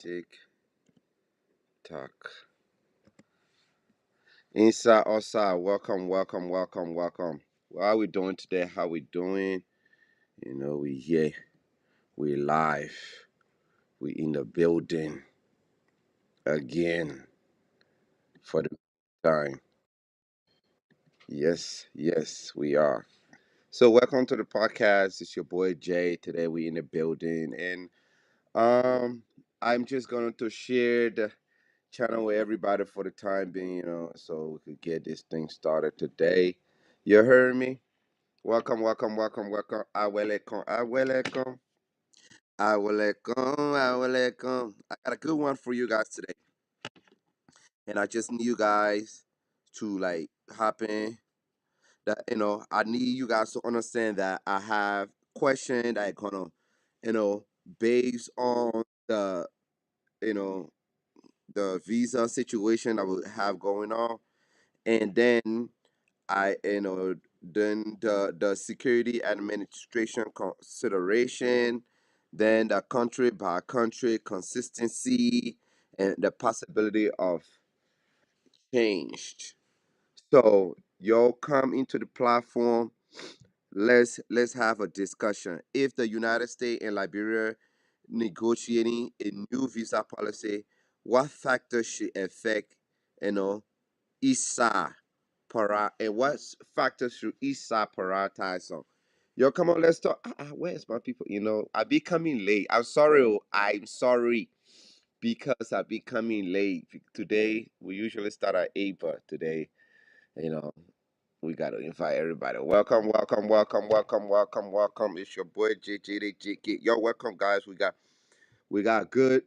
Tick tock. Inside, outside. Welcome, welcome, welcome, welcome. What are we doing today? How we doing? We here. We live. We in the building again for the time. Yes, we are. So welcome to the podcast. It's your boy Jay. Today we in the building, and um, I'm just going to share the channel with everybody for the time being. So we could get this thing started today. You heard me? Welcome, welcome, welcome, welcome. Awelekom, awelekom, awelekom, awelekom. I got a good one for you guys today, and I just need you guys to like hop in. That I need you guys to understand that I have question that gonna, you know, based on the you know the visa situation that we have going on, and then I then the security administration consideration, then the country by country consistency, and the possibility of change. So y'all come into the platform. Let's have a discussion. If the United States and Liberia negotiating a new visa policy, what factors should affect you know Issa and what factors should Issa prioritize on? Yo, come on, let's talk. Where's my people? I be coming late. I'm sorry. I'm sorry because I be coming late. Today, we usually start at 8, but today, you know, we got to invite everybody. Welcome, welcome, welcome, welcome, welcome, welcome. It's your boy JJDJK. Yo, welcome, guys. We got good,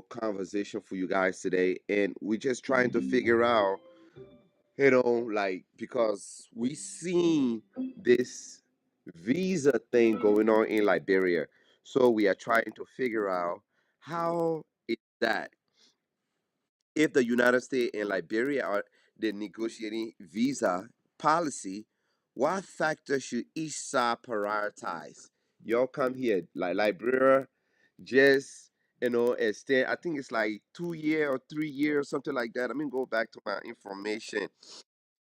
conversation for you guys today. And we're just trying to figure out like because we seen this visa thing going on in Liberia. So we are trying to figure out how is that if the United States and Liberia are the negotiating visa policy, what factors should each side prioritize? Y'all come here, like Liberia, just extend. I think it's like 2 year or 3 year or something like that. Let me go back to my information.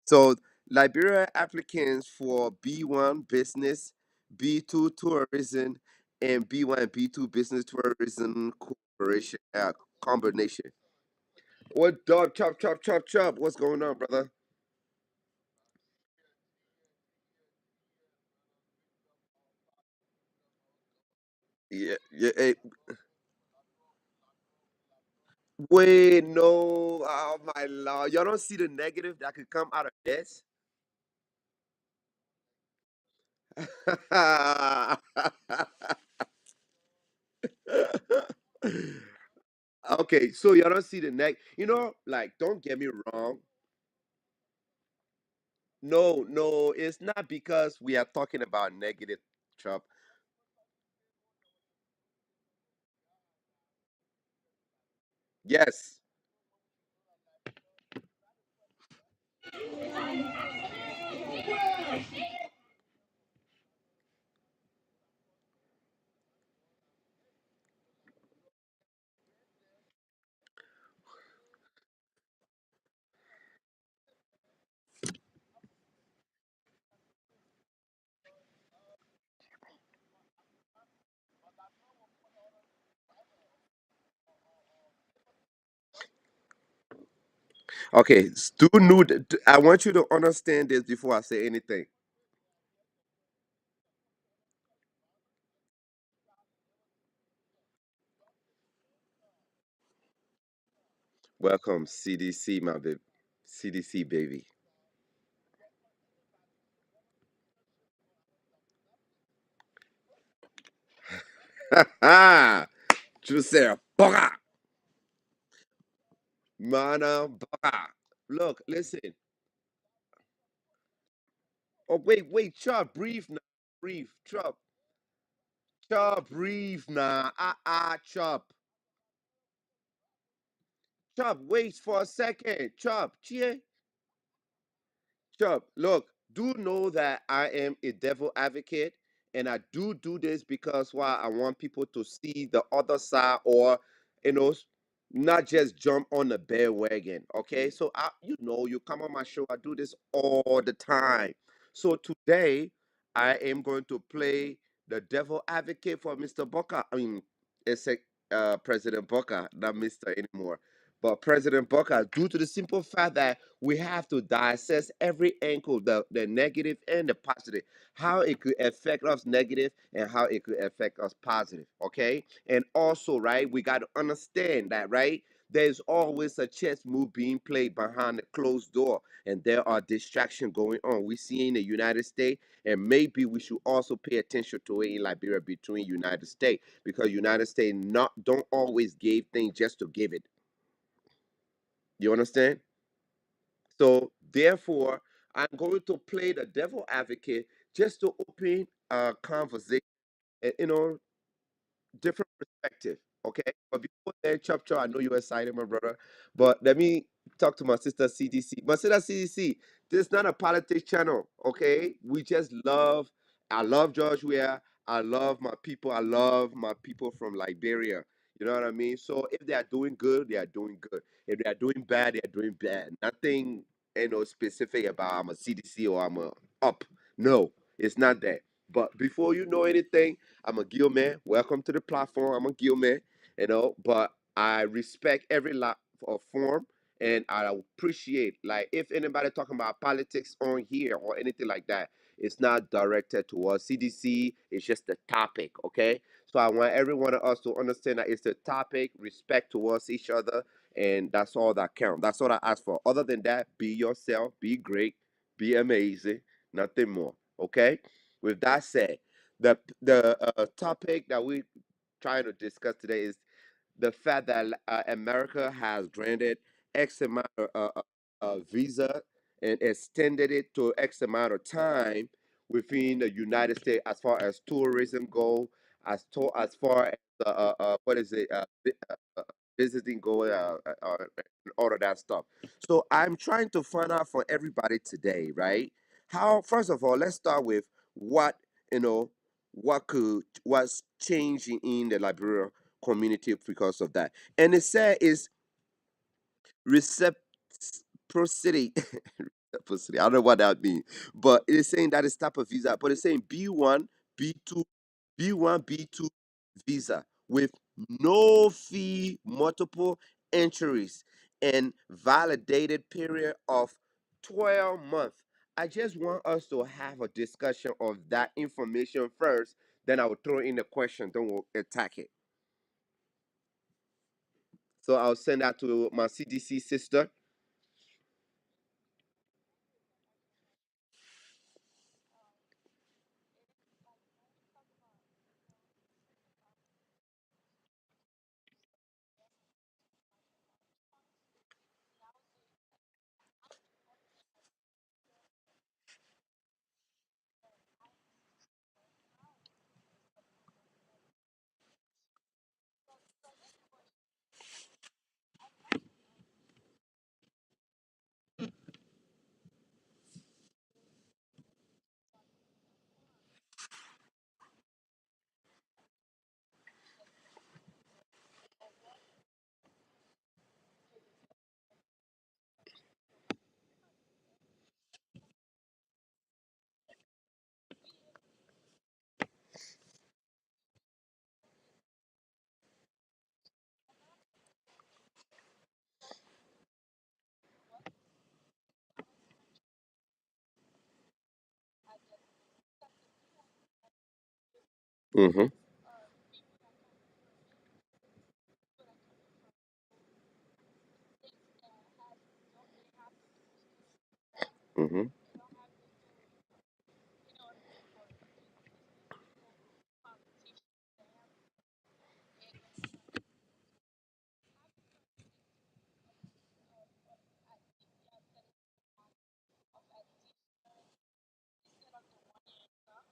So Liberia applicants for B1 business, B2 tourism, and B1 and B2 business tourism cooperation combination. What dog chop chop chop chop? What's going on, brother? Yeah, yeah. Hey, wait, no. Oh my lord, y'all don't see the negative that could come out of this. Okay, so y'all don't see the neck. Like, don't get me wrong. No, no, it's not because we are talking about negative, Trump. Yes. Okay, do nude. I want you to understand this before I say anything. Welcome, CDC, my baby. CDC, baby. Giuseppe, boga, mana, boga. Look, listen. Oh, wait, wait, Chop, breathe now. Breathe, Chop. Chop, breathe now. Chop. Chop, wait for a second. Chop, cheer. Chop, look, do know that I am a devil advocate, and I do this because why I want people to see the other side, or you know, not just jump on the bandwagon. Okay, so you come on my show. I do this all the time. So today I am going to play the devil advocate for Mr. Booker. I mean, it's President Booker, not Mr. anymore. But President Booker, due to the simple fact that we have to dissect every angle, the negative and the positive, how it could affect us negative and how it could affect us positive. Okay, and also, right, we got to understand that, right, there's always a chess move being played behind the closed door, and there are distractions going on. We see in the United States, and maybe we should also pay attention to it in Liberia between United States, because United States not don't always give things just to give it. You understand? So therefore, I'm going to play the devil advocate just to open a conversation, and, different perspective. Okay, but before then, chop chop, I know you're excited, my brother. But let me talk to my sister CDC. My sister CDC, this is not a politics channel. Okay, we just love. I love George Weah. I love my people. I love my people from Liberia. You know what I mean? So if they are doing good, they are doing good. If they are doing bad, they are doing bad. Nothing, specific about I'm a CDC or I'm a up. No, it's not that. But before you know anything, I'm a Gil man. Welcome to the platform. I'm a Gil man, but I respect every lot of form, and I appreciate, like, if anybody talking about politics on here or anything like that, it's not directed towards CDC. It's just the topic, okay? So I want every one of us to understand that it's the topic, respect towards each other, and that's all that counts. That's all I ask for. Other than that, be yourself, be great, be amazing, nothing more. Okay. With that said, the topic that we trying to discuss today is the fact that America has granted X amount of visa and extended it to X amount of time within the United States as far as tourism go, as far as what is it, visiting go, and all of that stuff. So I'm trying to find out for everybody today, right? How, first of all, let's start with what you know what's changing in the Liberia community because of that. And it said is reciprocity. Reciprocity. I don't know what that means, but it is saying that it's type of visa. But it's saying B1, B2, B1, B2 visa with no fee, multiple entries, and validated period of 12 months. I just want us to have a discussion of that information first. Then I will throw in the question. Then we'll attack it. So I'll send that to my CDC sister. Mm-hmm. Mm-hmm.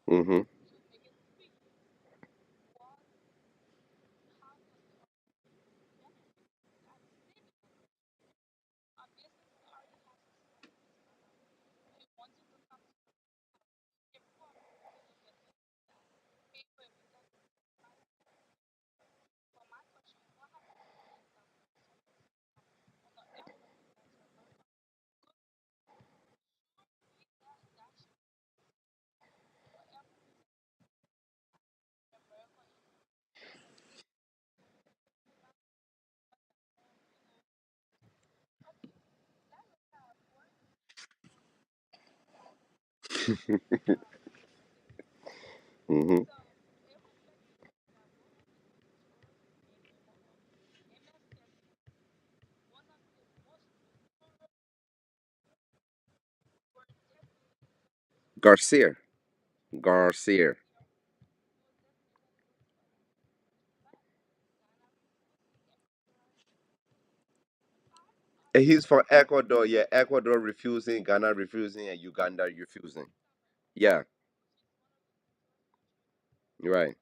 Mm-hmm. Hmm. Garcia. Garcia. And he's from Ecuador. Yeah, Ecuador refusing, Ghana refusing, and Uganda refusing. Yeah, right.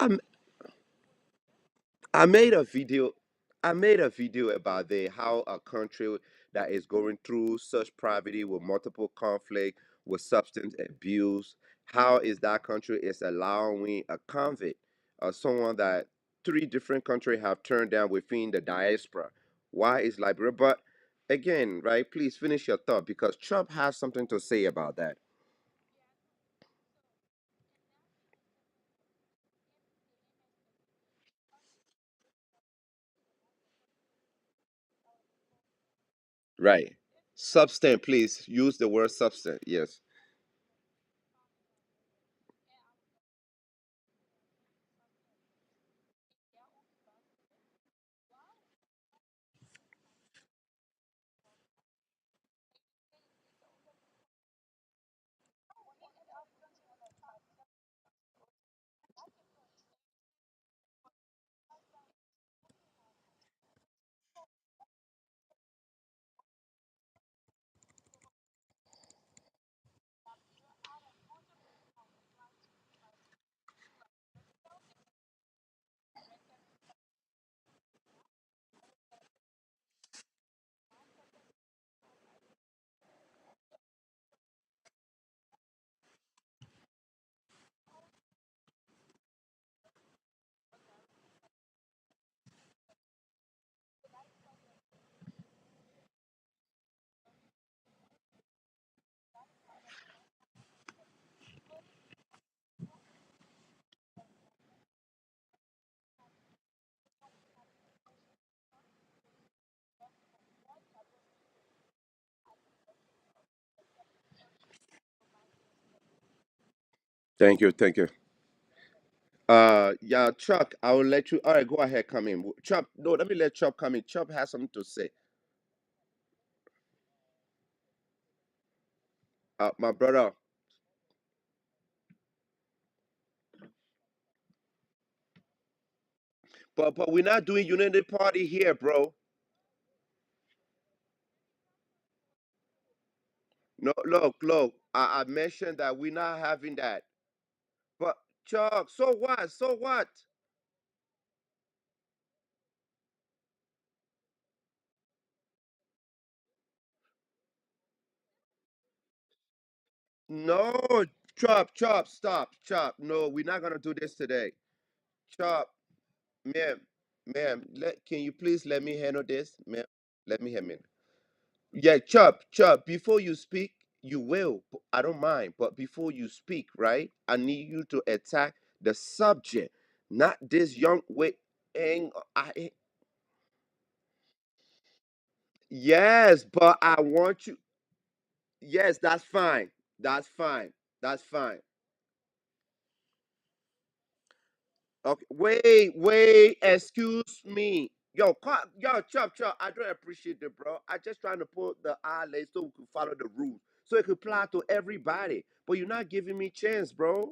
I'm I made a video. I made a video about how a country that is going through such poverty with multiple conflict with substance abuse, how is that country is allowing a convict, someone that three different countries have turned down within the diaspora. Why is Liberia? But again, right? Please finish your thought because Trump has something to say about that. Right. Substance, please use the word substance. Yes. Thank you. Thank you. Yeah, Chuck, I will let you. All right, go ahead, come in. Chuck, no, let me let Chuck come in. Chuck has something to say. My brother, but we're not doing unity party here, bro. No, look. I mentioned that we're not having that. But Chuck, so what? So what? No, Chop, stop, Chop. No, we're not gonna do this today. Chop, ma'am, can you please let me handle this, ma'am? Let me handle. Yeah, Chop, before you speak, you will. I don't mind. But before you speak, right? I need you to attack the subject, not this young wait. And yes, but I want you. Yes, that's fine. That's fine. That's fine. Okay. Wait. Excuse me. Yo, Chop. I don't appreciate it, bro. I just trying to put the list so we can follow the rules, so it could apply to everybody. But you're not giving me chance, bro.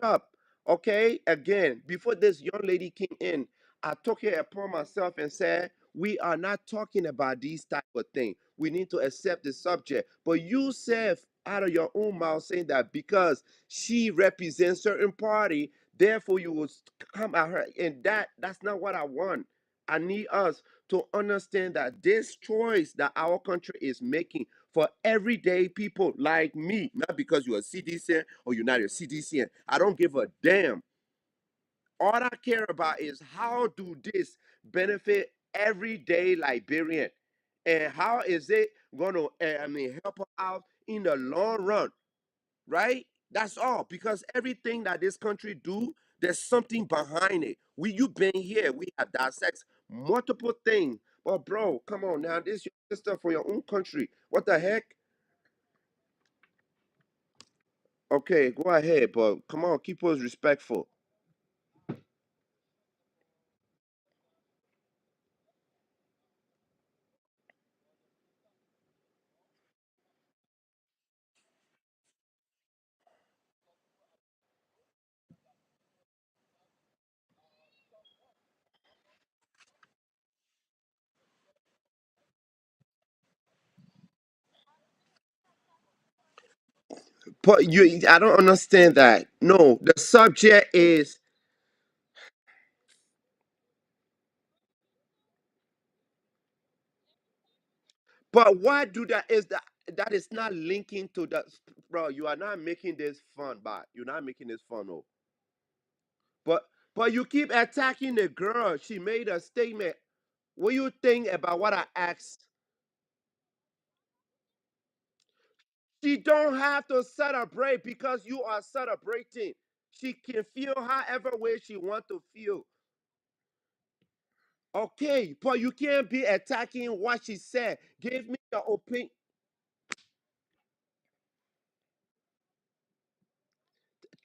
Job. Okay, again, before this young lady came in, I took it upon myself and said, we are not talking about these type of things. We need to accept the subject. But you said out of your own mouth saying that because she represents certain party, therefore you will come at her. And that's not what I want. I need us to understand that this choice that our country is making for everyday people like me, not because you're a citizen or you're not a citizen. I don't give a damn. All I care about is how do this benefit everyday Liberian, and how is it going to help her out in the long run, right? That's all. Because everything that this country do, there's something behind it. You've been here. We have dissect multiple things. But bro, come on now. This your sister for your own country. What the heck? Okay, go ahead, but come on, keep us respectful. But I don't understand that. No, the subject is. But why do that? Is that is not linking to the, bro? You are not making this fun, but you're not making this fun, oh. But you keep attacking the girl. She made a statement. What you think about what I asked? She don't have to celebrate because you are celebrating. She can feel however way she want to feel. Okay, but you can't be attacking what she said. Give me your opinion.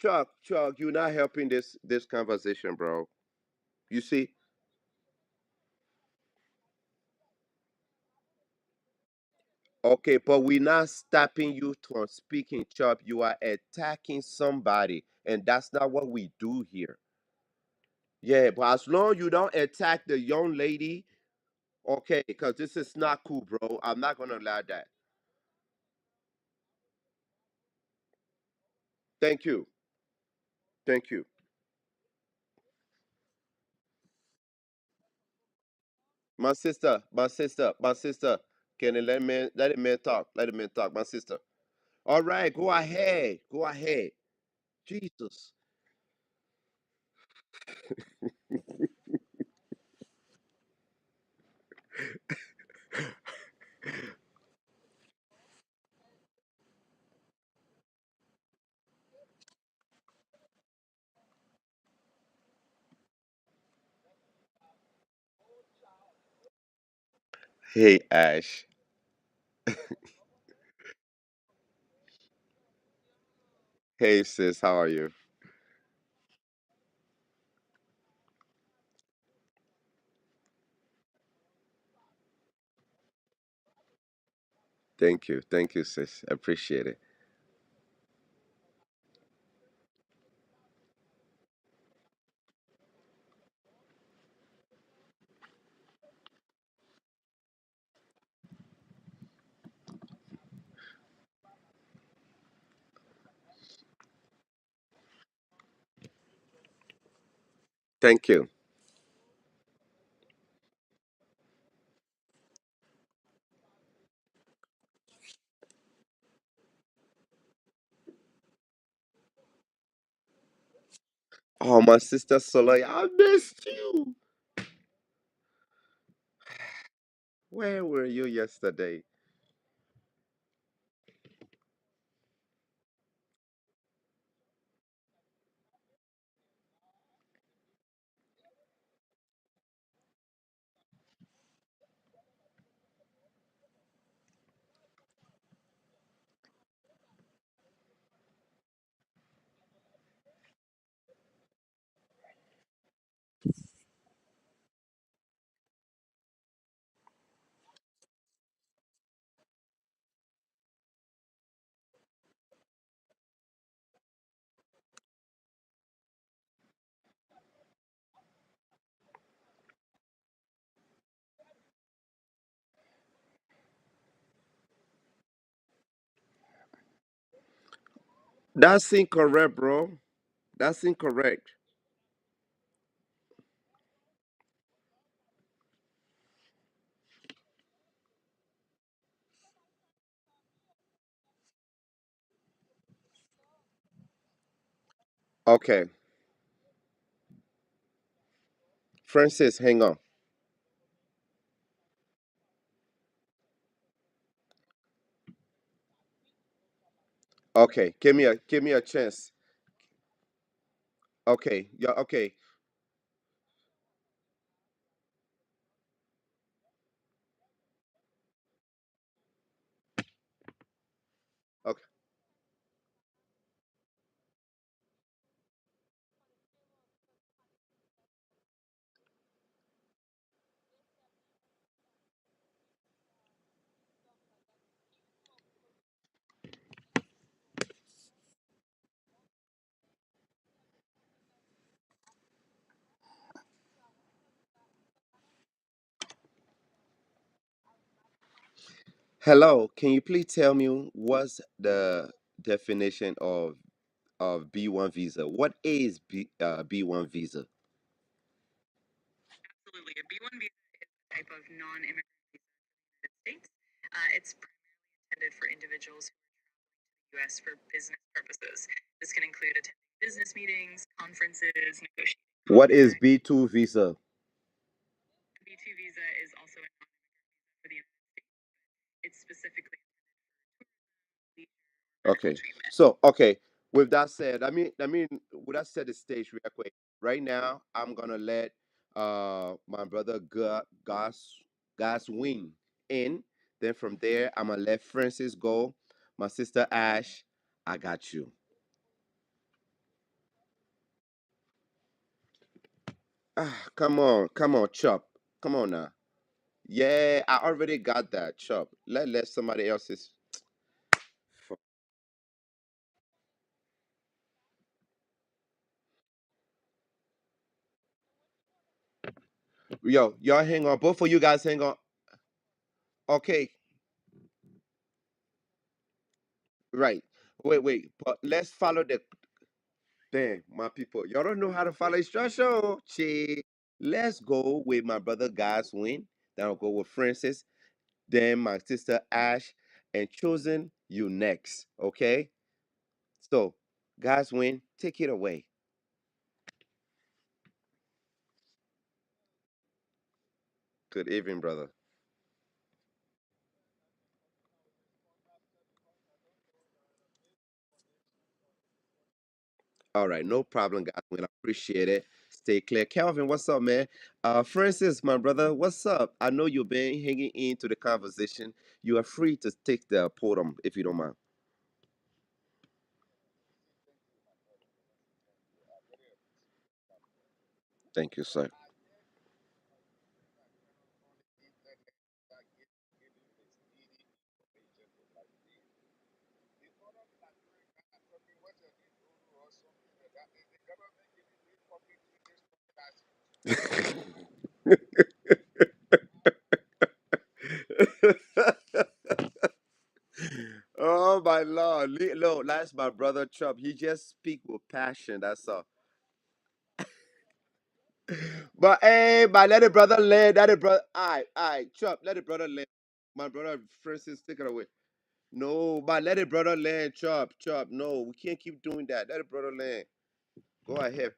Chuck, you're not helping this conversation, bro. You see? Okay, but we're not stopping you from speaking, Chuck. You are attacking somebody, and that's not what we do here. Yeah, but as long you don't attack the young lady, okay, because this is not cool, bro. I'm not gonna allow that. Thank you. Thank you. My sister. Can you let a man talk? Let a man talk, my sister. All right, go ahead. Go ahead. Jesus. Hey Ash. Hey sis, how are you? Thank you. Thank you, sis. Appreciate it. Thank you. Oh, my sister Soleil, I missed you. Where were you yesterday? That's incorrect, bro. That's incorrect. Okay. Francis, hang on. Okay, give me a chance. Okay, yeah, okay, okay. Hello, can you please tell me what's the definition of B1 visa? What is B1 visa? What is B2 visa? Okay. So, okay. With that said, with that set the stage real quick. Right now, I'm gonna let my brother Gas win in. Then from there, I'm gonna let Francis go. My sister Ash, I got you. Ah, come on, Chop. Come on now. Yeah, I already got that, Chop. Let somebody else's. Yo, y'all hang on. Both of you guys hang on. Okay, right. Wait. But let's follow the. Damn, my people, y'all don't know how to follow instruction. Che, let's go with my brother Guys win. Then I'll go with Francis. Then my sister Ash, and chosen you next. Okay. So, Guys win. Take it away. Good evening, brother. All right, no problem, guys. I appreciate it. Stay clear. Calvin, what's up, man? Francis, my brother, what's up? I know you've been hanging into the conversation. You are free to take the podium if you don't mind. Thank you, sir. Oh my Lord. Look, that's my brother Chub. He just speak with passion. That's all. But hey, my let it brother land. Let it brother. All right, Chub. Let it brother land. My brother Francis, take it away. No, but let it brother land. Chub. No, we can't keep doing that. Let it brother land. Go ahead,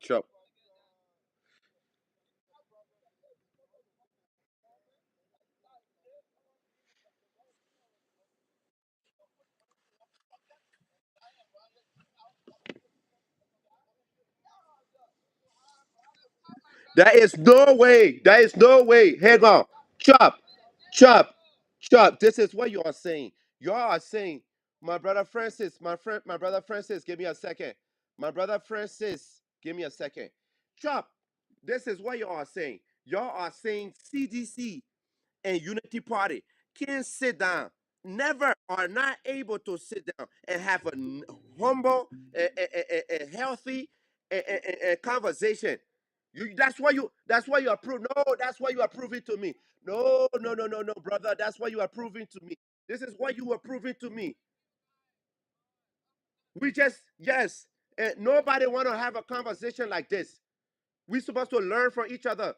Chub. There is no way. There is no way. Hang on. Chop. Chop. Chop. This is what you are saying. You are saying, my brother Francis, my brother Francis, give me a second. My brother Francis, give me a second. Chop. This is what you are saying. Y'all are saying CDC and Unity Party can't sit down, never are not able to sit down and have a humble and healthy conversation. That's why you approve. No, that's why you are proving to me. No, brother. That's why you are proving to me. This is what you are proving to me. We just yes, and nobody want to have a conversation like this. We supposed to learn from each other.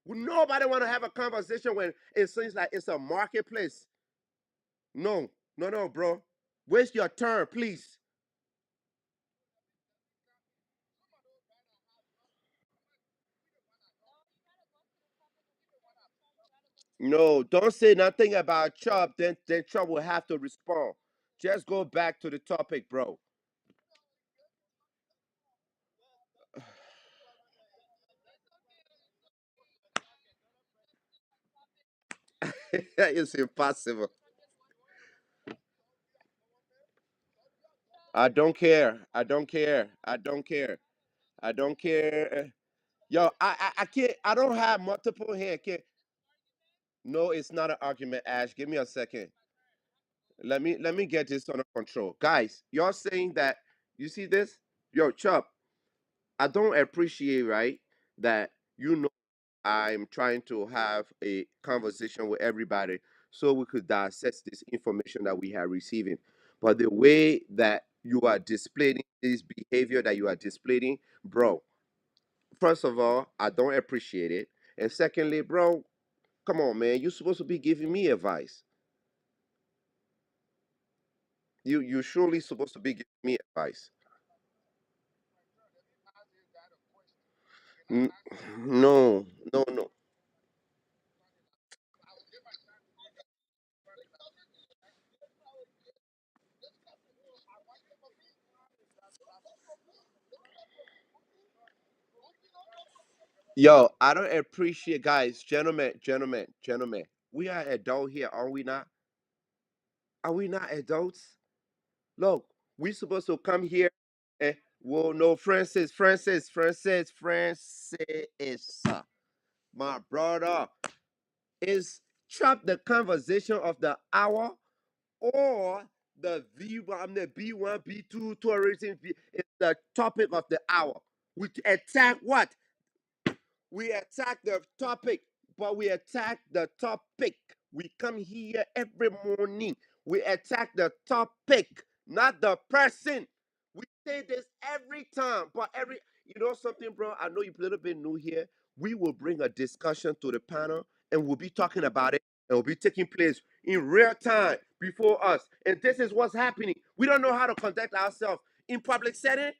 Nobody want to have a conversation when it seems like it's a marketplace. No, bro. Waste your turn, please. No, don't say nothing about Chubb. Then Chubb will have to respond. Just go back to the topic, bro. It's impossible. I don't care. I don't care. I don't care. I don't care. Yo, I can't. I don't have multiple here. Can't. No, it's not an argument, Ash. Give me a second. Let me get this under control, guys. You're saying that you see this, yo, Chubb. I don't appreciate, right, that you know I'm trying to have a conversation with everybody so we could dissect this information that we are receiving. But the way that you are displaying this behavior that you are displaying, bro, first of all, I don't appreciate it. And secondly, bro, come on, man, you're supposed to be giving me advice. You surely supposed to be giving me advice. N- No, no, no. Yo, I don't appreciate, guys, gentlemen. We are adult here, are we not? Are we not adults? Look, we supposed to come here and well, no, Francis, my brother, is trap the conversation of the hour or the V1, the B1, B2 tourism is the topic of the hour. We attack what? We attack the topic, but we attack the topic. We come here every morning. We attack the topic, not the person. We say this every time, but you know something, bro? I know you're a little bit new here. We will bring a discussion to the panel and we'll be talking about it and will be taking place in real time before us. And this is what's happening. We don't know how to conduct ourselves in public setting.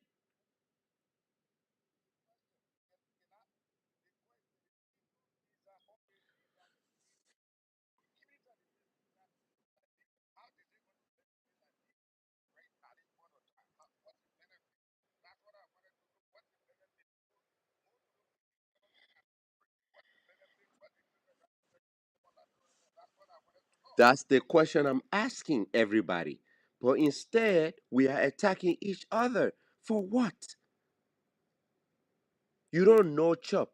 That's the question I'm asking everybody. But instead, we are attacking each other. For what? You don't know Chop.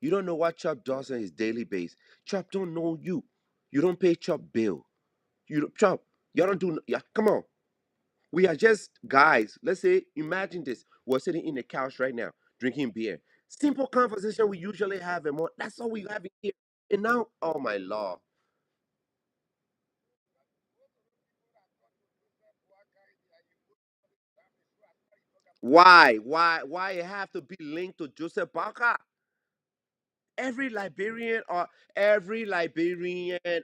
You don't know what Chop does on his daily base. Chop don't know you. You don't pay Chop bill. You don't, Chop, you don't do. Yeah, come on. We are just guys. Let's say, imagine this. We're sitting in the couch right now, drinking beer. Simple conversation we usually have, and more. That's all we have here. And now, oh my lord. Why? Why it have to be linked to Joseph Barker? Every Liberian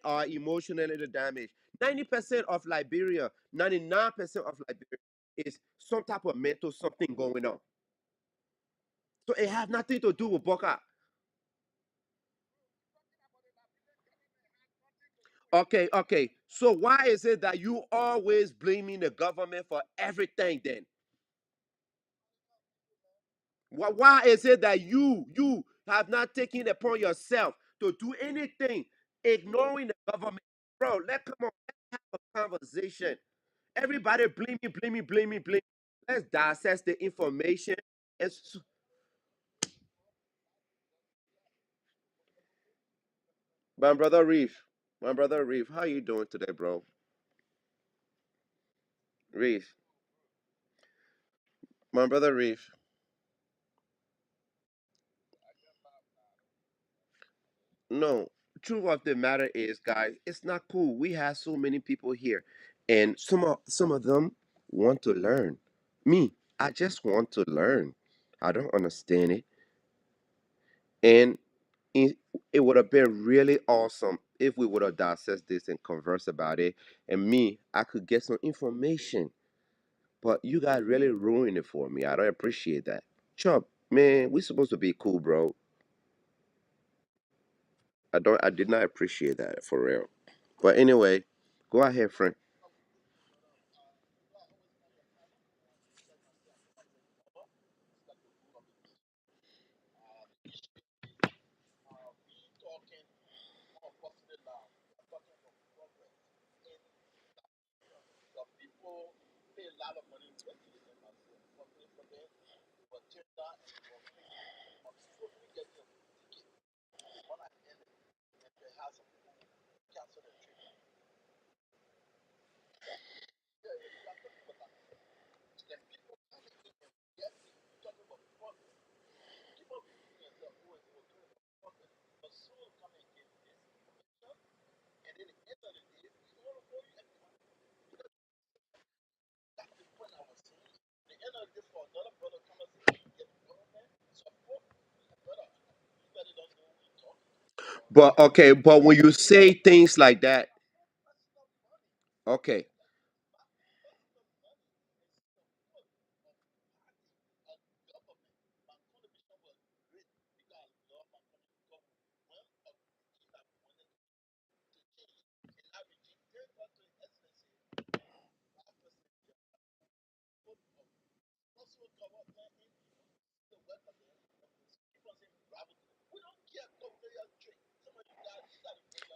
are emotionally damaged. 90% of Liberia, 99% of Liberia is some type of mental something going on. So it has nothing to do with Boka. Okay, okay. So why is it that you always blaming the government for everything then? Why is it that you have not taken it upon yourself to do anything, ignoring the government? Bro, come on, let's have a conversation. Everybody blame me, blame me, blame me, blame me. Let's dissect the information. It's my brother Reef. My brother Reef, how you doing today, bro? Reef. My brother Reef. No, truth of the matter is, guys, it's not cool. We have so many people here, and some of them want to learn. Me, I just want to learn. I don't understand it, and it, it would have been really awesome if we would have dissected this and conversed about it. And me, I could get some information. But you guys really ruined it for me. I don't appreciate that. Chub, man, we supposed to be cool, bro. I did not appreciate that for real. But anyway, go ahead, friend. But okay, but when you say things like that, okay.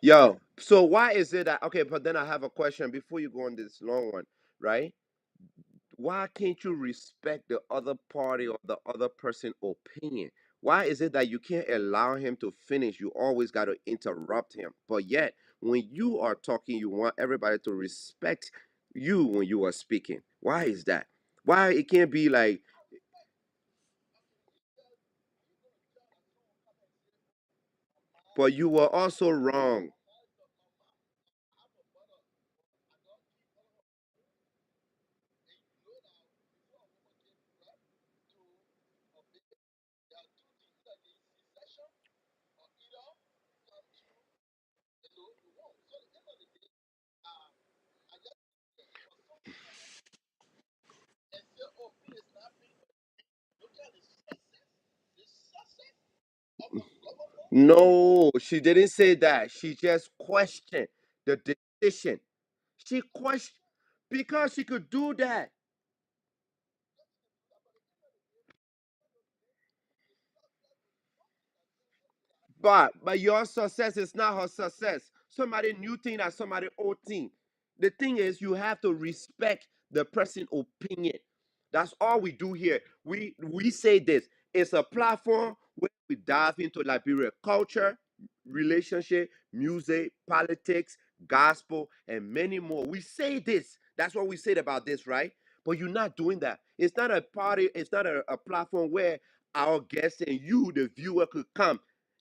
Yo, so why is it that okay? But then I have a question before you go on this long one, right? Why can't you respect the other party or the other person' opinion? Why is it that you can't allow him to finish? You always got to interrupt him. But yet, when you are talking, you want everybody to respect you when you are speaking. Why is that? Why it can't be like, but you were also wrong. No, she didn't say that. She just questioned the decision. She questioned because she could do that. But your success is not her success. Somebody new thing that somebody old thing. The thing is, you have to respect the person' opinion. That's all we do here. We say this. It's a platform where we dive into Liberian culture, relationship, music, politics, gospel, and many more. We say this. That's what we said about this, right? But you're not doing that. It's not a party. It's not a platform where our guests and you, the viewer, could come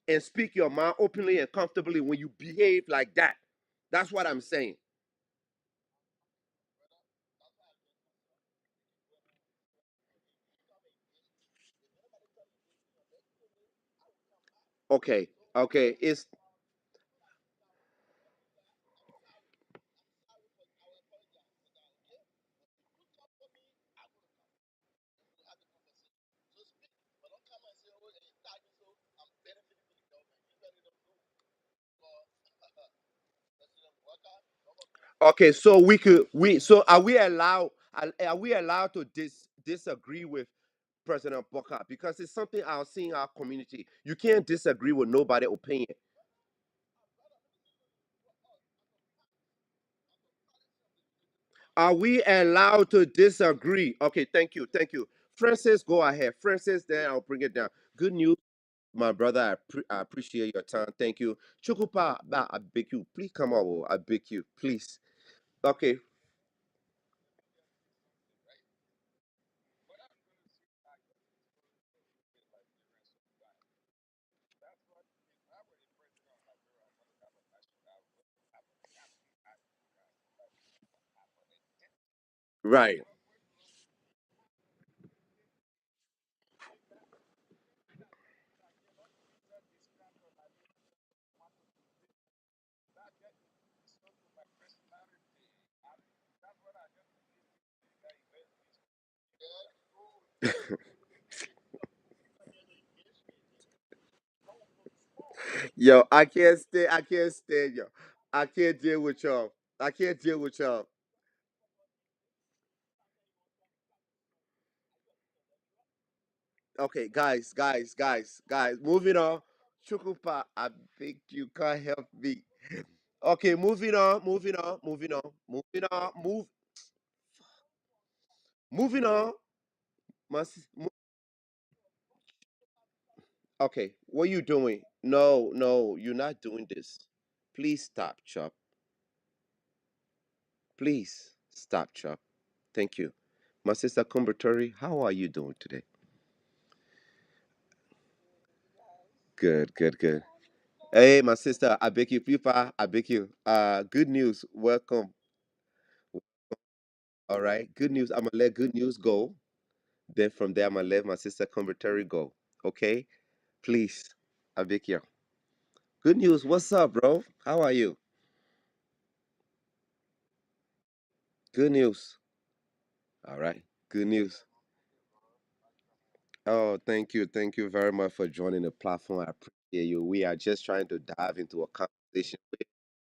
and speak your mind openly and comfortably when you behave like that. That's what I'm saying. Okay, okay, it's okay. So we could we so are we allowed to disagree with President Booker because it's something I'll see in our community. You can't disagree with nobody' opinion. Are we allowed to disagree? Okay, thank you, thank you. Francis, go ahead. Francis, then I'll bring it down. Good news. My brother, I appreciate your time. Thank you. Chukupa, I beg you, please come over. I beg you, please. Okay, right. Yo, I can't stay. I can't stand yo. I can't deal with y'all. I can't deal with y'all. Okay, guys. Moving on. Chukupa, I think you can't help me. Okay, moving on. Okay, what you doing? No, no, you're not doing this. Please stop, Chop. Please stop, Chop. Thank you. My sister Kumbertori, how are you doing today? Good, good, good. Hey, my sister, I beg you, Pipa, I beg you. Good news. Welcome. All right. Good news. I'm gonna let good news go. Then from there, I'm gonna let my sister Kumbertori go. Okay? Please. I beg you. Good news. What's up, bro? How are you? Good news. All right. Good news. Oh, thank you. Thank you very much for joining the platform. I appreciate you. We are just trying to dive into a conversation.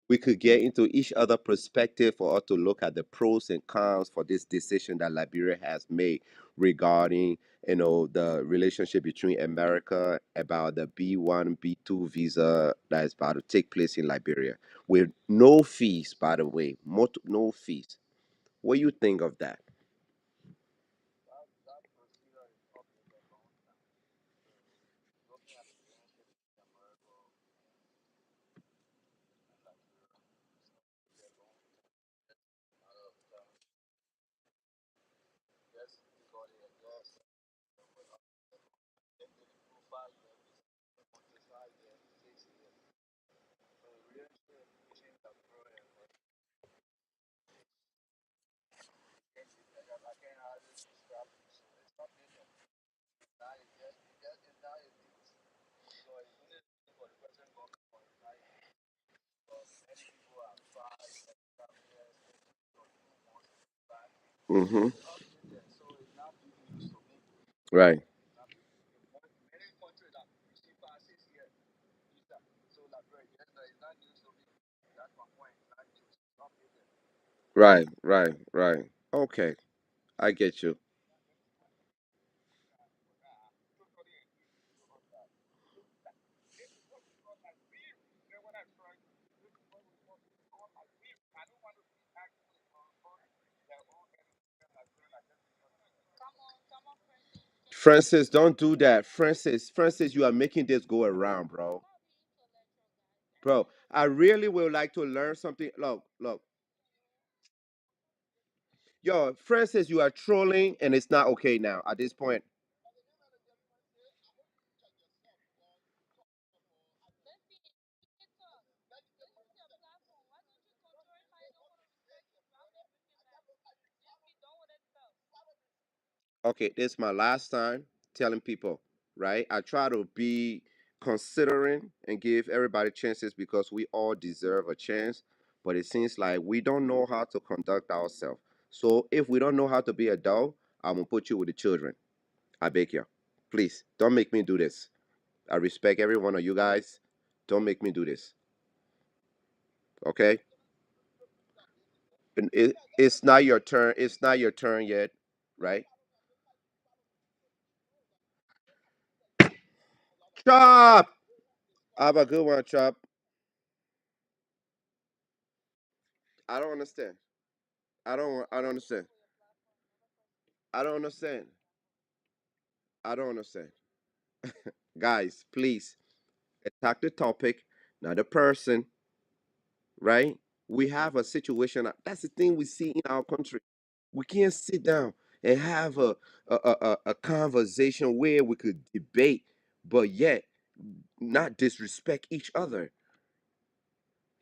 We could get into each other perspective for us to look at the pros and cons for this decision that Liberia has made regarding the relationship between America about the B1 B2 visa that is about to take place in Liberia with no fees, by the way, no fees. What do you think of that? Mm-hmm. Right. Right, right, right. Okay, I get you. Francis, don't do that. Francis, you are making this go around, bro. Bro, I really would like to learn something. Look. Yo, Francis, you are trolling and it's not okay now at this point. Okay, this is my last time telling people, right? I try to be considering and give everybody chances because we all deserve a chance, but it seems like we don't know how to conduct ourselves. So if we don't know how to be adult, I'm gonna put you with the children. I beg you. Please don't make me do this. I respect every one of you guys. Don't make me do this. Okay? And it's not your turn. It's not your turn yet, right? Chop! Have a good one, Chop. I don't understand. I don't understand. I don't understand. I don't understand. Guys, please attack the topic, not the person, right? We have a situation. That's the thing we see in our country. We can't sit down and have a conversation where we could debate, but yet not disrespect each other.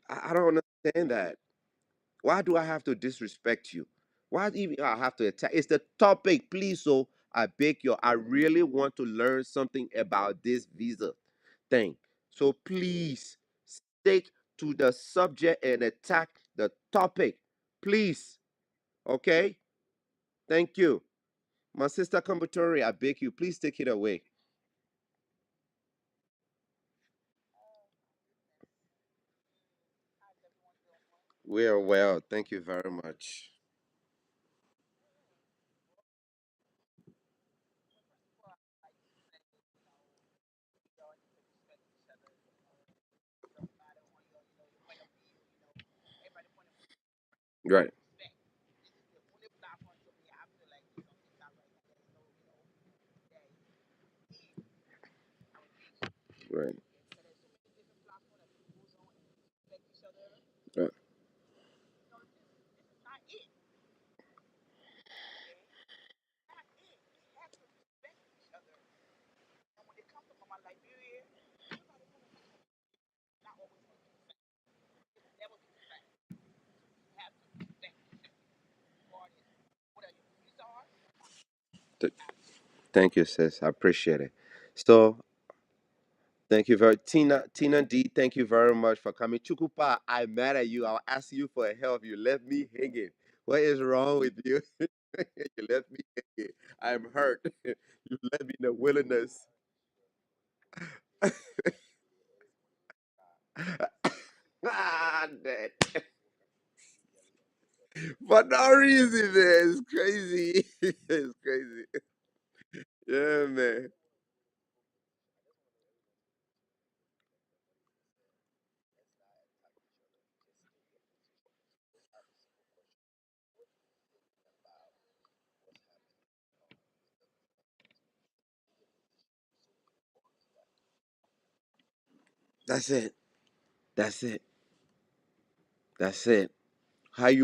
I don't understand that. Why do I have to disrespect you? Why do even I have to attack? It's the topic, please. So I beg you. I really want to learn something about this visa thing. So please stick to the subject and attack the topic, please. Okay. Thank you, my sister Kombutori. I beg you, please take it away. We are well. Thank you very much. Right, right, right. Th- Thank you, sis. I appreciate it. So, thank you very Tina D. Thank you very much for coming. Chukupa, I'm mad at you. I'll ask you for help. You left me hanging. What is wrong with you? You left me hanging. I'm hurt. You left me in the wilderness. Ah, that. For no reason, man. It's crazy. It's crazy. Yeah, man. That's it. That's it. That's it.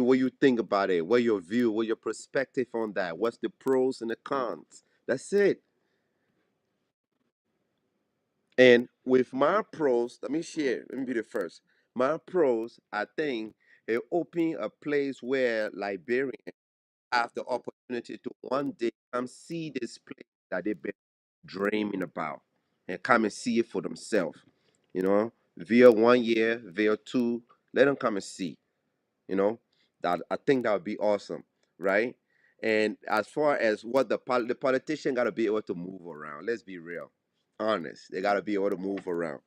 What you think about it? What your view? What your perspective on that? What's the pros and the cons? That's it. And with my pros, let me share. Let me be the first. My pros, I think, it open a place where Liberians have the opportunity to one day come see this place that they've been dreaming about and come and see it for themselves. Via 1 year, via two, let them come and see. You know, that I think that would be awesome, right? And as far as what the politician got to be able to move around. Let's be real, honest. They got to be able to move around.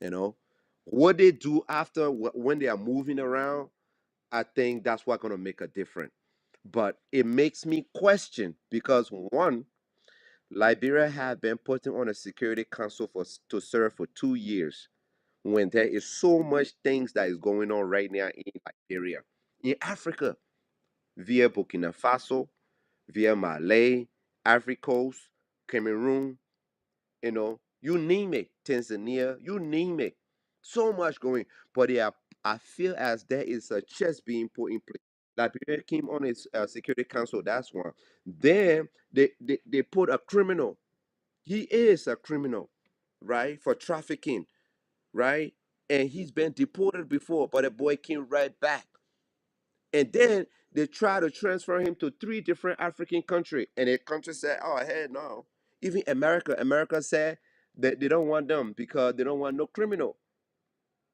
You know, what they do after when they are moving around, I think that's what's gonna make a difference. But it makes me question because one, Liberia had been putting on a Security Council to serve for 2 years when there is so much things that is going on right now in Liberia, in Africa, via Burkina Faso, via Malay, Ivory Coast, Cameroon, you name it, Tanzania, you name it. So much going, but I feel as there is a chess being put in place. Liberia came on its Security Council, that's one. Then they put a criminal. He is a criminal, right, for trafficking, right? And he's been deported before, but the boy came right back. And then they try to transfer him to three different African countries. And the country said, oh, hell no. Even America said that they don't want them because they don't want no criminal,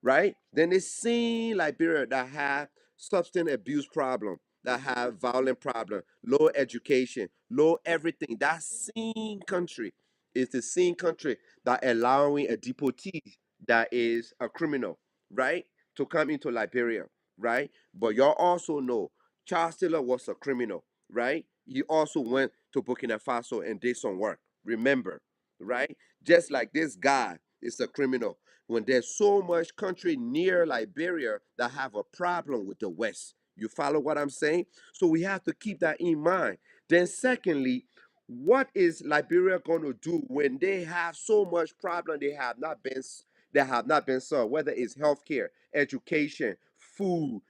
right? Then they seen Liberia that have substance abuse problem, that have violent problem, low education, low everything. That same country is the same country that allowing a deportee that is a criminal, right, to come into Liberia, right? But y'all also know Charles Taylor was a criminal, right? He also went to Burkina Faso and did some work. Remember, right? Just like this guy is a criminal when there's so much country near Liberia that have a problem with the West. You follow what I'm saying? So we have to keep that in mind. Then secondly, what is Liberia going to do when they have so much problem they have not been solved, whether it's healthcare, education, food,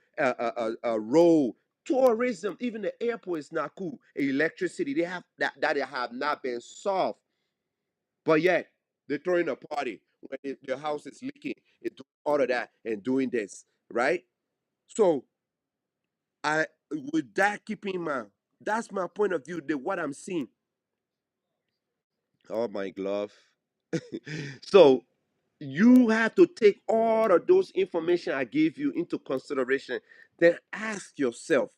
road, tourism, even the airport is not cool, electricity, they have that they have not been solved, but yet they're throwing a party when their house is leaking and doing all of that and doing this, right? So I with that keeping in mind, that's my point of view. What I'm seeing. Oh my glove. So you have to take all of those information I gave you into consideration. Then ask yourself,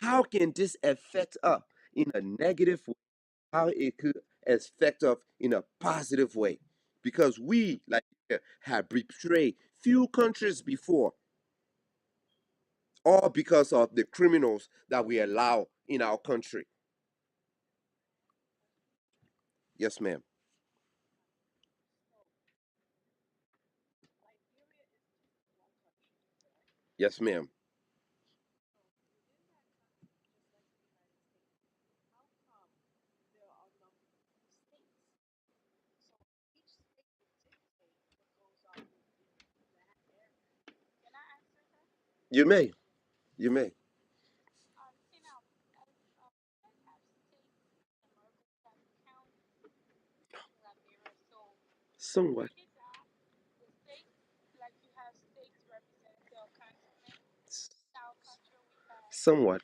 how can this affect us in a negative way? How it could affect us in a positive way? Because we, like, have betrayed few countries before. all because of the criminals that we allow in our country. Yes, ma'am. Yes, ma'am. You may. You may. Somewhat. Somewhat.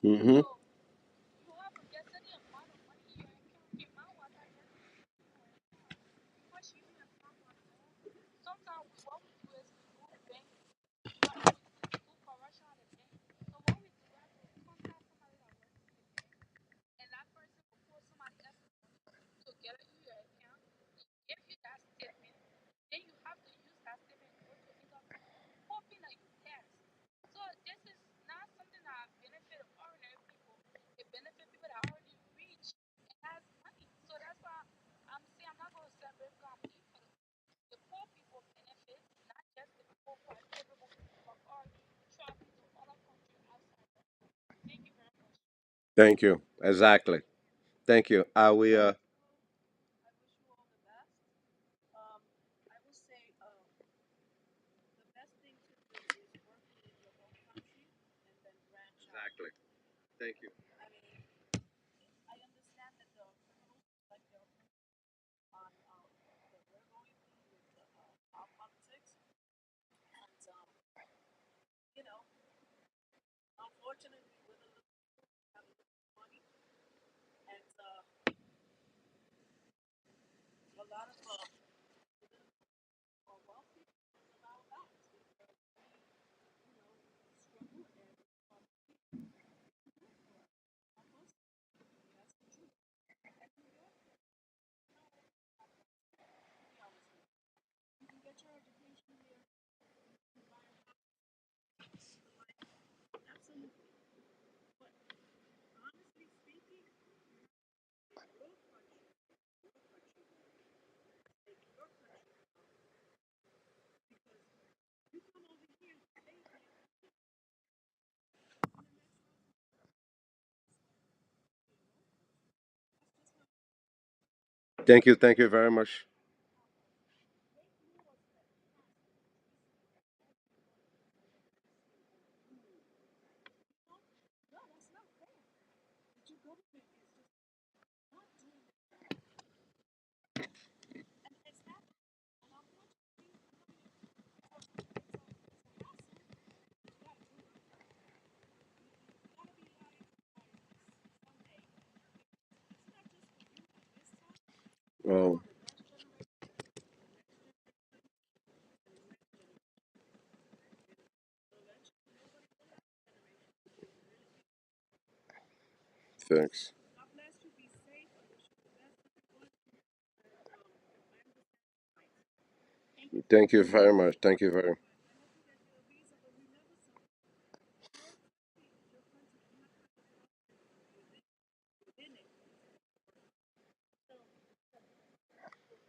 Mm-hmm. Thank you. Exactly. Thank you. I will. Exactly. Thank you. Thank you. Thank you very much. Oh, thanks. Thank you very much. Thank you very.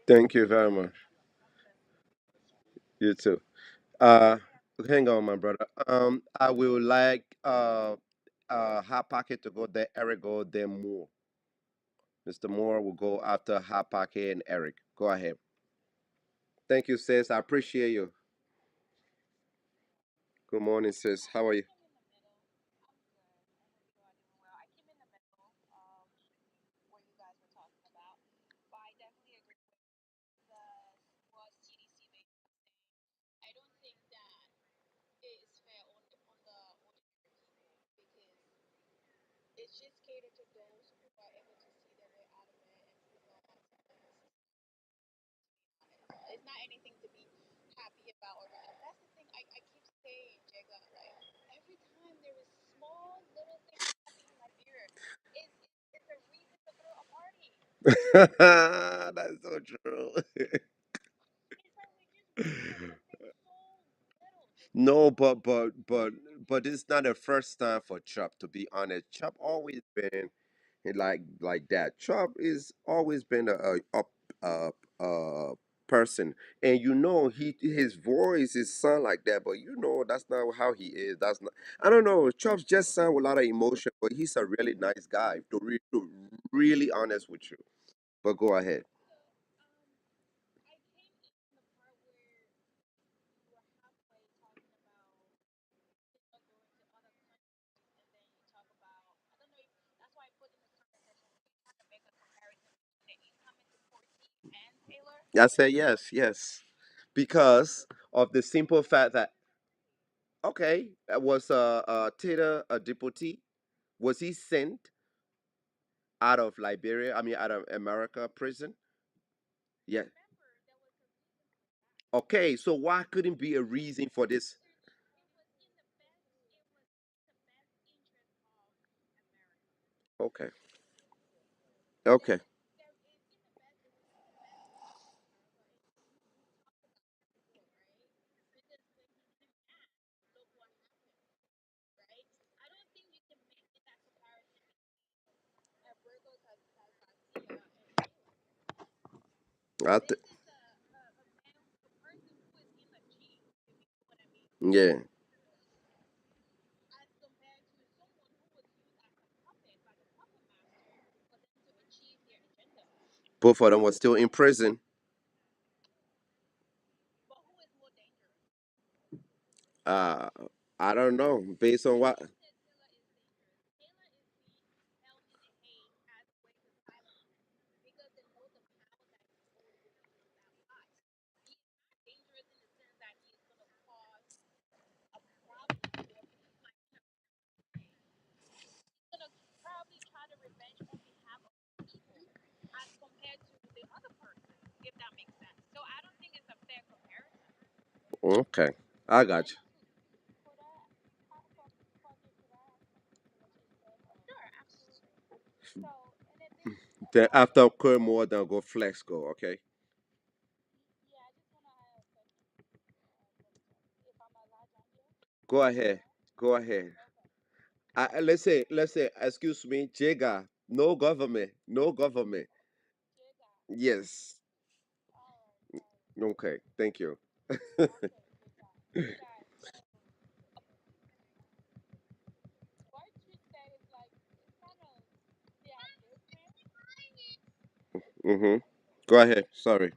Thank you very much. You too. Uh, hang on, my brother. I will like Hot Pocket to go there. Eric go there more. Mr. Moore will go after Hot Pocket and Eric. Go ahead. Thank you, sis. I appreciate you. Good morning, sis. How are you? That's so true. No, but it's not the first time for Chop. To be honest, Chop always been like that. Chop is always been a person, and you know his voice is sound like that, but you know that's not how he is. That's not. I don't know. Chop's just sound with a lot of emotion, but he's a really nice guy. To really honest with you. But go ahead. I say yes, yes, because of the simple fact that okay, was Taylor a deputy? Was he sent out of Liberia? I mean, out of America prison? Yeah. Okay, so why couldn't be a reason for this? Okay, okay, I th- yeah. Both of them were still in prison. Uh, I don't know. Based on what? Okay, I got you. Then after more, then go flex go. Okay, go ahead. Go ahead. Let's say, excuse me, Jega. No government. No government. Yes. Okay. Thank you. Mm-hmm. Go ahead. Sorry.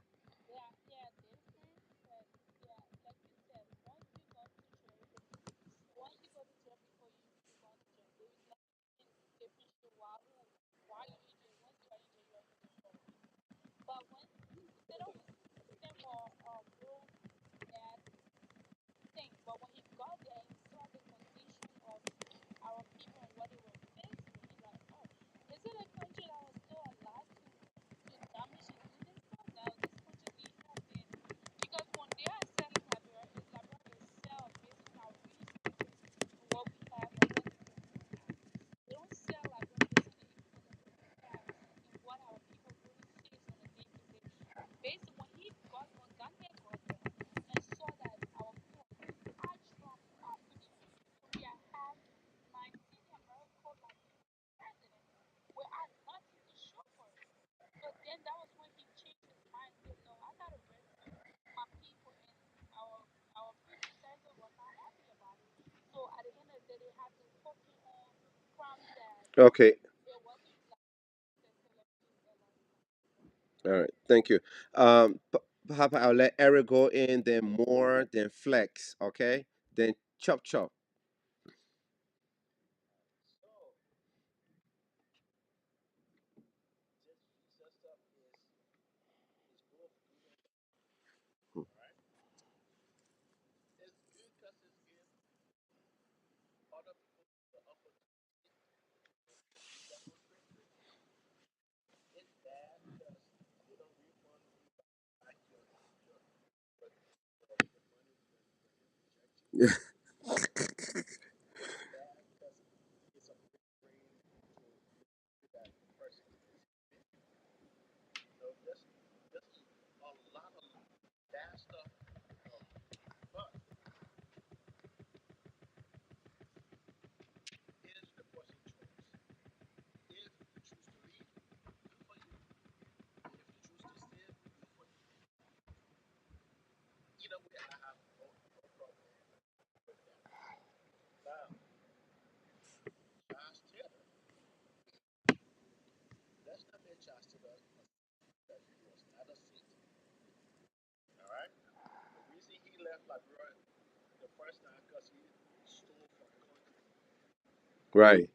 Okay. All right. Thank you. Papa, I'll let Eric go in, then more, then flex. Okay. Then chop chop. Right.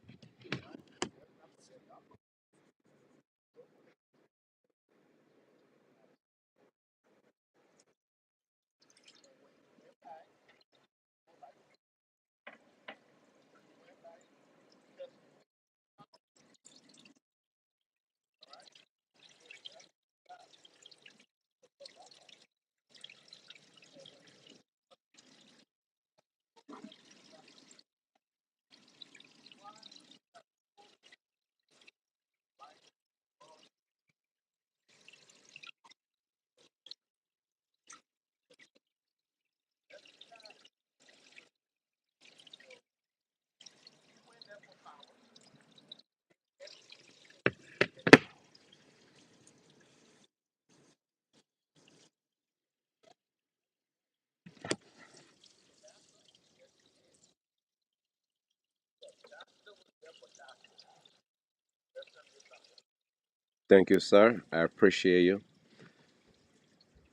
Thank you, sir. I appreciate you.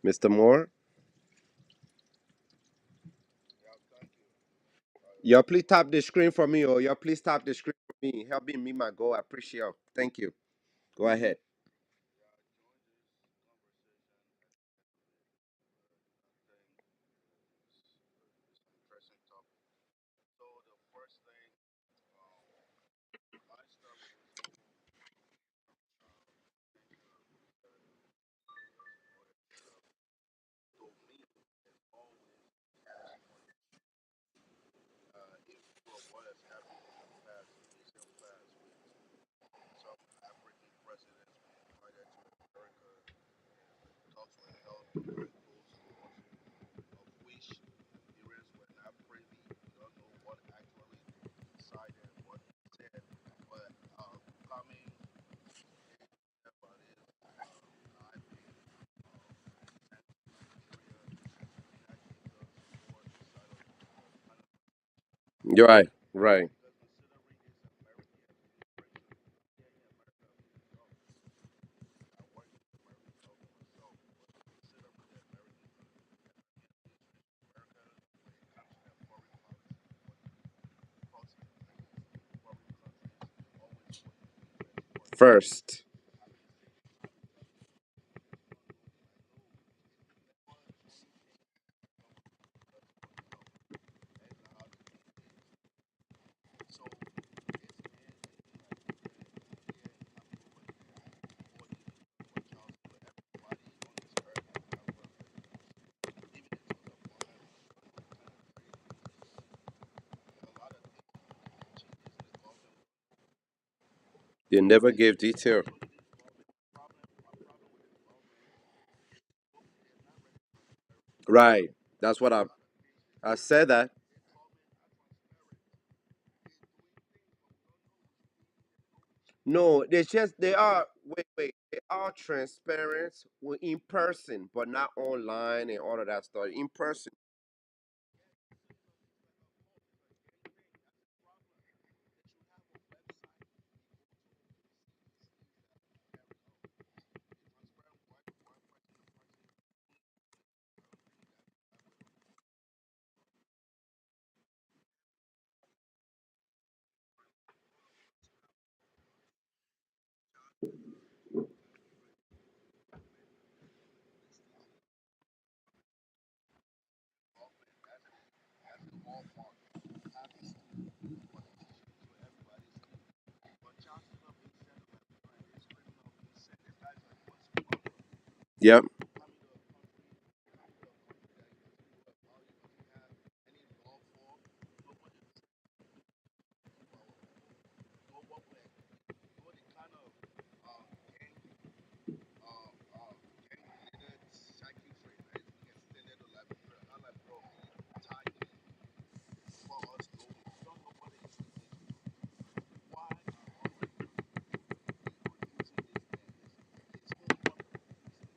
Mr. Moore, y'all please tap the screen for me, or y'all please tap the screen for me. Helping me my goal. I appreciate you. Thank you. Go ahead. You're right. Right. First. They never gave detail. Right. That's what I said that. No, they are wait, they are transparent in person, but not online and all of that stuff. In person. Yep.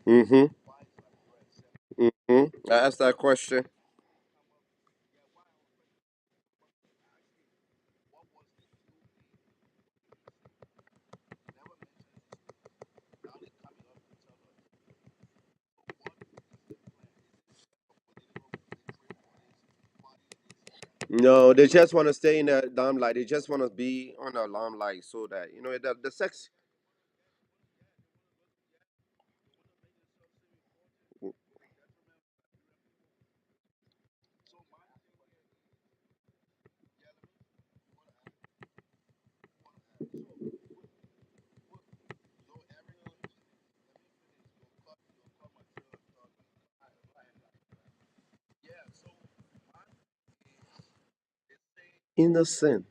Mm-hmm. Mm-hmm. I asked that question. No, they just want to stay in the limelight. They just want to be on the limelight so that the sex. Innocent.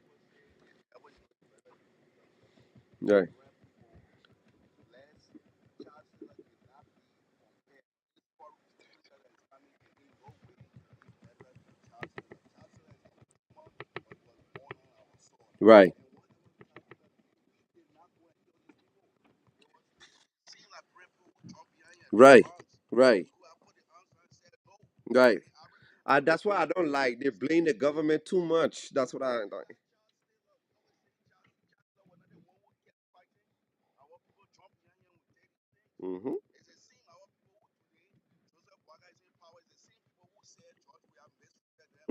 Right. Right. Right. Right. Right. That's what I don't like. They blame the government too much. That's what I don't like. Mm-hmm.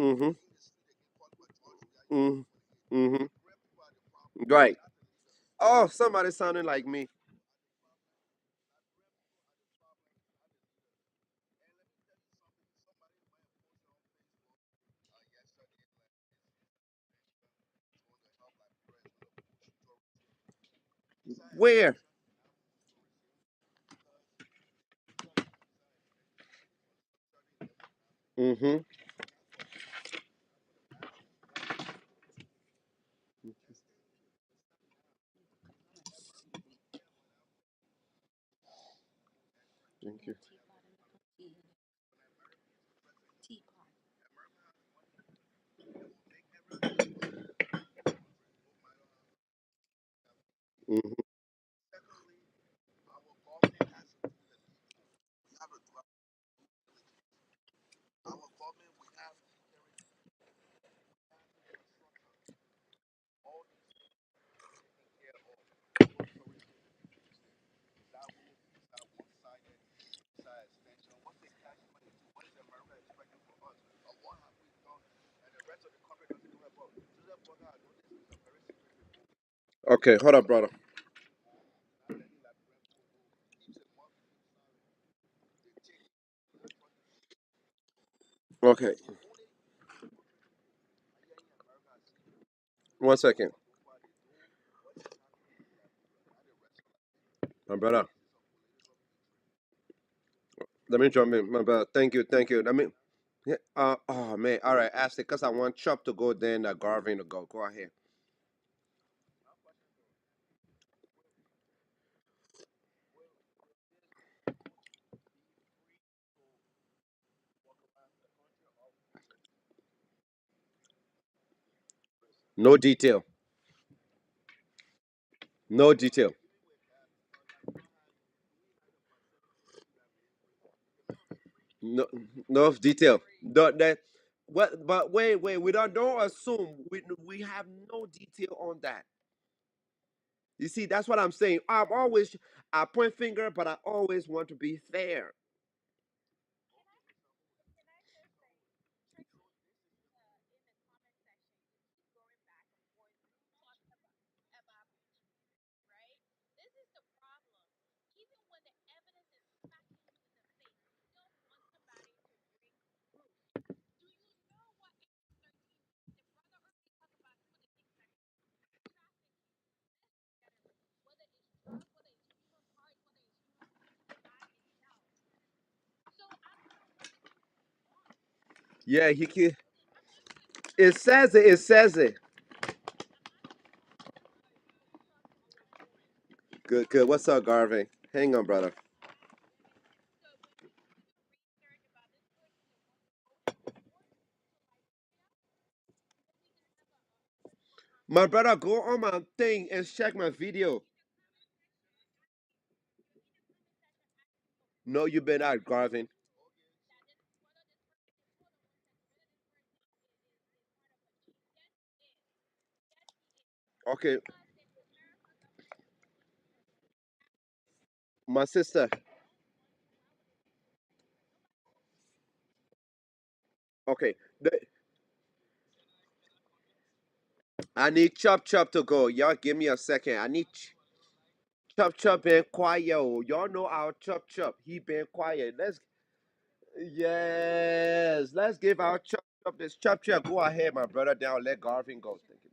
Mm-hmm. Mm-hmm. Mm-hmm. Right. Oh, somebody sounding like me. Where? Mm-hmm. Thank you. Mm-hmm. Okay, hold up, brother. Okay, 1 second, my brother. Let me jump in, my brother. Thank you, thank you. Let me. Yeah, oh man. All right, Ashley, because I want Chop to go, then Garvin to go. Go ahead. No detail. No detail. No, no detail. That. What? But wait. We don't assume. We have no detail on that. You see, that's what I'm saying. I point finger, but I always want to be fair. Yeah, he can. It says it. It says it. Good, good. What's up, Garvin? Hang on, brother. My brother, go on my thing and check my video. No, you been out, Garvin. Okay, my sister. Okay, I need Chop Chop to go. Y'all give me a second. I need Chop Chop been quiet. Oh. Y'all know our Chop Chop. He been quiet. Let's give our Chop Chop this. Chop Chop, go ahead, my brother. Down. Let Garvin go. Thank you.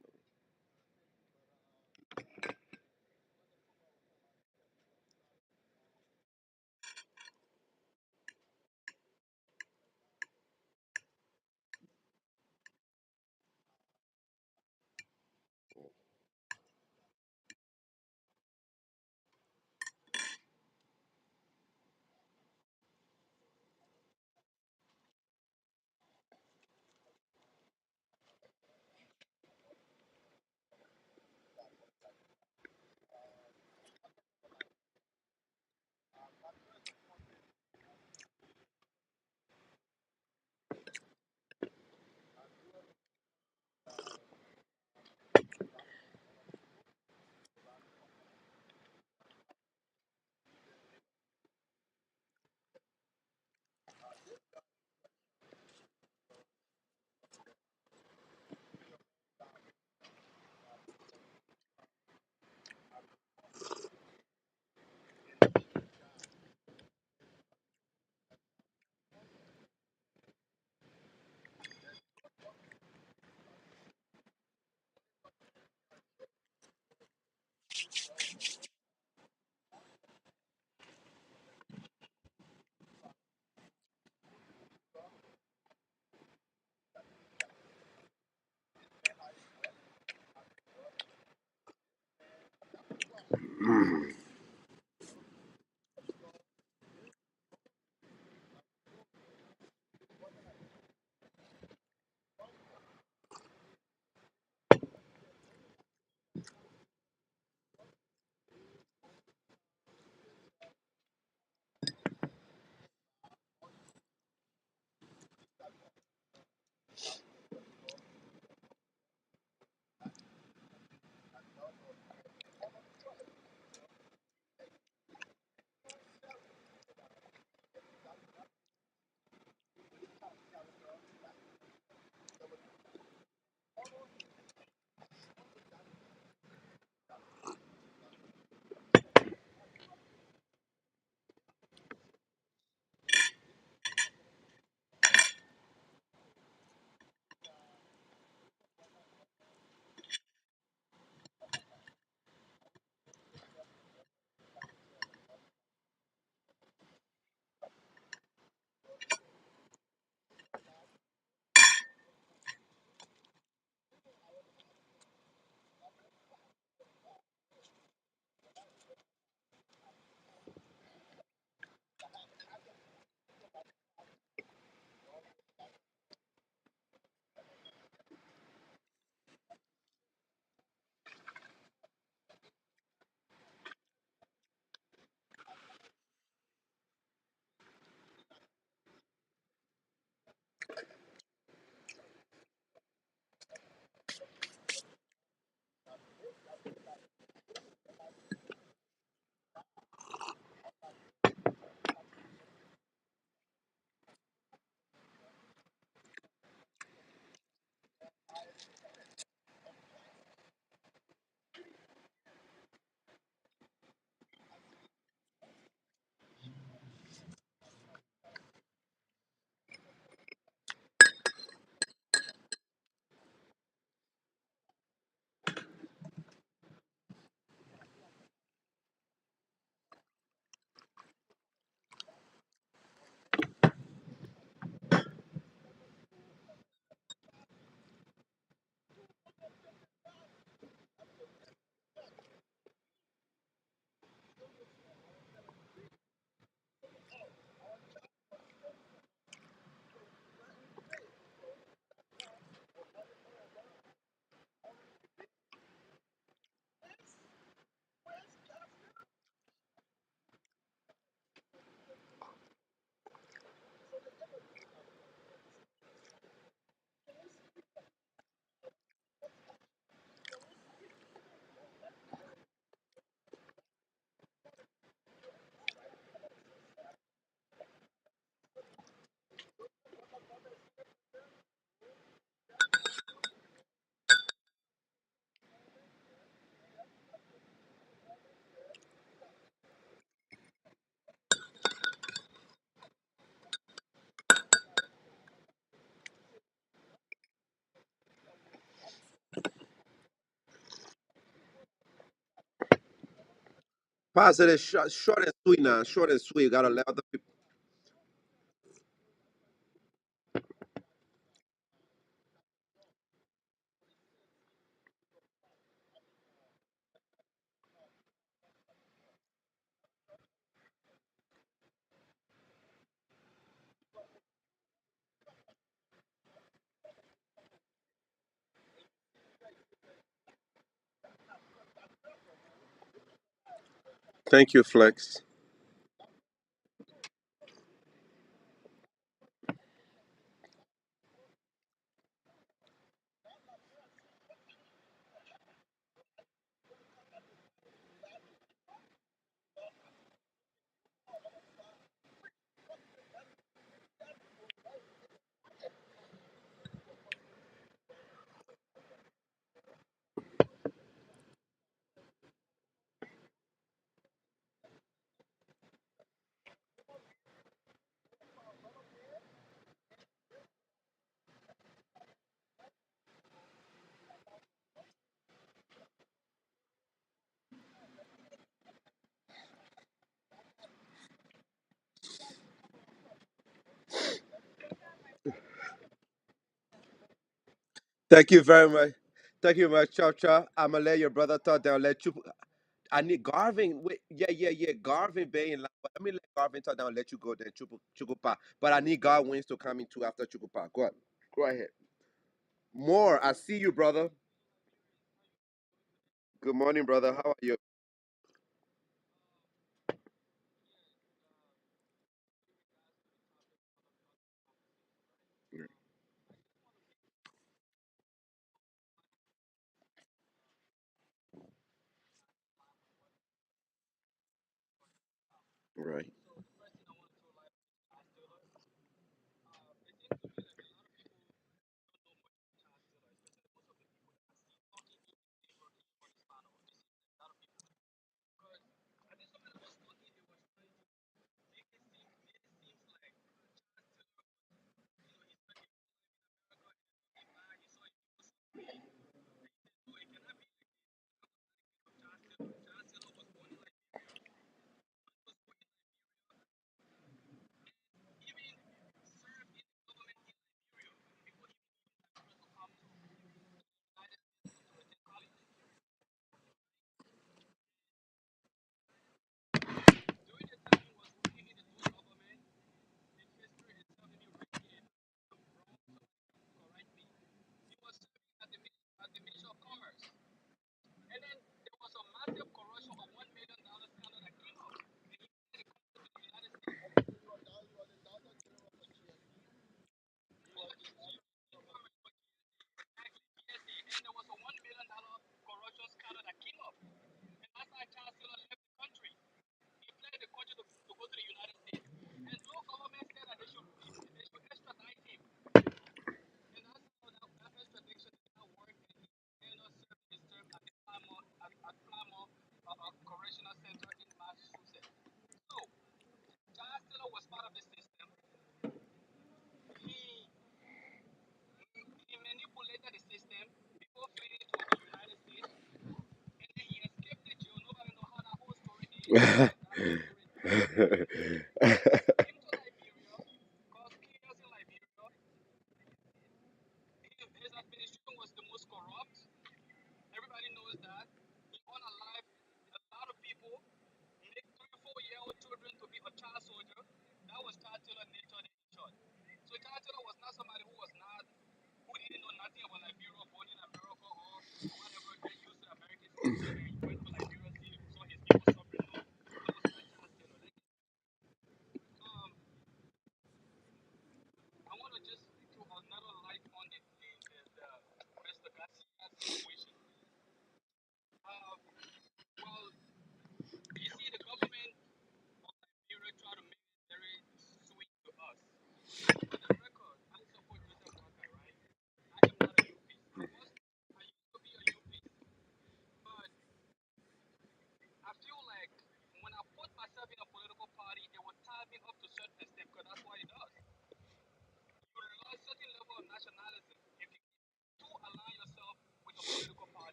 Positive, short and sweet now. Short and sweet. Gotta let other people. Thank you, Flex. Thank you very much. Thank you very much, Chow Chow. I'm gonna let your brother talk. Then I'll let you. I need Garvin. Wait, yeah. Garvin Bay in line. But let me let Garvin talk. Then I'll let you go. Then Chukupa. But I need God wins to come in too after Chukupa. Go ahead. Go ahead. More. I see you, brother. Good morning, brother. How are you? Right.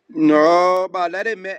No, but let it make.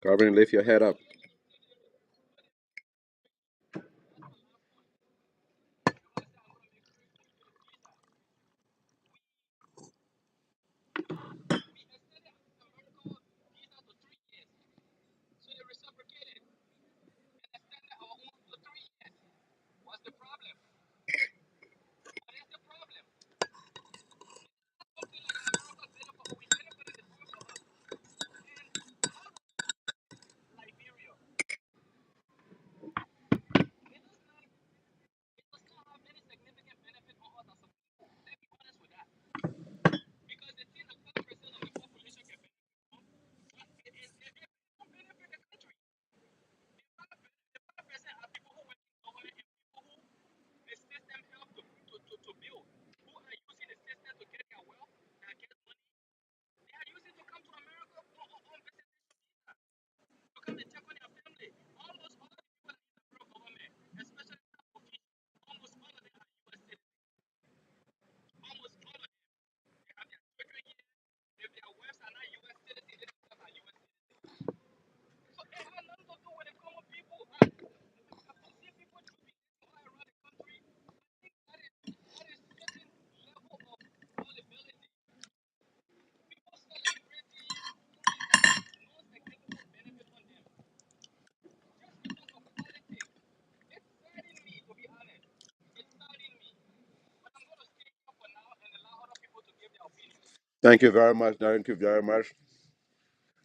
Carbon, lift your head up. Thank you very much. Thank you very much.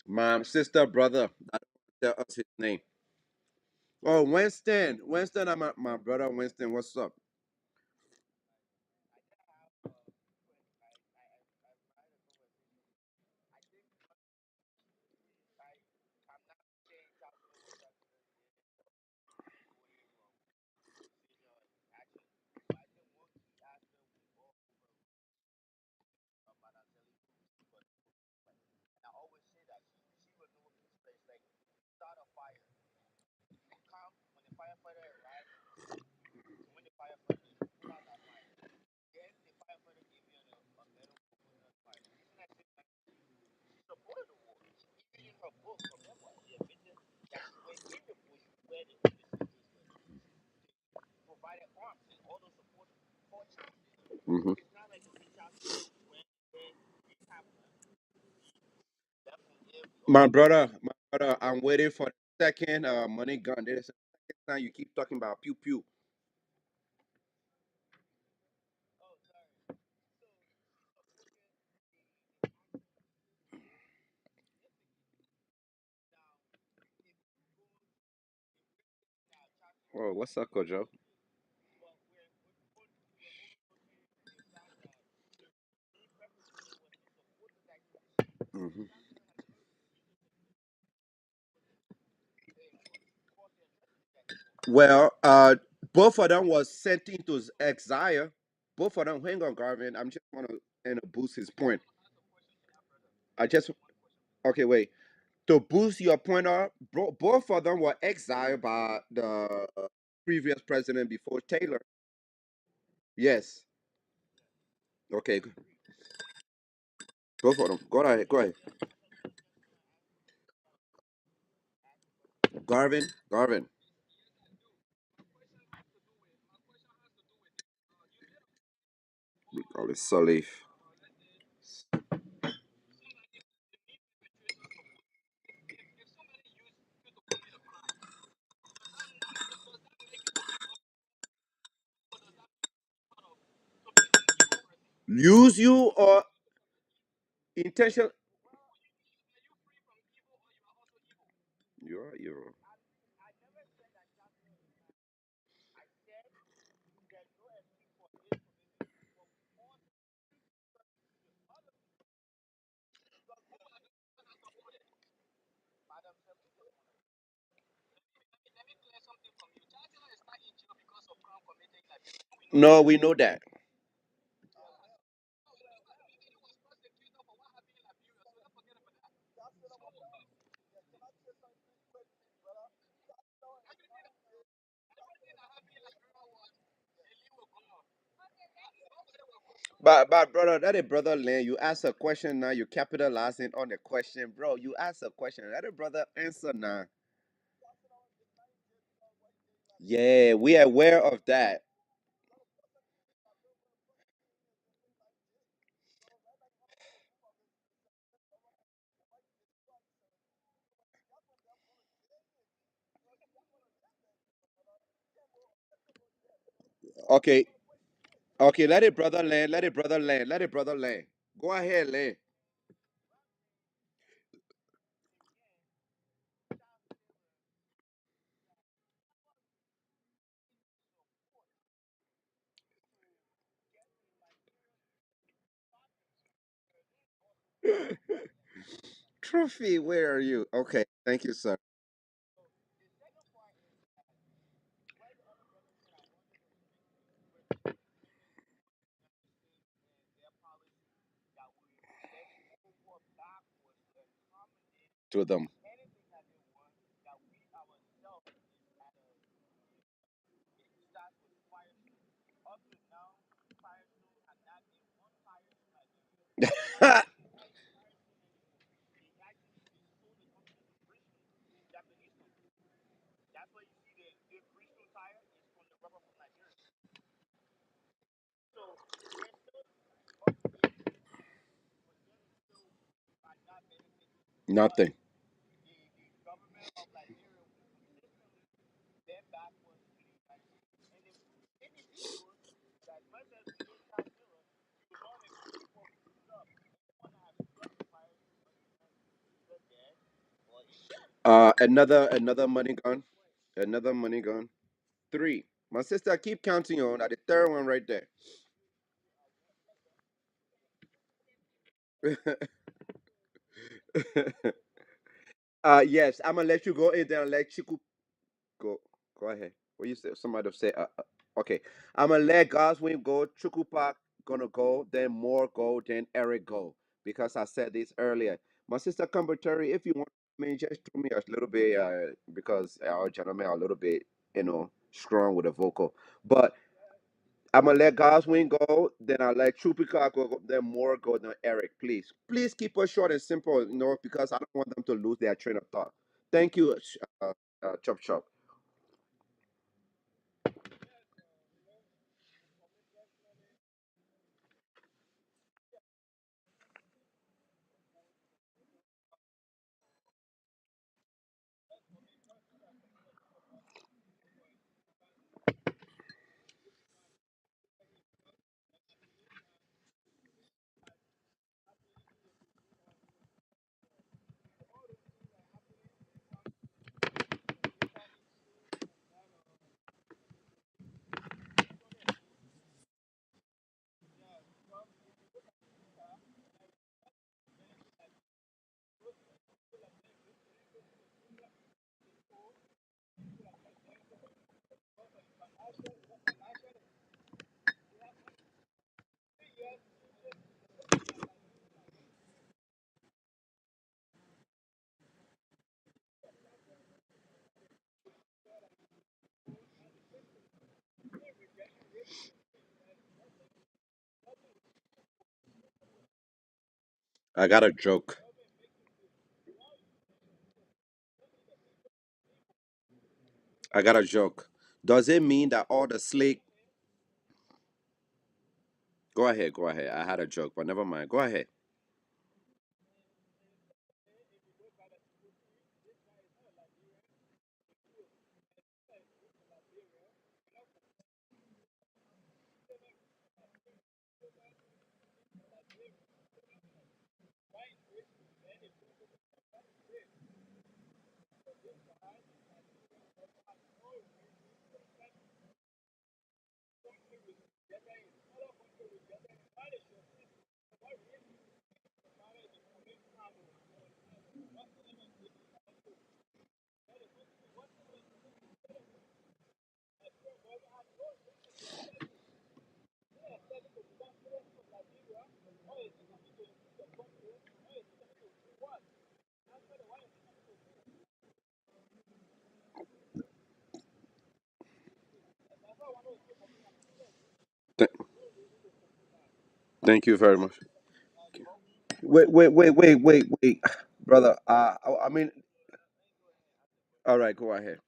My sister, brother, I don't tell us his name. Oh, Winston. Winston, I'm my brother Winston. What's up? Hmm. My brother, I'm waiting for the second money gun. This is the second time you keep talking about pew pew. Oh, what's up, Kojo? Hmm. Well, both of them was sent into exile. Both of them, hang on, Garvin. I'm just want to boost his point. I just okay, wait. To boost your point up, both of them were exiled by the previous president before Taylor. Yes. Okay. Both of them. Go ahead. Go ahead. Garvin. Garvin. We call it Salif. Use you or intention. You're. No, we know that. But brother, that is brother Lane. You ask a question now, you capitalizing on the question, bro. You ask a question. That is brother answer now. Yeah, we are aware of that. Okay, okay, let it brother land, let it brother land, let it brother land. Go ahead, land. Trophy, where are you? Okay, thank you, sir. To them. Nothing. Another money gone. Another money gone. Three. My sister, I keep counting on at the third one right there. Yes, I'm gonna let you go in there and let Chiku go. Go ahead. What you say? Somebody say. Okay, I'm gonna let Goswin go. Chukupak gonna go. Then Moore go. Then Eric go. Because I said this earlier. My sister Cumberterry, if you want, I mean, just throw me a little bit. Because our gentlemen are a little bit, strong with the vocal. But I'm gonna let Goswin go. Then I'll let Chupika go. Then Moore go. Then Eric, please, please keep us short and simple. Because I don't want them to lose their train of thought. Thank you, Chop Chop. I got a joke. I got a joke. Does it mean that all the slick? Go ahead, go ahead. I had a joke, but never mind. Go ahead. Th- Thank you very much. Wait, brother. I mean, all right, go ahead.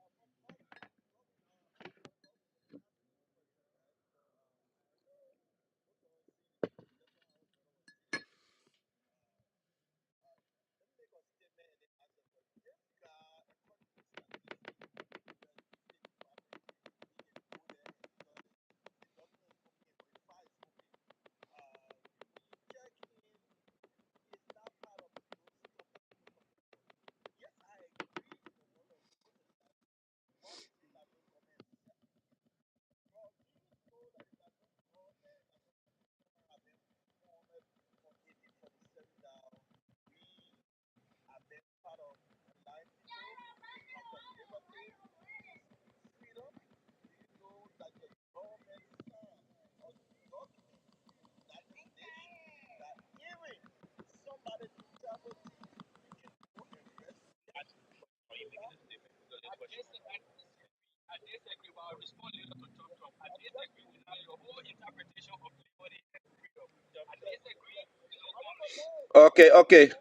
Okay, okay.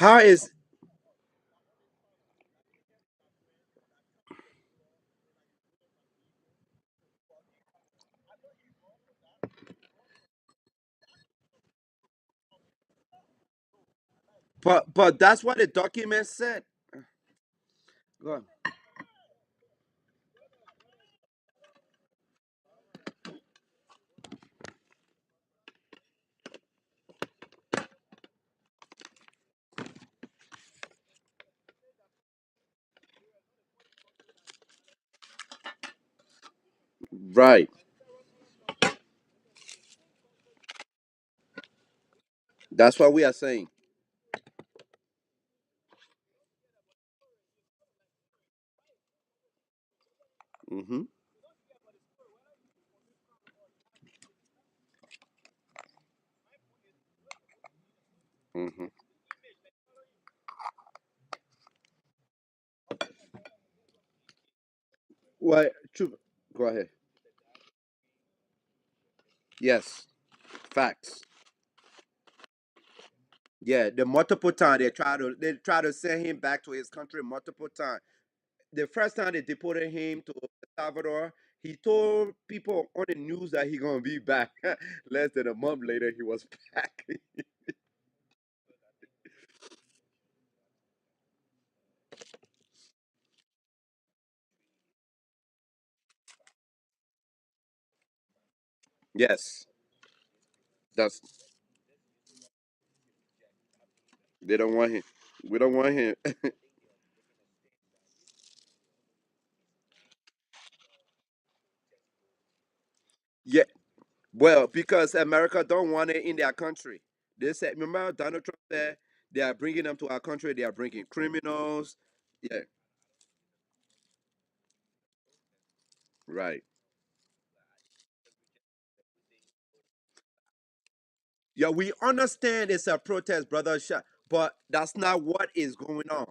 How is but that's what the document said. Go on. Right. That's what we are saying. Mm-hmm. Mm-hmm. Well, true. Go ahead. Yes. Facts. Yeah, the multiple time they try to send him back to his country multiple times. The first time they deported him to El Salvador, he told people on the news that he gonna be back. Less than a month later, he was back. Yes, that's they don't want him. We don't want him. Yeah, well, because America don't want it in their country. They said, remember Donald Trump said they are bringing them to our country. They are bringing criminals. Yeah, right. Yeah, we understand it's a protest, brother, but that's not what is going on.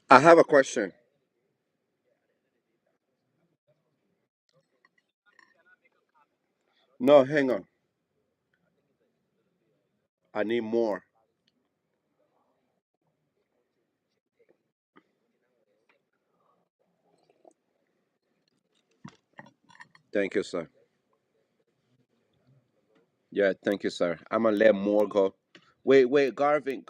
I have a question. No, hang on. I need more. Thank you, sir. Yeah, thank you, sir. I'm gonna let more go. Wait, Garvin.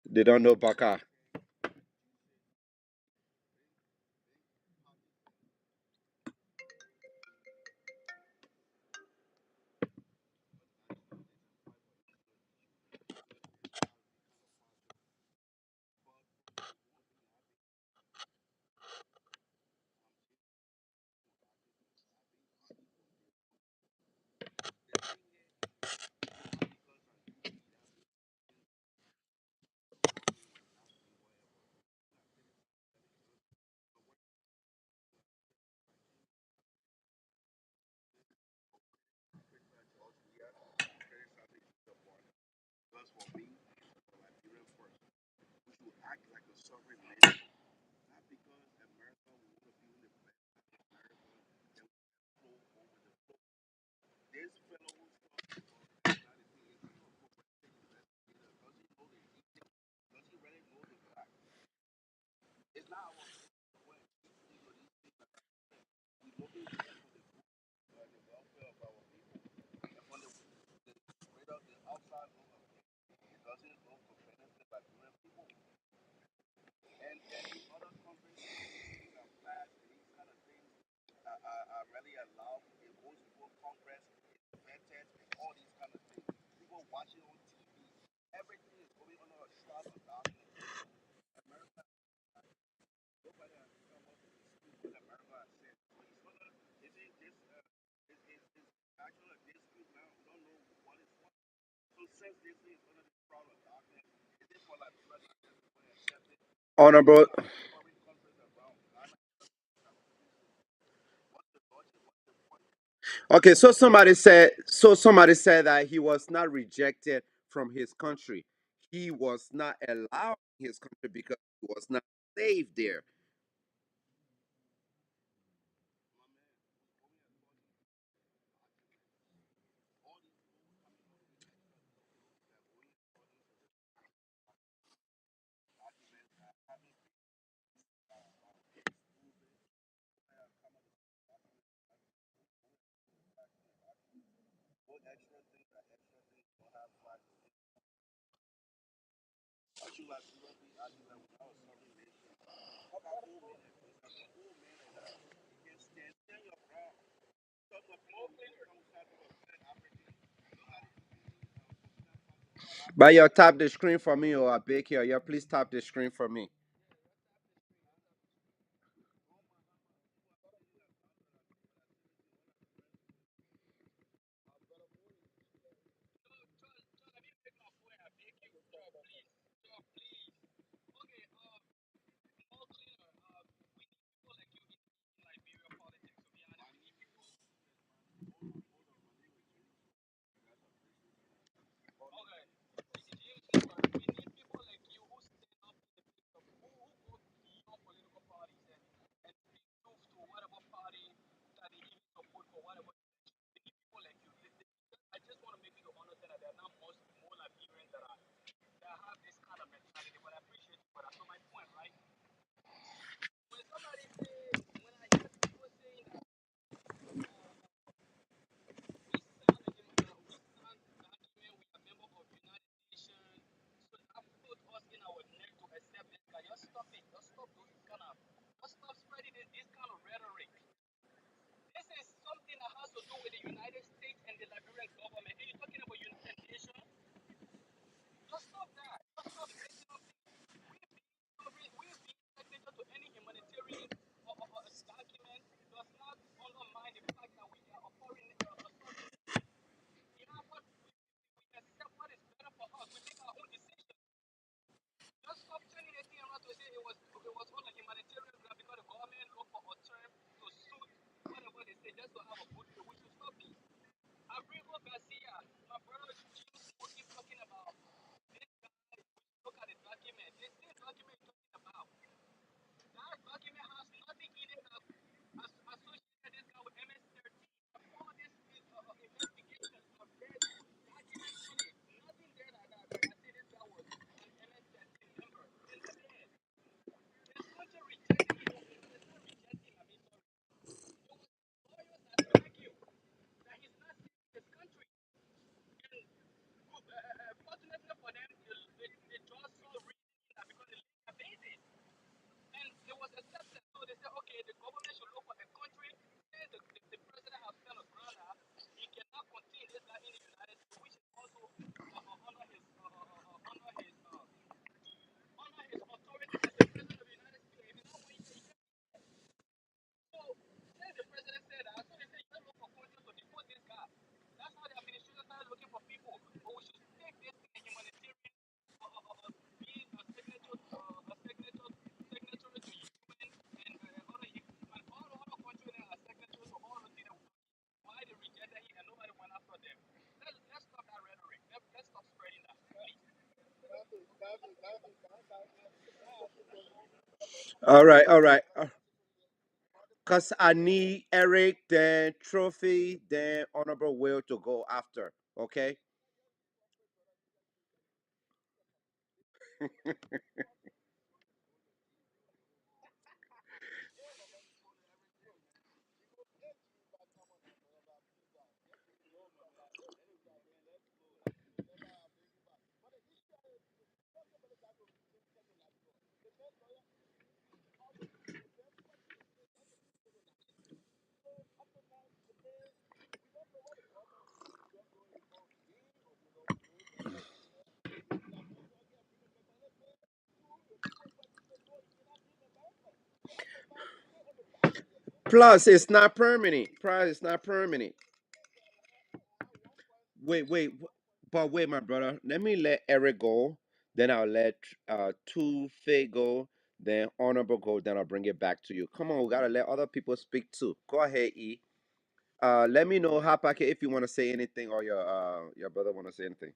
They don't know Baka. Honorable. Okay, so somebody said that he was not rejected from his country. He was not allowed in his country because he was not saved there. But you tap the screen for me, or I beg here. You please tap the screen for me. All right, all right. Cause I need Eric, then Trophy, then Honorable Will to go after. Okay. Plus, it's not permanent. Plus, it's not permanent. But wait, my brother. Let me let Eric go. Then I'll let Two Fay go. Then Honorable go. Then I'll bring it back to you. Come on, we gotta let other people speak too. Go ahead, E. Let me know, Hot Pocket, if you want to say anything or your brother want to say anything.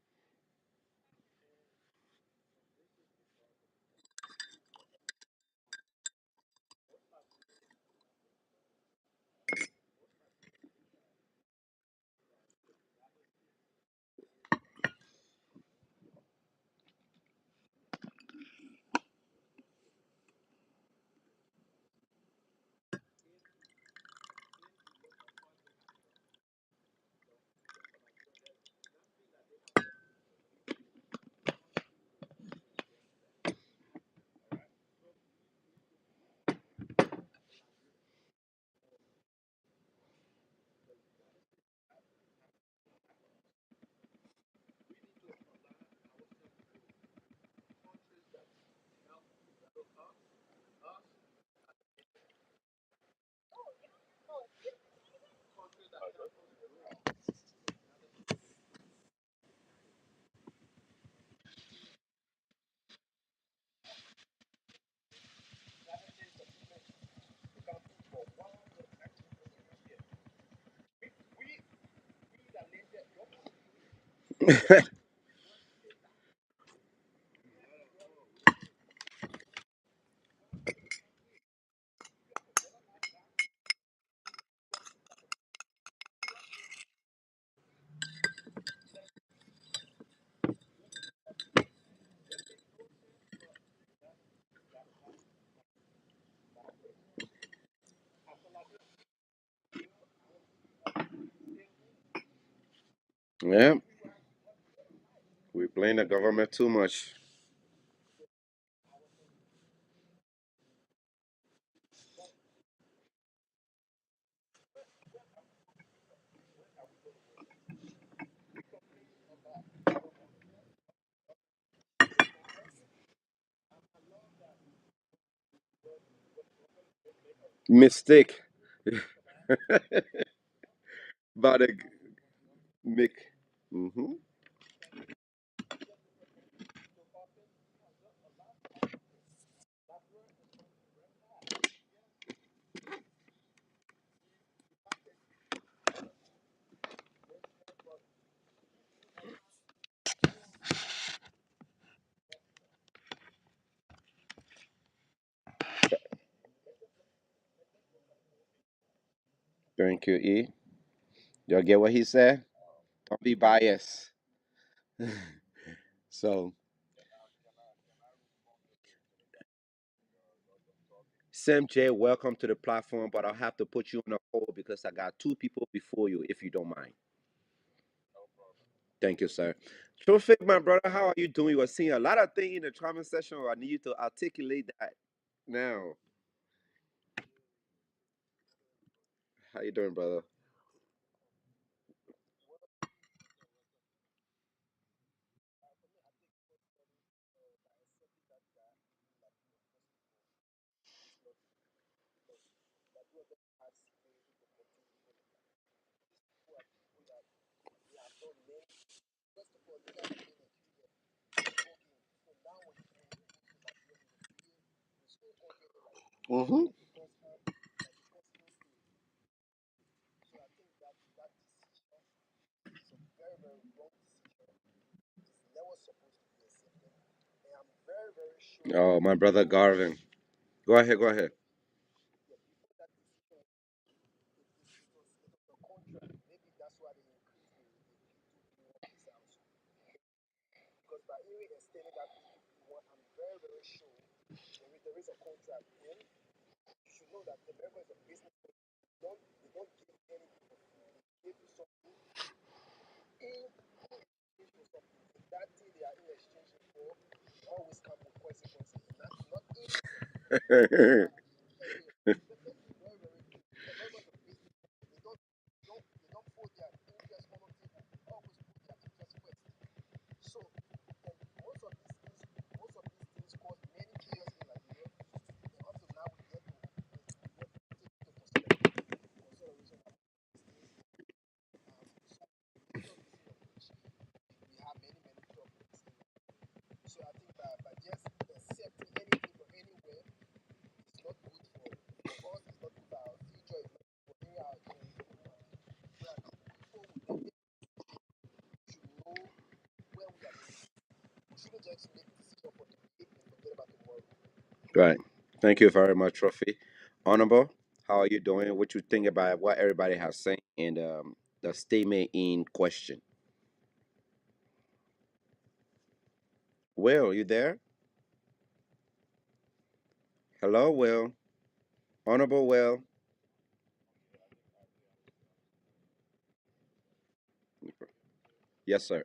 Yeah, we blame the government too much. Mistake. About a make. Mm-hmm. Thank you, E. Y'all get what he said? Don't be biased. So, Sam J, welcome to the platform, but I'll have to put you on a hold because I got two people before you, if you don't mind. Thank you, sir. Terrific, my brother. How are you doing? You are seeing a lot of things in the comment section. I need you to articulate that now. How you doing, brother? Mm-hmm. Oh, my brother Garvin. Go ahead, go ahead. Right. Thank you very much, Trophy. Honorable, how are you doing? What you think about what everybody has said and the statement in question? Will, you there? Hello, Will. Honorable Will. Yes, sir.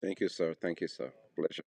Thank you, sir. Thank you, sir. Pleasure.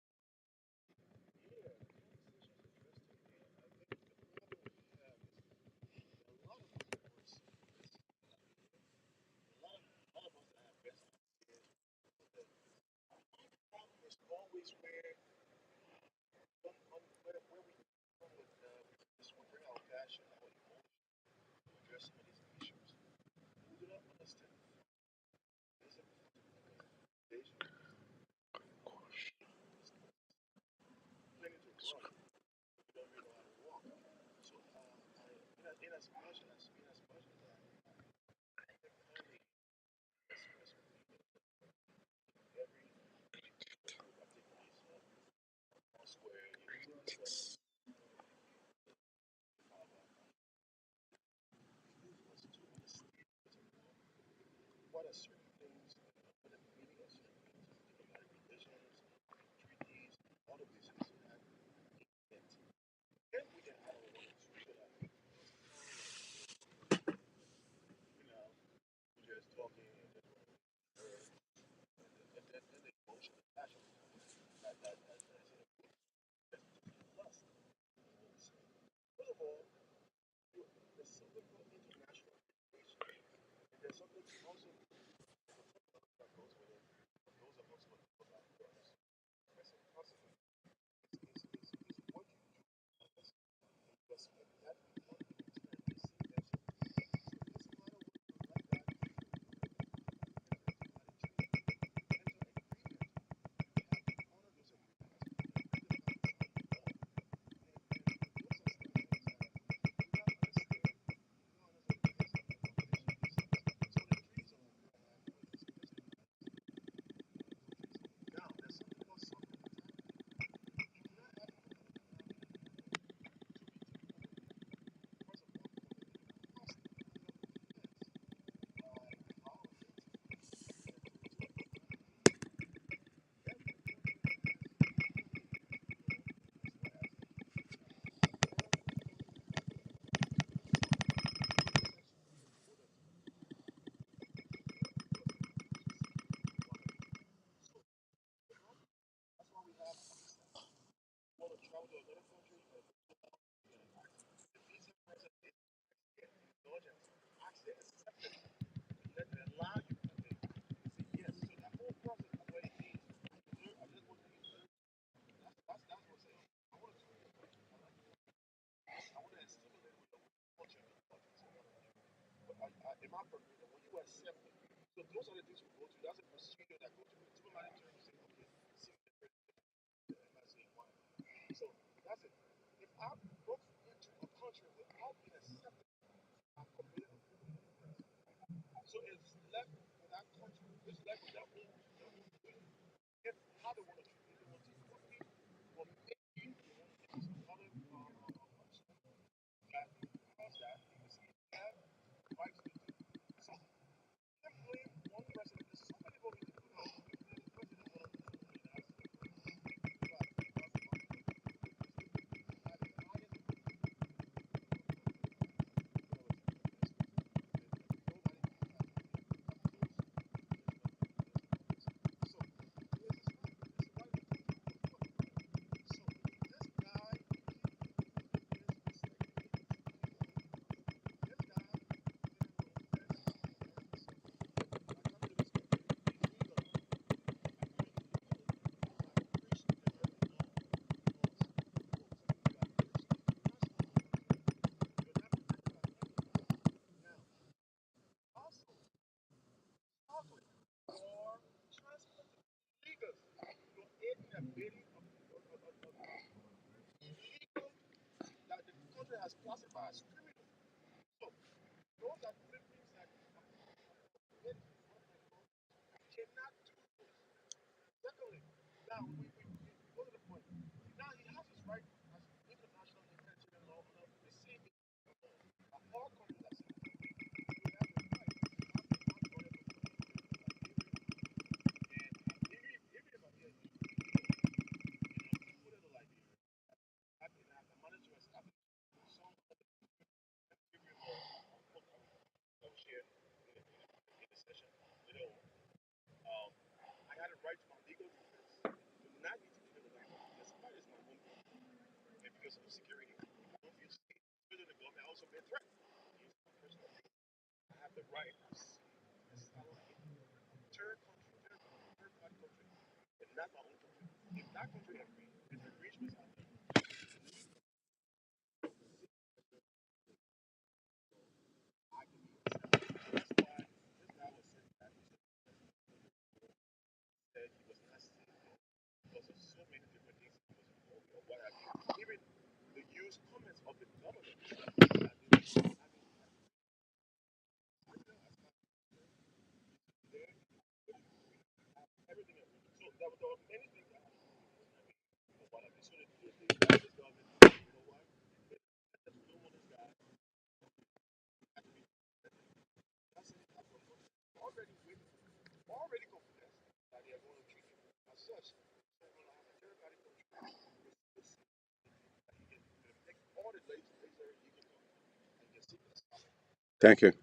Thank you.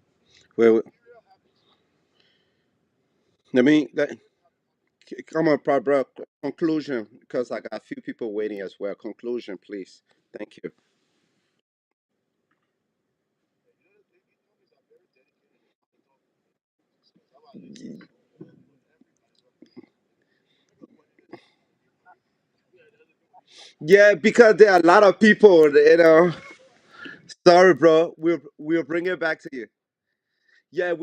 Well, let come on, bro. Conclusion, because I got a few people waiting as well. Conclusion, please. Thank you. Yeah, because there are a lot of people, Sorry, bro. We'll bring it back to you. Yeah,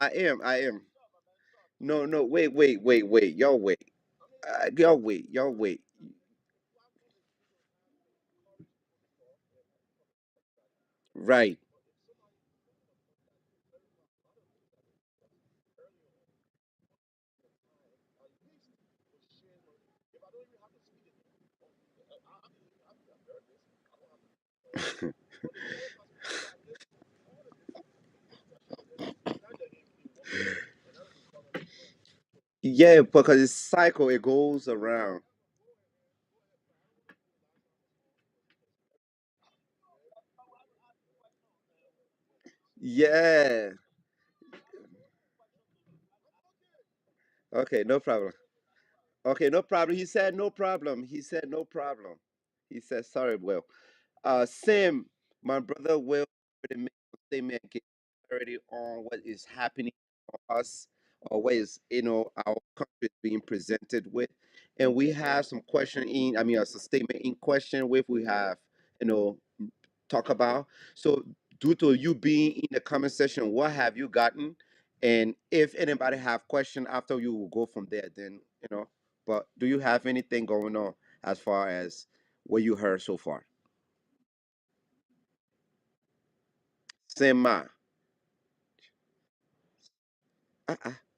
I am. I am. No, no. Wait. Y'all wait. Y'all wait. Y'all wait. Right. Yeah, because it's cycle. It goes around. Yeah. Okay. No problem. Okay. No problem. He said no problem. He said no problem. He said sorry. Well. Sam, my brother will already make a statement and get clarity on what is happening for us or what is our country is being presented with, and we have some question in. I mean, a statement in question with we have you know talk about. So, due to you being in the comment section, what have you gotten? And if anybody have question after you will go from there. Then you know. But do you have anything going on as far as what you heard so far? Sema.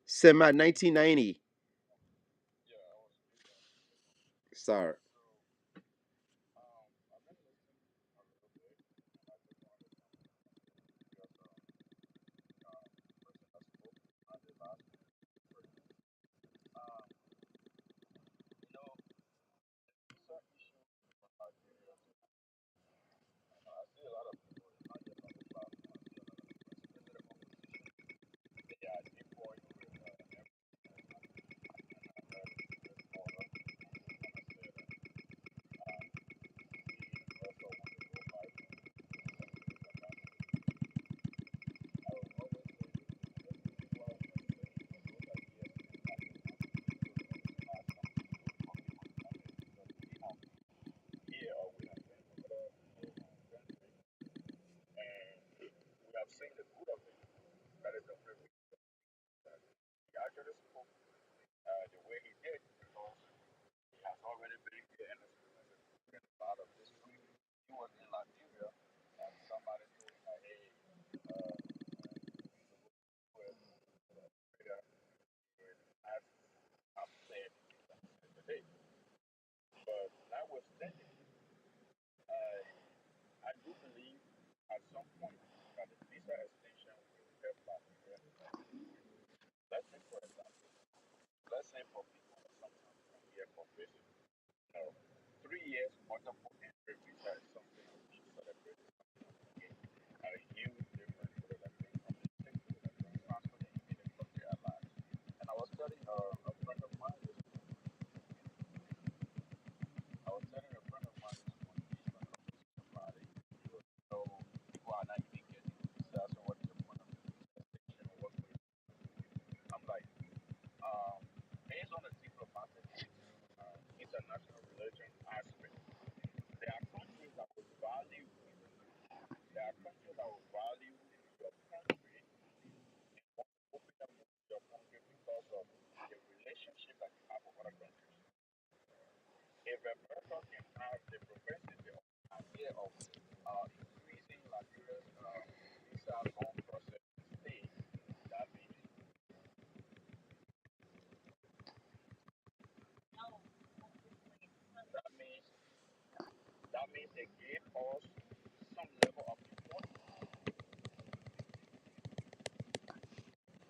Sema 1990. Sorry.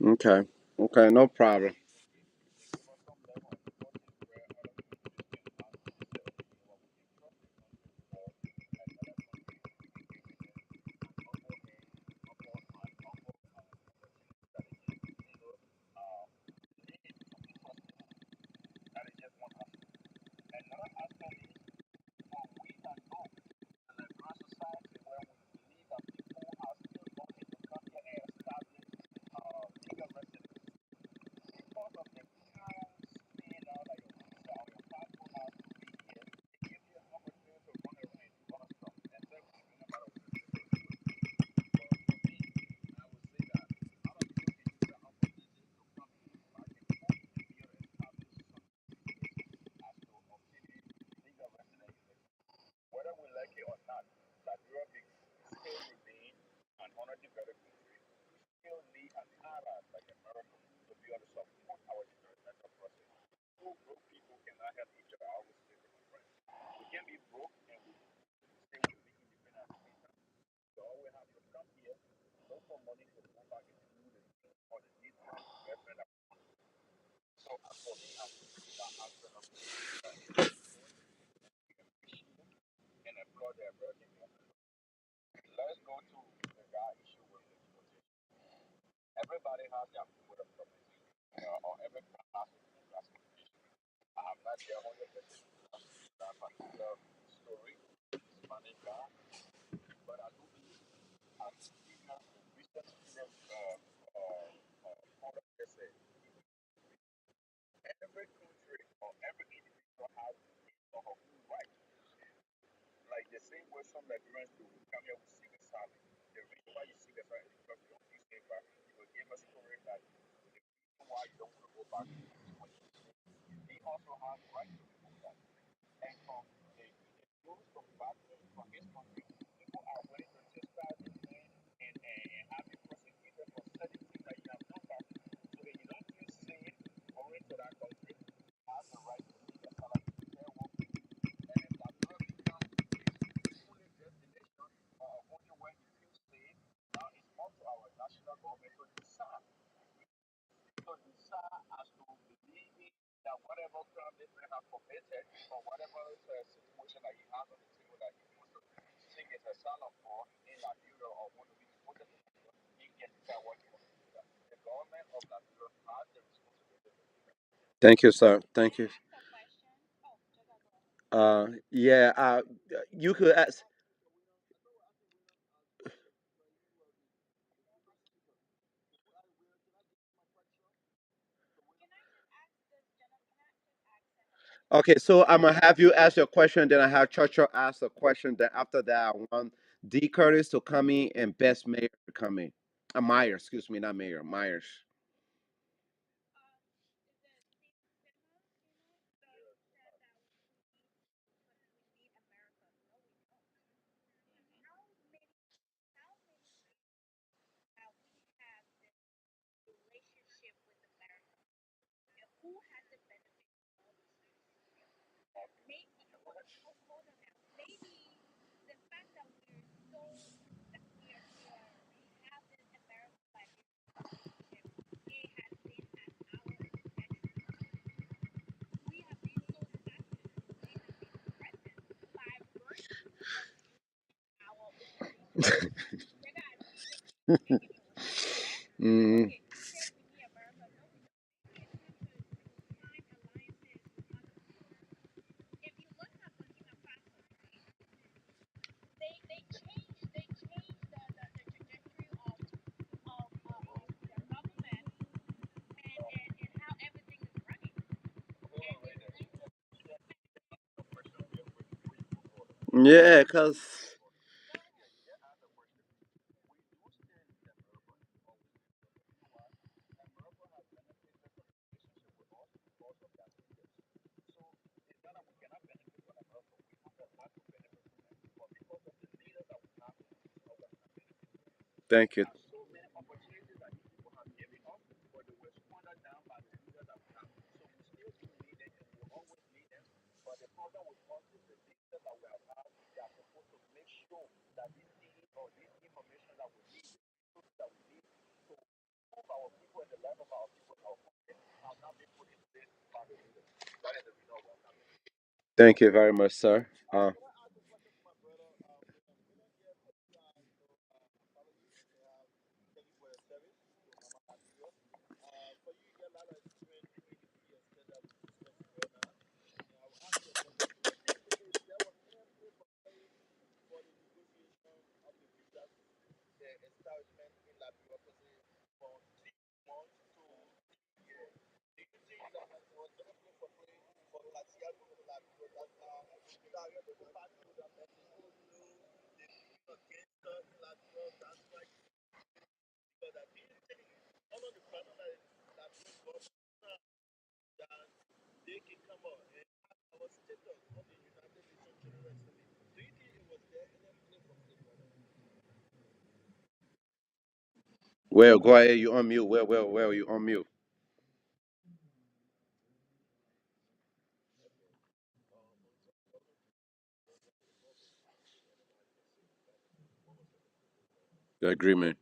Okay. Okay, no problem. Thank you, sir. Thank you. Yeah, you could ask. Okay, so I'm gonna have you ask your question, then I have Churchill ask a question. Then after that, I want D. Curtis to come in and Best Mayor to come in. Myers, excuse me, not Mayor, Myers. Mm, yeah, cause thank you. Thank you very much, sir. Well, go ahead. You on mute. Well, you on mute. The agreement.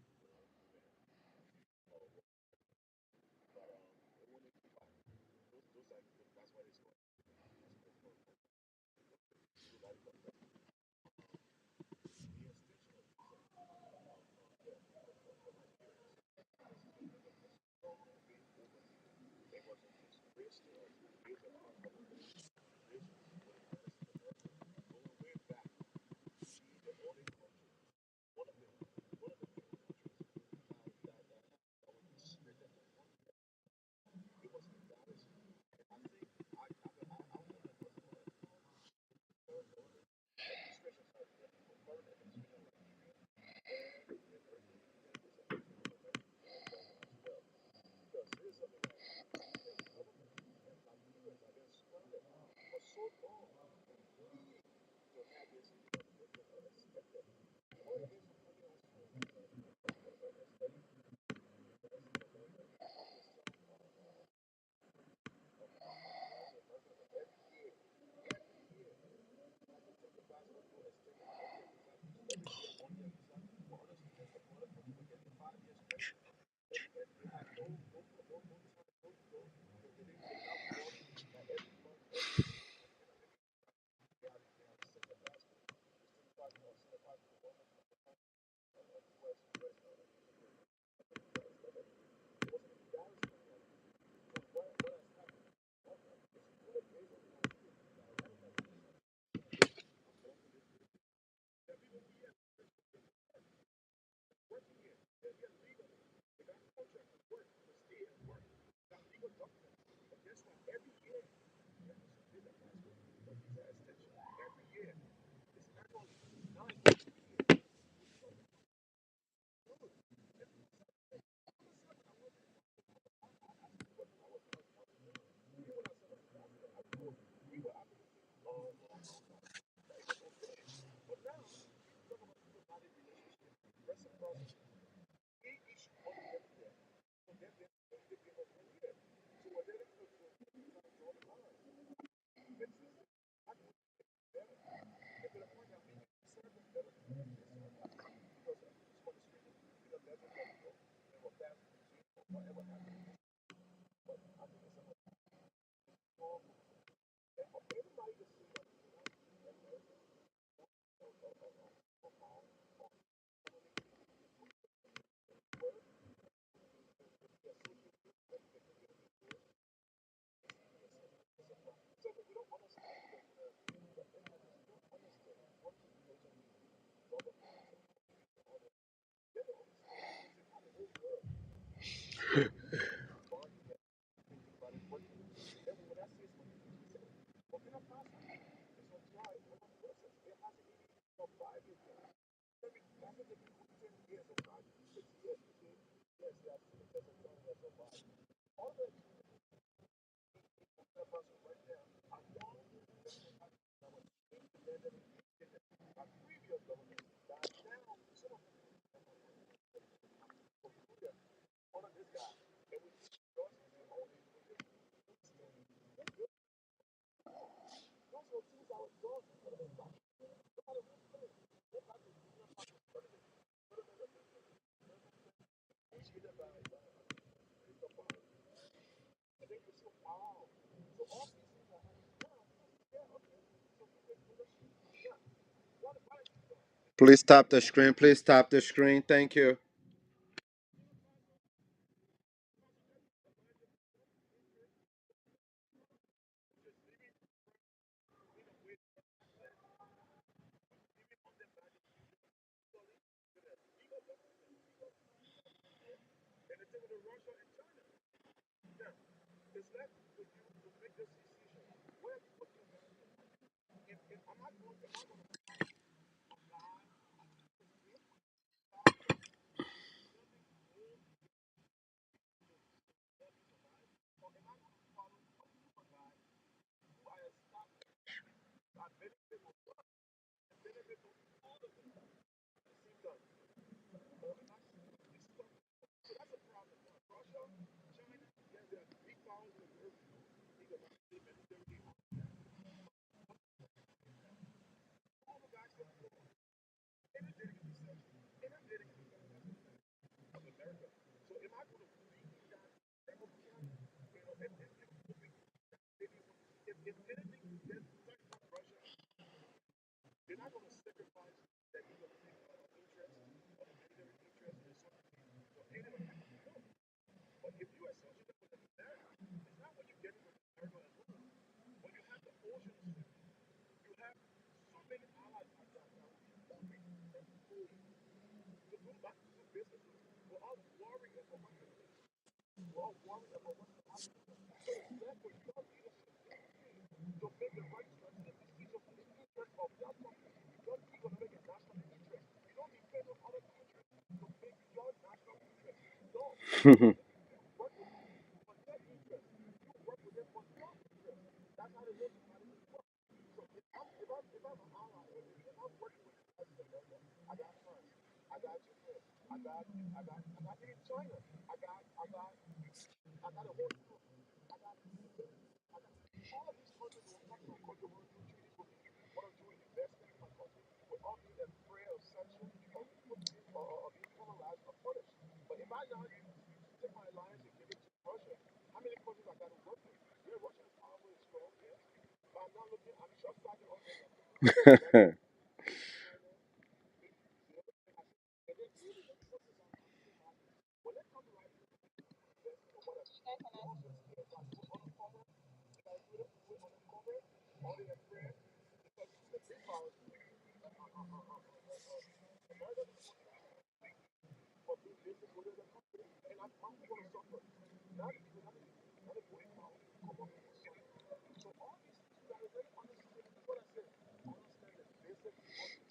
Please stop the screen. Please stop the screen. Thank you.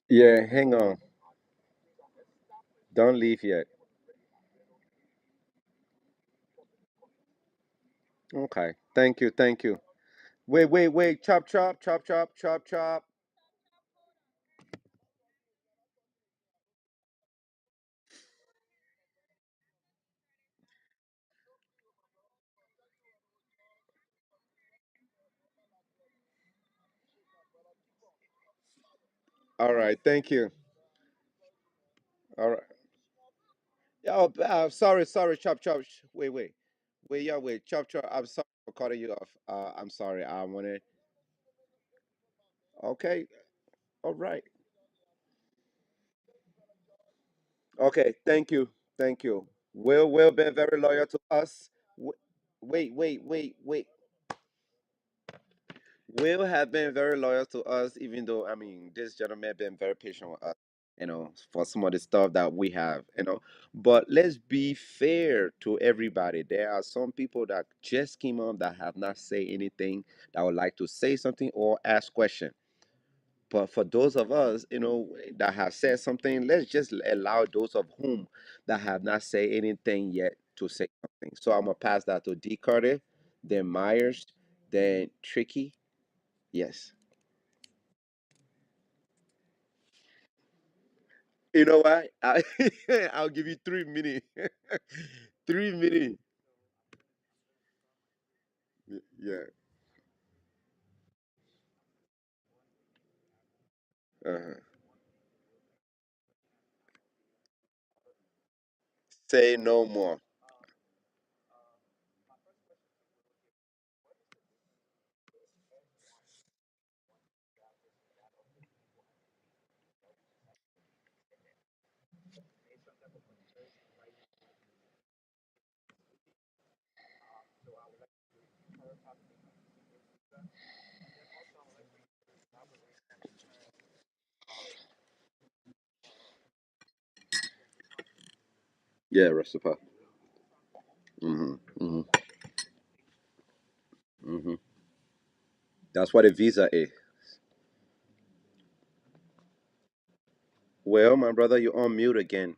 Yeah, hang on. Don't leave yet. Okay. Thank you. Thank you. Wait, wait, wait. Chop, chop, chop, chop, chop, chop. All right. Thank you. All right. Oh, sorry, sorry. Chop, chop. Wait, wait. Wait, yeah, wait. Chop, chop. I'm sorry for cutting you off. I'm sorry. I wanted. Okay. All right. Okay. Thank you. Thank you. Will been very loyal to us. Wait, wait, wait, wait. Will have been very loyal to us, even though I mean this gentleman been very patient with us, for some of the stuff that we have. But let's be fair to everybody. There are some people that just came on that have not say anything that would like to say something or ask question. But for those of us, that have said something, let's just allow those of whom that have not said anything yet to say something. So I'm gonna pass that to D Carter, then Myers, then Tricky. Yes. You know what? I'll give you 3 minutes. 3 minutes. Yeah. Uh-huh. Say no more. Yeah, recipe. Mm-hmm. Mm-hmm. Mm-hmm. That's what a visa is. Well, my brother, you're on mute again.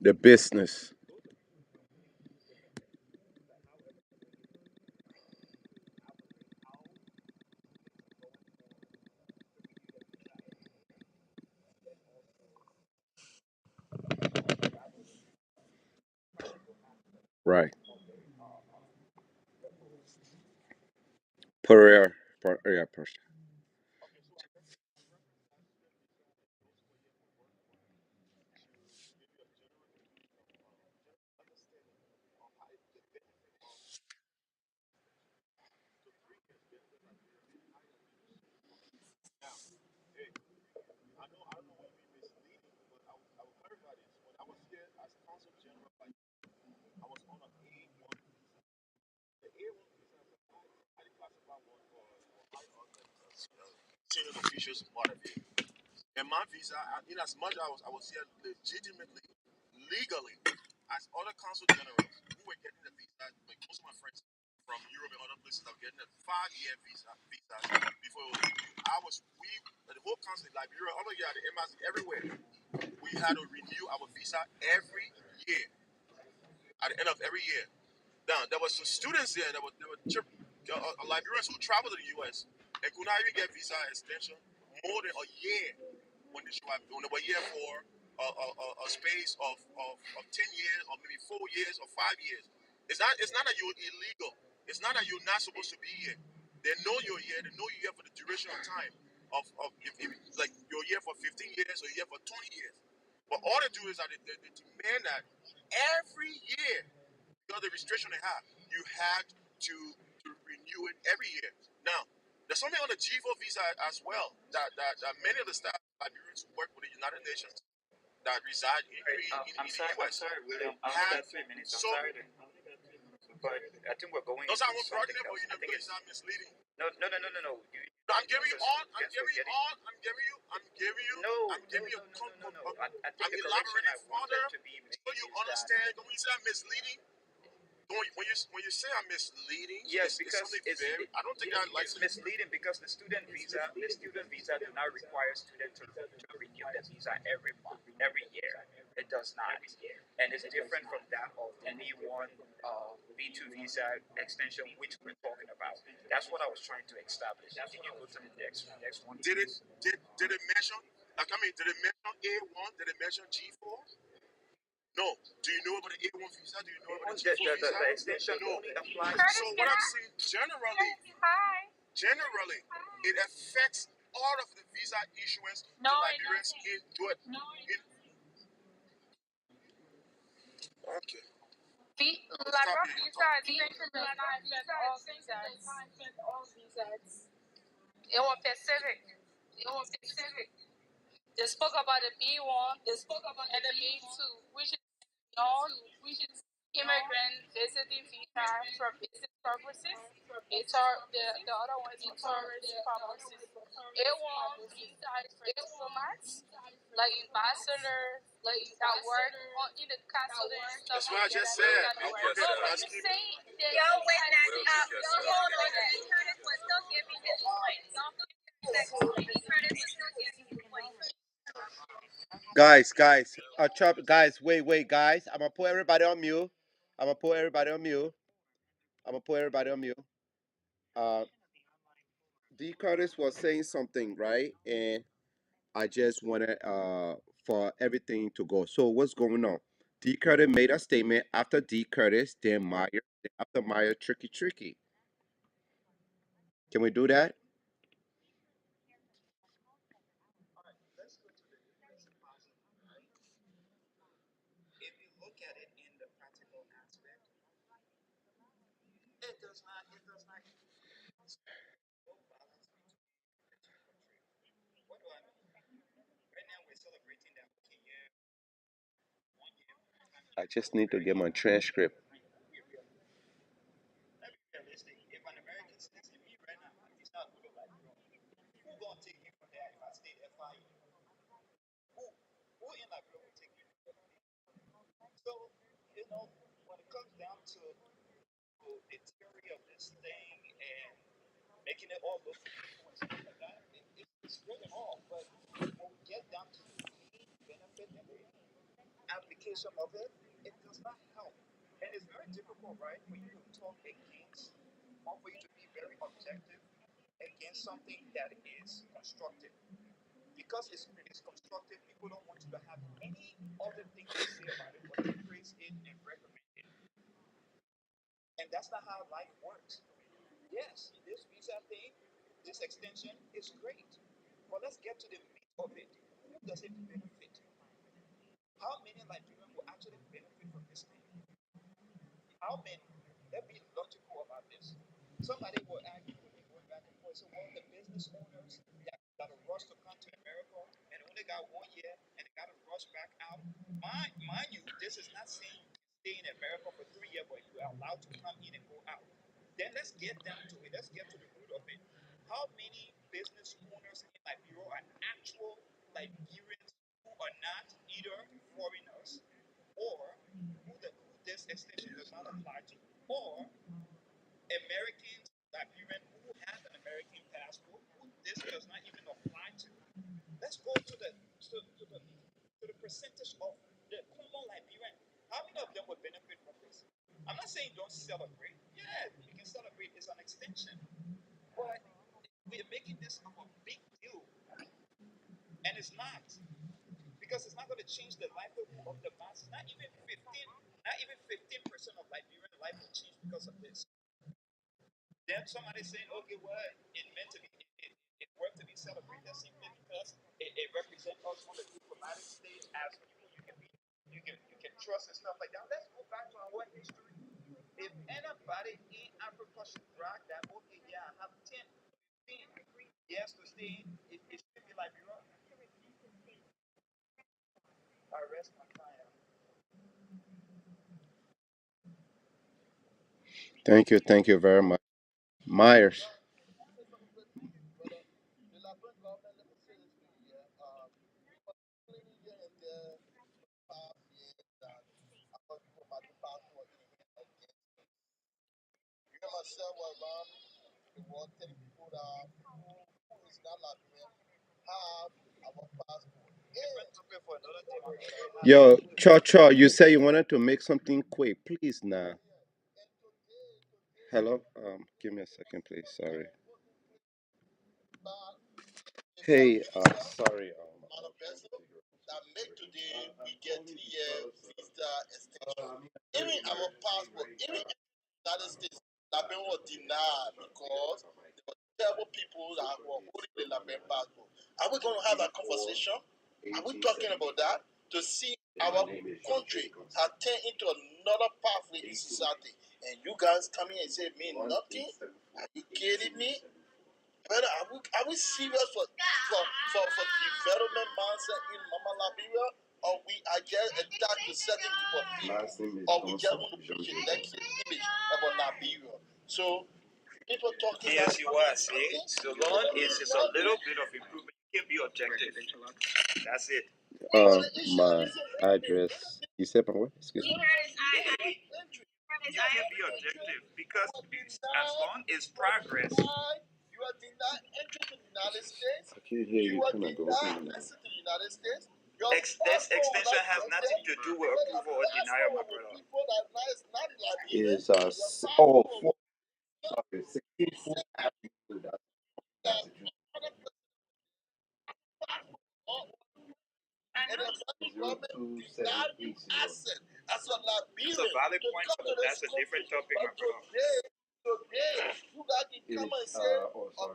The business. Right. Per year. Per. That's what I just said. Guys, wait, guys. I'm gonna put everybody on mute. I'm gonna put everybody on mute. I'm gonna put everybody on mute. Uh, D. Curtis was saying something, right? And I just wanted for everything to go. So what's going on? D. Curtis made a statement after D. Curtis, then Meyer, then after Meyer, tricky. Can we do that? I just need to get my transcript. Thank you very much. Myers. Yo, Cho, you say you wanted to make something quick. Please now. Hello? Give me a second, please. Sorry. Hey, sorry. our country has turned into another pathway in society, and you guys come here and say me nothing? Are you kidding me? But are we serious for development mindset in Mama Liberia? Or we are just attached to certain people, or we just want to push a negative image about Liberia? So people talking Yes, you are. See, so long as it's a little bit of improvement, you can be objective. That's it. My address. You said my what? Excuse me. You can be objective because as long as progress, you are denied entry to the United States. I can't hear you. You are Turn that door. denied access to the United States. this extension has nothing to do with approval or denial, my brother. People that is not Is oh, sorry, 16 full Avenue. That's the and the federal government denied you access as a It's a Liberian valid to point, come to but this that's a country. different topic, my But brother. today, you guys can come and say a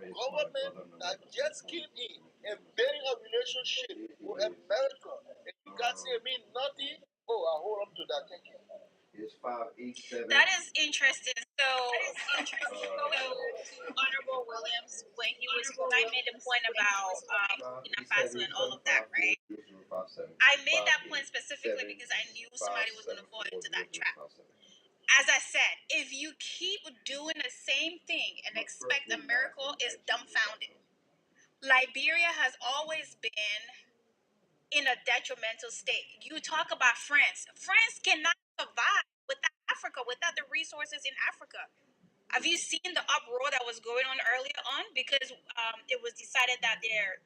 government that just came in and building a relationship with America, and you guys say me nothing. Oh, I hold on to that. Thank you. It's 587. That is interesting. So, Honorable Williams, when I made the point about Burkina Faso and all of that, right? I made that point specifically because I knew somebody was going to fall into that trap. As I said, if you keep doing the same thing and expect a miracle, is dumbfounded. Liberia has always been in a detrimental state. You talk about France. France cannot survive without Africa, without the resources in Africa. Have you seen the uproar that was going on earlier on? Because it was decided that their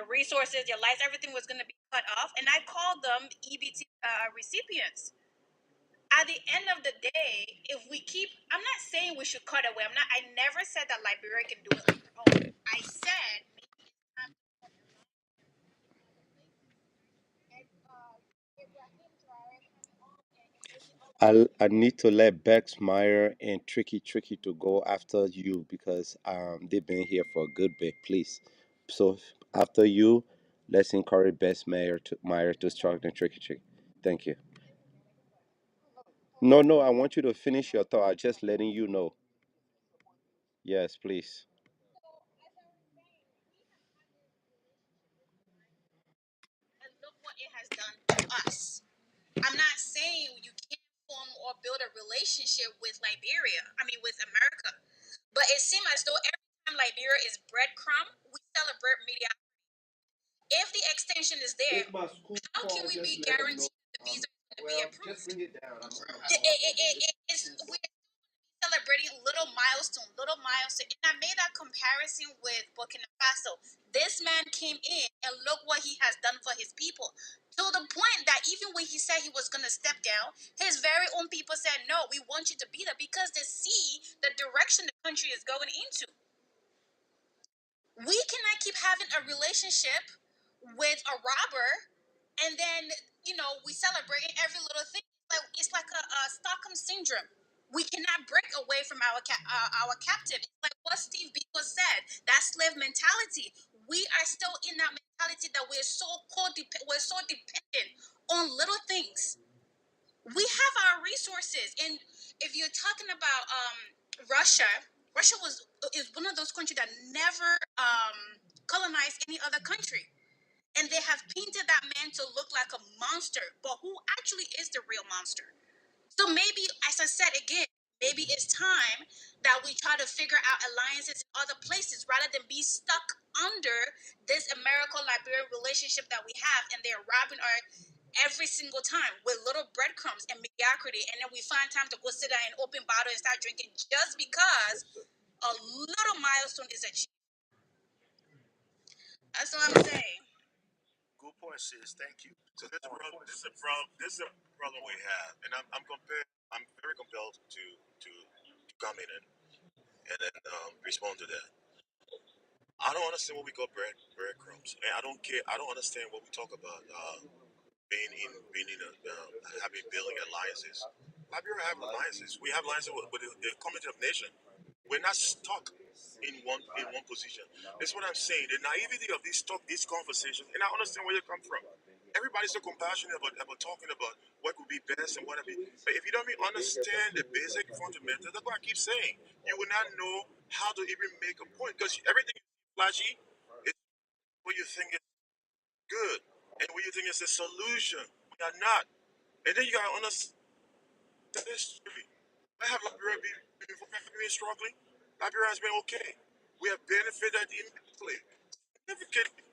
resources, their lives, everything was going to be cut off, and I called them EBT recipients. At the end of the day, if we keep, I'm not saying we should cut away. I never said that Liberia can do it on their own. I said I need to let Bex Meyer and Tricky to go after you because they've been here for a good bit, please. So after you, let's encourage Meyer to start and Tricky. Thank you. No, I want you to finish your thought. I'm just letting you know. Yes, please. and look what it has done to us. I'm not saying you can't form or build a relationship with Liberia. I mean, with America. But it seems as though every time Liberia is breadcrumb, we celebrate media. If the extension is there, how can we be guaranteed that the visa is going to be approved? Just bring it down. We're celebrating little milestone. And I made that comparison with Burkina Faso. This man came in and look what he has done for his people. To the point that even when he said he was going to step down, his very own people said, no, we want you to be there because they see the direction the country is going into. We cannot keep having a relationship with a robber and then we celebrate every little thing. It's like a Stockholm syndrome. We cannot break away from our captive. It's like what Steve Biko said, that slave mentality. We are still in that mentality that we're so dependent on little things. We have our resources, and if you're talking about Russia, is one of those countries that never colonized any other country, and they have painted that man to look like a monster. But who actually is the real monster? So maybe, as I said again, maybe it's time that we try to figure out alliances in other places rather than be stuck under this America-Liberia relationship that we have, and they're robbing our every single time with little breadcrumbs and mediocrity, and then we find time to go sit down and open bottle and start drinking just because a little milestone is achieved. That's what I'm saying. Good point, sis. Thank you. So this is a problem. This is a problem we have, and I'm very compelled to come in and then respond to that. I don't understand what we call breadcrumbs, and I don't care. I don't understand what we talk about being in having building alliances. Liberia have alliances. We have alliances with the Community of Nations. We're not stuck in one position. That's what I'm saying. The naivety of these conversations, and I understand where you come from. everybody's so compassionate about talking about what would be best and what would be. But if you don't even understand the basic fundamentals, that's what I keep saying. You will not know how to even make a point because everything is flashy. It's what you think is good and what you think is a solution. We are not. And then you gotta understand history. I have Liberia been struggling. Liberia has been okay. We have benefited immensely, significantly.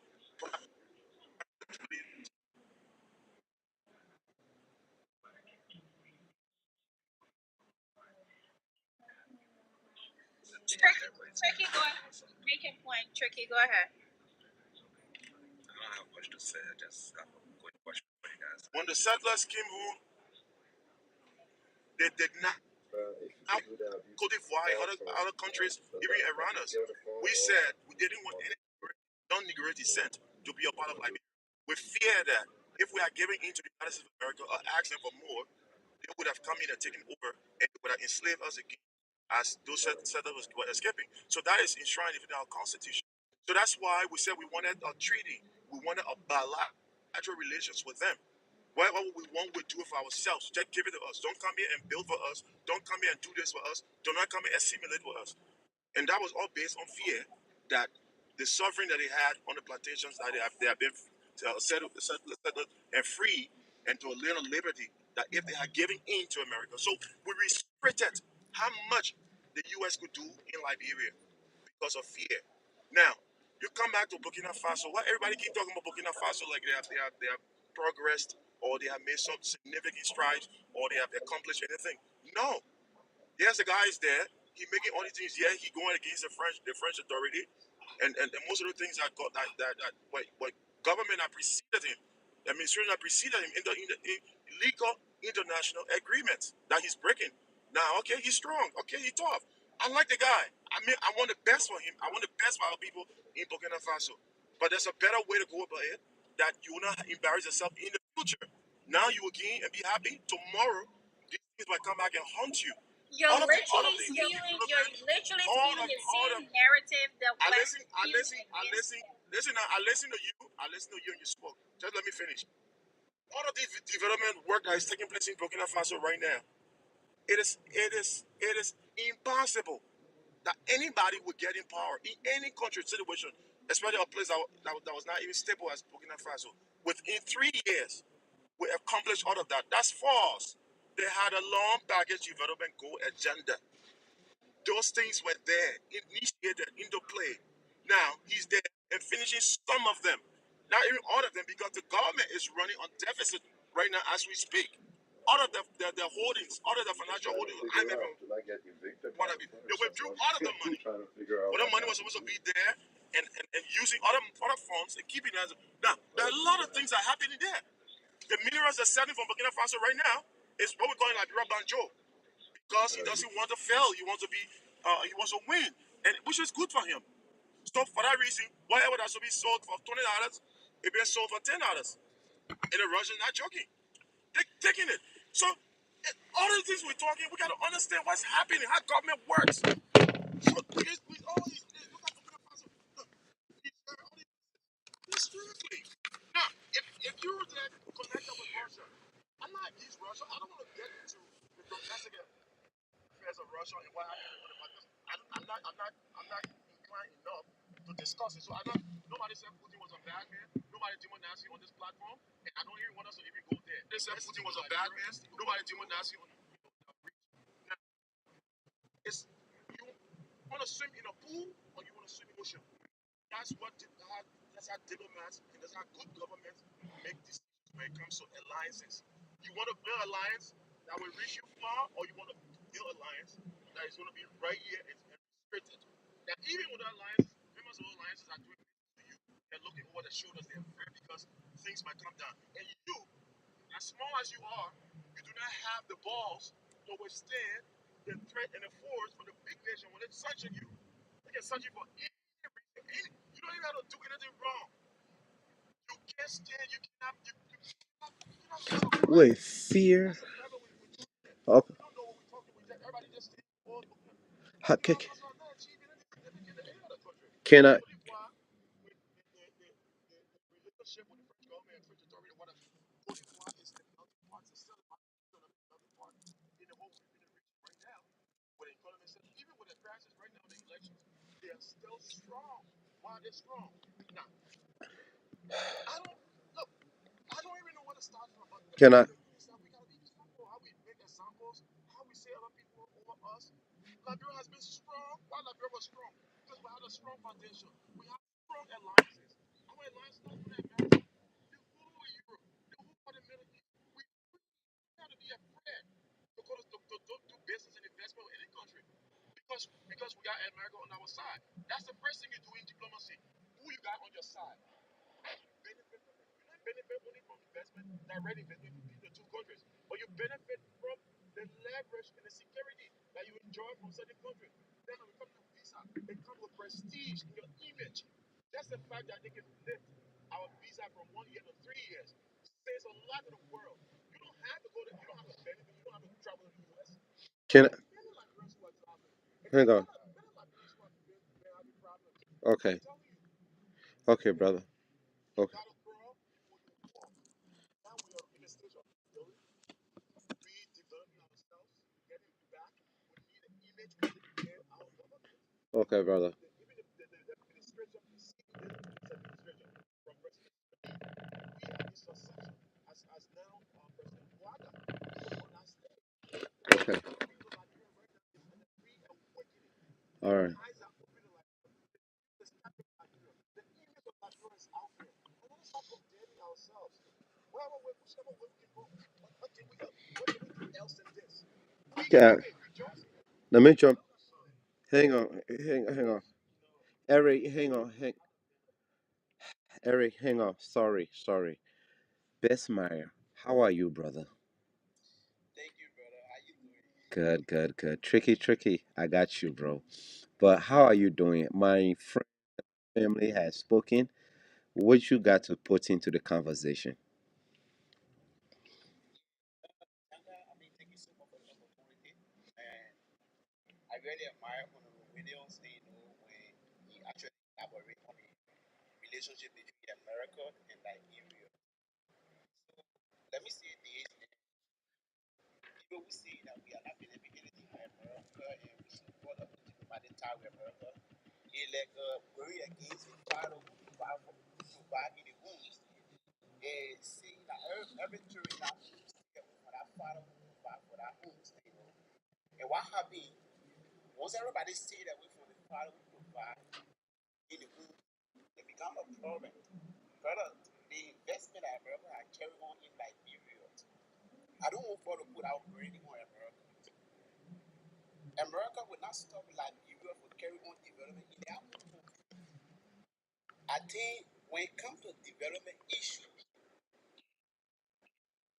Tricky, go ahead. Make your point. Tricky, go ahead. I don't have much to say. I just have a quick question for you guys. When the settlers came home, they did not. Now, Cote d'Ivoire and other countries, even around us, we said we didn't want any non-Negroid descent to be a part of Liberia. We fear that if we are giving in to the United States of America or asking for more, they would have come in and taken over and they would have enslaved us again as those settlers were escaping. So that is enshrined in our constitution. So that's why we said we wanted a treaty. We wanted a bilateral relations with them. What we want, we do it for ourselves. Just give it to us. Don't come here and build for us. Don't come here and do this for us. Do not come here and assimilate for us. And that was all based on fear that the suffering that they had on the plantations that they have been settled and free and to a little liberty that if they had given in to America. So we restricted how much the U.S. could do in Liberia because of fear. Now, you come back to Burkina Faso. Why everybody keep talking about Burkina Faso like they have progressed or they have made some significant strides or they have accomplished anything? No, yes, the guy is there. He making all these things. Yeah, he going against the French authority, and most of the things that got what government that preceded him, administration that preceded him in legal international agreements that he's breaking. Now, okay, he's strong. Okay, he's tough. I like the guy. I mean, I want the best for him. I want the best for our people in Burkina Faso. But there's a better way to go about it that you will not embarrass yourself in the future. Now you will gain and be happy. Tomorrow, these things might come back and haunt you. You're literally spewing the same narrative that I West listen, I spewed listen, I against. listen, listen. I listen to you. I listen to you, and you spoke. Just let me finish. All of this development work that is taking place in Burkina Faso right now, it is impossible that anybody would get in power in any country situation, especially a place that was not even stable as Burkina Faso. Within 3 years, we accomplished all of that. That's false. They had a long package development goal agenda. Those things were there, initiated into play. Now he's there and finishing some of them. Not even all of them, because the government is running on deficit right now as we speak. All of the holdings, all of the financial holdings, one of it, they withdrew all of the money. All the money was supposed to be there and using other funds and keeping it. Now, there are a lot of things that are happening there. The minerals they're selling from Burkina Faso right now is what we're calling like Banjo because he doesn't want to fail. He wants to win, and which is good for him. So for that reason, whatever that's to be sold for $20, it being sold for $10. And the Russians not joking, they taking it. So all the things we're talking, we got to understand what's happening, how government works. So we always look at the Faso. Look, strictly. Now, if you were to connect up with Russia, I'm not against Russia. I don't want to get into the domestic affairs of Russia and what happened with it. I'm not inclined enough to discuss it. So I don't. Nobody said Putin was a bad man. Nobody demonized him on this platform, and I don't even want us to even go there. They said Putin was a bad man. Nobody demonized him on now, it's you want to swim in a pool or you want to swim in the ocean. That's how diplomats and that's how good governments make decisions when it comes to alliances. You want to build alliance that will reach you far, or you want to build alliance that is going to be right here and restricted. Now, even with alliances, members of alliances are doing business to you. They're looking over their shoulders. They're afraid because things might come down. And you, as small as you are, you do not have the balls to withstand the threat and the force from the big nation when it's such you. They can search you for any reason. You don't even have to do anything wrong. You can't stand. You cannot. You cannot Wait, fear. that's the level Oh, we don't know what we're talking about. Everybody just stay all how, Burkina Faso are not achieving anything significant in any other country. can I? Cote d'Ivoire, with ship with the French government and French authority, whatever. Cote d'Ivoire is the melting pot, it's still the melting pot in the whole in the region right now. When the economy says, even with the crisis right now, the elections, they are still strong. Why are they strong? Now, I don't look. I don't even know where to start from. But Can I? we gotta be careful how we make examples, how we say other people over us. Liberia has been strong. Why Liberia was strong? Because we had a strong foundation. We have strong alliances. Our alliance not with America, the whole Europe, the whole part of the Middle East. We have to be afraid to go to do business and investment with any country because we got America on our side. That's the first thing you do in diplomacy. Who you got on your side? Benefit from it. You don't benefit only from investment, direct investment between the two countries, but you benefit from the leverage and the security that you enjoy from certain countries. Then when it comes to visa, it comes with prestige in your image. That's the fact that they can lift our visa from 1 year to 3 years. Says a lot to the world. You don't have to go to, you don't have to benefit, you don't have to travel to the US. Can Many Liberians who are traveling, and hang on? many Liberians who are having problems. I'm Okay, telling you, okay, brother. you Okay, gotta grow before you walk. Now we are in a stage of building, redeveloping ourselves, getting back. We need an image, we need to get our government. okay, brother. Even the administration, the CBN, this administration from President we have this succession as now President Wada was on last day. Okay, Everything to Liberia right now is in a re-awakening. all The right. eyes are open to Liberia. The stature of Liberia, the image of Liberia is out there. And let's stop comparing ourselves. Whichever way we can go. What can we do? What can we do else than this? We Yeah, coming, rejoicing. let me jump. Develop our son. Hang on, hang on. Eric, hang on, Eric, hang on. Sorry, sorry. Besmeyer, how are you, brother? Thank you, brother. How you doing? Good, good, good. Tricky, tricky. I got you, bro. But how are you doing? My friend family has spoken. What you got to put into the conversation? Sandra, I mean, thank you so much for the opportunity. And I really admire Honorable Williams, when he actually elaborate on the relationship between America and Liberia. So let me say this, and people will say that we are not believing anything in America and we should put up the diplomatic tie with America. He like worry against the fight of who to buy in the wounds. And see that every jury now for that fight of who to buy for that wounds. And what happened, once everybody stayed away from the fight of who to buy in the wounds, it become a problem. Brother, the investment that America had carried on in Liberia, I don't want to put out burning on America. America will not stop Liberia from carrying on development in their own country. I think when it comes to development issues,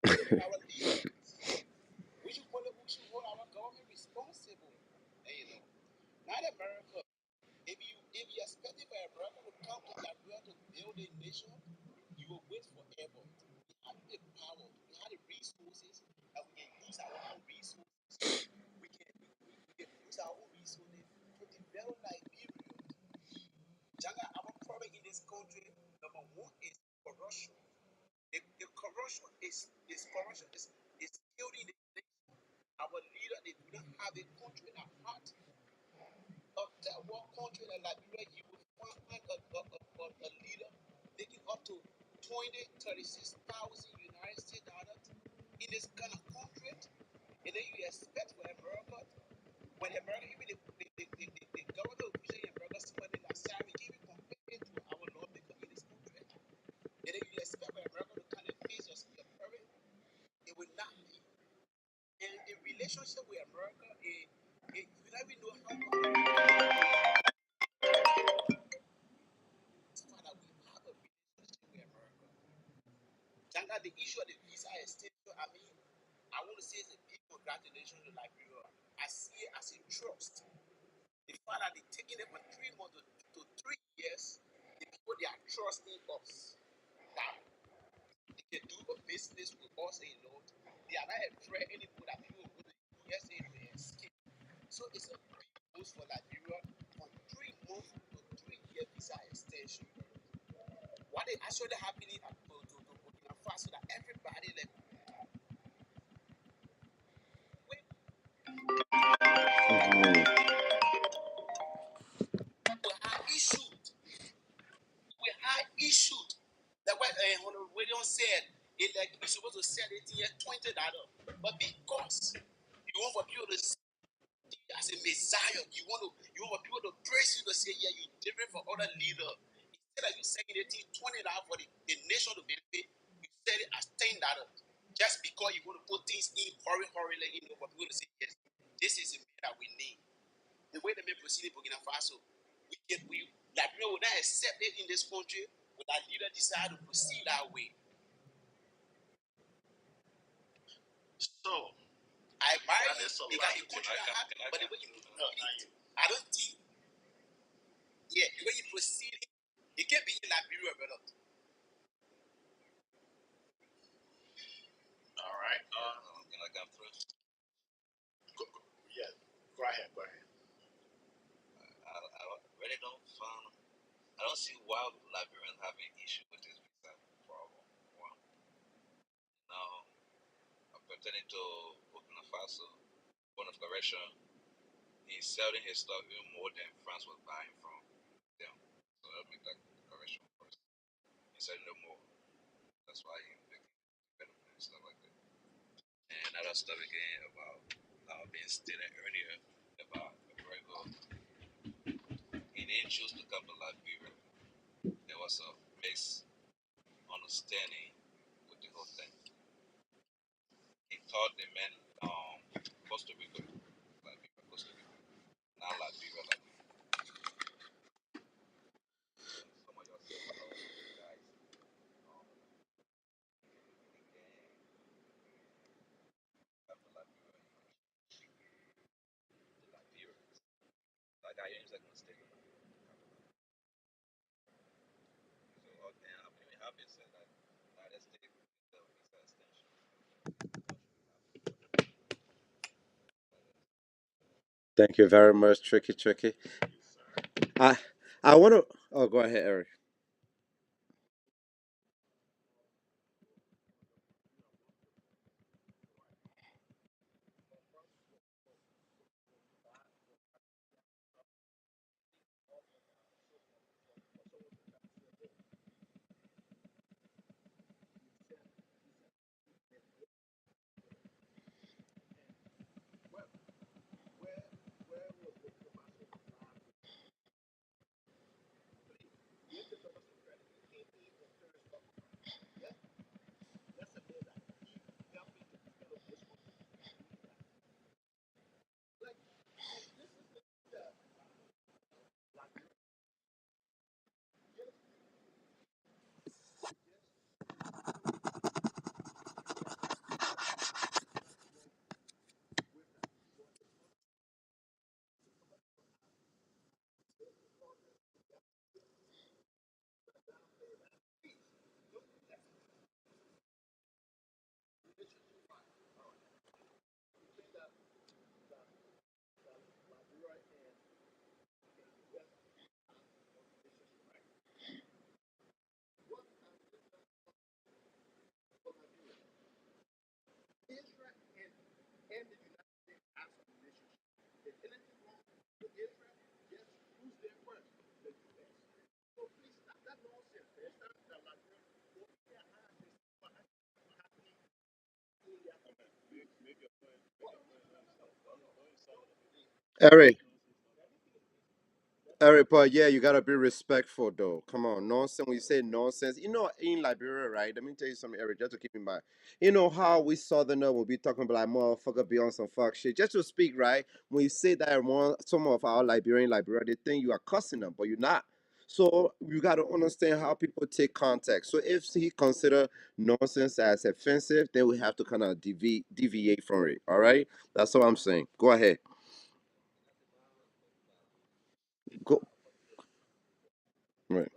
our leaders, we should hold our government responsible. And, not America. If you expecting for America to come to Liberia to build a nation, you will wait forever. We have the power, we have the resources, and we can use our own resources. We can use our own resources to develop Liberia. Jaga, our problem in this country, number one is corruption. The corruption is killing the nation. Our leader, they do not have a country at heart. Of that one country like Liberia, you will find a leader making up to 20, 36,000 United States dollars in this kind of country. And then you expect for America, when America, even the government official in America, somebody like Sarah, even compare it to our lawmaker in this country. And then you expect for America to kind of face your parent, it will not be. And the relationship with America, you never know how Father, we have a relationship with America. Thank God the issue of the visa extension, I mean, I want to say it's a big congratulations to Liberia. I see it as a trust. The fact that they're taking it from 3 months to 3 years, the people they are trusting us that they can do a business with us alone. They are not afraid anymore that people will go to the USA to escape. So it's a big boost for Liberia from 3 months to 3 year visa extension. What actually happening to Burkina Faso that everybody like when Mhm. we have issued, we have issued. That's why Honorable William said it like we're supposed to sell it here $20, but because you want for people to see you as a messiah, you want for people to praise you to say yeah you different from other leaders. Instead of you selling it $20 for the nation to benefit, you sell it as $10 just because you want to put things in hurry like for people to say yes, this is a man that we need. The way they may proceed in Burkina Faso, we like we will not accept it in this country when our leader decide to proceed that way. So, I admire that you is a because lot the to take. country I have, but the way you No, proceed not it, you. I don't think, yeah, the way you proceed it, it can't be in Liberia, brother. All right. Can I come through? Yeah. Go ahead. Go ahead. I really don't find. I don't see why Liberians have an issue with this visa problem. Well, now, pertaining to Burkina Faso, point of correction, he's selling his stuff even more than France was buying from them. So I'll make that correction first. He's selling no more. That's why he's making benefit and stuff like that. And other stuff again about being stated earlier about America. He didn't choose to come to Liberia. There was a misunderstanding with the whole thing. He thought they meant Costa Rica, Liberia, Costa Rica, not Liberia, Liberia. Some of your guys come to Liberia, the Liberians. Like I use like mistake. So and I'm really happy to say that United States the visa extension. Thank you very much, Tricky Tricky. I I want to. Oh, go ahead, Eric. Eric, Eric, but yeah, you gotta be respectful though. Come on, nonsense. When you say nonsense, in Liberia, right? Let me tell you something, Eric, just to keep in mind. You know how we Southerner will be talking about like motherfucker be on some fuck shit. Just to speak, right? When you say that one, some of our Liberia, they think you are cussing them, but you're not. So you gotta understand how people take context. So if he consider nonsense as offensive, then we have to kind of deviate from it. All right, that's what I'm saying. Go ahead. Go. Right.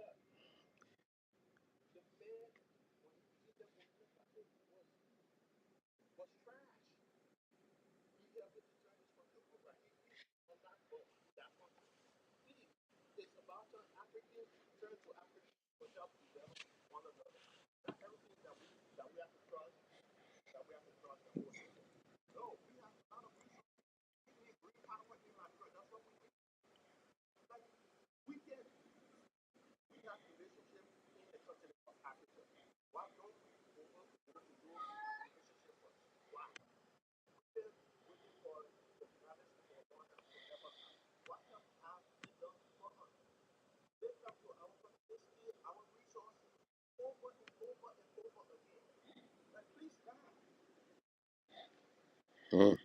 Mm.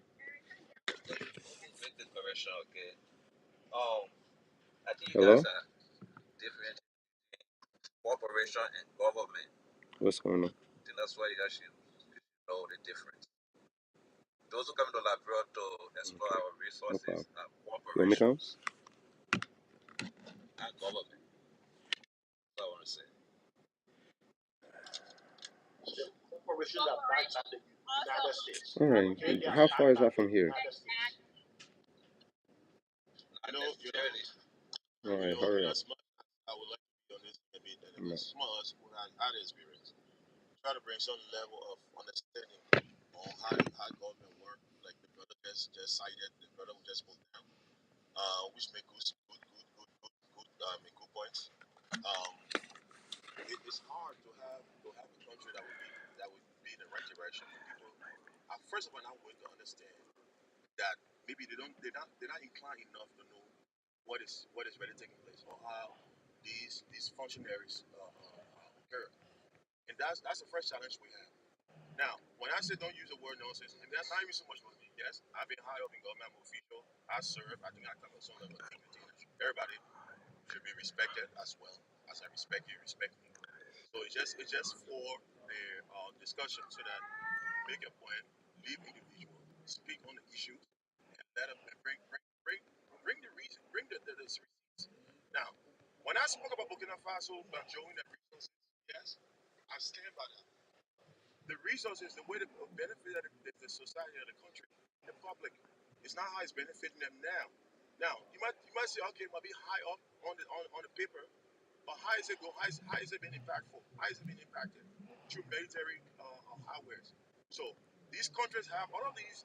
Make the correction, okay? Um, I think you guys Hello? are different corporation and government. What's going on? I think that's why you should know the difference. Those who come to Liberia to explore Okay, our no resources problem. are You want me to come? corporations and government. That's what I want to say. Corporations are backed by the United States. All right. Okay, they are How far backed is by that the from here? United States. Not You know, necessarily. All right, hurry up. as much as I would like to be on this debate, and I'm as much who has had experience, try to bring some level of understanding on how government work. Like the brother just cited, the brother who just spoke down, which make good points. Um, it's hard to have a country that would be in the right direction for people. First of all, I want to understand that maybe they're not inclined enough to know what is really taking place or how these functionaries occur, and that's the first challenge we have. Now, when I say don't use the word nonsense, and that's not even so much for me. Yes, I've been high up in government, I'm official. I serve. I think I come with some level of dignity. Everybody should be respected as well as I respect you, respect me. So it's just for the discussion so that make a point, leave individual, speak on the issues, and let them bring the reason, bring the receipts. Now, when I spoke about Burkina Faso by showing the resources, yes, I stand by that. The resources, the way to benefit the society of the country, the public, it's not how it's benefiting them now. Now, you might say, okay, it might be high up on the paper, but how is it go? How is it been impactful? How is it been impacted through military hardware? So these countries have all of these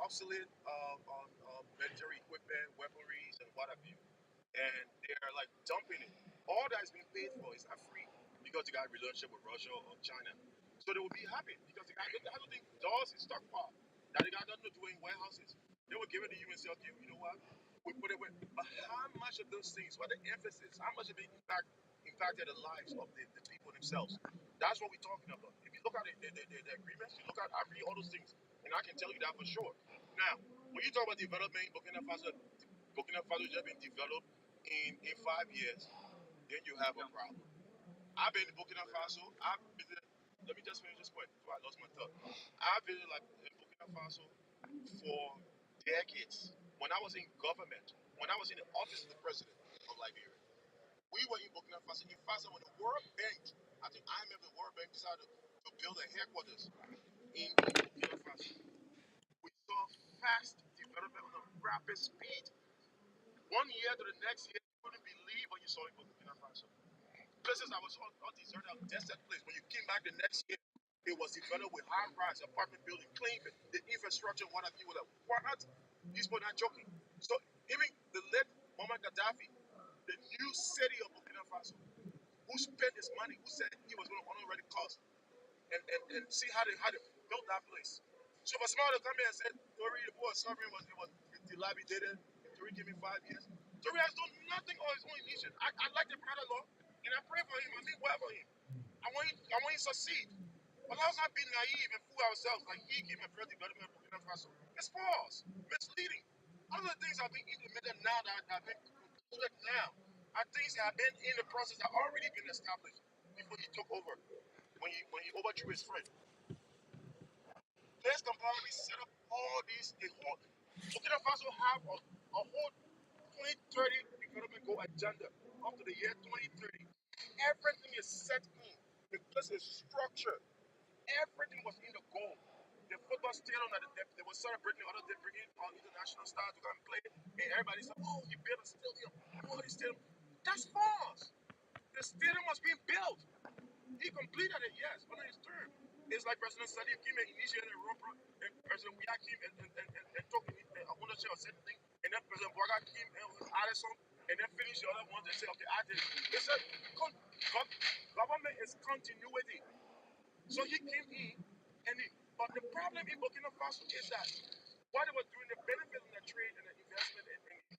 obsolete military equipment, weaponries, and what have you, and they're like dumping it. All that's been paid for is not free because they got a relationship with Russia or China. So they will be happy because I don't think dollars is stockpile that they got nothing to do in warehouses. They will give it to you and say, okay, you know what? We put it with. But how much of those things, what the emphasis, how much of it impacted the lives of the people themselves? That's what we're talking about. If you look at the agreements, you look at I read all those things, and I can tell you that for sure. Now, when you talk about development, Burkina Faso just been developed in 5 years, then you have a problem. I've been in Burkina Faso. I've visited. Let me just finish this point before I lost my thought. I've been like in Burkina Faso for decades. When I was in government, when I was in the office of the president of Liberia, we were in Burkina Faso. In fact, when the World Bank, I think IMF, the World Bank decided to build a headquarters in Burkina Faso. We saw fast development on a rapid speed. 1 year to the next year, you couldn't believe what you saw in Burkina Faso. Places that was all deserted, desolate place. When you came back the next year, it was developed with high-rise apartment building, clean, the infrastructure, what have you, what? These people not joking. So even the late Muammar Gaddafi, the new city of Burkina Faso, who spent his money, who said he was going to honor the cost, and see how they built that place. So for somebody to come here and say, Tori, the boy sovereign was dilapidated, Tori gave me 5 years. Tori has done nothing on his own initiative. I like the brother-in-law, and I pray for him. I mean well for him. I want him to succeed. But let's not be naive and fool ourselves like he came and first development of Burkina Faso. It's false, misleading. Other things are being implemented now that have been concluded now are things that have been in the process that already been established before he took over. When he overthrew his friend. Let's completely set up all these, the whole, Burkina Faso have a whole 2030 development goal agenda up to the year 2030. Everything is set in. The place is structured. Everything was in the goal. The football stadium that they were celebrating, the other day bringing on international stars to come and play, and everybody said, "Oh, you built a stadium. Oh, this stadium." That's false. The stadium was being built. He completed it, yes, under his term. It's like President Salif came and initiated a road and President Weah came and took ownership of certain thing, and then President Boaga came and added some, and then finished the other ones and said, okay, I did it. It's a government is continuity. So he came in, but the problem in Burkina Faso is that what they were doing, the benefit of the trade and the investment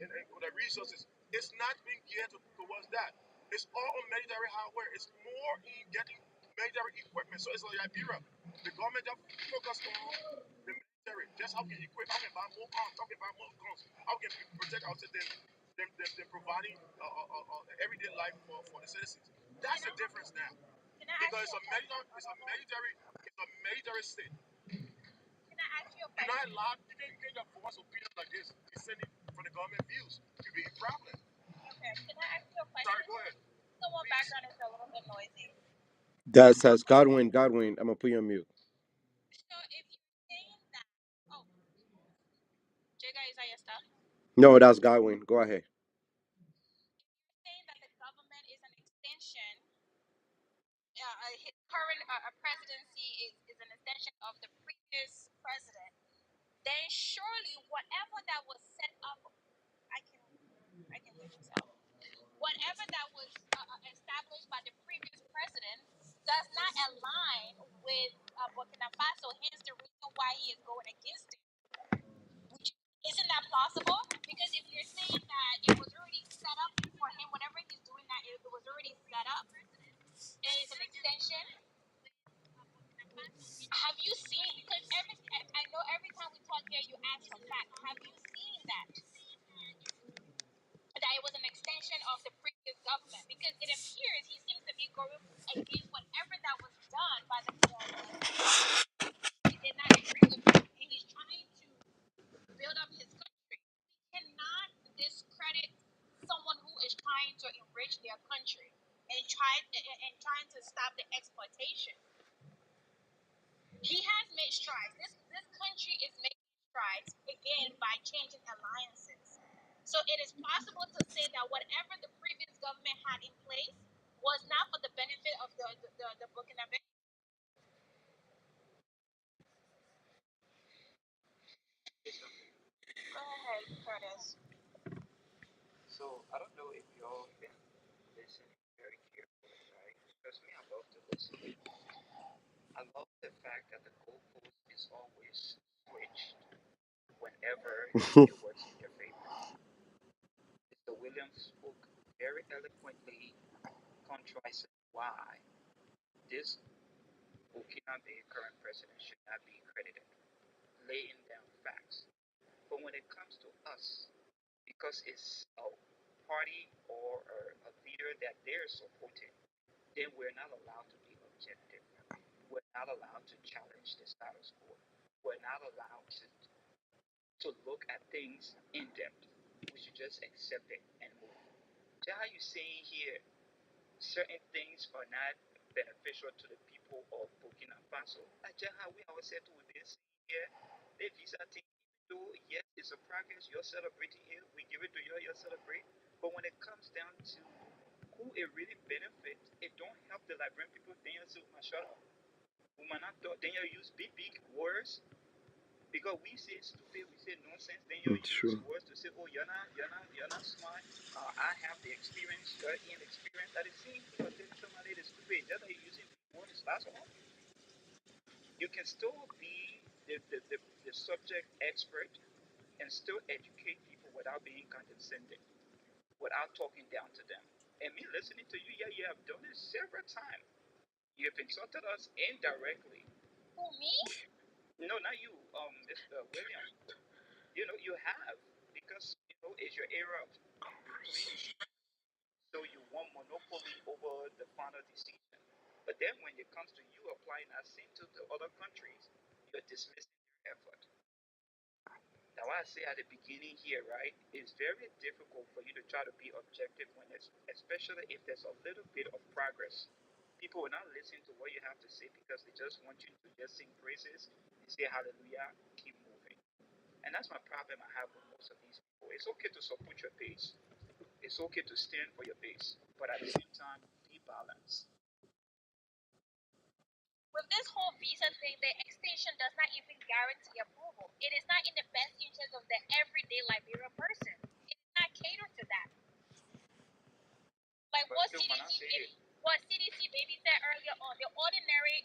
and the resources, is not being geared towards that. It's all on military hardware. It's more in getting military equipment. So it's like Liberia. The government just focus on the military. Just how can equip, how can buy more arms, how can buy more guns, how can protect ourselves than providing everyday life for the citizens. That's the difference now. Because it's a military state. Can I ask you a You're not question? allowed, you can't just force opinion like this, descending from the government views. You'll be in problem. Okay. Can I ask you a Sorry, question? go ahead. Someone Please. background is a little bit noisy. That says Godwin. Godwin. I'm gonna put you on mute. So if you're saying that, oh, Jega, is that your stuff? No, that's Godwin. Go ahead. Saying that the government is an extension, his current presidency is an extension of the previous president, then surely whatever that was set up, I can hear myself. Whatever that was established by the previous president does not align with Burkina Faso. Hence, the reason why he is going against it. Isn't that plausible? Because if you're saying that it was already set up for him, whatever he's doing, that it was already set up, and it's an extension. Have you seen? Because I know every time we talk here, you ask for facts. Have you seen that it was an extension of the previous government? Because it appears he seems to be going against whatever that was done by the he did not agree with it, and he's trying to build up his country. We cannot discredit someone who is trying to enrich their country and trying to stop the exploitation. He has made strides. This country is making strides again by changing alliances. So it is possible to say that whatever the previous government had in place was not for the benefit of the Burkina Faso. Go ahead, Curtis. So I don't know if y'all been listening very carefully, right? Because me, I love to listen. I love the fact that the goalpost is always switched whenever it works in your favor. Mr. Williams spoke very eloquently, contrasting why this Burkinabe current president should not be credited, laying down facts. But when it comes to us, because it's a party or a leader that they're supporting, then we're not allowed to be objective. We're not allowed to challenge the status quo. We're not allowed to look at things in depth. We should just accept it and move. Just how you saying here, certain things are not beneficial to the people of Burkina Faso. Just how we always said to this here, the visa thing, even though yes, it's a progress, you're celebrating it, we give it to you, you celebrate. But when it comes down to who it really benefits, it don't help the Liberian people. Then you say, shut up. We might not talk, then you use big words because we say stupid, we say nonsense. Then you It's use true. words to say, "Oh, you're not smart. I have the experience, you're inexperienced." That is same thing. You're telling somebody that's stupid. Just like using words, that's all. You can still be the subject expert and still educate people without being condescending, without talking down to them. And me listening to you, yeah, you have done it several times. You have insulted us indirectly. Who, me? No, not you, Mr. Williams. You know, you have because you know it's your era of ruling, so you want monopoly over the final decision. But then when it comes to you applying that same to the other countries, you're dismissing their effort. Now, I say at the beginning here, right, it's very difficult for you to try to be objective when it's, especially if there's a little bit of progress. People will not listen to what you have to say because they just want you to just sing praises and say hallelujah, keep moving. And that's my problem I have with most of these people. It's okay to support your base. It's okay to stand for your base. But at the same time, be balanced. With this whole visa thing, the extension does not even guarantee approval. It is not in the best interest of the everyday Liberian person. It is not catered to that. Like But still, when I say it, what CDC baby said earlier on, the ordinary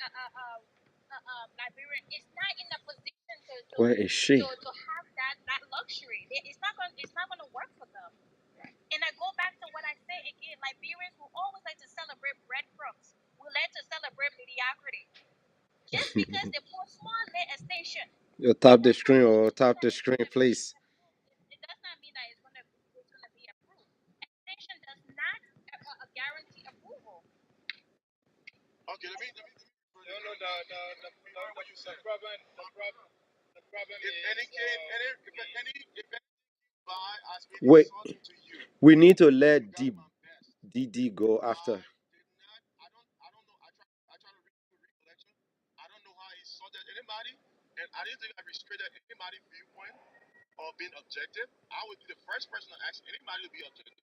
Liberian is not in a position Where is she? to have that luxury. It's not gonna work for them. And I go back to what I say again, Liberians will always like to celebrate breadcrumbs. We like to celebrate because they put small hair extension. You It tap the does not screen mean or that tap the screen, please. it does not mean that it's gonna be approved. Extension does not guarantee approval. Okay, no, no, the when you said the problem If is any came, if any by as being Wait, insulting to you, we need to I let tried my best. DD go I after. did not. I don't know. I try to read the recollection. I don't know how he insulted anybody, and I didn't think I restricted anybody's viewpoint or being objective. I would be the first person to ask anybody to be objective.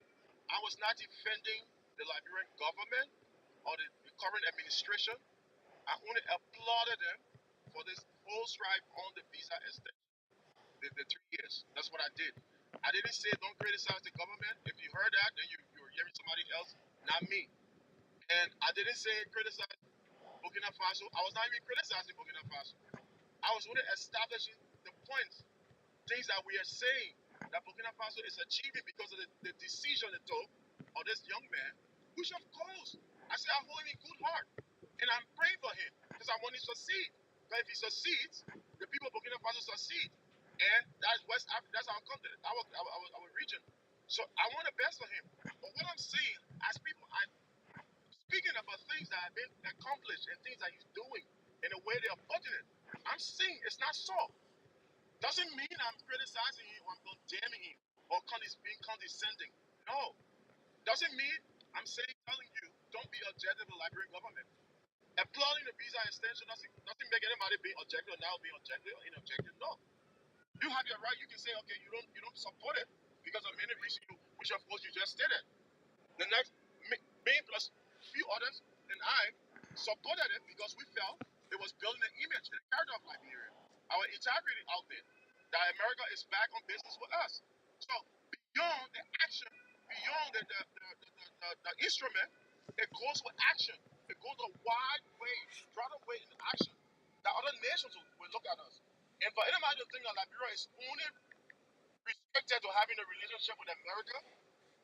I was not defending the Liberian government or the current administration. I only applauded them for this whole strife on the visa extension, the 3 years. That's what I did. I didn't say don't criticize the government. If you heard that, then you were hearing somebody else, not me. And I didn't say criticize Burkina Faso. I was not even criticizing Burkina Faso. I was only establishing the points, things that we are saying that Burkina Faso is achieving because of the decision it took of this young man, which of course, I say I hold him in good heart. And I'm praying for him because I want him to succeed. But if he succeeds, the people of Burkina Faso succeed. And that's West Africa, that's our continent, our region. So I want the best for him. But what I'm saying, as people, I'm speaking about things that have been accomplished and things that he's doing in the way they are putting it. I'm saying it's not so. Doesn't mean I'm criticizing him or I'm condemning him or being condescending. No. Doesn't mean I'm saying, telling you, don't be objective to the Liberian government. Applauding the visa extension doesn't make anybody be objective or now be objective or inobjective. No. You have your right. You can say, okay, you don't support it because of many reasons, which of course you just stated. The next, me plus a few others and I supported it because we felt it was building an image and a character of Liberia, our integrity out there, that America is back on business with us. So beyond the action, beyond the instrument, it goes with action. It goes a wide way, broader way in action that other nations will look at us. And for anybody to think that Liberia is only restricted to having a relationship with America,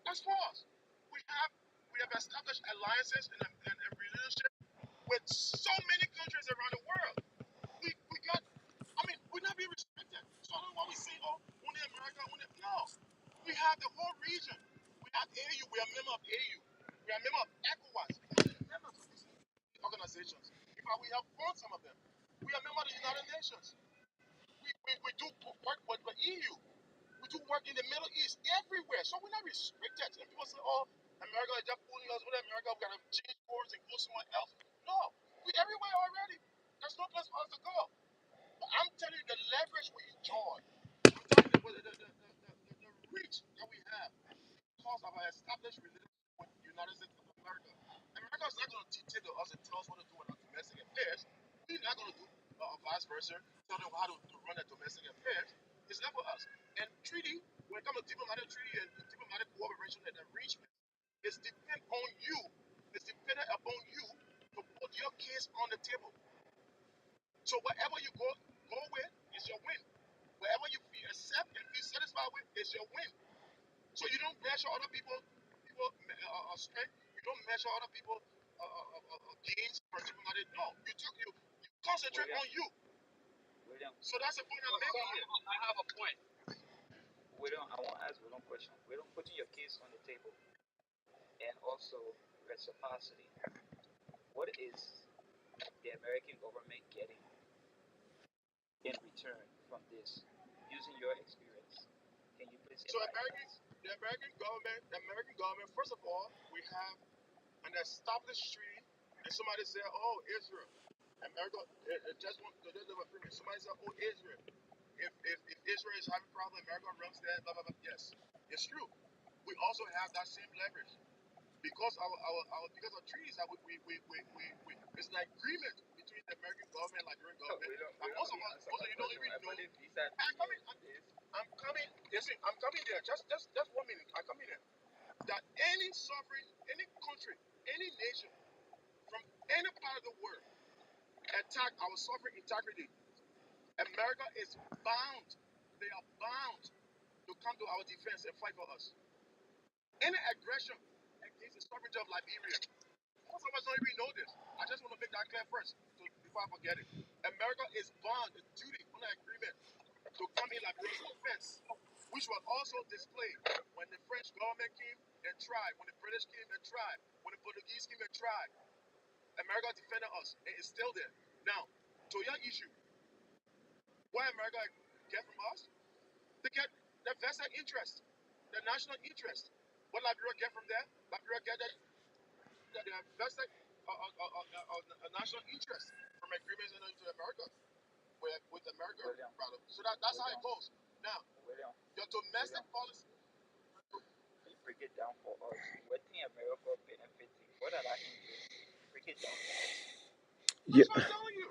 that's false. We have we have established alliances and relationship with so many countries around the world. We got I mean we're not being restricted. So I don't know why we say only America, only no. We have the whole region. We have AU, we are a member of AU. We are a member of ECOWAS. We are members of these organizations. In fact, we have fought some of them. We are members of the United Nations. We do work with the EU. We do work in the Middle East, everywhere. So we're not restricted. And people say, oh, America is just fooling us. With America, we got to change course and go somewhere else. No, we're everywhere already. There's no place for us to go. But I'm telling you, the leverage we enjoy, I'm telling you, the reach that we have because of our established relationship with the United States of America. America is not going to dictate to us and tell us what to do with our domestic affairs. We're not going to do vice versa, tell them how to run their domestic affairs. It's not for us. And treaty, when it comes to diplomatic treaty and diplomatic cooperation and arrangement, it's dependent on you. It's dependent upon you to put your case on the table. So wherever you go with, is your win. Wherever you feel accept and feel satisfied with, is your win. So you don't measure other people strength. You don't measure other people gains for diplomatic. No, you concentrate on you. William. So that's the point I'm making here. I have a point. William, I want to ask one question. William, putting your case on the table and also reciprocity. What is the American government getting in return from this? Using your experience, can you please So enlighten us? The American government, first of all, we have an established treaty, and somebody said, "Oh, Israel, America, just want to live a freedom." Somebody said, "Oh, Israel, if Israel is having problems, America runs there." Blah blah blah. Yes, it's true. We also have that same leverage because our because of treaties that it's an agreement between the American government and Liberian government. And most of us, most of you don't even know. I'm coming. Listen, I'm coming there. Just 1 minute. I'm coming there. That any sovereign, any country, any nation from any part of the world attack our sovereign integrity, America is bound. They are bound to come to our defense and fight for us. Any aggression against the sovereignty of Liberia. Most of us don't even know this. I just want to make that clear first, so before I forget it. America is bound, a duty on an agreement to come in Liberia's defense, which was also displayed when the French government came and tried, when the British came and tried, when the Portuguese came and tried. America defended us, and it's still there. Now, to your issue, what America get from us? They get the vested interest, the national interest. What Liberia get from there? Liberia get the vested a national interest from agreements into America with America, rather. So that's how it goes. Now, your domestic policy. Break it down for us. What thing America benefits? What are that interests? Break it down for us. Yeah. That's what I'm telling you.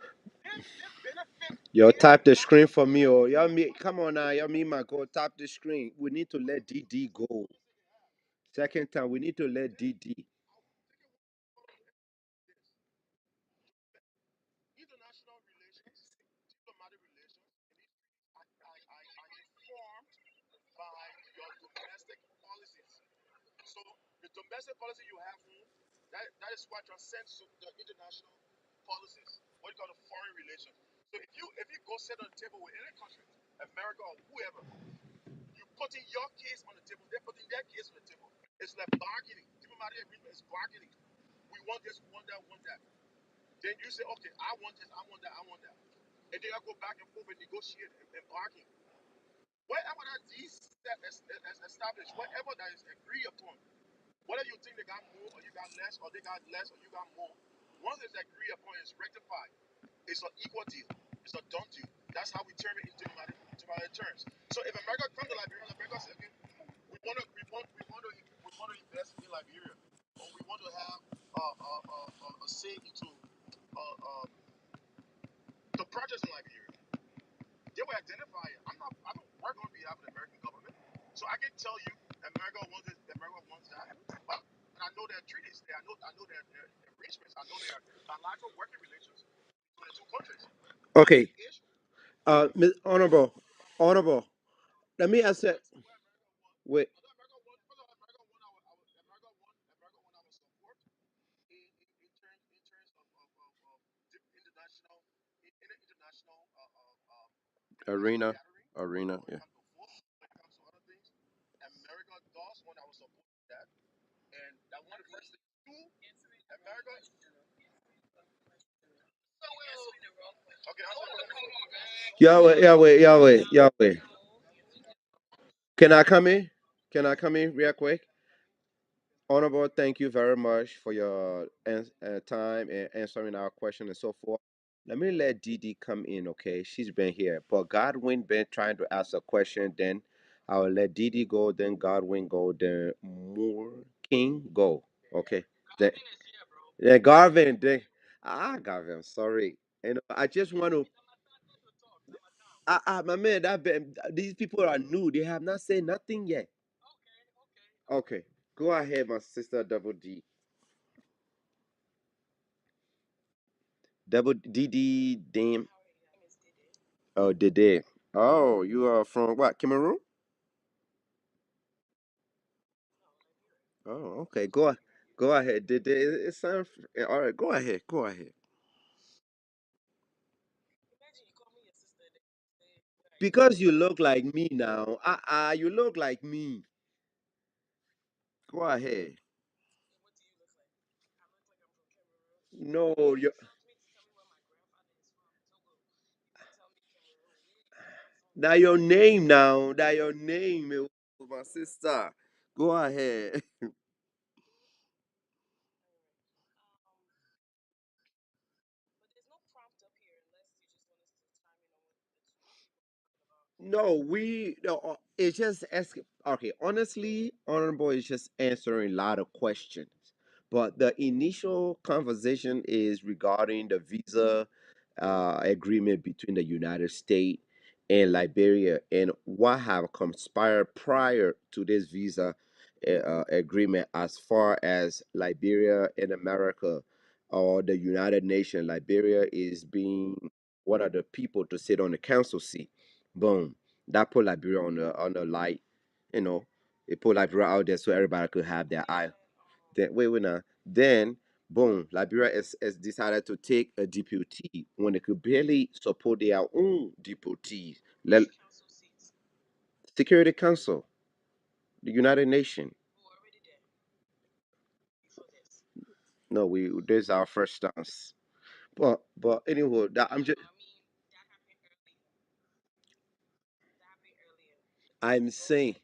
They benefit Yo, their tap the screen for national me, oh. Y'all interest. me, come on now. Y'all me, my go. Tap the screen. We need to let DD go. Second time, we need to let DD. International relations, diplomatic relations, and these are informed by your domestic policies. So the domestic policy you have home, that is what transcends to the international policies. What you call the foreign relations. So if you go sit on the table with any country, America or whoever, you putting your case on the table, they're putting their case on the table. It's like bargaining. Diplomatic agreement is bargaining. We want this, we want that, we want that. Then you say, okay, I want this, I want that, I want that. And then I go back and forth and negotiate and bargain. Whatever that these that is established, whatever that is agreed upon, whether you think they got more or you got less, or they got less or you got more, once it's agreed upon, it's rectified. It's an equal deal. It's a done deal. That's how we term it in diplomatic terms. So if America comes to Liberia, America says, okay, we want to invest in Liberia, or we want to have a say into the projects in Liberia. They will identify it. I don't work on behalf of the American government. So I can tell you America wants this, America wants that. But and I know there are treaties there. I know there are arrangements. I know there are bilateral working relations between the two countries. But the Okay. issue, Honorable. Honorable. Let me answer. where America wants, Wait. although America wants, America want our support in terms of international international diplomatic Arena. gathering Arena. when it Yeah. comes to food, when it comes to other things. America does want our support in that. And that one of the first things to do, America. Okay, answer the question. Yahweh, Yahweh, Yahweh, Yahweh. Can I come in? Can I come in real quick? Honorable, thank you very much for your time and answering our question and so forth. Let me let Didi come in, okay? She's been here, but Godwin been trying to ask a question. Then I will let Didi go. Then Godwin go. Then Moore King go. Okay. Then, yeah, Garvin. Then Garvin. Sorry. I just want to. My man, these people are new. They have not said nothing yet. Okay. Go ahead, my sister Double D. Double DD damn. Oh, Dede. Oh, you are from what? Cameroon? Oh, okay. Go ahead. Dede. It sounds all right. Go ahead. Go ahead. Because you look like me now. You look like me. Go ahead. No, you now your name now. That your name, my sister. Go ahead. No, we no. It's just asking. Okay, honestly, honorable is just answering a lot of questions. But the initial conversation is regarding the visa agreement between the United States and Liberia, and what have conspired prior to this visa agreement, as far as Liberia and America or the United Nations. Liberia is being one of the people to sit on the council seat. Boom. That put Liberia on the light, you know. It put Liberia out there so everybody could have their eye. Then wait, wait now. Then Boom, Liberia has decided to take a deputy when they could barely support their own deputies. Security Council, the United Nations. No, we this is our first stance. But anyway, that I'm just I'm saying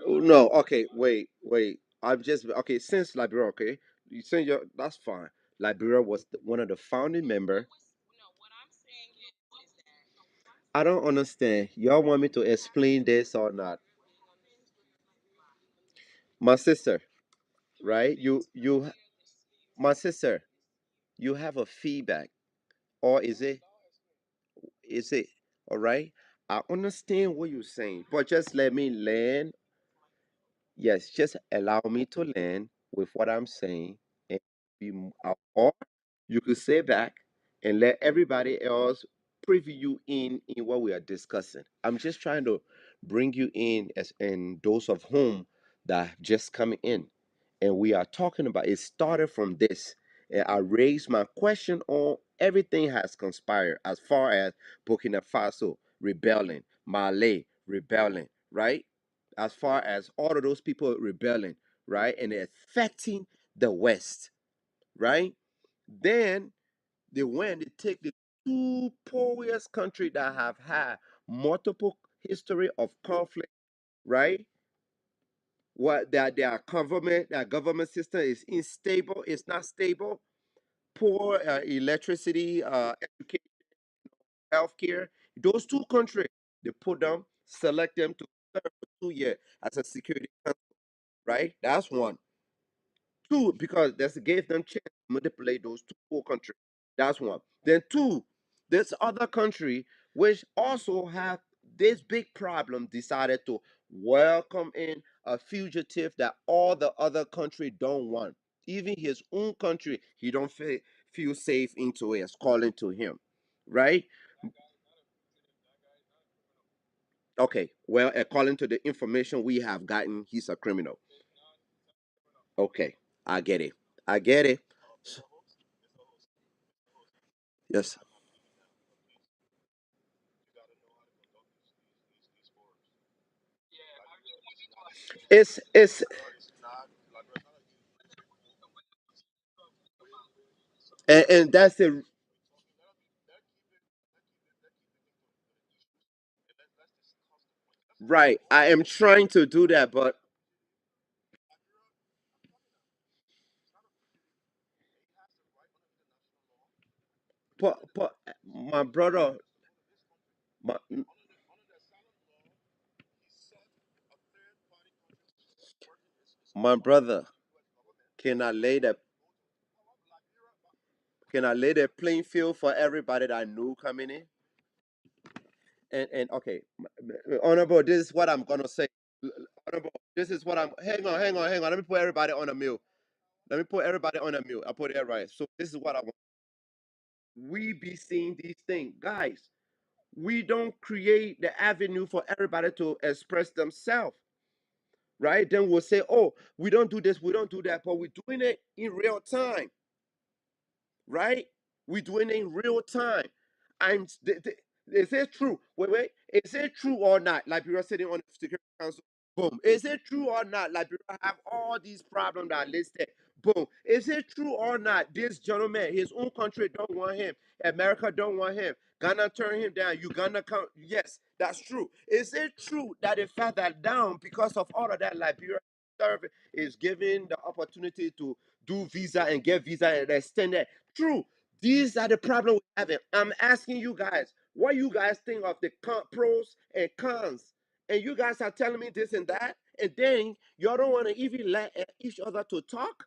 oh, no. Okay, wait. I'm just okay since Liberia. Okay, you saying your that's fine. Liberia was one of the founding member. I don't understand. Y'all want me to explain this or not? My sister, right? My sister, you have a feedback, or is it all right? I understand what you're saying, but just let me land. Yes, just allow me to land with what I'm saying, and or you could sit back and let everybody else preview you in what we are discussing. I'm just trying to bring you in as in those of whom that just coming in, and we are talking about. It started from this, and I raised my question on everything has conspired as far as Burkina Faso rebelling, Mali rebelling, right? As far as all of those people rebelling, right, and affecting the West, right? Then they went to take the two poorest country that have had multiple history of conflict, right? What their government system is unstable, it's not stable, poor electricity, education, healthcare. Those two countries, they put them, select them to serve for 2 years as a security council, right? That's one. Two, because that's gave them chance to manipulate those two poor countries. That's one. Then two, this other country, which also have this big problem, decided to welcome in a fugitive that all the other country don't want. Even his own country, he don't feel safe into it, as calling to him, right? Okay, well, according to the information we have gotten, he's a criminal. Okay, I get it. I get it. S- Yes. It's and that's the right. I am trying to do that, but my brother, my my brother, can I lay the can I lay the playing field for everybody that I knew coming in? And okay, honorable, this is what I'm gonna say. Honorable, this is what I'm. Hang on. Let me put everybody on a mute. Let me put everybody on a mute. I put it right. So this is what I want. We be seeing these things, guys. We don't create the avenue for everybody to express themselves, right? Then we'll say, oh, we don't do this, we don't do that, but we're doing it in real time, right? We're doing it in real time. I'm. Is it true? Wait. Is it true or not? Liberia sitting on the Security Council. Boom. Is it true or not? Liberia have all these problems that are listed. Boom. Is it true or not? This gentleman, his own country don't want him. America don't want him. Ghana turn him down. Uganda come. Yes, that's true. Is it true that the fact that down because of all of that, Liberia service is given the opportunity to do visa and get visa and extend that? True. These are the problems we're having. I'm asking you guys, what you guys think of the pros and cons? And you guys are telling me this and that, and then y'all don't want to even let each other to talk.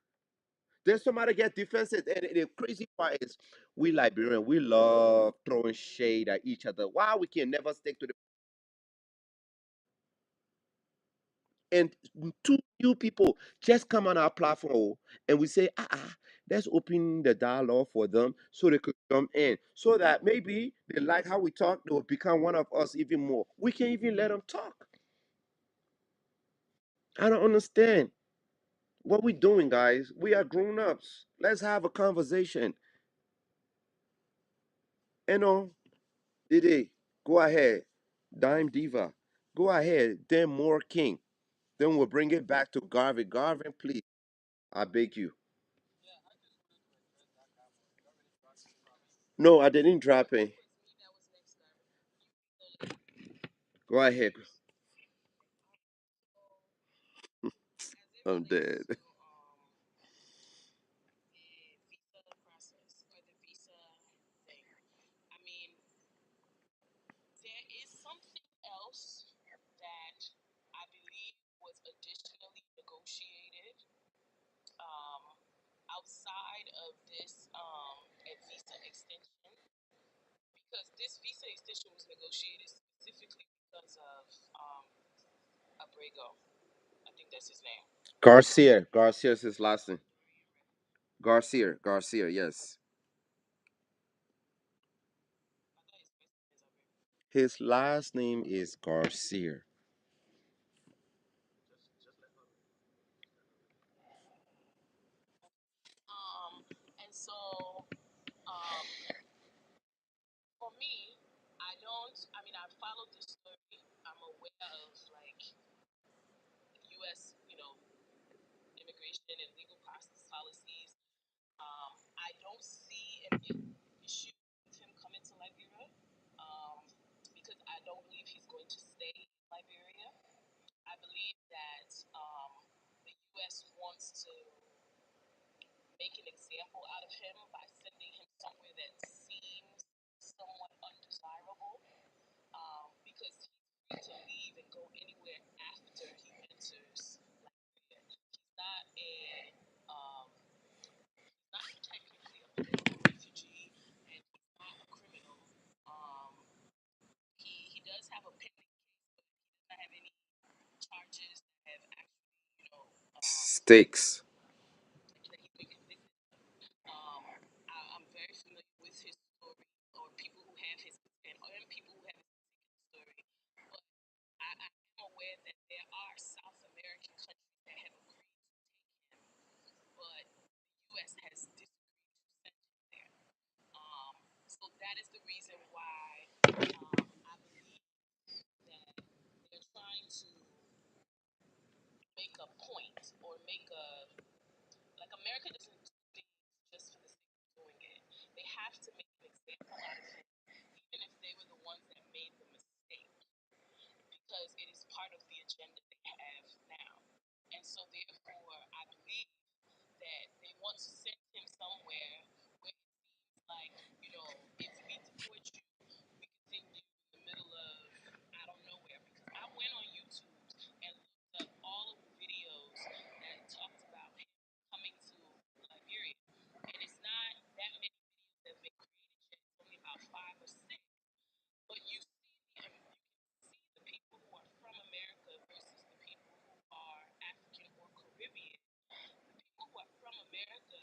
Then somebody get defensive, and the crazy part is, we Liberian, we love throwing shade at each other. Why we can never stick to the and two new people just come on our platform and we say, Let's open the dialogue for them so they could come in. So that maybe they like how we talk, they will become one of us even more. We can even let them talk. I don't understand. What we doing, guys? We are grown ups. Let's have a conversation. You know, Didi, go ahead. Dime Diva, go ahead. Then more King. Then we'll bring it back to Garvin. Garvin, please. I beg you. No, I didn't drop it. Go ahead. I'm dead. Visa process or the visa thing. I mean, there is something else that I believe was additionally negotiated um, outside of this visa extension, because this visa extension was negotiated specifically because of Abrego. I think that's his name. Garcia. Garcia's his last name. Garcia. Garcia, yes. His last name is Garcia. And so um, for me, I don't. I mean, I followed this story. I'm aware of like U.S. Immigration and legal process policies. I don't see an issue with him coming to Liberia um, because I don't believe he's going to stay in Liberia. I believe that the U.S. wants to make an example out of him by sending him somewhere that seems somewhat undesirable because he's free to leave and go anywhere after he enters Liberia. He's not a not technically a political refugee, and he's not a criminal. Um, he does have a pending case, but he does not have any charges that have actually, Sticks. that he's been convicted. I'm very familiar with his story, or people who have his, and people who have his particular story. But I am aware that there are South American countries that have agreed to take him, but the U.S. has disagreed to send him there. So that is the reason why I believe that they're trying to make a point or make a like America doesn't do things just for the sake of doing it. They have to make an example out of it, even if they were the ones that made the mistake, because it is part of the agenda they have now. And so therefore I believe that they want to send him somewhere where it seems like, if we deport you, we could send you in the middle of I don't know where. Because I went on YouTube and looked up all of the videos that talked about him coming to Liberia. And it's not that many videos that have been created yet. It's only about five or six. But you can see the people who are from America versus the people who are African or Caribbean. The people who are from America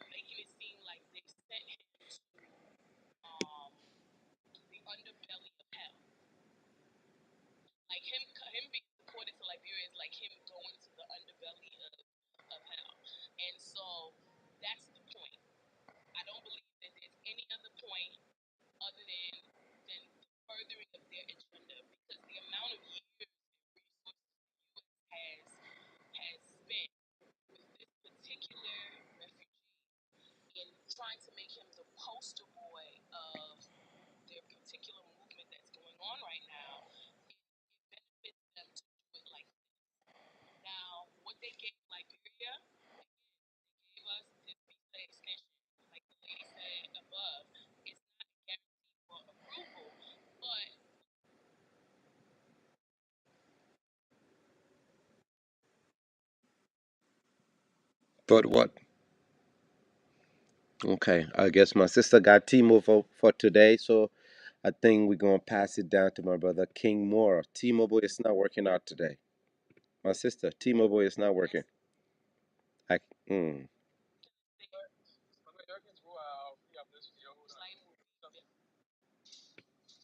are making it seem like they sent him to um, the underbelly of hell. Like him being deported to Liberia is like him going to the underbelly of hell. And so that's the point. I don't believe that there's any other point other than the furthering of their agenda, because the amount of years and resources the U.S. has spent with this particular refugee in trying to make him the poster boy of their particular movement that's going on right now, it benefits them to do it like this. Now, what they gave Liberia, they gave us this visa extension, like the lady said above. It's not a guarantee for approval, but But what? Okay, I guess my sister got T-Mobile for today, so I think we're gonna pass it down to my brother King Moore. T-Mobile is not working out today. My sister, T-Mobile is not working. I, mm.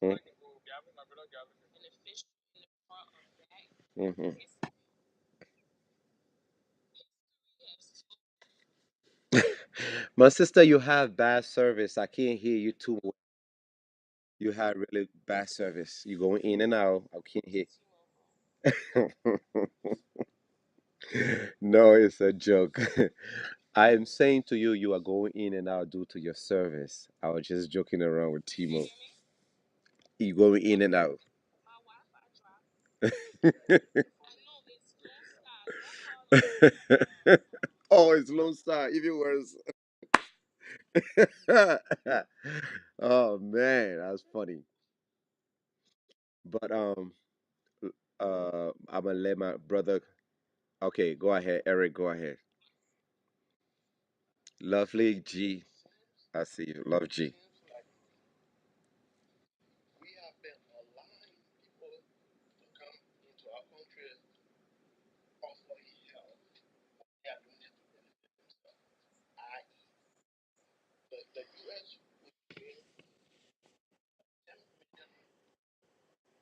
Mm-hmm. Mm-hmm. My sister, you have bad service. I can't hear you too well. You have really bad service. You going in and out. I can't hear. No, it's a joke. I am saying to you, you are going in and out due to your service. I was just joking around with Timo. You going in and out. Oh, it's Lone Star. Even worse. Oh man, that's funny. But I'm gonna let my brother. Okay, go ahead, Eric. Go ahead. Lovely G. I see you. Love G. seems like we have been allowing people to come into our country falsely held. They are doing it to benefit themselves. I.e., the U.S. would bring 10 million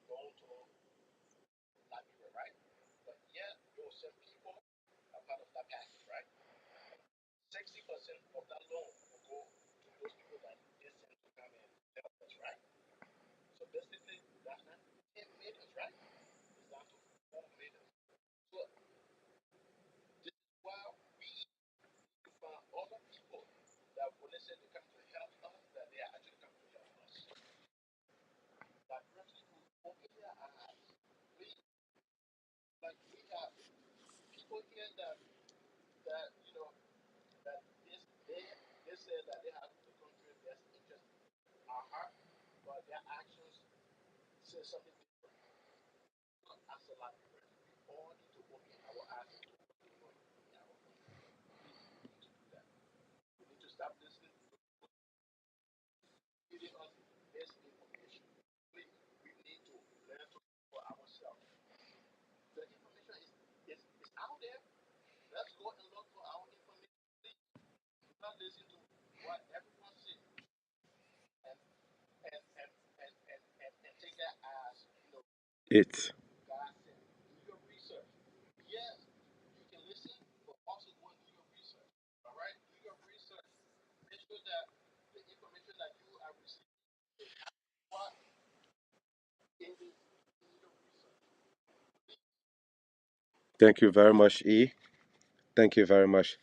going to Liberia, right? But yet, those same people are part of that package, right? 60% of that loan will go to those people that they send to come and help us, right? So basically, that's not 10 million, right? It's down to 4 million. So this is why we find other people that when they say they come to help us, that they are actually coming to help us. That first people open their eyes. We like we have people here that that this they say that they have the country best interest at heart, but their actions say something different. So as a Liberian, we all need to open our eyes to what's going on in our country. We need to do that. We need to stop listening to giving us misinformation. Please, we need to learn to for ourselves. The information is out there. Let's go and look for our information. Please do not listen to what everyone says and and take that as It's God said. Do your research. Yes, you can listen, but also go and do your research. All right, do your research. Make sure that the information that you are receiving is what it is. Do your research. thank you very much, E. Thank you very much.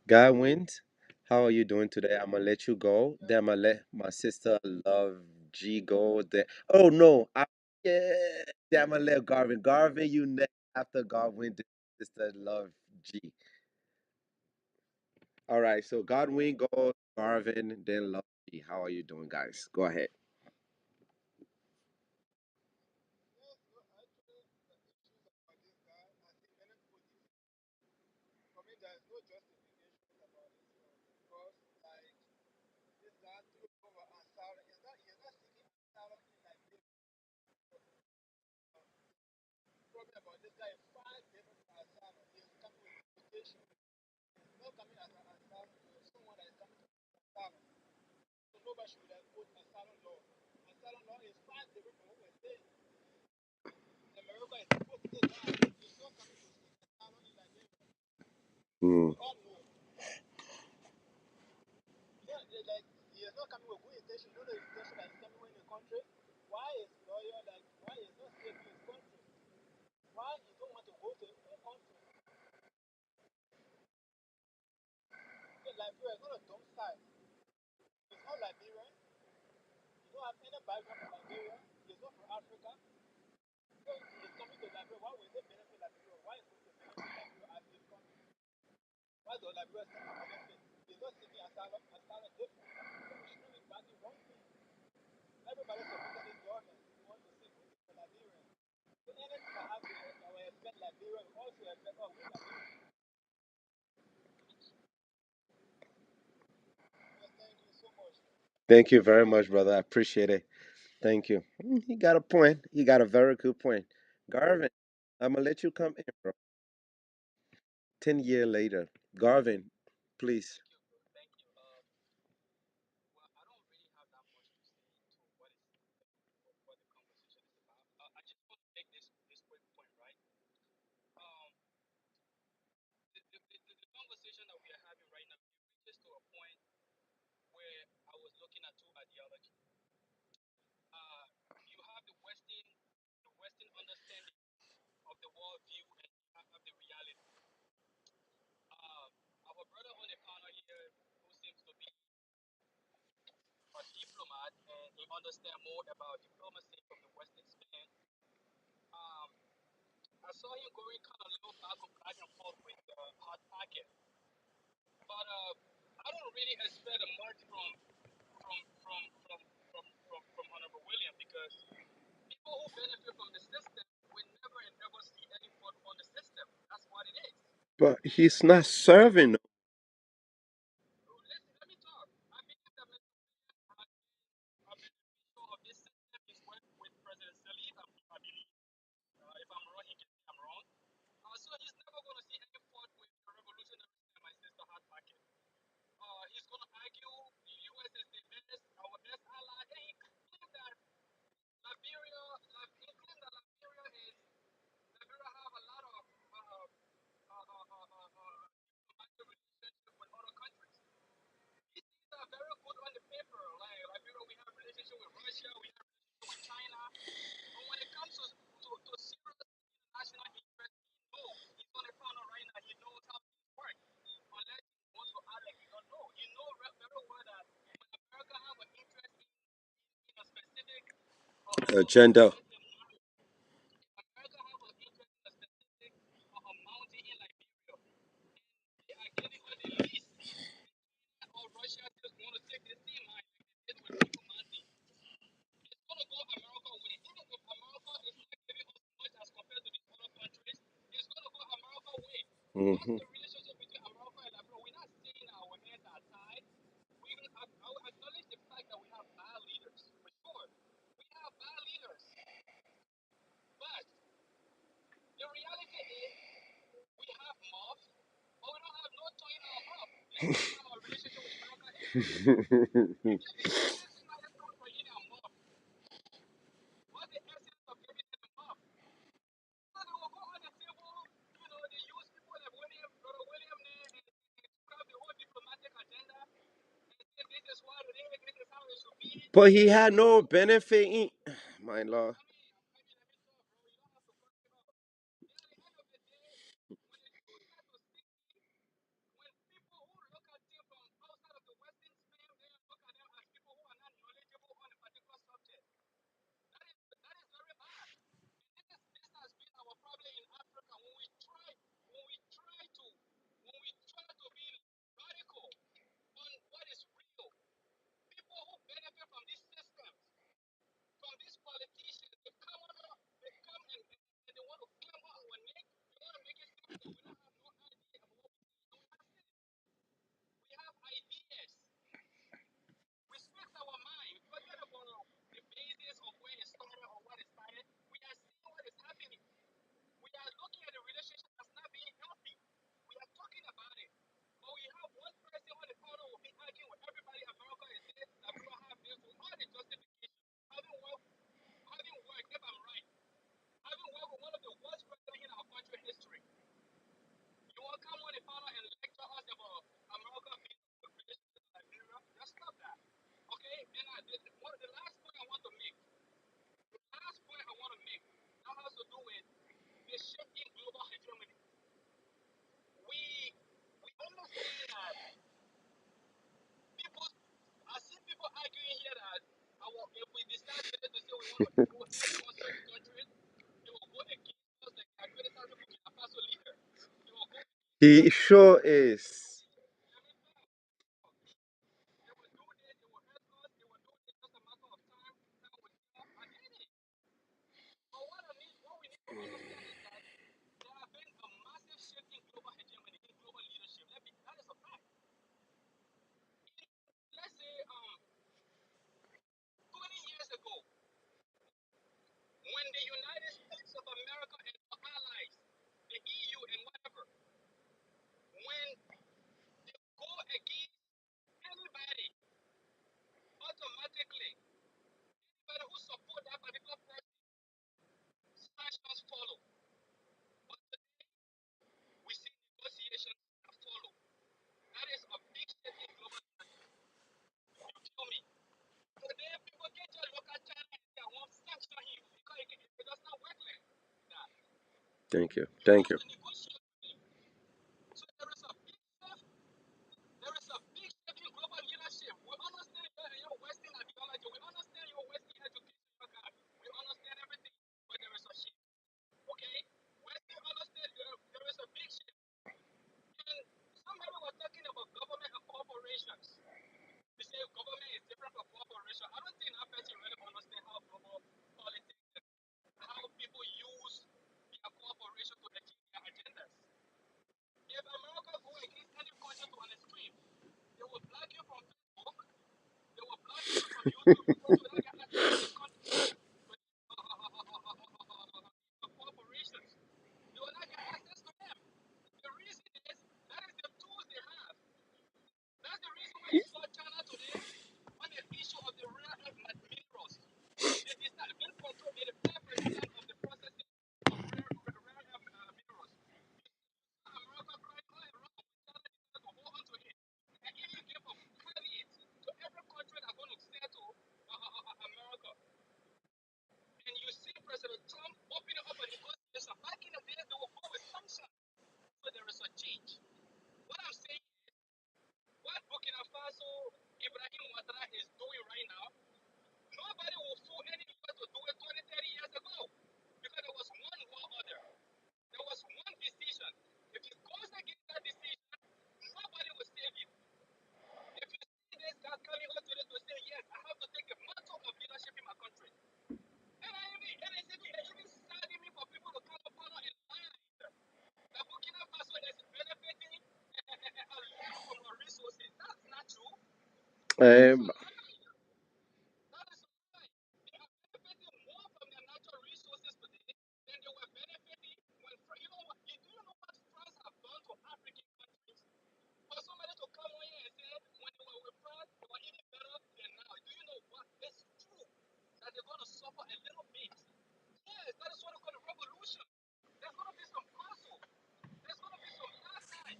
Guy wins. How are you doing today? I'm gonna let you go. Then I'm gonna let my sister Love G go. Then oh no, yeah. Then I'm gonna let Garvin. Garvin, you next after Garvin, then sister Love G. All right, so Godwin goes, Garvin, then Love G. How are you doing, guys? Go ahead. Yes, no, actually, the issues about this guy, I think many people use. For me, there is no justification about this because, like, this guy threw over asylum. He's not seeking asylum in Nigeria. The problem about this guy is five different asylum. He is coming with invitation. He's not coming as an asylum. He's someone that is coming to asylum. So nobody should like quote asylum law. Asylum law is five different from what we're saying. America is supposed to guy. He's not coming to seek asylum in Nigeria. Mm. We all know. Yeah, like he is not coming with good intention. You know the intention that is coming in the country. Why is lawyer like why is not staying in his country? Why he don't want to go to a country? Yeah, Liberia is not a dumb side. He's not Liberian. He don't have any background from Liberia. He's not from Africa. So he's coming to Liberia. Why will they benefit Liberia? Why is going to benefit Liberia as his country? Why does Liberia stand to benefit? He's not seeking asylum. Asylum different. So we shouldn't be backing one thing. Everybody supported this government. We want to see good things for Liberia. So anything that happens, I will expect Liberia will also expect us with Liberia. Yes, thank you so much. Thank you very much, brother. I appreciate it. Thank you. He got a point. He got a very good point. Garvin, I'm gonna let you come in, bro. 10 year later. Garvin, please. ideology. Uh, you have the Western understanding of the worldview, and you have the reality. Uh, our brother on the panel here, who seems to be a diplomat and he understands more about diplomacy from the Western span. Um, I saw him going kind of little back and forth with hot pocket, but I don't really expect much from from from from Honorable William because people who benefit from the system will never and ever see any fault on the system. That's what it is. But he's not serving. So let me talk. I believe that Mr. William has been a beneficial of this system. He's worked with President Salif, I believe. If I'm wrong, he can say I'm wrong. So he's never going to see any fault with the revolutionary system, my sister hard pocket. He's going to argue the U.S. is the best, our best ally, and he claimed that Liberia, he claimed that Liberia have a lot of diplomatic relationship with other countries. These things are very good on the paper. Like Liberia, we have relationship with Russia, we have relationship with China. But when it comes to serious international interest, he knows he's on the panel right now. He knows how things work. Unless he wants to act like he don't know. He knows very well that when America have an interest in a specific Agenda. America have an interest in a specific mountain in Liberia, and they are getting on the list. Or Russia just want to take the same line like they did with Rico Manzi. It's going to go America way. Even if America is not giving us much as compared to these other countries, it's going to go America way. What's Hmm. the relationship between America and Liberia? We're not saying that our hands are tied. I will acknowledge the fact that we have bad leaders, for sure. We have bad leaders. But the reality is we have mobs, but we don't have no toe in our mouth. This is how our relationship with America is. If somebody comes for you in a mob, what's the essence of giving them a mob? So they will go on the table, they use people like William, Brother William there, and describe the whole diplomatic agenda, and say this is what it is, this is how it should be. But he had no benefit in. My lord. Let me talk, bro. You don't have to cut me off. Then at the end of the day, when the truth starts to sink in, when people who look at things from outside of the Western sphere, they look at them as people who are not knowledgeable on a particular subject. That is very bad. This has been our problem in Africa when we try to be radical on what is real. People who benefit from these systems, from these politicians, they come and they want to claim our neck. They want to make it seem that we don't have no idea about what we say. No, we have it. We have ideas. We speak our mind. Forget about the basis of where it started or what it started. We are seeing what is happening. We are looking at a relationship that's not being healthy. We are talking about it. But we have one person on the panel will be arguing with everybody. America is this, America have this, with all the justification. Having worked, if I'm right, having worked with one of the worst presidents in our country history. You want to come on the panel and lecture us about America being a good relationship with Liberia? Just stop that. Okay? And the last point I want to make, that has to do with the shift in global hegemony. We understand that people, I see people arguing here that if we decide to say we want to go heavy on certain countries, they will go against us like our criticizing Burkina Faso leader. They will go against He us. sure is. They will do this, they will hurt us, they will do this just a matter of time. Time will tell. I get it. But what we need to understand is that there have been a massive shift in global hegemony, in global leadership. That is a fact. Let's say 20 years ago, when the United States of America and our allies, the EU and whatever, when Thank you. Thank you. So there is a big shift in global leadership. We understand your Western ideology. We understand your Western education. We understand everything. But there is a shift. Okay? Western understand there is a big shift. And somebody was talking about government and corporations. They say government is different from corporation. I don't think that person really understand how global politics and how people use their corporation to achieve their agendas. If America go against any country to an extreme, they will block you from Facebook. They will block you from YouTube because you don't get access to the country. But corporations, you will not get access to them. The reason is that is the tools they have. That's the reason why you saw China today on the issue of the rare earth minerals. They decide this control made 5% of the processing of rare earth minerals. America cried all around. China decided to hold on to it. And even give a caveat to every country that's going to settle America. And you see President Trump opening up a negotiation. Back in the days, they will go with sanctions. So there is a change. What I'm saying is, what Burkina Faso, Ibrahim Ouattara is doing right now, nobody will fool any of us to do it 20, 30 years ago. Because there was one law order. There was one decision. If it goes against that decision, nobody will save you. If you see this guy coming out today to say, yes, I have to take a mantle of leadership in my country. And it's even saddening me for people to come up and lie that Burkina Faso is benefiting a lot from our resources. That's not true. That is Um, a lie. That is a lie. They are benefiting more from their natural resources today than they were benefiting when, you know what, do you know what France have done to African countries? For somebody to come on here and say when they were with France, they were even better than now. Do you know what? It's true that they're going to suffer a little bit. Yes, that is what we call a revolution. There's going to be some hustle. There's going to be some hard time.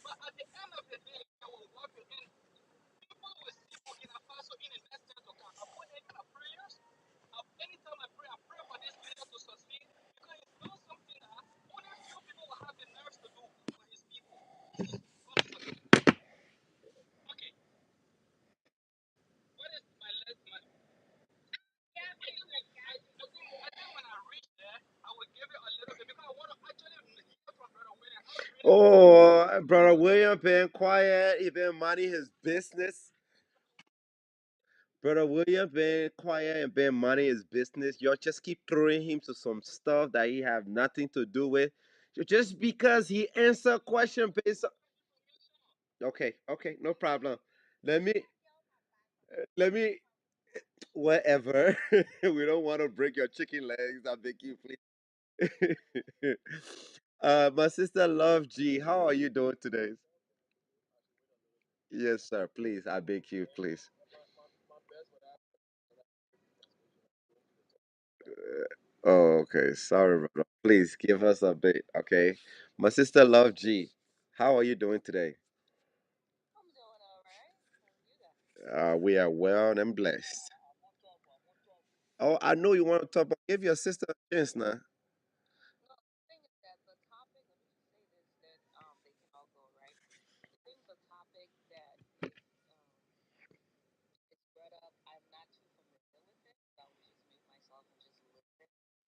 But at the end of the day, they will work it. And people will see Burkina Faso in the next 10 to come. I put it in my prayers. Anytime I pray for this leader to succeed because he's done something that only few people will have the nerves to do for his people. He's going to succeed. Okay, what is my last money? I think when I reach there, I will give it a little bit because I want to actually hear from Brother William how he really feels about it. oh, brother William been quiet. He been minding his business. Brother William been quiet and been minding his business. Y'all just keep throwing him to some stuff that he have nothing to do with. Just because he answer question based on... Okay, okay, no problem. Let me let me whatever. We don't want to break your chicken legs. I beg you, please. My sister Love G, how are you doing today? Yes, sir. Please, I beg you, please. Oh, okay. Sorry, brother. Please give us a bit, okay? My sister Love G, how are you doing today? We are well and blessed. Oh, I know you want to talk, but give your sister a chance now.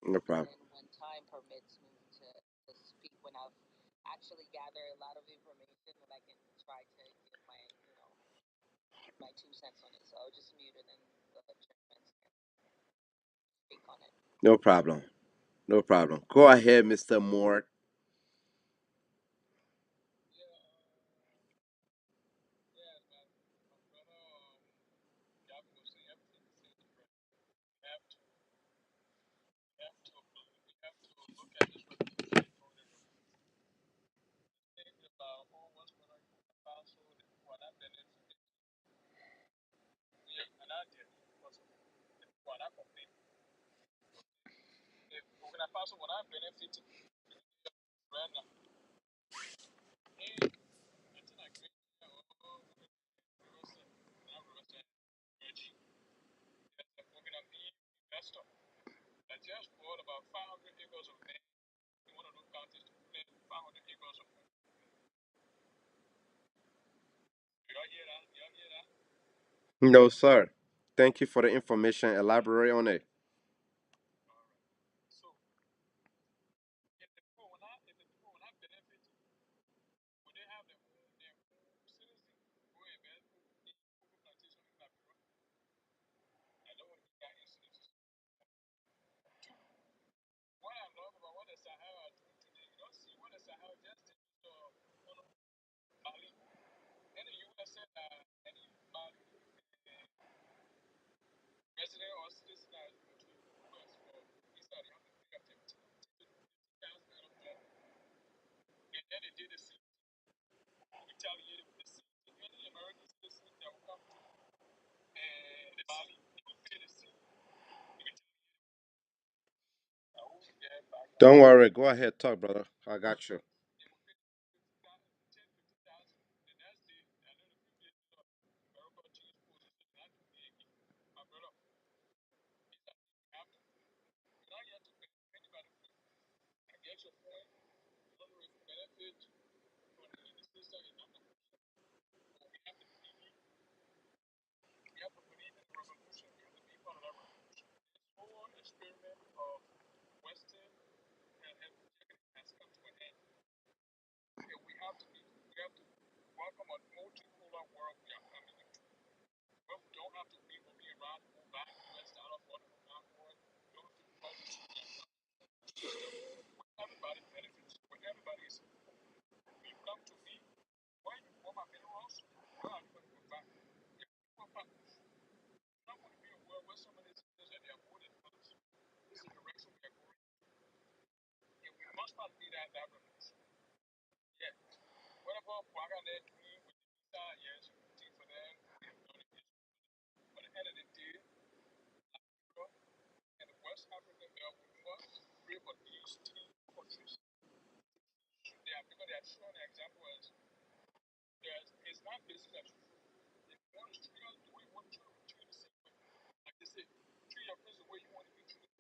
No problem. No problem. No problem. Go ahead, Mr. Moore. No, sir. Thank you for the information. Elaborate on it. So if the people when I benefit, when they have their own citizen go invest in cocoa plantation in Liberia, I don't want to be that incident. Two, what I love about what the Sahara are doing today, you don't see what the Sahara just did to Mali. And the US said any Mali resident or citizen that is going to the US for visa, they have to pay up to $50,000. And then they did the same retaliated with the same thing. Any American citizen that will come to Mali, they will pay the same. I will get back on Don't worry. Go ahead. Talk, brother. I got you. they will pay 50,000. The next day, I know the previous American chief position not to pay again. My brother, is that you have to. You're not here to pay anybody free. I get your point. You don't know if you benefit from the system is not the person. But we have to believe in the revolution. We have to be part of that revolution. This whole experiment of Western and has come to an end. And we have to welcome a multipolar world we are coming into. But we don't have to be moving around, move back, US dollar, for the forward. We don't have to do all this system where everybody benefits, where everybody is. You come to me, why you want my minerals? Well, I'm going to go back. Yeah, go back. You don't want to be a world where somebody says that they are more than others. This is the direction we are going. And we must not be that revolution. Yeah. Whatever Quagga doing with the visa, yes, we think for them, we have done it. But at the end of the day, Africa and the West African belt, we must pray for these three countries. They are because they are showing an example as it's not business as usual. If you want to treat us the way you want to treat the same way, like they say, treat your friends the way you want to be treated.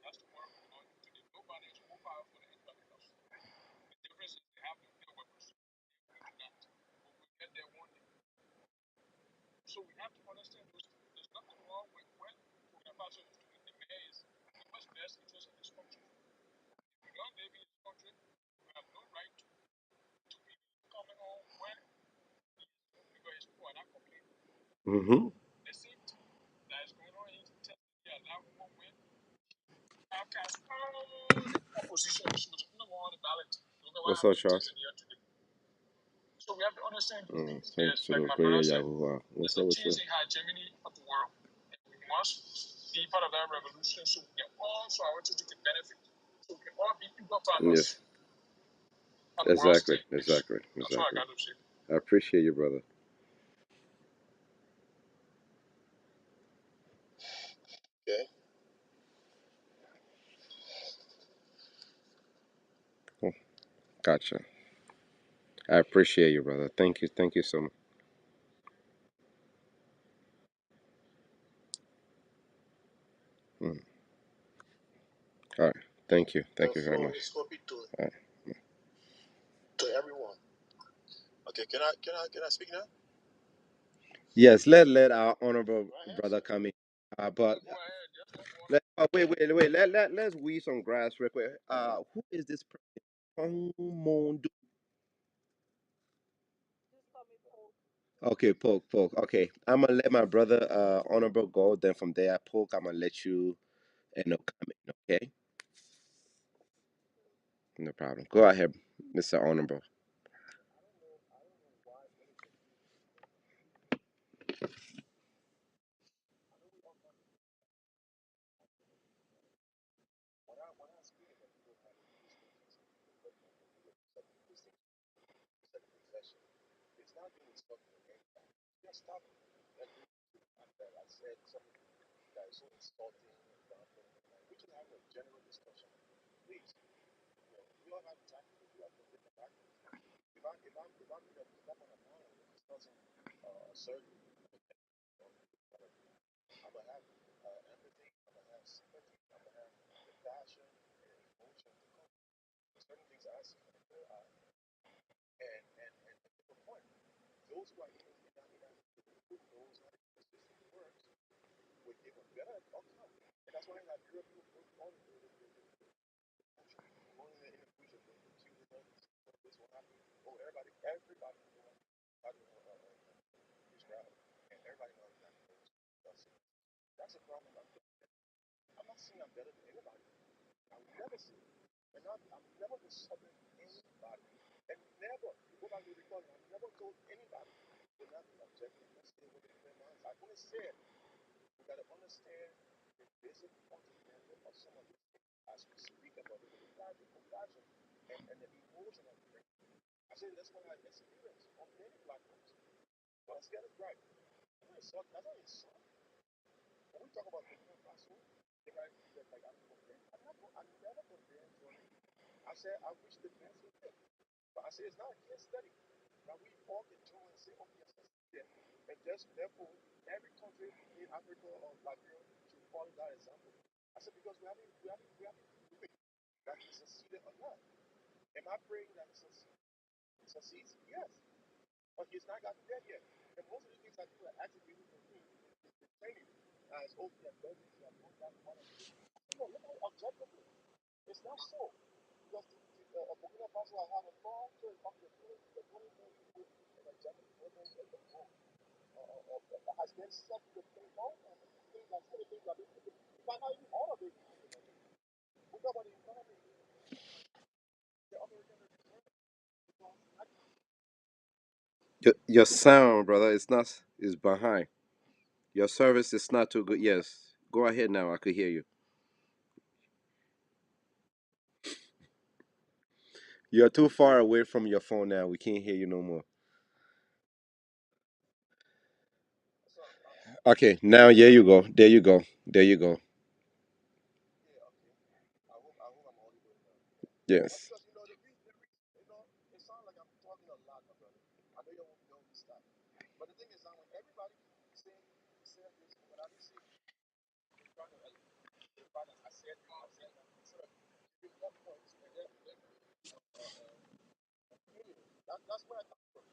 That's the word we're going to do. Nobody is more powerful than anybody else. The difference is they have nuclear weapons. We do not. But we get there one day. So we have to understand there's nothing wrong with when Burkina Faso is doing the mayor is in much best interest of this country. If you don't live in this country, you have no right to be coming home when because his people are not complaining. Mm-hmm. The same thing that is going on in Tanzania, that woman went outcast all the opposition. She was number one on the ballot. Look at what What's up, happened in Charles? Tanzania today. So we have to understand these Mm, things. thanks Yes, to like the my brother great said, Yahuwah. it's What's a up with you? changing hegemony of the world. And we must be part of that revolution so we can also our children can benefit. So we can all be equal Yes, partners on the world exactly, stage. exactly, That's what I exactly. got to say. I appreciate you, brother. Okay. Oh, gotcha. I appreciate you, brother. Thank you. Thank you so much. Mm. All right. Thank you. The Thank you very floor much. is open All right. to everyone. Okay, can I speak now? Yes, let our honorable Do I have brother something? come in. But Go ahead. Just let one. wait. Let's weed some grass real quick. Who is this person? Mondu? Okay, poke. Okay, I'm gonna let my brother honorable go. Then from there, poke. I'm gonna let you come in. Okay, no problem. Go ahead, Mr. Honorable. It's not really talking to anybody. Just talking. Like I said, something that is so insulting and we can have a general discussion. Please, we all have time to do our different factors. If I'm on a panel discussing surgery, I'm gonna have empathy, I'm gonna have sympathy, I'm gonna have compassion and emotion to come. Certain things I see from their eye, and to the point, those who are even in that those are Yeah, all the time. And that's why in Nigeria people go all going in the future, the Tuesday, this will happen. Oh, everybody knows how to Israel, and everybody knows that. That's a problem. I'm not saying I'm better than anybody. I would never say it. And I'm never insulting anybody. And never, you go back to the recording, I've never told anybody to not be objective. Let's say with a clear mind. I only said we got to understand the basic fundamental of some of these things as we speak about it, the compassion and the emotion of the thing. I say that's what I experience on many platforms. So let's get it right. That's not insult. When we talk about the classroom, they write like I'm condemned. I never condemned Jordan. I said I wish the best for him. But I said it's not a case study. Now we all can join and say, oh yes, let's do that. And just therefore every country in Africa or Liberia should follow that example. I said because we haven't proven that he succeeded or not. Am I praying that he succeeds? Yes. But he's not gotten there yet. And most of the things I do are actually for him training as oh he has done this, he has done that, one of this. No, look at it objectively. It's not so. Because Burkina Faso has had a long term of the 20 and a Japanese government and the book has been set to the thing long and things that some of the things that been but not even all of it is implemented. We talk about the economy, the American reserve, because Your sound, brother, it's not. Is behind. Your service is not too good. Yes, go ahead now. I could hear you. You're too far away from your phone now. We can't hear you no more. so Okay, now there you go. There you go. There you go. yeah, okay. I hope I'm audible now. But Yes. because it sounds like I'm talking a lot, my brother. I know you don't stop. But the thing is that when everybody saying this, what I be saying, they're trying to I said that instead of giving more points and then that's where I come from.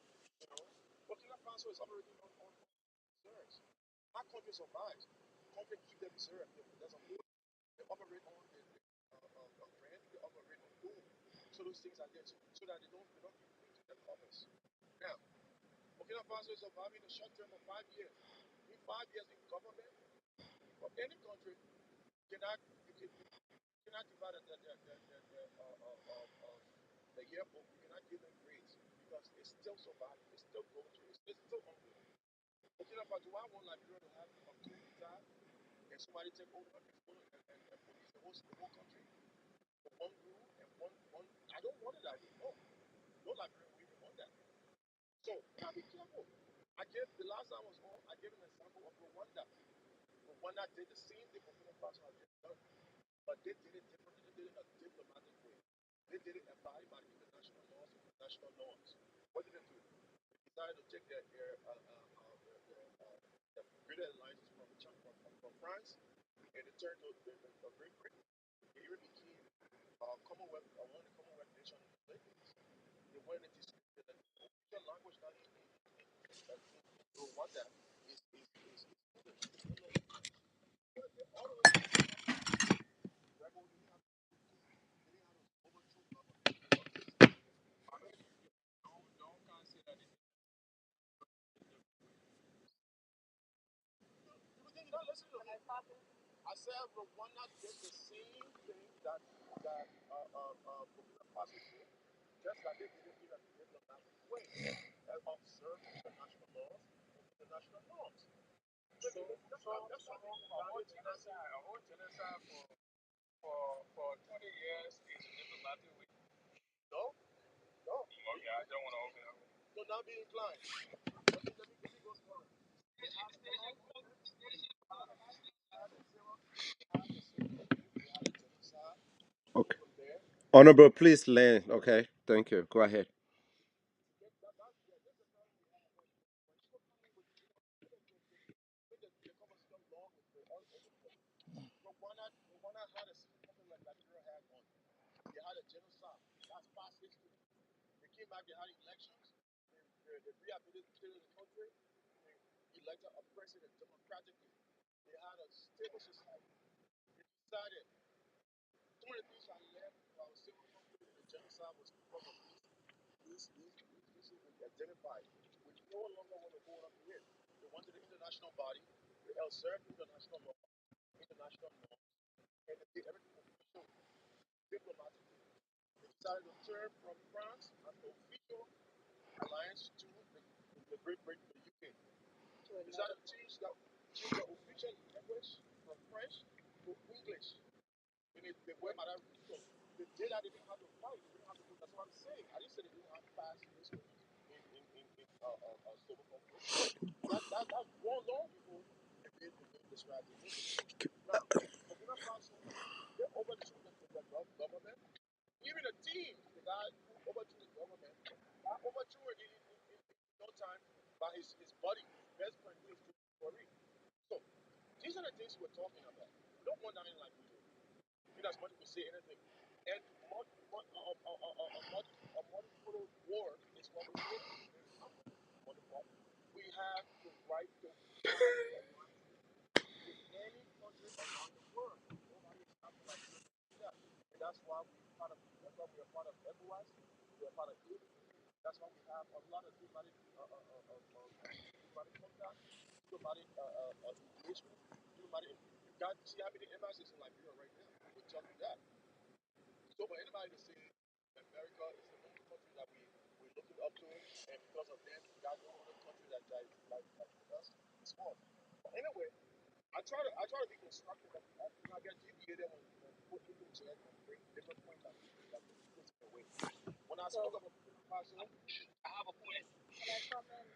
You know, Burkina Faso is operating on reserves. How country survives? Country keep their reserve. There's a whole they operate on brand. They operate on gold. So those things are there so that they don't give way to their commerce. Now, Burkina Faso is surviving the short term for 5 years. In 5 years in government of any country, you cannot divide the yearbook. You cannot give them grades because it's still surviving. It's still going through. It's still hungry. Burkina Faso, do I want Liberia to have a coup d'etat and somebody take over and police the whole country for one group and one? I don't want it that way. No, no Liberian will even want that. So we gotta be careful. The last time I was on. I gave an example of Rwanda. Rwanda did the same thing Burkina Faso has just done, but they did it differently. They did it in a diplomatic way. They did it abiding by international laws and international norms. What did they do? They decided to take their greater alliances from France and they turned to Great Britain. They even became Commonwealth, one of the Commonwealth nations in the Philippines. They went into the official language now in Rwanda is English. You know, all the way to rebel, they didn't have to overthrow government. I mean, don't can't say that people think you're not listening to me. I said Rwanda did the same thing that Burkina Faso did, just that they did it in a diplomatic way and observe international laws and international norms. That's not being a whole genocide for 20 years is a diplomatic way. No, no. Okay, I don't want to open up. So now be inclined. Let me go further. They have a genocide. Okay. From there, Honorable, please land. Okay. Thank you. Go ahead. yeah, this is how we have when people come in with they come and come along with all over the place. Rwanda had something like Nigeria had one. They had a genocide. That's past history. They came back, they had elections, they rehabilitated the country, they elected a president democratically. They had a stable society. They decided 23 I left while civil conflict and the genocide was because of these issues we identified. We no longer want to hold on to it. They wanted the international body to observe international law, international norms, and they did everything official diplomatically. They decided to turn from France as the official alliance to the Great Britain, the UK. They decided to change the official language from French to English. And they went by that route. So the day that they didn't have to fight, they didn't have to do. That's what I'm saying. I didn't say they didn't have to pass this in civil conflict. That's long before they the strategy. Now, Burkina Faso, they overthrew the government. Even the team, the guy who overthrew the government, I overthrew it in no time by his buddy, his best friend, who is for real. So these are the things we're talking about. We don't want that in Liberia. In as much as we say anything. And a multipolar war is what we live in. We have the right to form alliances with any country around the world. Nobody is after Liberia to do that. And that's why we are part of ECOWAS, we are part of EU. That's why we have a lot of diplomatic contact, diplomatic engagement, diplomatic. You got to see how many embassies in Liberia right now. We'll tell you that. So for anybody to say America is the only country that we're looking up to, and because of them, we got no other country that with us, it's false. But anyway, I try to be constructive, but I do not get deviated when put people to it and bring different points that can be taken away. When I spoke about Burkina Faso, I have a point. Can I comment?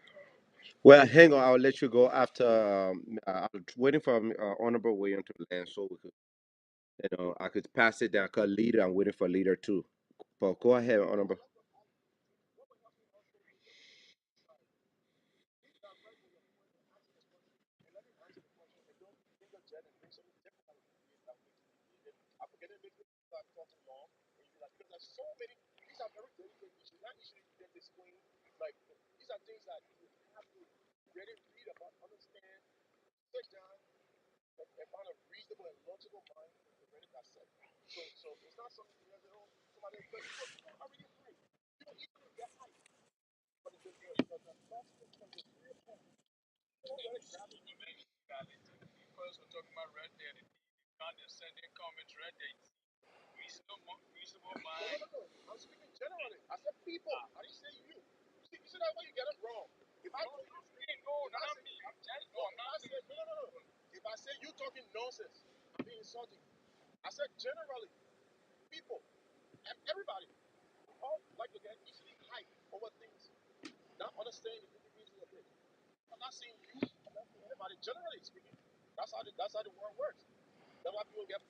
Well, hang on. I'll let you go after. I'm waiting for Honorable William to land so we could, I could pass it down. Cause leader, I'm waiting for leader too. But go ahead, Honorable. What would help me also is just be direct with your point and answer the question. And let me answer the question. And don't interject and bring something different out of the debate that makes it debated. I forget it makes me start talking long. And you be like, because there's so many, these are very delicate issues. Not issues you can explain. Like, these are things that you have to really read about, understand, sit down, and find a reasonable and logical mind to really dissect. So it's not something you have to know. Somebody, because people are really hype. People easily get hype. But the message and the real point, don't let it grab it. Because we're talking about red dead, condescending comments, red dead. Reasonable mind. No. I'm speaking generally. I said people. I didn't say you. You see that way you get it wrong. If I told you, no, not me. I'm telling you. If I said no. If I say you talking nonsense, I'm being insulting. I said generally, people, everybody, we all like to get easily hyped over things, not understanding the individual of it. I'm not saying you. I'm not saying anybody. Generally speaking, that's how the world works. That's why people get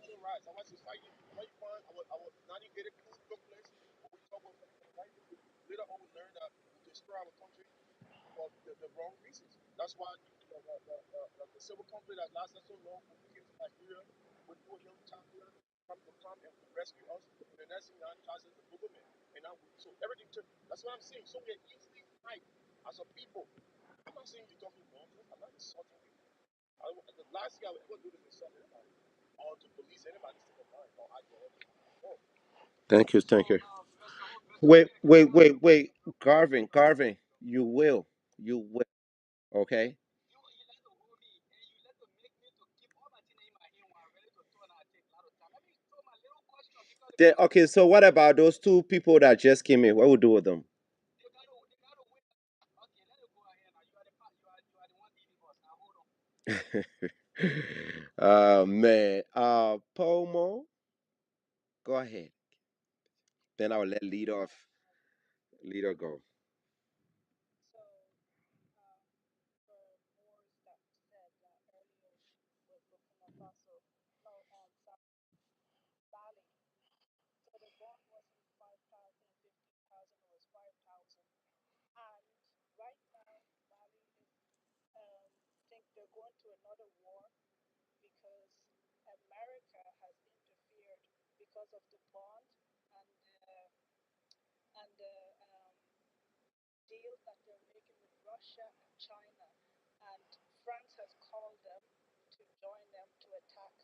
polarized. That's why society. That's why you find our 98 coup took place. When we talk about the right thing, later on we learn that we destroy our country for the wrong reasons. That's why the civil conflict that lasted so long when we came to Nigeria, when poor young champion come and rescue us, and the next thing that causes the government. And now so everything took. That's what I'm saying. So we're easily hyped as a people. I'm not saying you're talking nonsense. I'm not insulting you. The last thing I would ever do is insult anybody or to police anybody's state of mind or ideology. No. Thank you. So, Thank you. Mr. Wait, William, can wait, I ask wait, you a wait. question? Garvin, Garvin. You will. You will. Okay. You like to hold me and you like to make me to keep all my thing in my hand when I'm ready to talk and I take a lot of time. Let me throw my little question because the Then, person okay. So, what about those two people that just came in? What would do with them? they gotta wait. Okay, let it go ahead now. You are the one leading us. Now hold on. Man. Pomo. Go ahead. Then I'll let leader go. So, for wars that said earlier with Burkina Faso, no, Bali. So the bond wasn't 5,000, 15,000, it was 5,000. And right now, Mali is, think they're going to another war because America has interfered because of the bond and the deal that they're making with Russia and China. And France has called them. join them to attack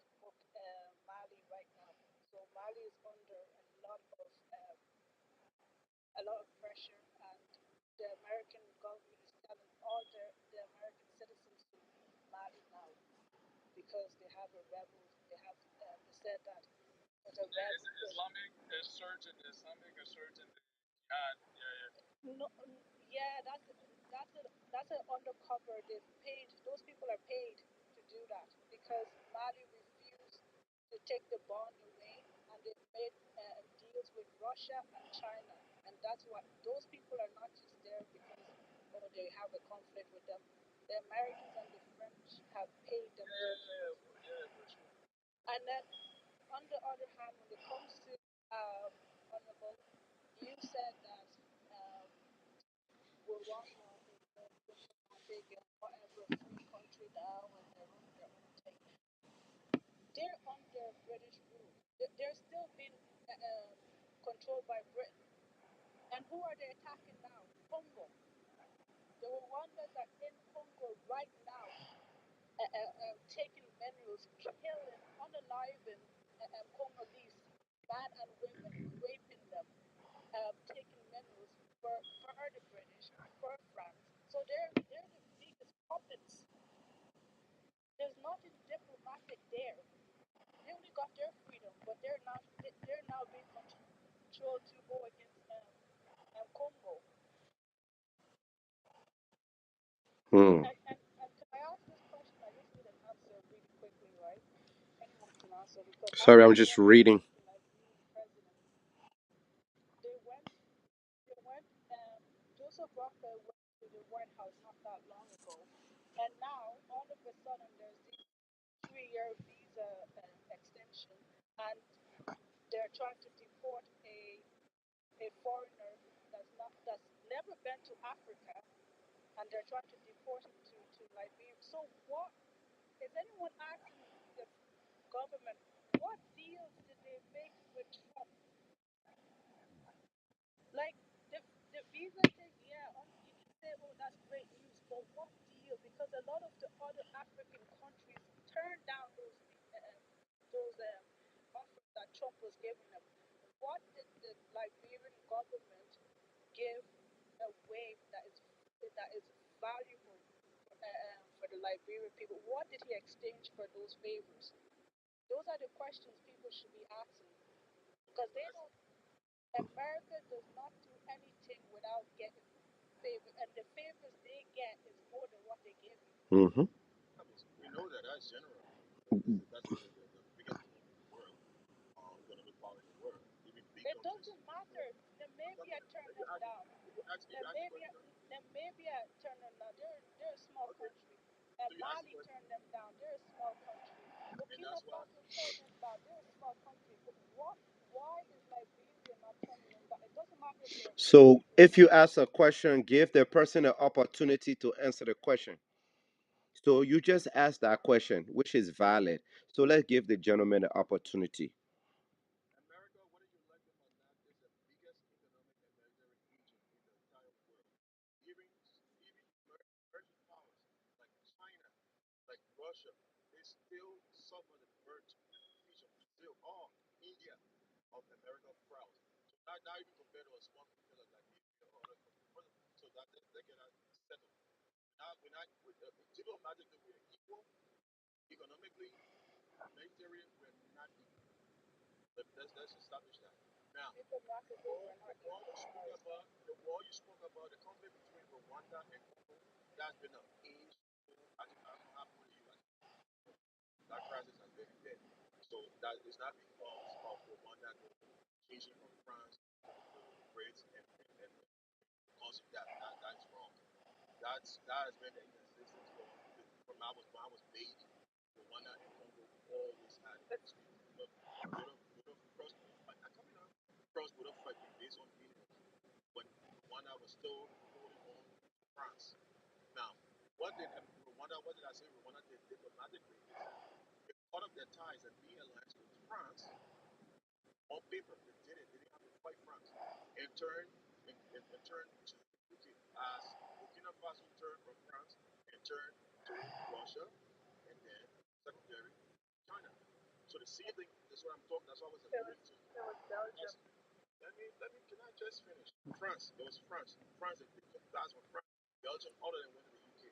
Mali right now. So Mali is under a lot of pressure, and the American government is telling all the American citizens to leave Mali now because they have a rebel. They said that there's a rebel. No, yeah, that's an undercover. They've paid. Those people are paid to do that because Mali refused to take the bond away, and they've made deals with Russia and China, and that's what those people are not just there because they have a conflict with them. The Americans and the French have paid them to leave. And then on the other hand, when it comes to honorable, you said that um, Rwanda is taking whatever free country now and they're running their own thing. They're under British rule. They're still being controlled by Britain. And who are they attacking now? Congo. The Rwandans are in Congo right now, taking minerals, killing, unaliving Congolese, men and women, raping them, taking minerals for the British, for France. So they're the biggest puppets. There's nothing diplomatic there. They only got their freedom, but they're now being controlled to go against Congo. Hmm. And can I ask this question? I just need an answer really quickly, right? Anyone can answer because Sorry, I'm I've just never seen reading. anything like new president. They went, they went. Joseph Rocker went to the White House not that long ago, and now all of a sudden there's this 3-year visa extension, and they're trying to deport a foreigner that's never been to Africa, and they're trying to deport him to Liberia. So what is anyone asking the government what deals did they make with Trump? Like the visa thing, yeah, you can say, oh, that's great news, but what deal? Because a lot of the other African countries turned down those offers that Trump was giving them. What did the Liberian government give away that is valuable for the Liberian people? What did he exchange for those favors? Those are the questions people should be asking because they don't. America does not do anything without getting favors, and the favors they get is more than what they give you. Hmm. We know that that's general. That's the biggest economy in the world, economic power in the world. Even big It countries. doesn't matter. Namibia turned them down. If you ask the Namibia, question, Namibia turned them down. They're a small okay. country. So And you ask the Mali question, turned them down. They're a small country. and Burkina that's why Faso turned them down. They're a small country. But what? Why is Liberia not turning them down? It doesn't matter if they're a big So country or if not. you ask a question, give the person an opportunity to answer the question. So you just asked that question, which is valid. So let's give the gentleman the opportunity. America, whether you like them or not, is the biggest economic and military agent in the entire world. Even emerging powers like China, like Russia, they still some of the merge feature still are India of America proud. So not even compared to a small country like Liberia or other countries. So that they cannot settle. We're not diplomatically we're equal. Economically, military we're not equal. Let's establish that. Now, Diplomatically, we're not the war equal you spoke powers. about, the conflict between Rwanda and Congo, that's been an age. I think I'm with you. That crisis has been dead. So that is not because of Rwanda changing from France to the Brits and causing that. That's wrong. That has been in existence from when I was baby. Rwanda and Congo always had dispute. Would have cross coming out cross would have fight based on minerals when Rwanda was still holding on to France. Now, what did I say Rwanda did diplomatically is it cut up their ties and be alliance with France on paper. They did it. They didn't have to fight France. In turn, in turn to as Burkina Faso turned from France and turned to Russia, and then secondary, China. So the same thing is what I'm talking. That's what I was alluding to. Yes. Can I just finish? France, it was France. France, that's what France, Belgium, all of them went to the UK.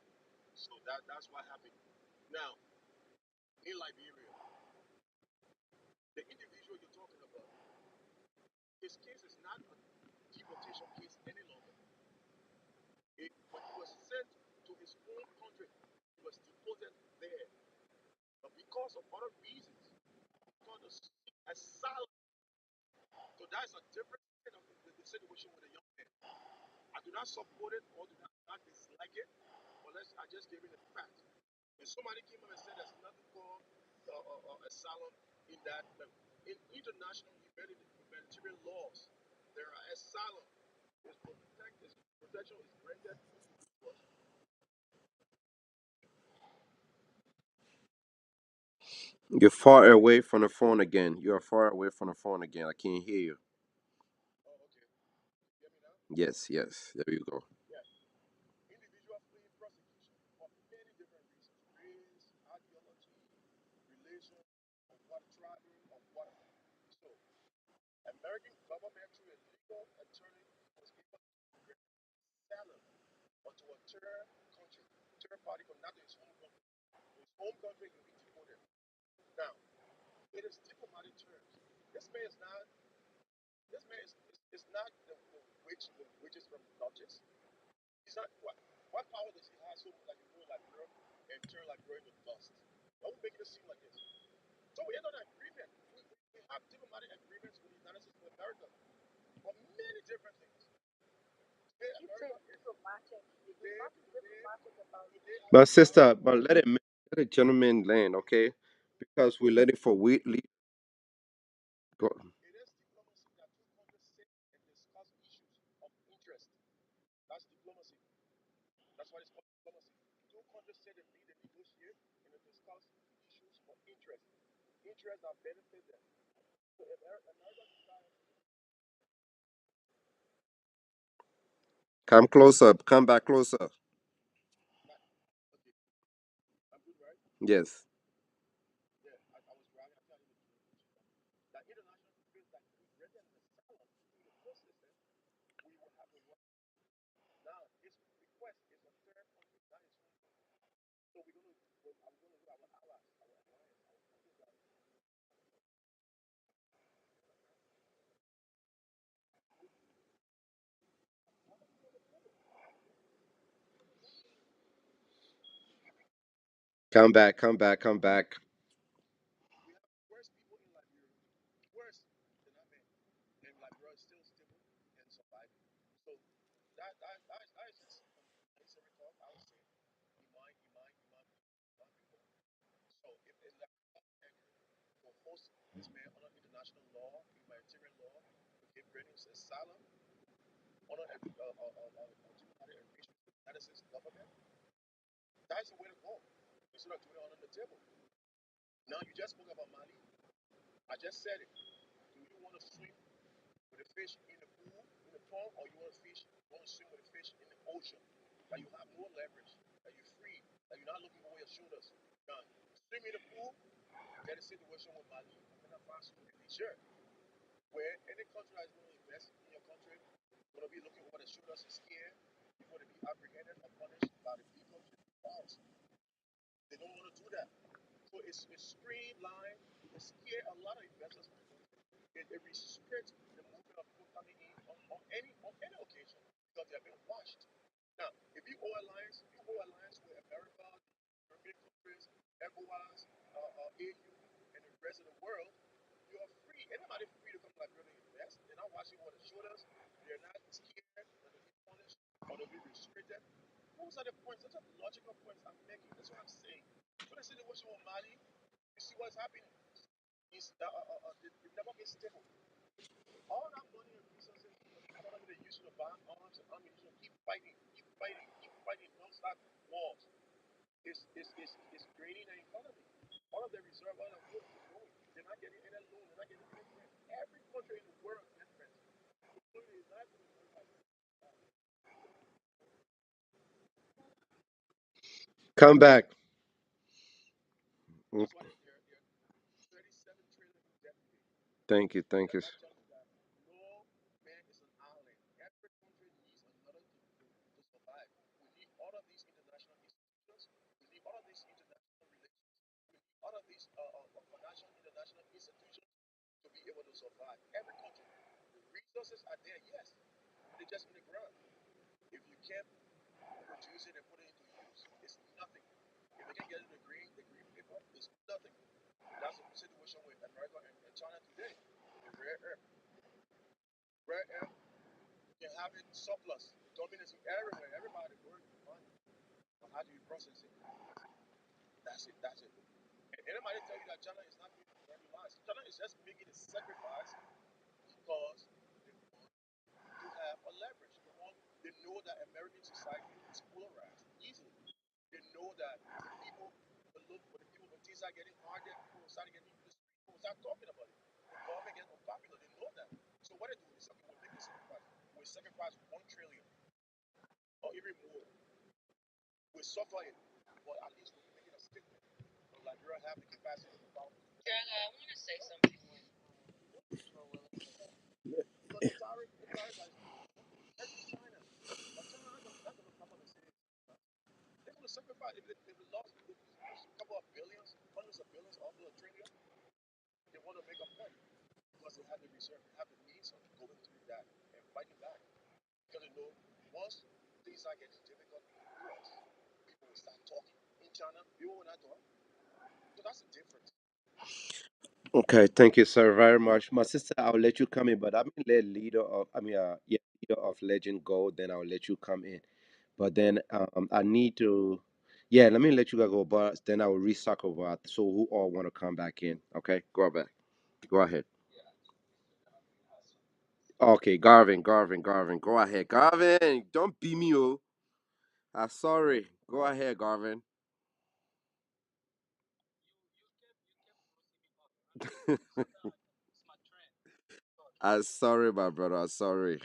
So that's what happened. Now, in Liberia, the individual you're talking about, his case is not a deportation case any longer. When he was sent to his home country, he was deported there. But because of other reasons, he got to seek asylum. So that's a different kind of the situation with the young man. I do not support it or do not dislike it, but I just gave it a fact. And somebody came up and said there's nothing called asylum in that. In international humanitarian laws, there are asylum. Protection is granted to individuals. You're far away from the phone again. You are far away from the phone again. I can't hear you. Oh, okay. You hear me now? Yes, yes. There you go. Yeah. Individual fleeing prosecution for many different reasons: race, ideology, religion, or what tribal, or whatever. So, American government through a legal attorney was able to grant asylum or to a third party, but not to his home country. His home country will be deported. Now, it is diplomatic terms. This man is not. This man is not the witches from the Duchess. He's not. What power does he have so like a rule like Europe and turn like Europe into dust? Don't make it seem like this. So we end on an agreement. We have diplomatic agreements with the United States of America for many different things. Today, America is diplomatic. Today, But America. sister, but let a gentleman land, okay? Because we let it for we lead. Go. It is diplomacy that two countries sit and discuss issues of interest. That's diplomacy. That's why it's called diplomacy. Two countries sit and meet and negotiate and they discuss issues of interest. Interests that benefit them. So America decides, Come closer. Come back closer. like, okay, I'm good, right? Yes. Yeah, I was driving. I thought it was that international space that we rented an asylum through the court system, we will have the right. Now, his request is a third country, not his own. So I'm going to look at our allies, our alliance, our countries that Come back. Come back. Come back. we have worse people in Liberia, worse than I mean, and Liberia is still stable and surviving. So that is just unnecessary talk. I would say, Iman people. So if Liberia will host this man under international law, humanitarian law, to give British asylum, under diplomatic arrangement with the United States government, that's the way to go. Instead of doing it under the table. Now you just spoke about Mali. I just said it. Do you want to swim with a fish in the pool, in the pond, or you want to want to swim with a fish in the ocean? That you have no leverage, that you're free, that you're not looking over your shoulders. Now, swim in the pool, get a situation with Mali, Burkina Faso, and Niger, where any country that is going to invest in your country going to be looking over the shoulders and scared. You're going to be apprehended or punished by the big country. False. They don't want to do that. So it's streamlined. It scare a lot of investors. It restricts the movement of people coming in on any occasion because they have been watched. Now, if you owe alliance with America, European countries, ECOWAS, AU, and the rest of the world, you are free. Anybody free to come to Liberia and invest. They're not watching over the shoulders. They're not scared that they'll be punished or they'll be restricted. Those are the points. Those are the logical points I'm making. That's what I'm saying. So the situation with Mali, you see what's happening. They've never been stable. All that money and resources the economy they use to buy arms and ammunition, keep fighting non-stop wars. Is draining the economy. All of the reserve oil and food is going. They're not getting any loan. They're not getting any grant. Every country in the world is different. Including the United States of America. Come back. That's why they're 37 trillion in debt today. Thank you, thank you. That tells you that no man is an island. Every country needs another to survive. We need all of these international institutions. We need all of these international relations. We need all of these financial international institutions to be able to survive. Every country. The resources are there, yes. They're just in the ground. If you can't produce it and put it into use, it's nothing. If they can get it the green paper, it's nothing. That's the situation with America and China today. The rare earth. Rare earth, you can have it surplus. Dominance everywhere. Everybody working for money. But how do you process it? That's it. That's it. And anybody tell you that China is not making dirty lies. China is just making a sacrifice because they want to have a leverage. They know that American society is polarized easily. They know that when people when things are getting hard, then people will start getting into the street, people will start talking about it. When government gets unpopular, they know that. So what they do is okay, we'll make a sacrifice. We'll sacrifice 1 trillion or even more. We'll suffer it. But at least we'll be making a statement. But Liberia have the capacity and the power to do that. I want to say something when you were willing to. Because the tariff that is being imposed versus China. But China not gonna come up and say they're gonna sacrifice if they lost if they lose a couple of billions, hundreds of billions, or a trillion, they want to make a point because they have the reserve, they have the means of going through that and fighting back. Because they know once things are getting difficult in the US, people will start talking. In China, people will not talk. So that's the difference. Okay, thank you, sir, very much. My sister, I'll let you come in, but I'm gonna let leader of, yeah, leader of Legend go. Then I'll let you come in. But then I need to, yeah, let me let you guys go. But then I will recycle about so who all want to come back in. Okay, go back. Go ahead. Okay, Garvin, go ahead, Garvin. Don't beat me, oh. I'm sorry. Go ahead, Garvin. I'm sorry, my brother. I'm sorry.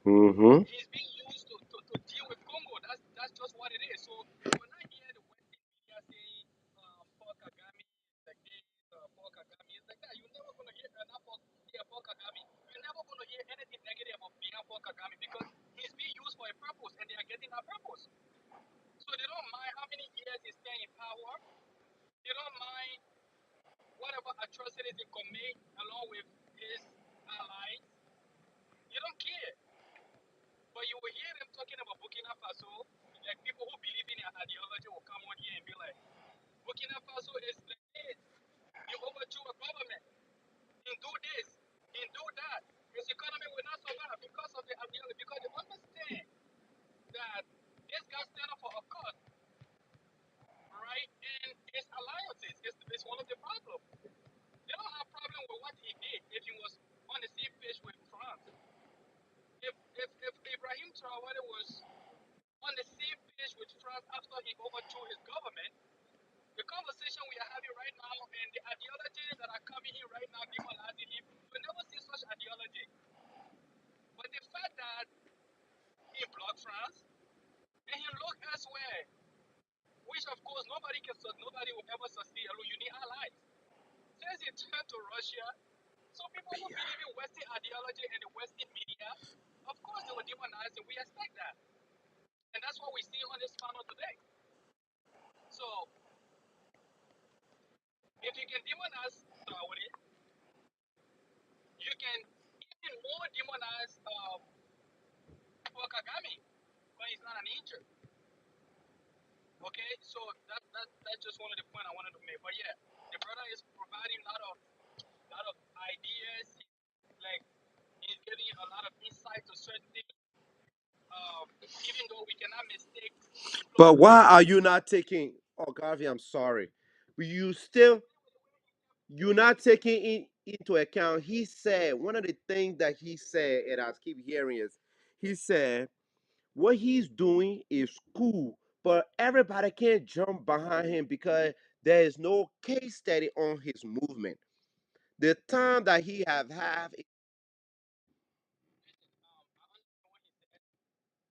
Mm-hmm. coming in right now demonizing him. You never see such ideology. But the fact that he blocked France and he looked elsewhere, which of course nobody will ever succeed alone. You need allies. Since he turned to Russia, so people who believe in Western ideology and the Western media, of course they will demonize it. We expect that. And that's what we see on this panel today. So if you can demonize Traore, you can even more demonize Paul Kagame when he's not an injured. Okay, so that's just one of the points I wanted to make. But yeah, the brother is providing a lot of ideas. Like he's giving a lot of insight to certain things. Even though we cannot mistake But diplomacy. why are you not taking? Oh, Garvey, I'm sorry. But you're not taking into account. He said one of the things that he said, and I keep hearing is, he said what he's doing is cool, but everybody can't jump behind him because there is no case study on his movement. The time that he have had. I understand what he said.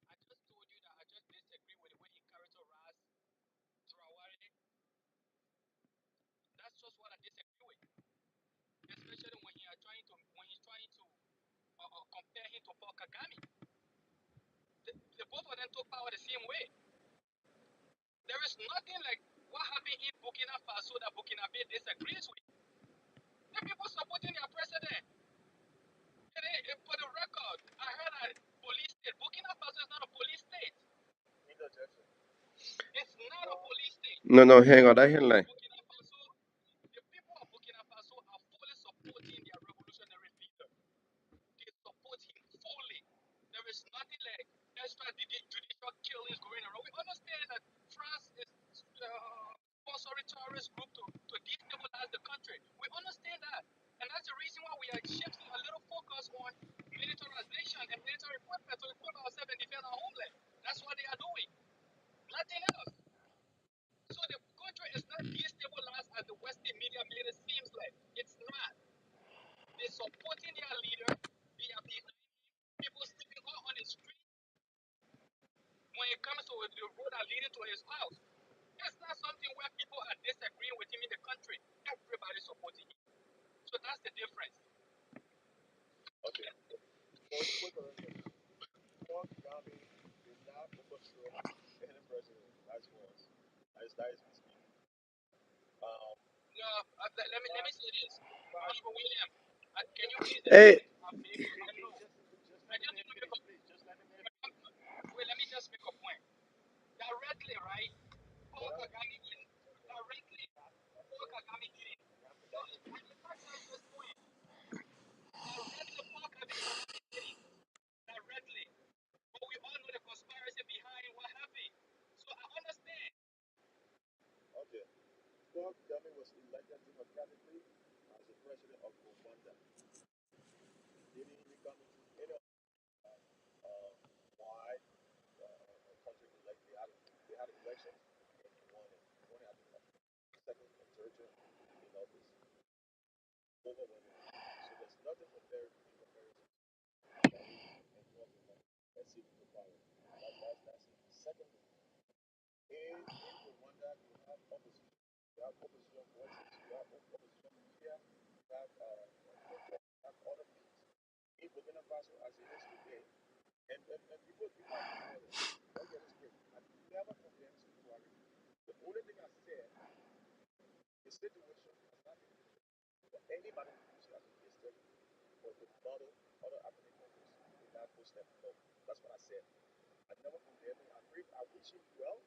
I just told you that I just disagree with the way he characterized Traore. That's just what I disagree with. Especially when he's trying to compare him to Paul Kagame. The both of them took power the same way. There is nothing like what happened in Burkina Faso that Burkina Faso disagrees with. The people supporting their president. For the record, I heard that police state. Burkina Faso is not a police state. It's not a police state. No, no, hang on. The That people of headline. Burkina Faso, the people of Burkina Faso are fully supporting their revolutionary leader. They support him fully. There is nothing like extrajudicial killings going around. We understand that France is sponsoring terrorist group to destabilize the country. We understand that. And that's the reason why we are shifting a little focus on militarization and military equipment to equip ourselves and defend our homeland. That's what they are doing. Nothing else. So the country is not destabilized as the Western media made it seems like. It's not. They're supporting their leader. They are behind people sleeping out on the street when it comes to the road that leading to his house. It's not something where people are disagreeing with him in the country. Everybody supporting him. So that's the difference. Okay. For quick correction, Paul Kagame did not overthrow any president. That's false. That is misspeaking. Um, No, let me say this. the fact, Honorable William, can you please Hey, excuse? Maybe I know. just I let the just man need to make finish, a please. Just let the man finish. wait. Let me just make a point. Directly, right? Paul Well, Kagame didn't directly. Paul Kagame didn't. The fact that I just point directly, Paul Kagame didn't directly. But we all know the conspiracy behind what happened. So I understand. okay. Paul Kagame was elected democratically as the president of Rwanda. He didn't even come into any of uh, why country elect. They had elections and he won it. He won it, I think, like second or third term in office overwhelmingly. So there's nothing compared in comparison to Kagame and Paul Kagame that seeking to power. That's it. Secondly, in Rwanda, you have opposition. You have opposition voices. You have opposition media. You have football. You have other things. In Burkina Faso, as it is today, and people are ignoring this. Don't get it straight. I never condemned Tuareg. The only thing I said, the situation has nothing to do with anybody who uses it as a case study or to model other African countries in that footstep. No, that's what I said. I never condemned him. I wish him well.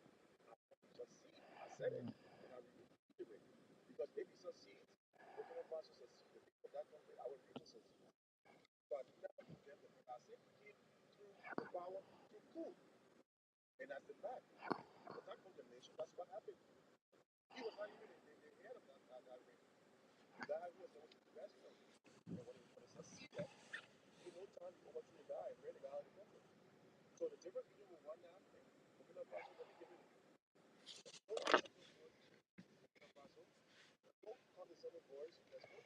I hope he succeed. I said it, and I reiterate it. Because if he succeeds, Burkina Faso succeeds. The people of that country, our region succeeds. So I never condemned him. I said he came through the power through coup. And that's the fact. It's not condemnation. That's what happened. He was not even in the head of that ring. The guy who was supposed to be president. And when he succeeded, in no time he overthrew the guy and ran the guy out of the country. So the difference between Rwanda and Burkina Faso, let me give it to you. There's no executive voice in Burkina Faso. There's no condescending voice. There's no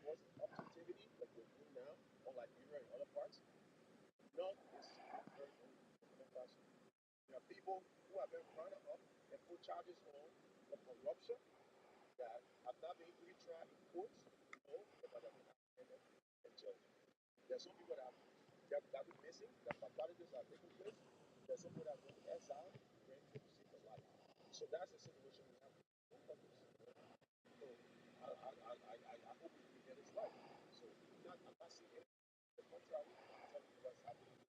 was up captivity, like we're doing now, or like Liberian and other parts, none is very good. There are people who have been brought up and put charges on for corruption that have not been retried in courts, no, but that have been apprehended and judged. There's some people that been missing, that fatalities are taking place. There's some people that have been exiled, ready to seek the life. So that's the situation we have. So I hope we get this right. So I'm not seeing anything the contrary. I'm telling you what's happening.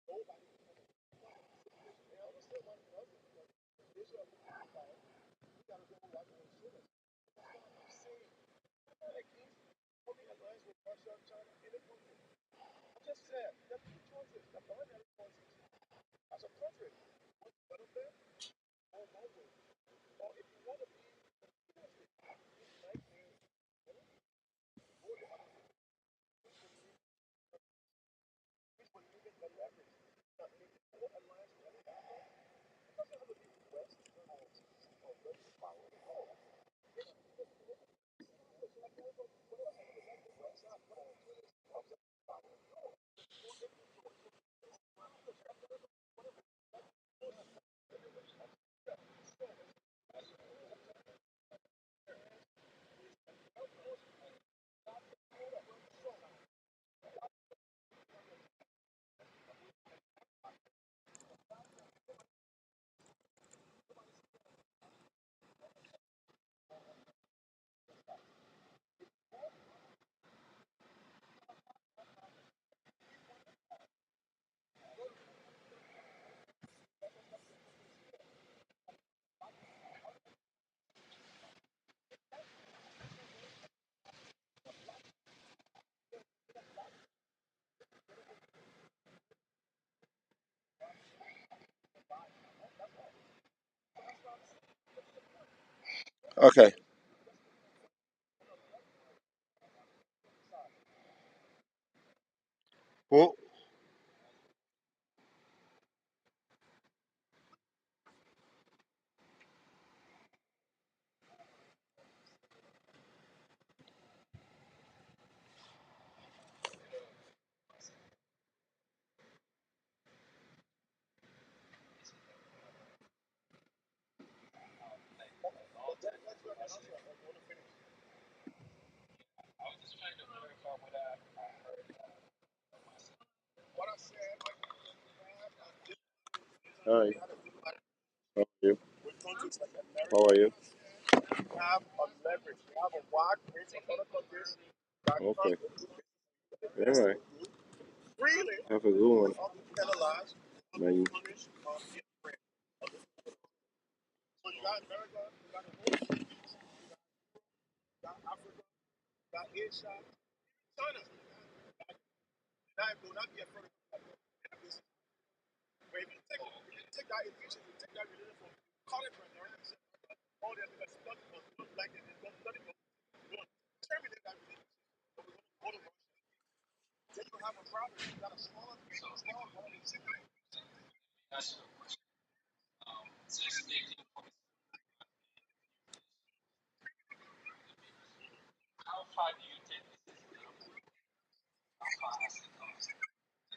Nobody can come and I understand one another because Israel is power. We got to go watch our children. I'm saying, against forming alliance with Russia, China, and the country. I just said there are two choices, the binary choices. As a country, want development or one way. Or if you want to be seriously, this might mean go the other way. Which will limit the leverage. Now, if you want alliance with other people, it doesn't have to be the West or Western power. No. Okay. Well, what I said, Hi. How are you? with countries like How America, are you? have a leverage. You have a wide range of other countries that come Okay. and do All business right. with you freely Have a good one. without being penalized, without being Bye. punished, or being afraid of this. So you got America, you got the whole Middle East, you got Africa, you got Asia, China. That will not be afraid of that business. But if you take that efficiency, take that religion from call it priority, all the other stuff was not like it, it's not nothing but terminate that religion. So we're going to go to Russia. Then you have a problem. You got a small problem.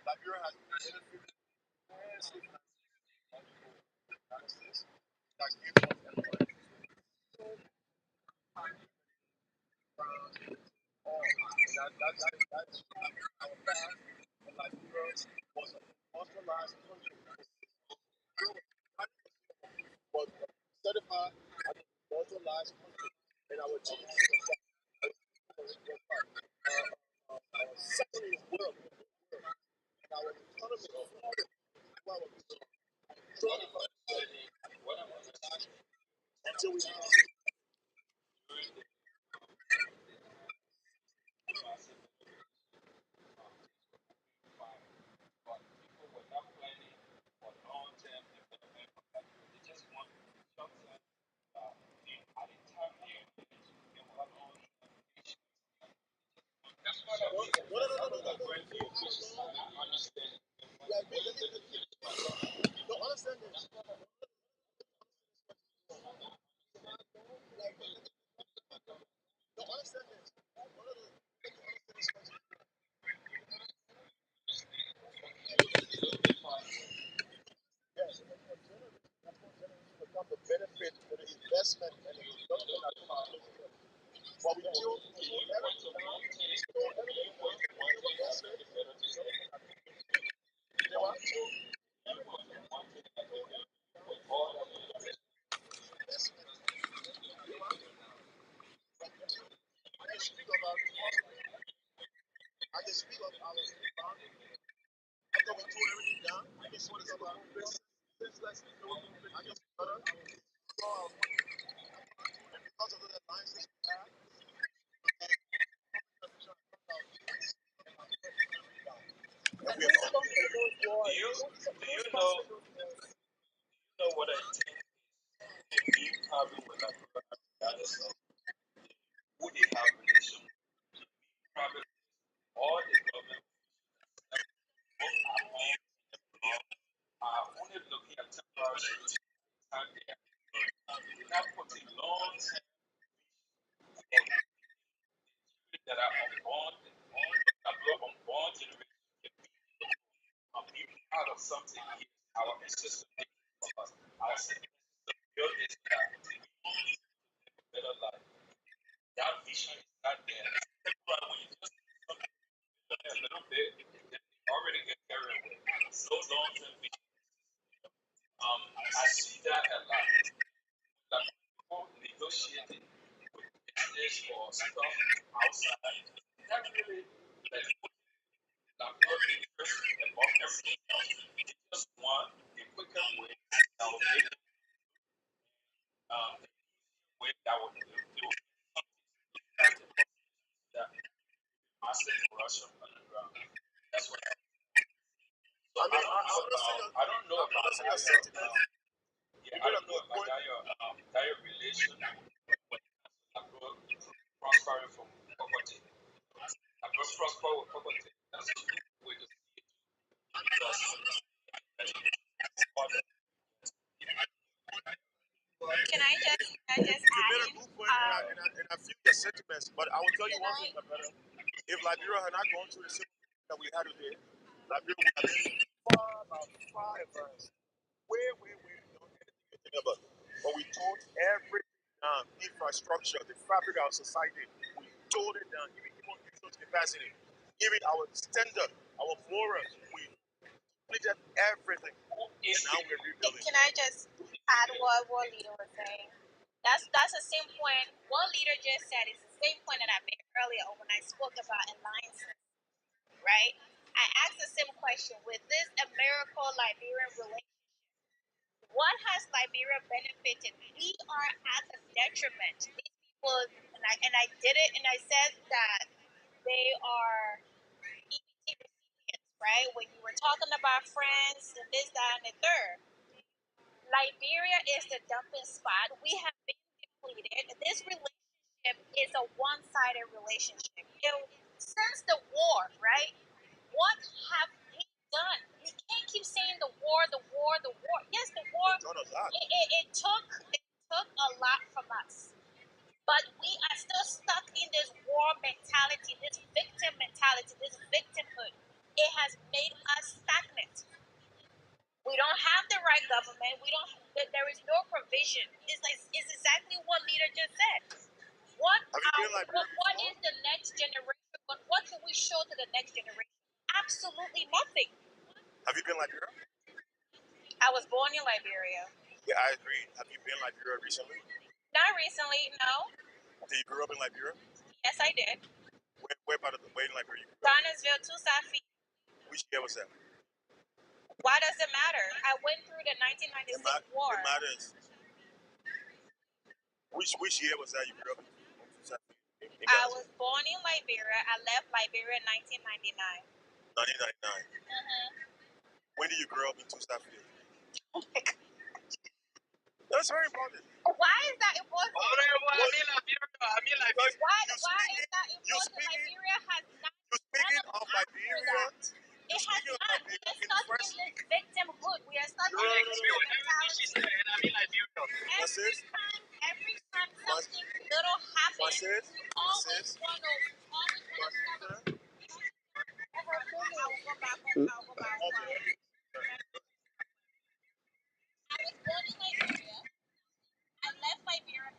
Liberia has benefited immensely from analysis that gives us employment. So, that's our past. And Liberia was an industrialized country. Was certified as an industrialized country. And our GDP was second in the world. And our economy flourish well until we don't understand this. what I think the main problem with regardless of who they have relation with, problem all the government are only looking at temporary time they are not putting long term that are unborn, unborn generation people out of something here. Our ancestors our ancestors built this better life. That vision is not there. But when you just a little bit, they already get carried away. So long term vision. I see that a lot. Like people negotiating with business or stuff outside. That really like not really interest above everything else. They just want a quicker way that will make the way that will do that massive corruption underground. That's what so I don't know about yeah, I don't know about that your relation prospering from poverty. I just prosper with poverty. That's the way to see it. Can I just You add made a in? good point, and I feel your sentiments. But I will tell you one thing, brother. If Liberia had not gone through the same that we had today, Liberia would have been far advanced. Way beyond anything you think about. But we tore everything down, infrastructure, the fabric of our society. We tore it down, even human capacity, even our standard, our morals. We depleted everything. And now we're rebuilding. Can I just add what leader was saying? That's the same point. What leader just said is the same point that I made earlier when I spoke about alliances, right? I asked the same question with this American-Liberian relationship. What has Liberia benefited? We are at a detriment. These people, and I did it, and I said that they are EBT recipients, right? When you were talking about France and this, that, and the third, Liberia is the dumping spot. We have been depleted. This relationship is a one-sided relationship. Since the war, right? What have we done? We can't keep saying the war, the war, the war. Yes, the war. It took a lot from us, but we are still stuck in this war mentality, this victim mentality, this victimhood. It has made us stagnant. We don't have the right government. We don't. There is no provision. It's exactly what leader just said. What is the next generation? What can we show to the next generation? Absolutely nothing. Have you been Liberia? I was born in Liberia. Yeah, I agree. Have you been Liberia recently? Not recently, no. Did you grow up in Liberia? Yes, I did. Where part of the way in Liberia? Donaldsville, Tusafi. Which year was that? Why does it matter? I went through the 1996 war. It matters. Which year was that you grew up in? I was born in Liberia. I left Liberia in 1999. 1999. Mm-hmm. When did you grow up in Tusafi? Oh my God. That's very important. Why is that important? Why is that important? Liberia has not You're speaking of Liberia. It has not. We are stuck in this victimhood. We are stuck in this mentality. Every time something little happens, we always want to I'll go back. I was born in Liberia. I left Liberia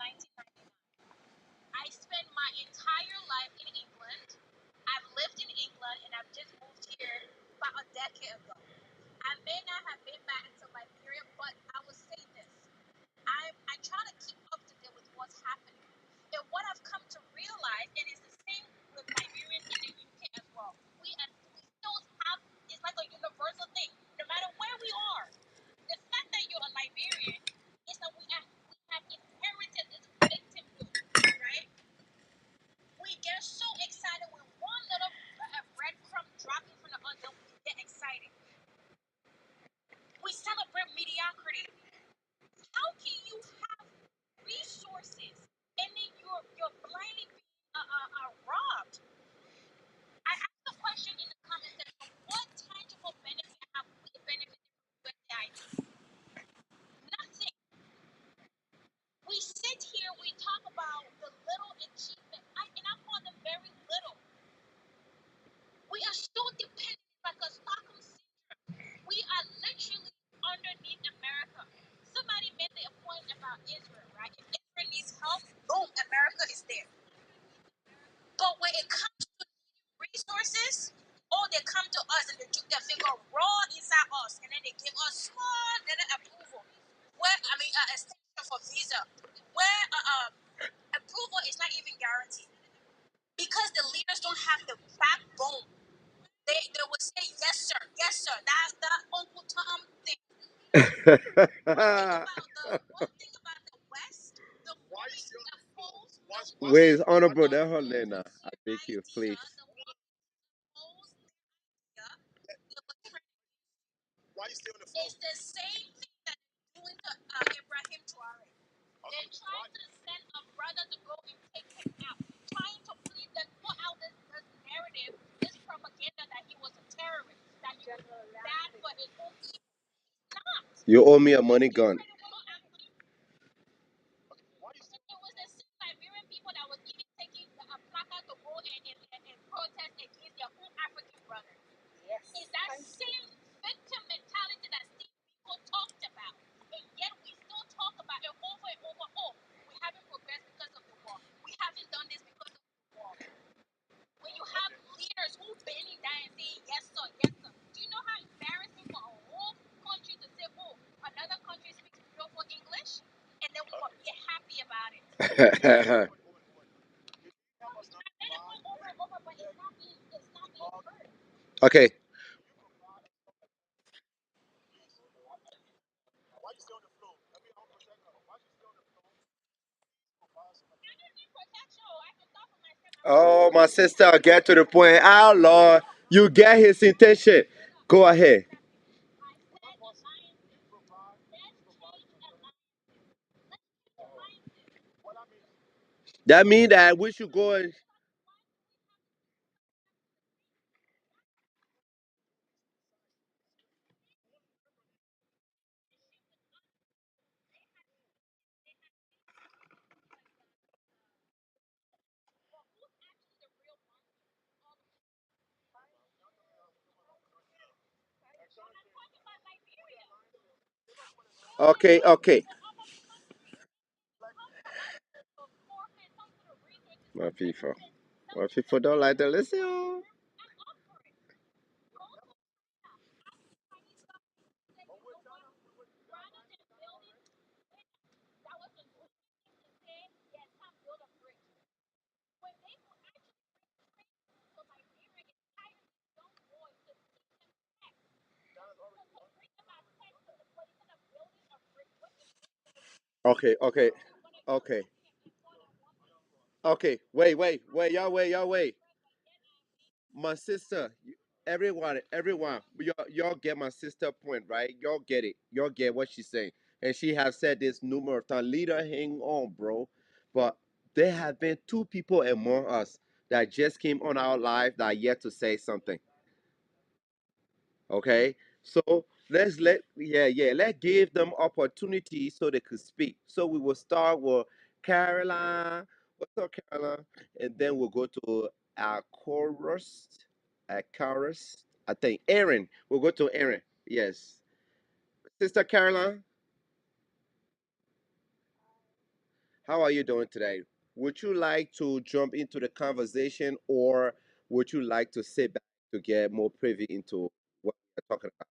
Israel, right? If Israel needs help, boom, America is there. But when it comes to resources, oh, they come to us and they took their finger raw inside us, and then they give us small little approval. Where extension for visa, where approval is not even guaranteed because the leaders don't have the backbone. They will say yes sir. That's the Uncle Tom thing. One thing about the West, the Why you moment still the polls, why Where is why honorable? don't That the whole moment Lena. I beg their you, idea, please. the moment polls their idea, they will turn. why you stay on the It's phone? the same thing that they're doing to Ibrahim Traore. Okay, They're trying to send a brother to go and take him out, trying to plead that put out this narrative, this propaganda that he was a terrorist, that he was bad for his own people. Not. You owe me a money gun. why you still It was the same Liberian people that was even taking a placard to go and protest against their own African brothers. Yes. It's that same victim mentality that Steve Biko talked about. And yet we still talk about it over and over. Oh, we haven't progressed because of the war. We haven't done this because of the war. When you have leaders who bending down and saying yes sir, yes sir. Do you know how embarrassing for a whole country to say, oh, another country speaks beautiful English? And then we will be happy about it. help us not And then it went over and over, but it's not being heard. Okay. why you stay on the floor? Let me help protect her. Why you stay on the floor? I don't need protection. I can talk for myself. Oh, my sister, get to the point. Oh, Lord. You get his intention. Go ahead. I said alliances. Let's change alliances. Let's change alliances. What I mean, That means that we should go. Okay, okay. My people. My people don't like to listen. Okay, okay, okay, okay. Wait, y'all wait. My sister, everyone, y'all get my sister point, right? Y'all get it. Y'all get what she's saying. And she has said this numerous times. Leader, hang on, bro. But there have been two people among us that just came on our live that are yet to say something. Okay, so let's give them opportunity so they could speak. So we will start with Caroline. What's up, Caroline? And then we'll go to our chorus. I think Aaron. We'll go to Aaron. Yes, Sister Caroline, how are you doing today? Would you like to jump into the conversation, or would you like to sit back to get more privy into what we're talking about?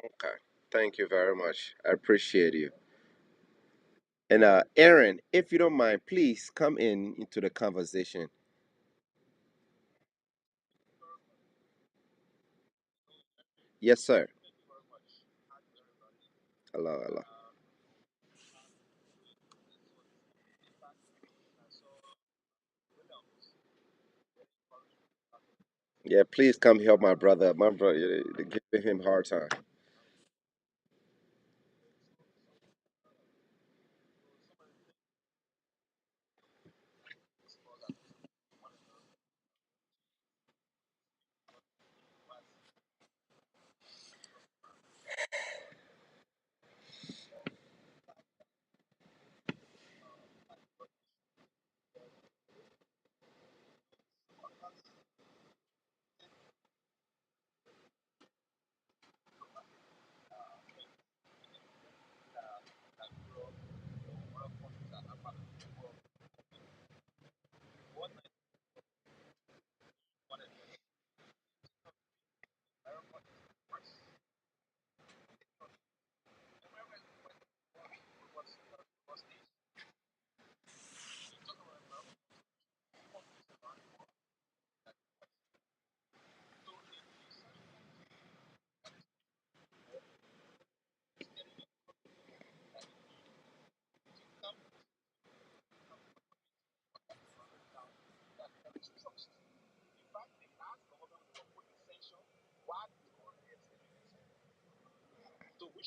Okay. Thank you very much. I appreciate you. And Aaron, if you don't mind, please come in into the conversation. Yes, sir. Hello, hello. Yeah, please come help my brother. My brother, you're giving him hard time.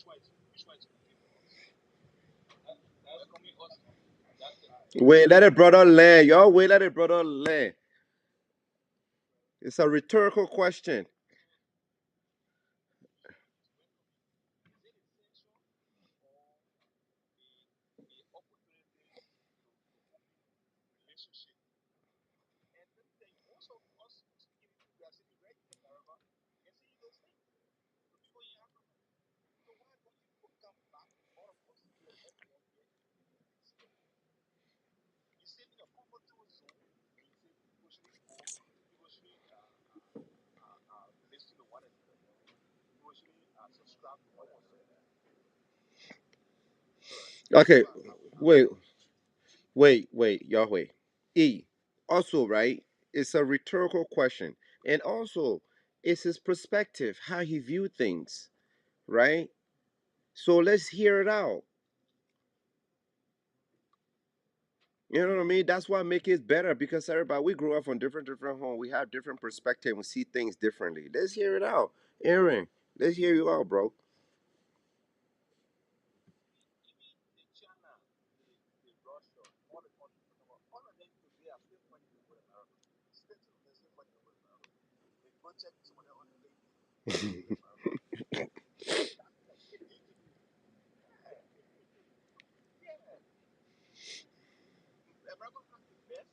which one is cooking for us? Welcoming us. That's the Wait, let it brother land. Y'all wait, let it brother land. It's a rhetorical question. is it essential or the opportunity to open relationship? And let me tell you, most of us speaking English, we are sitting right in America and saying those things to people in Africa. So why don't you people come back, all of us here, let's work here and stay. You sit in a comfort zone and you say people shouldn't go, people shouldn't listen to one another, people shouldn't subscribe to one another. Okay, I will, wait, wait, y'all wait. E. Also, right? It's a rhetorical question. And also, it's his perspective, how he viewed things, right? So let's hear it out. You know what I mean? That's why make it better because everybody we grew up from different homes. We have different perspective. We see things differently. Let's hear it out, Aaron. Let's hear you out, bro. even the China, the Russia, all the countries talking about, all of them today are still fighting over America. Still, they're still fighting over America. If you go check some of their other places, they're fighting over America. That's like it used to be. Yeah, yeah. America has the best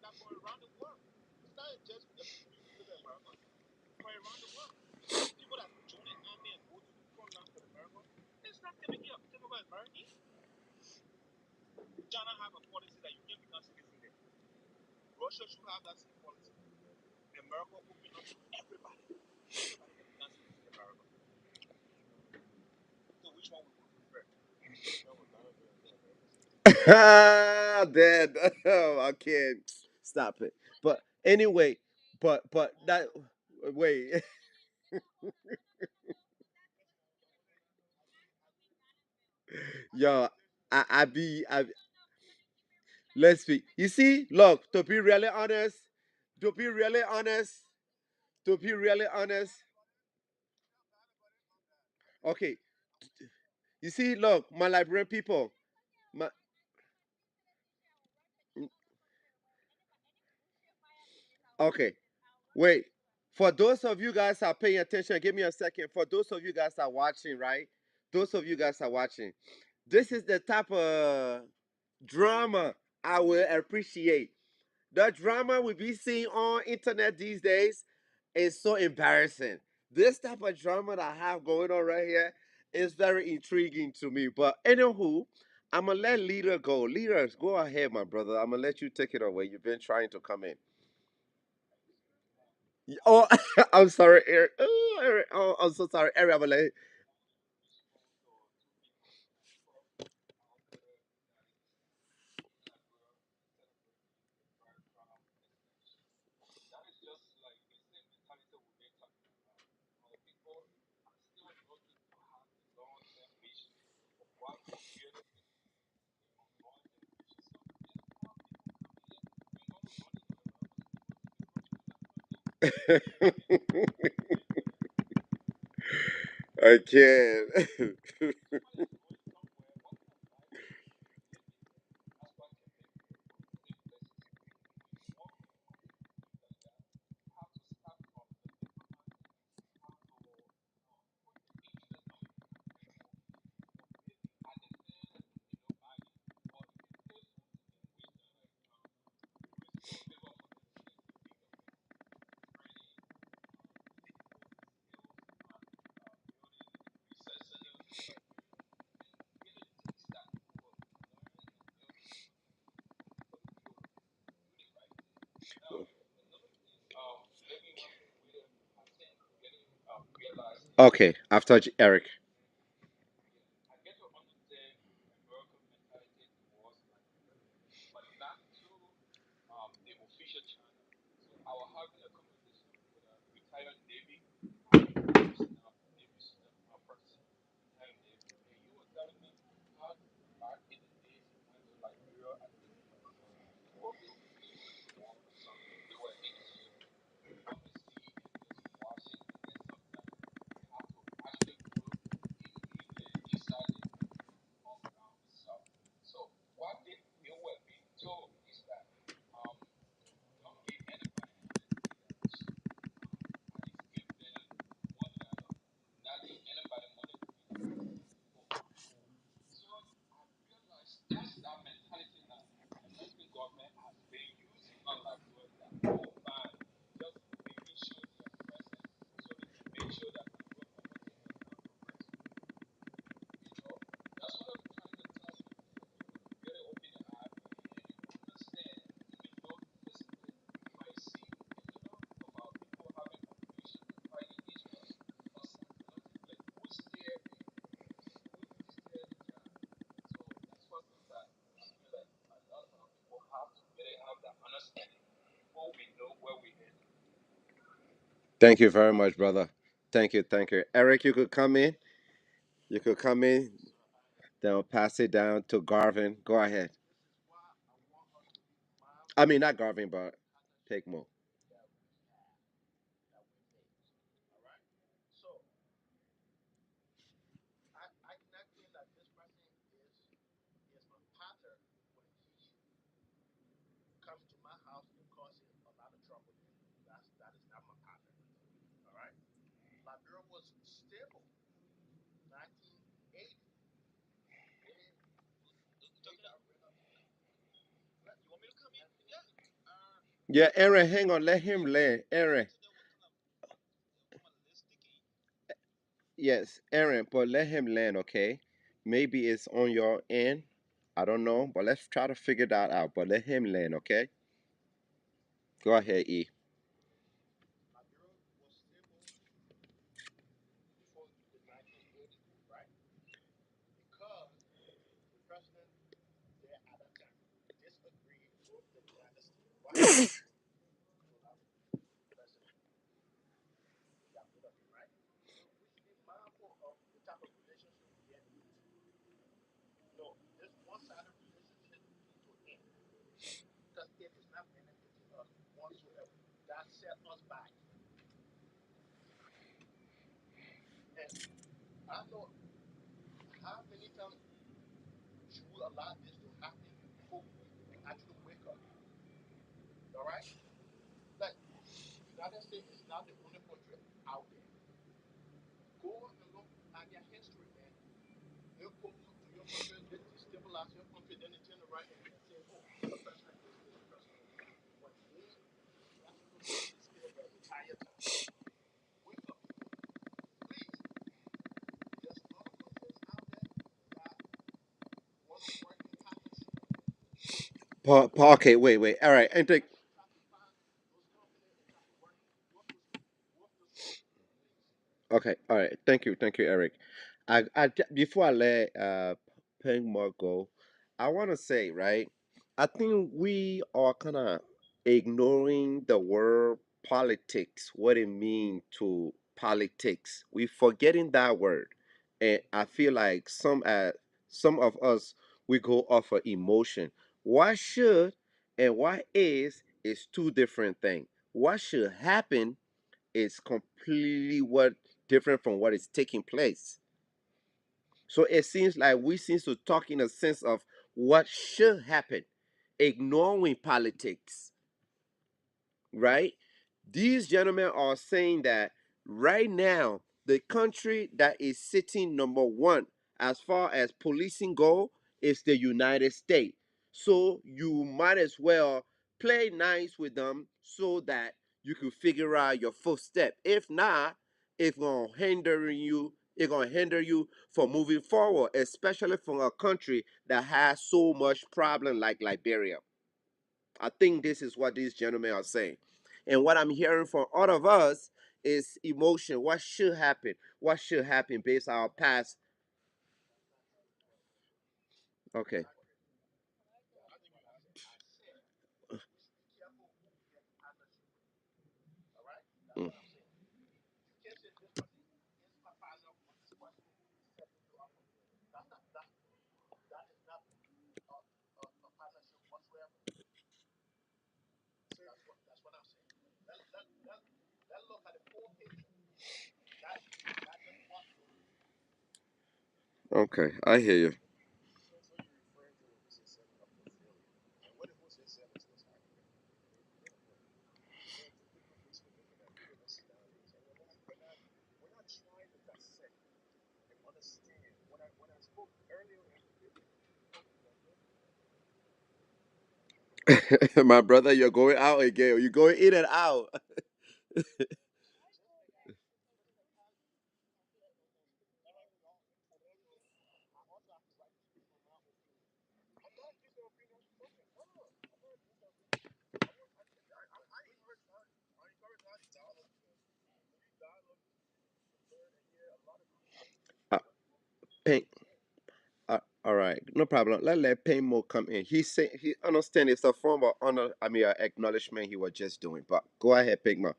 that for around the world. It's not just the people who live in America, for around the world. People that join the army and go to the front line for America, it's not take over America. China have a policy that you can't become citizen there. Russia should have that same policy. America open up to everybody. Everybody can become citizen in America. So which one would we prefer? Become America and be American citizen. Dead. Oh, I can't stop it. But anyway, but that wait. Yo, I let's speak. You see, look, to be really honest, to be really honest, to be really honest. Okay, you see, look, my Liberian people, my okay. Wait, for those of you guys that are paying attention, give me a second. For those of you guys that are watching, right? Those of you guys are watching. This is the type of drama I will appreciate. The drama we be seeing on internet these days is so embarrassing. This type of drama that I have going on right here is very intriguing to me. But anywho, I'm gonna let leader go. Leaders, go ahead, my brother. I'm gonna let you take it away. You've been trying to come in. Oh, I'm sorry, Eric. Oh, Eric. Oh, I'm so sorry, Eric. I'm gonna let. That is just like the same mentality we've been talking about. Our people are still looking to have a long-term vision of what we really think a long-term vision. So this is how people come here, bring all the money to America to give us to this country. That's what they do. I can't. If somebody is going somewhere, what kind of lifestyle are you living there? That's what can make you a good citizen. When you walk in a country like that, you have to start from the diplomacy. You have to put the interest on your country more. Maybe understand value, or even say something in which like you will still live up to the fingerprint, training, people skills on building research skills in Liberia, and really teach that people learn and build this country for the good of it, do the right thing. Now, another thing, maybe one thing we I think getting realized is Okay, after Eric. yeah, I get to understand American mentality towards Liberia, but not to the official China. So I was having a conversation with a retired Navy, personnel, Navy person, retired Navy, and he was telling me how back in the days he went to Liberia as a recruiter. Before basically going to war or something, they were in the ship on the sea and just washing, and then sometimes they have to actually go in inland unlike doing that all time, just making sure they are present so they can make sure that we grow comfortable and not progress. That's what I'm trying to tell people. You gotta open your eye and understand, even though physically you might see about people having confusion and fighting each other, but psychologically, who's there? Who's there the job? So that's what things that I feel like a lot of our people have to really have that understanding before we know where we're heading. Thank you very much, brother. Thank you, thank you. Eric, you could come in. You could come in. Then I'll pass it down to Garvin. Go ahead. This is why I want us to be I mindful mean, of not Garvin, the but partnership take more. that we have, that we make. All right? So I cannot claim that this person is my partner when he comes to my house and causes a lot of trouble. That is not my partner. All right? Liberia was stable 1980 when they got rid of. You want me to come in? Yeah. Yeah, Aaron, hang on. Let him land. Aaron, yes, Aaron, but let him land, okay? Maybe it's on your end. I don't know, but let's try to figure that out. But let him land, okay? Go ahead, E. Liberia was stable before the 1980, right? Because the president there at that time disagreed with the United States. What happened? So that president, they got rid of it, right? So we should be mindful of the type of relationship we get into. This one-sided relationship need to end because it is not benefiting us whatsoever. That set us back. And I know how many times should we allow this to happen before we actually wake up? All right? Like, United States is not the only country out there. Go and look at their history, man. They'll come to your country, they destabilize your country, then they turn around and say, oh, the president is this, the president is that. When they are supposed to be still the entire time. Wake up, people. Please. There's a lot of countries out there that want to work in partnership. Okay, wait. All right, and Let's try to find those companies and try to work with those companies, please. okay, all right. Thank you, Eric. Before I let Pengmo go, I want to say, right. I think we are kind of ignoring the word politics, what it means to politics. We forgetting that word, and I feel like some of us we go off of emotion. What should and what is two different things. What should happen is completely what different from what is taking place. So it seems like we seem to talk in a sense of what should happen, ignoring politics, right? These gentlemen are saying that right now, the country that is sitting number one as far as policing go is the United States. So you might as well play nice with them so that you can figure out your first step. If not, it's gonna hinder you from moving forward, especially from a country that has so much problem like Liberia. I think this is what these gentlemen are saying. And what I'm hearing from all of us is emotion. What should happen? What should happen based on our past? Okay. I said we should be careful who we get in partnership with. All right? That's Mm. what I'm saying. You can't say this person is my partner or this person stepping you up from there. That is not a partnership whatsoever. That's what I'm saying. Let's look at the full picture. Not not just one little piece. Okay, I hear you. So you're referring to when you say setting up for failure. And what if Jose Sellers was hired? They would work. And the companies were looking at, we were going to sit down and say, well, we're not trying to dissect and understand. When I spoke earlier on the video, My brother, you're going out again. You're going in and out. Uh, Pink. All right, no problem. Let Paymo come in. He say he understand it's a form of honor. I mean, acknowledgement he was just doing. But go ahead, Paymo.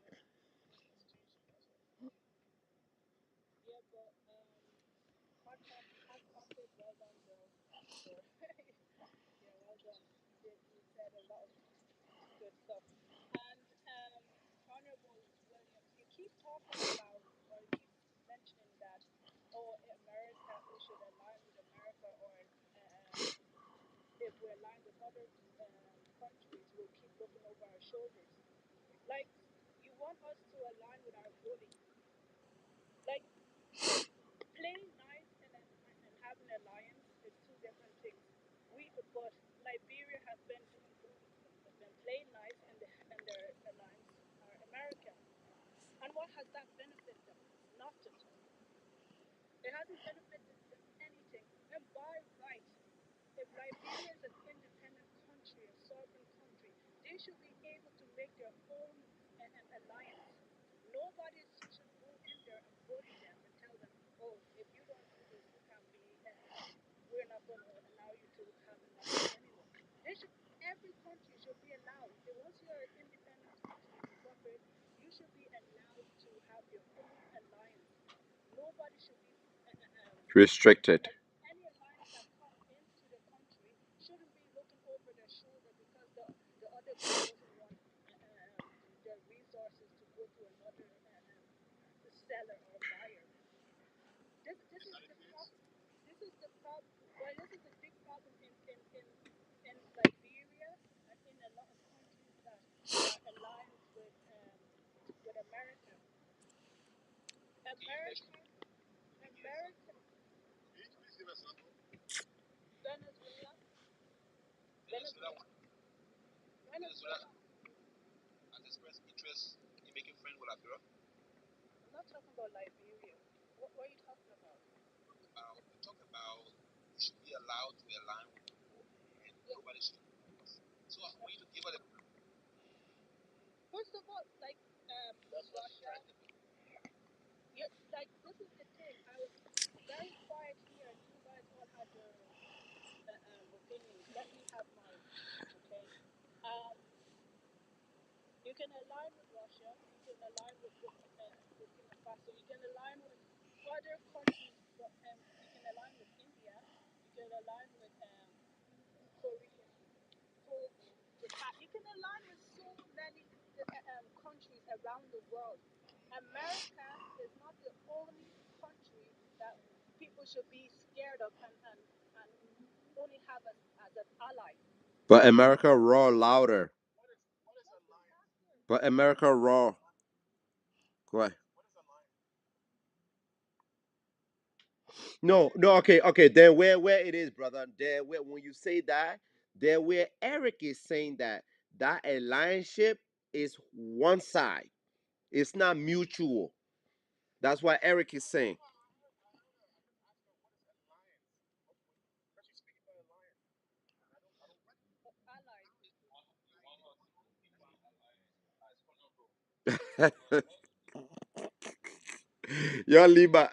Restricted. But America roar louder. But America roar. Go ahead. No, no, okay, okay. Then where it is, brother. There where when you say that, there where Eric is saying that that alliance is one side. It's not mutual. That's what Eric is saying. Yo, Liba.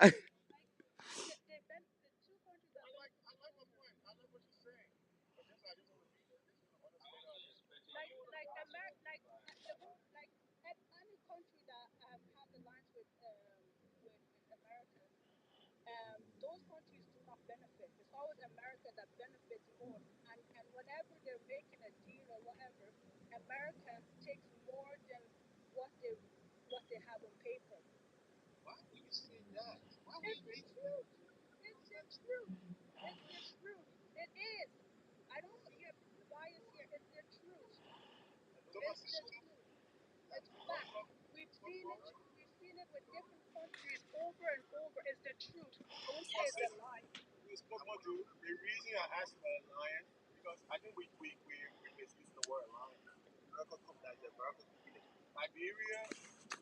The reason I asked about alliance I think we misuse the word alliance. America comes like the America community. Liberia,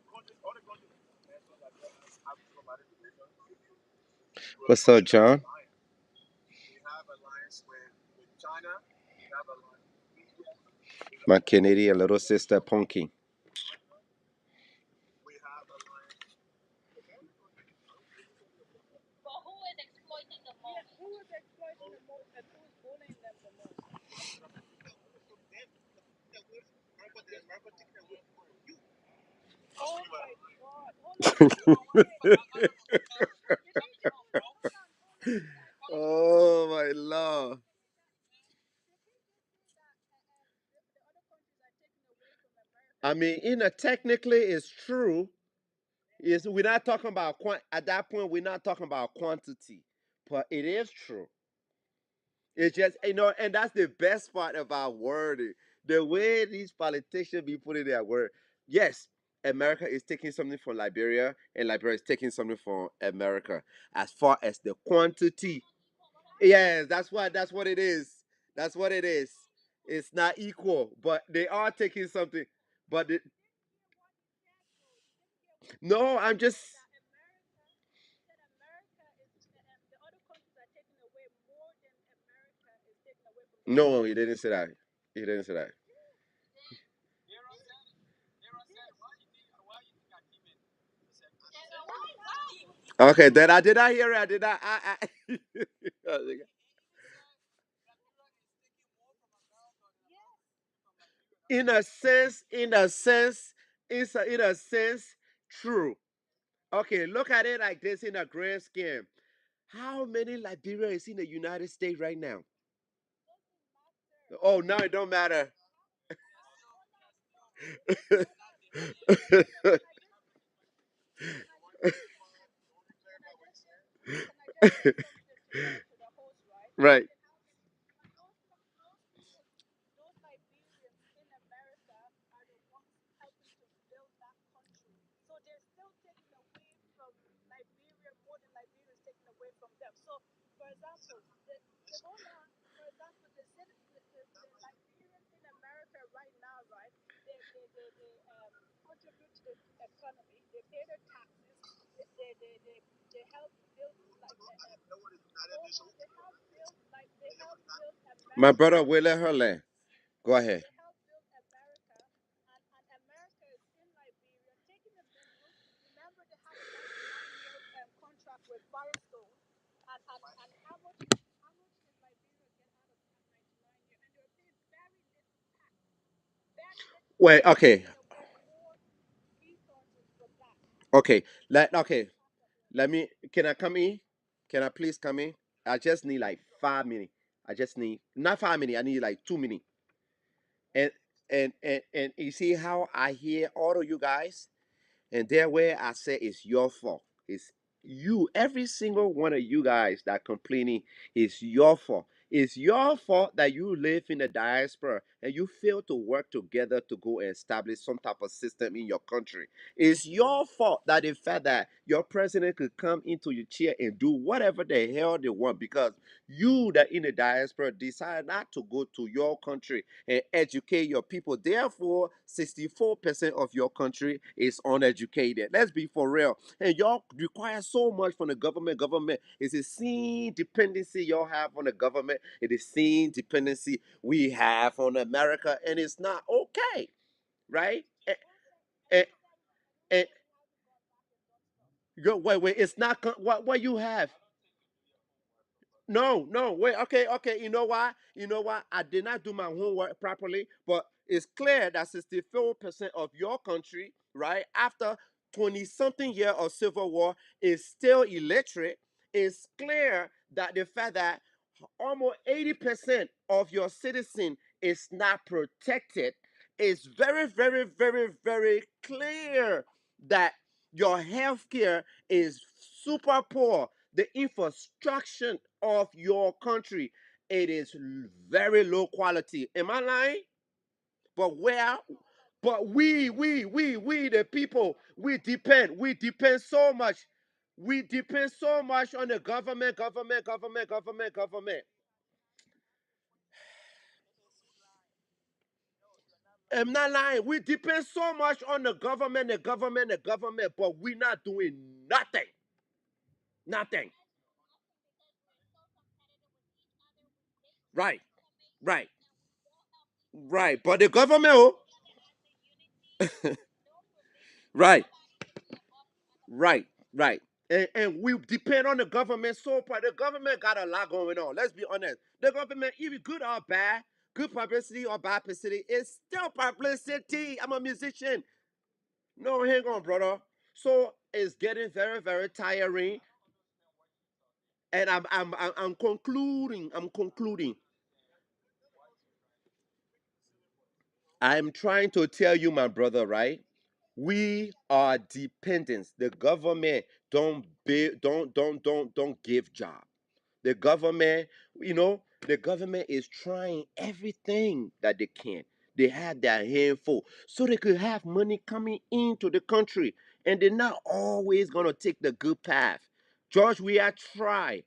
countries, other countries, national Liberia have diplomatic relations with you. What's But up, we have John? alliance. We have alliance with China. We have alliance with India. We have My alliance Canadian with little sister, Punky. Russia. We have alliance with all the countries. But who is exploiting the most? Who is exploiting the most and who is bullying them the most? America taking away from you. Oh my God! Hold on. Oh my lord. I mean, technically, it's true. Is we're not talking about at that point. We're not talking about quantity, but it is true. It's just and that's the best part about wording. The way these politicians be putting their word. Yes, America is taking something from Liberia, and Liberia is taking something from America. As far as the quantity, yes, that's what it is. That's what it is. It's not equal, but they are taking something. But no, I'm just no. He didn't say that. He didn't say that. Okay, then I did not hear it. I did not. In a sense, true. Okay, look at it like this in a grand scheme. How many Liberia is in the United States right now? Oh, no, it don't matter. Right. Know what the United Nations? My brother will let her land. Go ahead. Wait, okay. Okay. Let me can I come in? Can I please come in? I just need like 5 minutes. I just need not 5 minutes, I need like 2 minutes. And and you see how I hear all of you guys? And there where I say it's your fault. It's you, every single one of you guys that complaining is your fault. It's your fault that you live in the diaspora and you fail to work together to go and establish some type of system in your country. It's your fault that the fact that your president could come into your chair and do whatever the hell they want because you that in the diaspora decide not to go to your country and educate your people. Therefore, 64% of your country is uneducated. Let's be for real. And y'all require so much from the government. Government is a same dependency y'all have on the government. It is same dependency we have on America, and it's not okay, right? And, and wait, it's not what you have. No, no, wait, okay. You know why? You know why? I did not do my homework properly, but it's clear that 64% of your country, right, after 20 something year of civil war, is still illiterate. It's clear that the fact that almost 80% of your citizen is not protected is very, very, very, very clear that your healthcare is super poor. The infrastructure of your country, it is very low quality. Am I lying? But where? But we, the people, we depend so much. We depend so much on the government. I'm not lying. We depend so much on the government, but we're not doing nothing. Nothing. Right. Right. Right. But the government, oh, right. Right. Right. And we depend on the government so far. The government got a lot going on. Let's be honest. The government, even good or bad, good publicity or bad publicity, it's still publicity. I'm a musician. No, hang on, brother. So it's getting very, very tiring. And I'm concluding. I'm concluding. I'm trying to tell you, my brother, right? We are dependents. The government don't give job. The government, the government is trying everything that they can. They have their hand full so they could have money coming into the country, and they're not always gonna take the good path. George, we are try.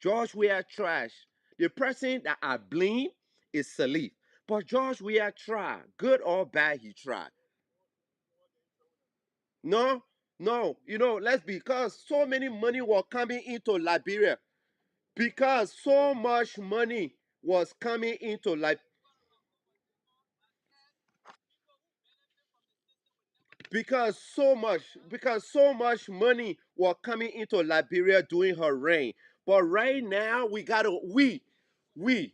George, we are trash. The person that I blame is Salif. But George, we are try. Good or bad, he tried. No, no, let's because so many money were coming into Liberia. Because so much money was coming into because so much money was coming into Liberia during her reign. But right now we we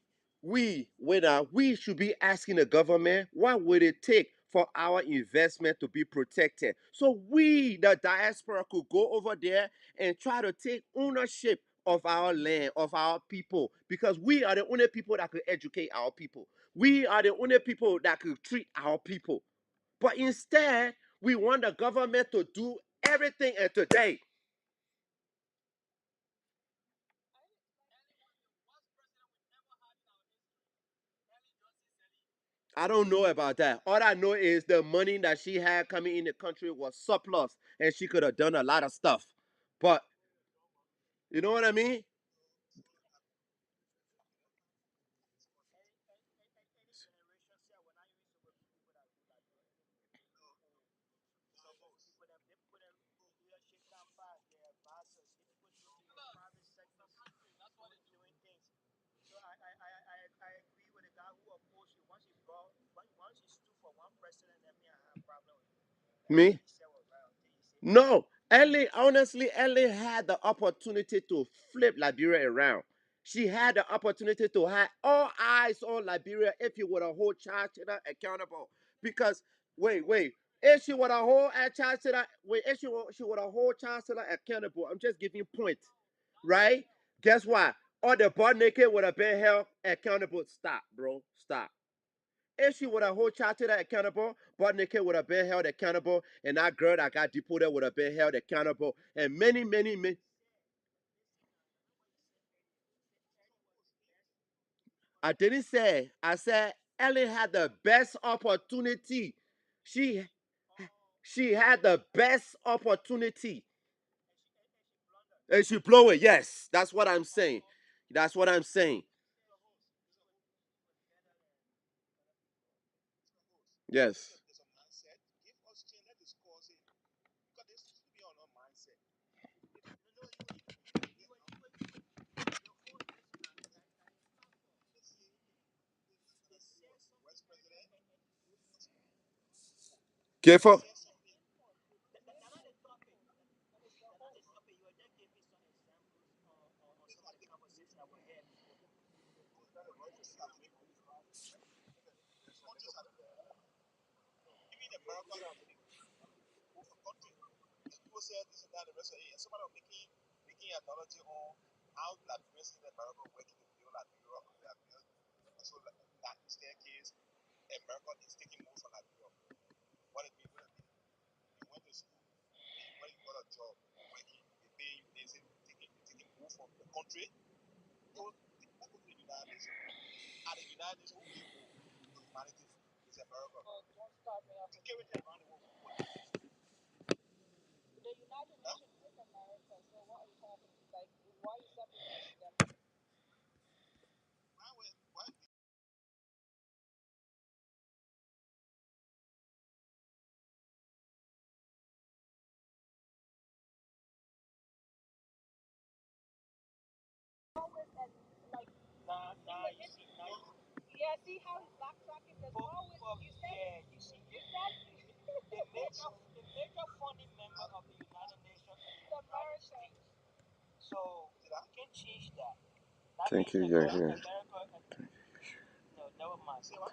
should be asking the government what would it take for our investment to be protected. So we, the diaspora, could go over there and try to take ownership of our land, of our people, because we are the only people that could educate our people. We are the only people that could treat our people. But instead, we want the government to do everything. And today, I don't know about that. All I know is the money that she had coming in the country was surplus, and she could have done a lot of stuff. But you know what I mean? Me? No, Ellie, honestly, Ellie had the opportunity to flip Liberia around. She had the opportunity to have all eyes on Liberia if you would have hold charge to her accountable. Because, wait, if she would have hold a charge to that, wait, if she would have hold charge to her accountable, I'm just giving points, right? Guess what? All the butt naked would have been held accountable. Stop, bro. Stop. If she would have hold child to that accountable, Butt Naked would have been held accountable, and that girl that got deported would have been held accountable, and many, many, many. I didn't say. I said Ellen had the best opportunity. She she had the best opportunity, and she blow it. Yes, that's what I'm saying. That's what I'm saying. Yes. Careful. People say this and that, the rest of it. And somebody was making analogy on how Liberians in America working to build Liberia on Liberia. So that staircase, America is taking more from Liberia. What it mean? What it mean? You went to school, and when you got a job, working, they pay you, they say taking more from the country. So the people to the United Nations. At the United Nations, who give more to humanity is America. Security around the world, who put the most? Why how he's backtracking? There's For, always you said yeah, you see, you said the major founding member of the United Nations is the United America. States. So you can change that. That Thank means you, America, Jackie. no, never mind. See what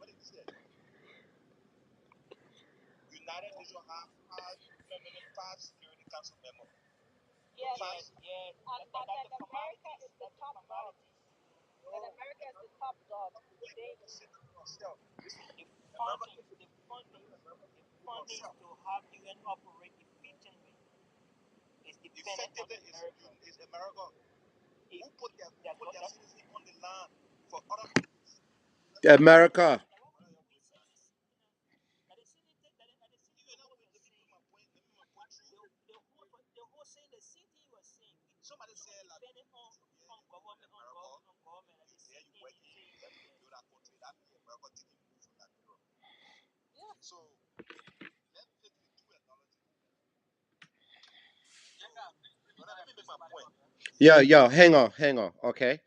did you say? United Nations have permanent five Security Council member. Yes. Yes, yes. That's the America is formalities. the That's the top dog. formalities. And America is the top dog. They Still, listen. The funding to have UN operate efficiently is dependent on Effectively America. is America If who put their that citizens on the line for other countries. America. The whole saying the same thing you were saying. Somebody said like Depending on government on government at the there same you thing working, he's you saying. help to build that country, that means America taking moves from that Europe. Yeah. So let's take the two analogy. Let me make my point. Yeah, hang on. Okay.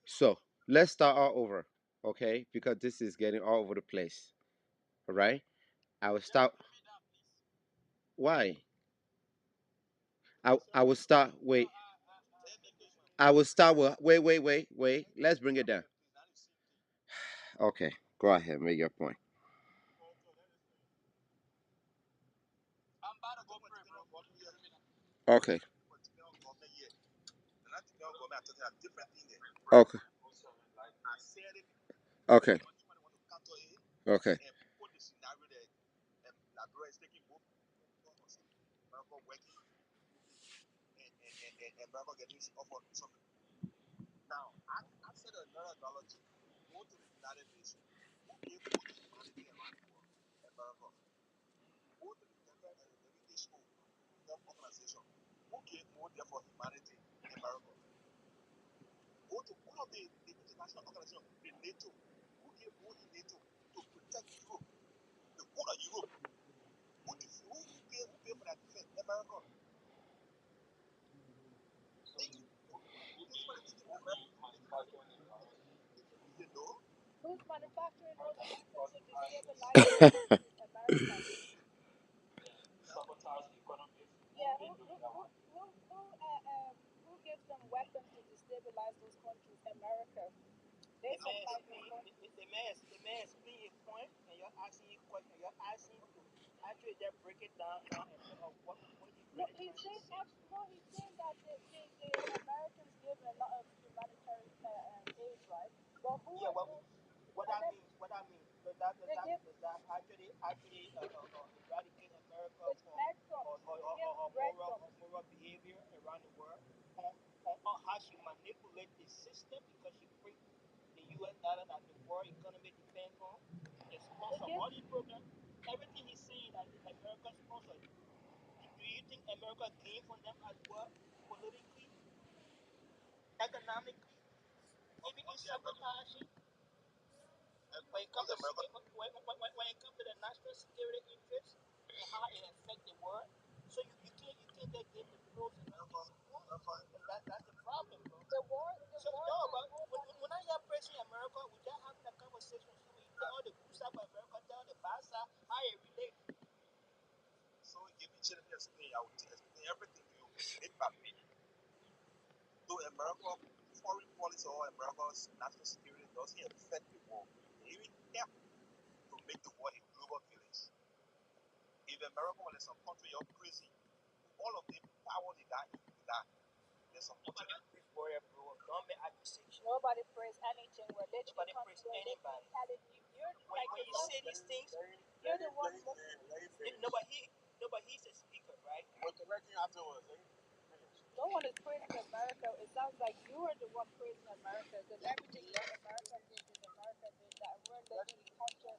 So let's start all over. Okay, because this is getting all over the place. All right. I will start. Why? I will start. Wait. I will start with. Wait. Let's bring it down. Okay. Go ahead. Make your point. I'm about to go pray, bro. Okay. Government here. And that government are talking about different things there. Okay. I said it. Okay. Somebody want to counter it Okay. and put the scenario that Liberia is taking both America working and America getting offered something. Now, I said another analogy. Go to the United Nations. Who gave more to humanity around the world? America. Go to the WHO, Health Organization. Who gave more there for humanity? America. Go to all of the international organizations, the NATO. Who gave more in NATO to protect Europe, the whole of Europe? Who pay for that defense? America. You know? Who's manufacturing those weapons to destabilize those countries? America. Yeah, who gives them weapons to destabilize those countries? America. They supply those countries. The man explain a point, and you're asking a question. You're asking to actually just break it down and what he's No, really he's trying to saying say. he's saying that the Americans give a lot of humanitarian aid, right? But who Yeah, are those? what And that then means, they give does that actually eradicate America with from breadcrumbs. They give breadcrumbs. moral behavior around the world, on how she manipulate the system because she break the U.S. dollar that the world economy depends on. They They sponsor give all these programs. Everything he's saying that America sponsor. Do you think America gain from them as well, politically, economically, even in sabotaging? When it comes to when it comes to the national security interest and how it affects the world, so you can't just give the pros and cons. That's the problem, bro. the war So no, that but nobody. when I hear praising America, we just having a conversation. So you tell all the good stuff about America, tell the bad stuff, how it relates. So give me chance to explain. I will explain everything to you, bit by bit. So America foreign policy or America's national security doesn't affect the world. It even help to make the world a global village. If America was in some country you're crazy, all of them power they die, you die. There's some country. Don't make accusation. Nobody prays anything. We're literally Nobody praise we're literally anybody. telling you. You're like When you say these things, you're the one he's a speaker, right? But the correct thing afterwards, no one is praising America. It sounds like you are the one praising America because everything that America did is America did that. We're literally punching.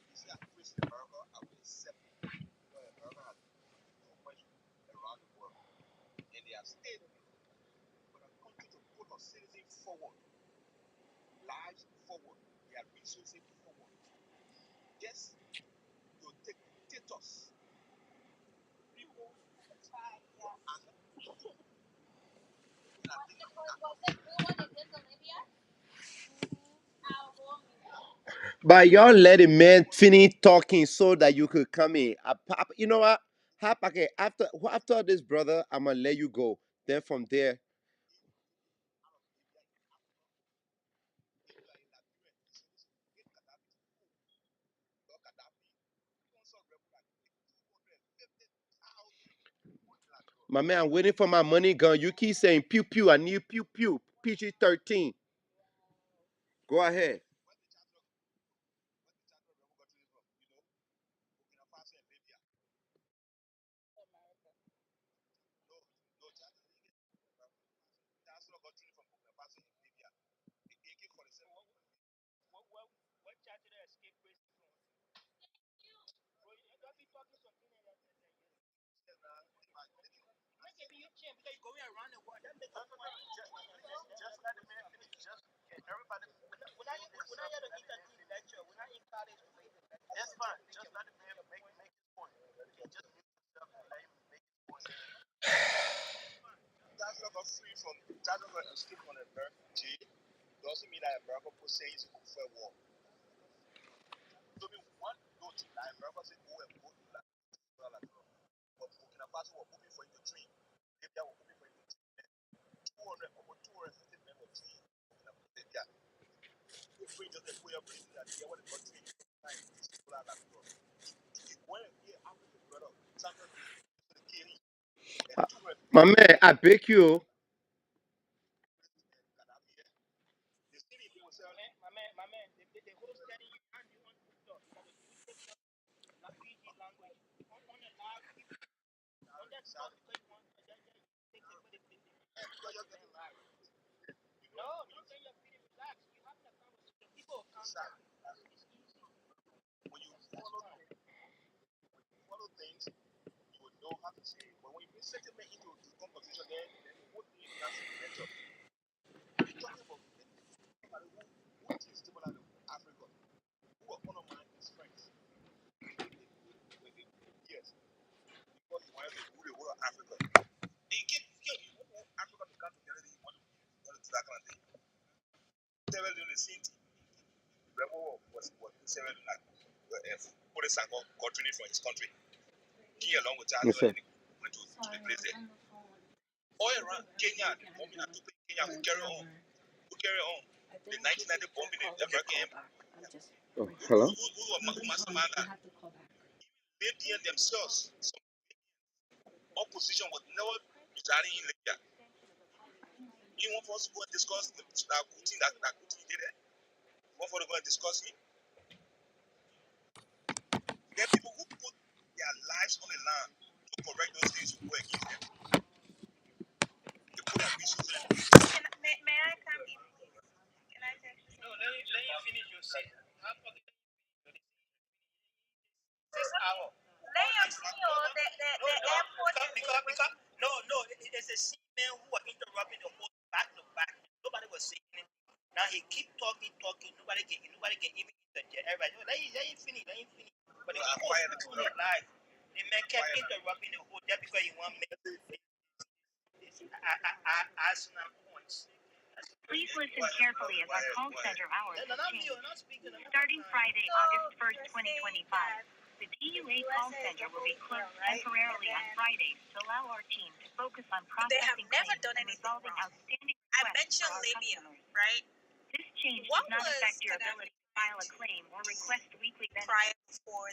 you see, I praise America, I will accept it. Because America has so much around the world. And they have stayed for the country to put our citizens forward, lives forward, their resources forward. Yes, you take dictators, people who and But y'all let a man finish talking so that you could come in. You know what? Okay, after this, brother, I'm gonna let you go. Then from there, my man, I'm waiting for my money gun. You keep saying pew pew. I need pew pew. PG-13. Go ahead. My man, I beg you. Yes, sir. Oh, hello. May I come in? Can I say? No, let you finish your say. Let him see the airport because no, no, it's a seaman who were interrupting the whole back to back. Nobody was saying anything. Now he keep talking. Nobody can even interject. Everybody, no, let him finish. Let him finish. But the whole life, the man kept interrupting the whole just because he want me. Arsenal points. Please listen carefully as our call center hours have changed. Starting Friday, August 1st, 2025, the TUA call center will be closed temporarily on Fridays to allow our team to focus on processing claims and resolving outstanding requests. I mentioned Liberian, right? This change does not affect your ability to file a claim or request weekly benefits. Prior before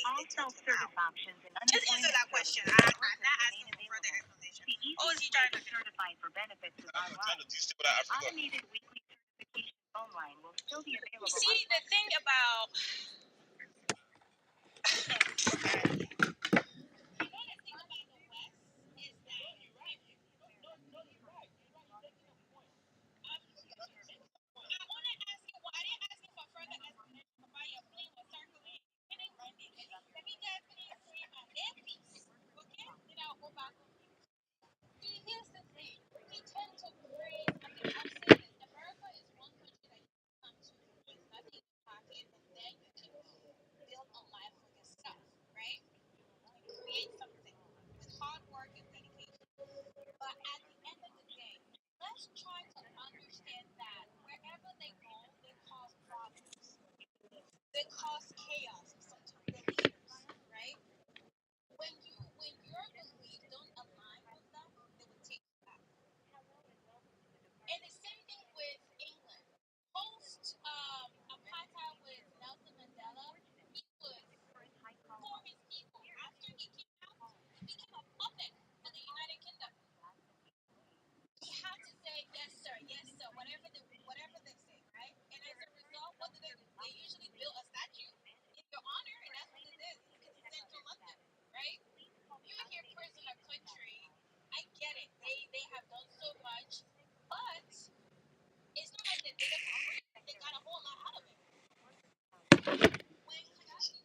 all self-service options and just answer that question. I'm not asking for further information. The easiest way to certify for benefits is online. The automated weekly certification phone line will still be available. You see, the thing about cause chaos sometimes in leaders, right? When your beliefs don't align with them, they will take you out. And the same thing with England. Post apartheid with Nelson Mandela, he was for his people. After he came out, he became a puppet for the United Kingdom. He had to say yes, sir, whatever they say, right? And as a result, what do they do? They usually build a statue in your honor, and that's what it is. It's in central London, right? You're here praising a country. I get it. They have done so much, but it's not like they did it for free. They got a whole lot out of it. When Gaddafi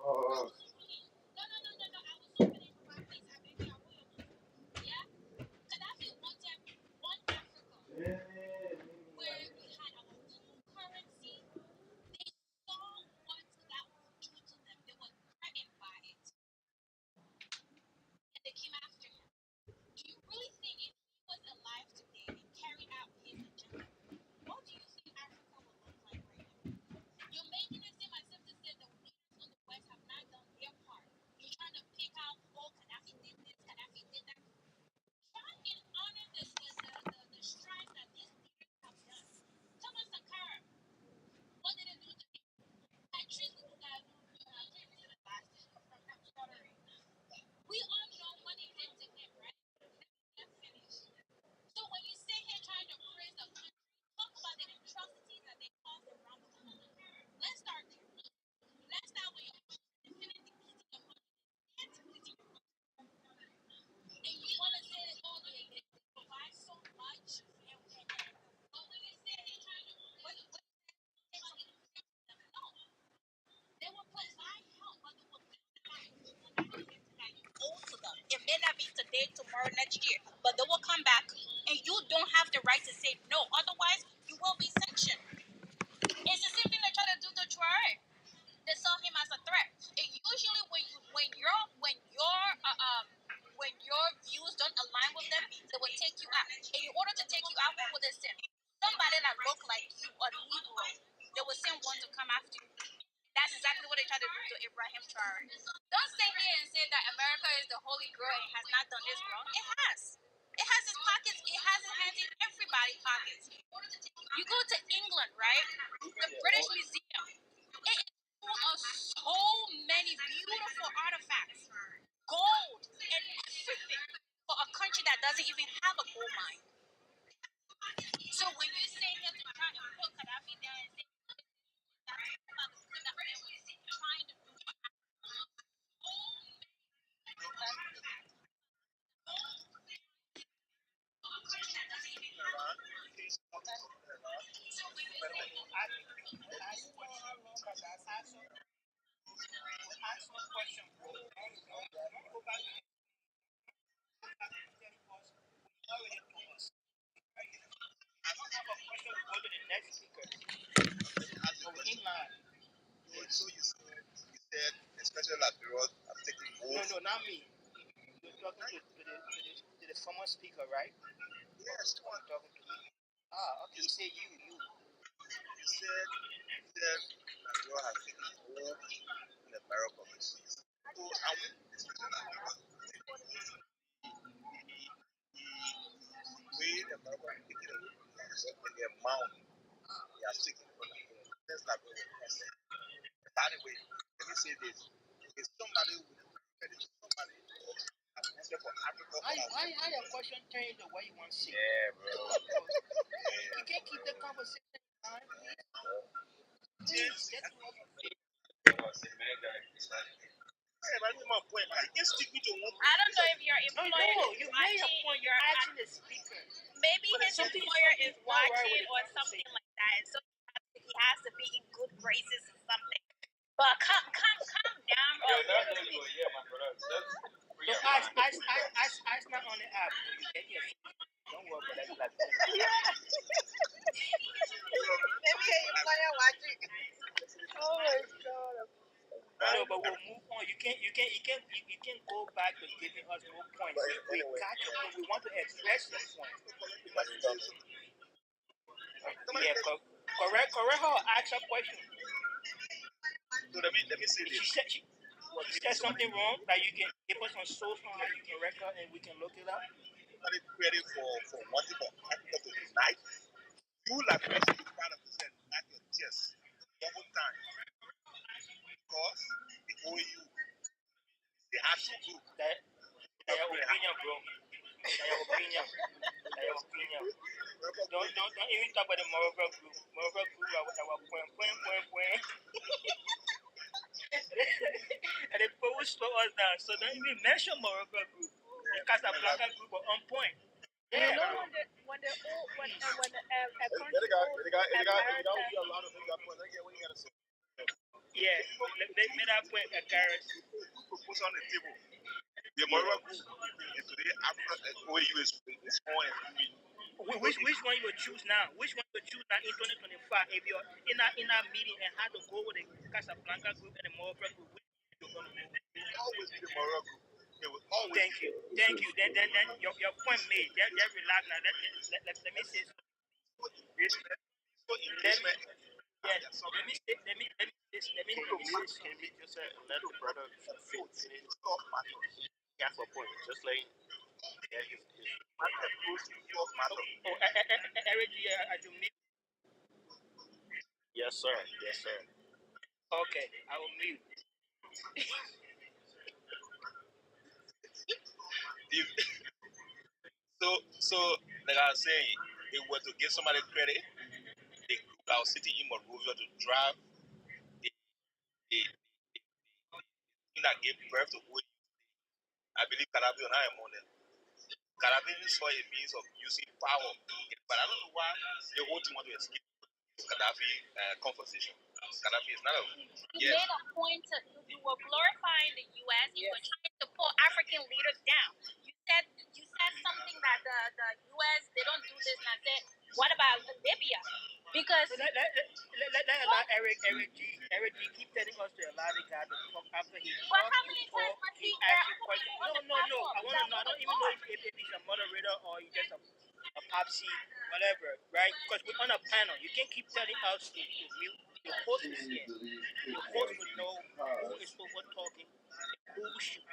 Oh, no. I was opening for my please. I beg you, I will. Yeah? Gaddafi wanted one Africa where we had our own currency. They saw what that would do to them. They were threatened by it. And they came after him. Do you really think if he was alive today and carried out his agenda, what do you think Africa would look like right now? You're making it seem as if to say the leaders on the West have not done their part. You're trying to pick out, oh, Gaddafi did this, Gaddafi did that. Try and honor the strides that these leaders have done. Thomas Sankara, what did it do to him? Countries that we all know what it did to him, right? Let's finish. So when you sit here trying to praise the country, talk about the atrocities that they caused around the world. Let's start there. Let's start with your infinity pleasing your country. And you want to say, oh, they provide so much. But when you sit here trying to, no, they will provide help, but they will build that you owe to them. It may not be today, tomorrow, next year, but they will come back, and you don't have the right to say no. Otherwise, you will be sanctioned. It's the same thing they try to do to Traore. They saw him as a threat. And usually, when your views don't align with them, they will take you out. And in order to take you out, who will they send? Somebody that look like you, a Negro. They will send one to come after you. That's exactly what they try to do to Ibrahim Traore. Don't sit here and say that America is the holy grail and has not done this wrong. It has. It has its pockets. It has its hands in everybody's pockets. You go to England, right? The British Museum. It is full of so many beautiful artifacts, gold and everything for a country that doesn't even have a gold mine. So when you say here to try and put Gaddafi down and say that's about the thing that we're trying to do, go to the next speaker. So you said, especially Liberia, I'm taking both. No, not me. You're talking to the former speaker, right? Yes, You're talking to me. Ah, okay. He said you. you said Liberia has taken both in America. So I went, especially Liberia, the way America is taking away from us and the amount they are taking from Liberia. That's Liberia. By the way, let me say this. If somebody would somebody for Africa. Why your question turn into what you want to say? Yeah, bro. You can't keep the conversation on, please. Please, get to what My point. I can't stick with your one. I don't know if your No, employer you is made your watching. point. You're asking the speaker. Maybe his employer is watching or something like that. So he has to be in good graces or something. But calm down a little bit. No, ask not on the app. You get your don't worry about that. Like, Maybe your employer watching. Oh my God. no, but we'll move on. You can't go back to giving us more points. We got your point. We want to express your point. Yeah, correct her. Ask her question. So let me say If this. she said something wrong, that you can give us on source from her, you can record and we can look it up. Somebody credit for wanting for Africa to unite. You like person is part of this and at your chest the whole time because the OAU they have two groups. That your opinion, bro. That your opinion. That your opinion. Don't even talk about the Morocco group. Morocco group, our point. And they always slow us down. So don't even mention Morocco group. The Casablanca group are on point. Yeah. You know when a country They got America. a lot of things. What you gotta say? Yeah. Let me that point, Gareth. Put on the table. The Morocco group and today Africa OAU is going. Which one you would choose now? Which one you would choose now in 2025? If you're in a meeting and had to go with the Casablanca group and the Morocco group, which one you going to go with? It will always be the Morocco. It will always. Thank you. Then your point made. They're relaxed now. Let me say something. Let me say this. Can we just let the brother finish? He has a point. Just like his Oh, Eric, as you mute. Yes, sir. Yes, sir. Okay, I will mute. So like I was saying, it was to give somebody credit. The group that was sitting in Monrovia to drive the thing that gave birth to OAU. I believe Calabi and I am on it. Calabi saw a means of using power, but I don't know why the whole thing want to escape Gaddafi conversation. Gaddafi is not a. You made a point to you were glorifying the U.S. You were trying to pull African leaders down. You said something that the U.S. they don't do this, and I said, what about Libya? Because Let allow Eric G keep telling us to allow the guy to talk after he but talks. how many times was He he asks you questions. No. I want to know. I don't even know if he's a moderator or he's just a popsy, whatever, right? Because we're on a panel. You can't keep telling us to mute. The host is here. The host would know who is over talking and who should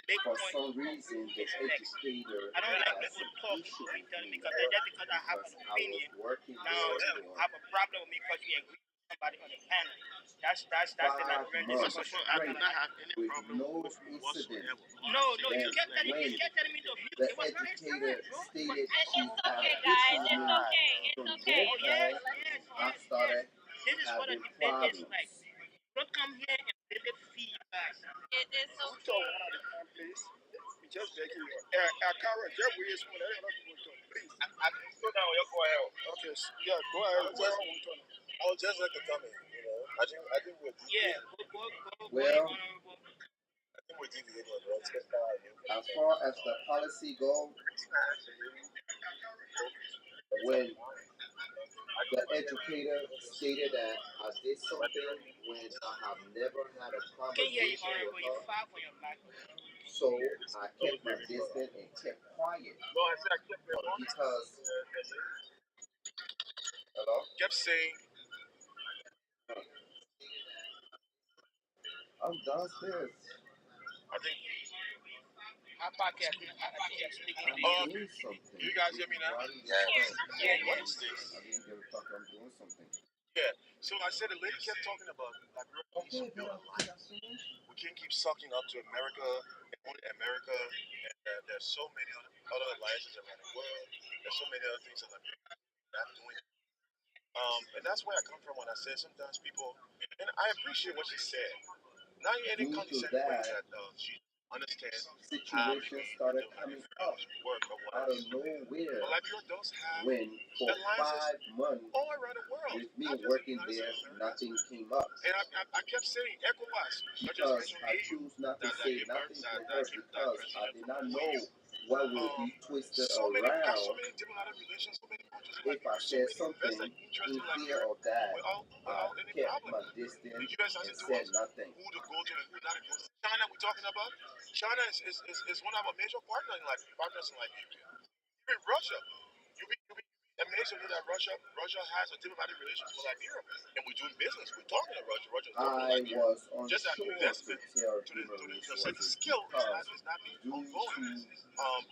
make For points. some reason, the Is next. educator I don't like has people an talking issue to me, with telling me me just because I have because an I opinion. was working Now there you for have a problem with me because you agree with somebody on the panel. That's the 5 Liberian months discussion. I do not have any with problem no with you incident. whatsoever. No, Then you kept telling when me to mute. the It was not his time, educator bro. stated it's she had okay, an guys. issue It's with me okay. It's from okay. that Yes. I started This is what a having debate is problems. like. Don't come here and really feed you guys. It's So okay. one of the time, please. We just begging you. Kara, just wait for that. Please. So now you go ahead. Okay. Yeah, go ahead. I was just like a comment. I think we're Yeah, go Well, honorable. I think we're deviating, right? as far as the policy goes, when the educator stated that I did something when I have never had a Can hear you, conversation with honorable. You her, far for your mic. so I kept my distance and kept quiet No, I said I kept because hello. kept saying I'm downstairs. I think Our podcast, I think I'm speaking to I'm you. doing something. you guys hear me now? Yeah. What is this? I didn't give a fuck. I'm doing something. Yeah. So I said the lady kept talking about like we're needs to build alliance. We can't keep sucking up to America and only America. And there's so many other alliances around the world. There's so many other things that I'm not doing. And that's where I come from when I say sometimes people, and I appreciate what she said. Not in any Due to condescending way that, that she understands situation started coming up work or out whatever. of nowhere But Liberia does have when for alliances 5 months all around the world, with me not just in the working United there, States of America. nothing came up. And I kept saying ECOWAS. I just Because mentioned I AU choose not to that say gave birth nothing to that her came because I president did from not the know OAU. what would be twisted So many, we got so around many diplomatic relations, so many countries in if I Liberia, so said many something invested interest in in fear Liberia of that. without I any kept problem. my The distance U.S. and hasn't told said us nothing. who to go to and who not to go to. China, we're talking about. China is one of our major partners in Liberia. Even Russia. You be amazes me that Russia has a diplomatic relations with Liberia, and we're doing business. We're talking to Russia. Russia is talking to I Liberia. was Just that unsure to investment tell to human the certain resources skill because is not being due ongoing. to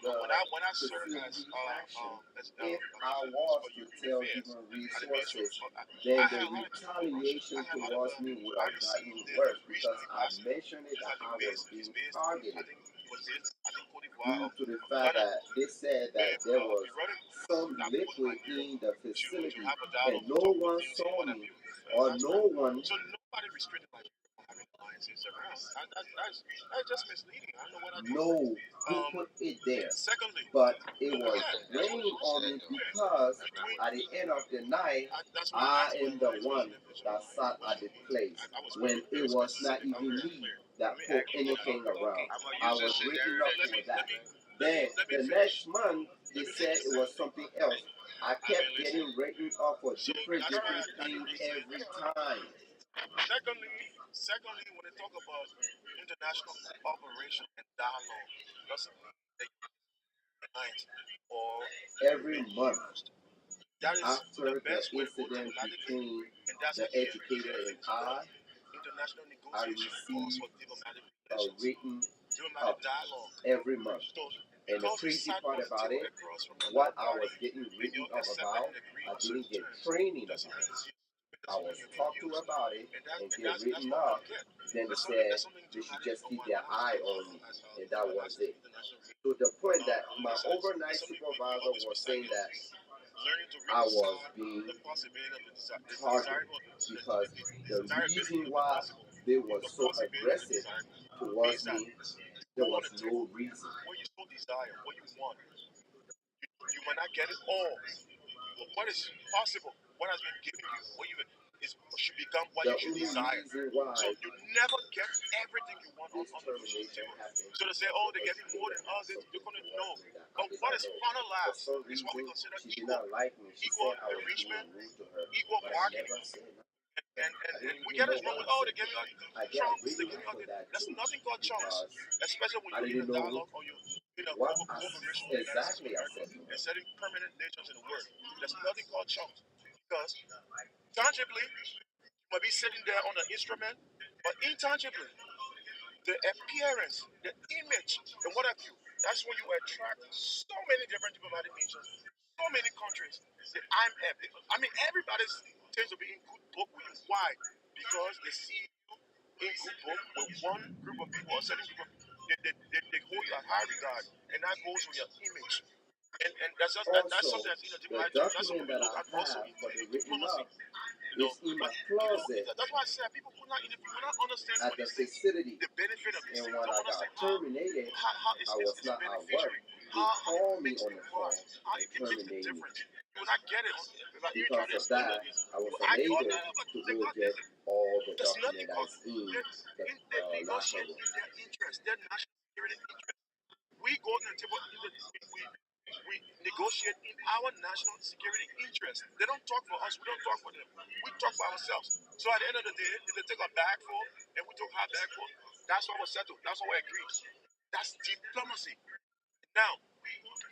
the When I served facility action, as if I as was for to Human tell Affairs human at the Ministry of resources, I then the had a lot of cooperation. I retaliation had a lot of towards me would I have received gotten the worse because regional I ambassador, mentioned it which that I think I was is being based I targeted think was based I think Cote d'Ivoire due or to the fact Ghana, that they said that where there was we running some that was liquid Liberia in the to facility have a and dialogue to no talk about one unity and saw what have me you. or That's no one so nobody restricted Liberia from having alliances around. That's just misleading. I don't know what I did. know who put it there. Secondly, But it was yeah, that's what raining you on said. me because Between at the end of the night, that's why I I asked for am the alliance with one Liberian that sat was at the place I was when very it was not specific. I was even very me clear. that Let me put ask you anything around. I'm gonna I use was this written scenario. up Let me for that. let me Then let me the finish. next month, Let they me said finish. it was something else. I I mean, kept listen. getting written up for So different that's why different I the things reason. every time. Secondly, secondly, when they talk about international cooperation and dialogue, doesn't mean that you're behind or you've Every been month used. That is the after the best way to go incident diplomatically, between and that's the how you educator get and things done. International I negotiation calls received for diplomatic a relations, written diplomatic up dialogue. every month. So And the because we crazy sat part on the about table it, across from what another I was party, getting and written you up accepted about, and agreed I on certain didn't get terms, training doesn't about mean it. it's used. It I doesn't mean was you're being talked to used. about it And and get that's written what I up. don't get. Then they said There's something they should dramatic just on keep their what eye on me, as and that was as it. international To the point that my there's overnight something we supervisor always was recite saying these that things. Learning to read I the was sign, being the possibility of the targeted desirable, because the the desirability reason of the why possible, they were the so possibility of the aggressive desirable means towards that me, you there go on was the table, no reason. what you so desire, what you want, you might not get it all. But what is possible, what has been given you, what you is should become what The you should only desire. reason So why you never get everything you want this on the termination table. happened So they say, was oh, the they're getting more educator than had others. They're something gonna know. towards me that I But did what not is know. For finalized some is what we reason, consider she did equal, not like me. She equal said I was being enrichment, rude to her, equal but I bargaining. never said nothing. I And didn't we even get know this wrong what with, I oh, said. they gave me I got chunks, they written give up me all for this. that There's too nothing called chunks, because especially when I you're in didn't a know dialogue or you're in a what I cooperation with the United States of exactly I America said to and her. setting permanent nations in the world. There's nothing called chunks because tangibly, you might be sitting there on an instrument, but intangibly, the appearance, the image, and what have you. That's when you attract so many different diplomatic nations, so many countries. The IMF. I mean, everybody tends to be in good book with you. Why? Because they see you in good book with one group of people or certain people. They hold you at high regard, and that goes with your image. And that's Also, something that's in the the diplomatic terms. That's something document we that look I at also have for the in written diplomacy. up You know, is in but my people, closet that's why I said people will not understand some at of the these things, facility. the benefit of these And things. when Don't I got understand terminated, how I was it's not at work. beneficiary, They how it called me makes on the the mark, phone how and it makes the terminated me. difference. You will not get it. If I even try Because to of explain like that, this, I was you argue all unable night, but to they go got get all the there's nothing document that called is in the they locker negotiate room. in their interest, their national security interest. We go to the table, we negotiate in our national security interest. They don't talk for us, we don't talk for them. We talk for ourselves. So at the end of the day, if they take a bag full and we took our bag full, that's what we settled. That's what we agreed. That's diplomacy. Now,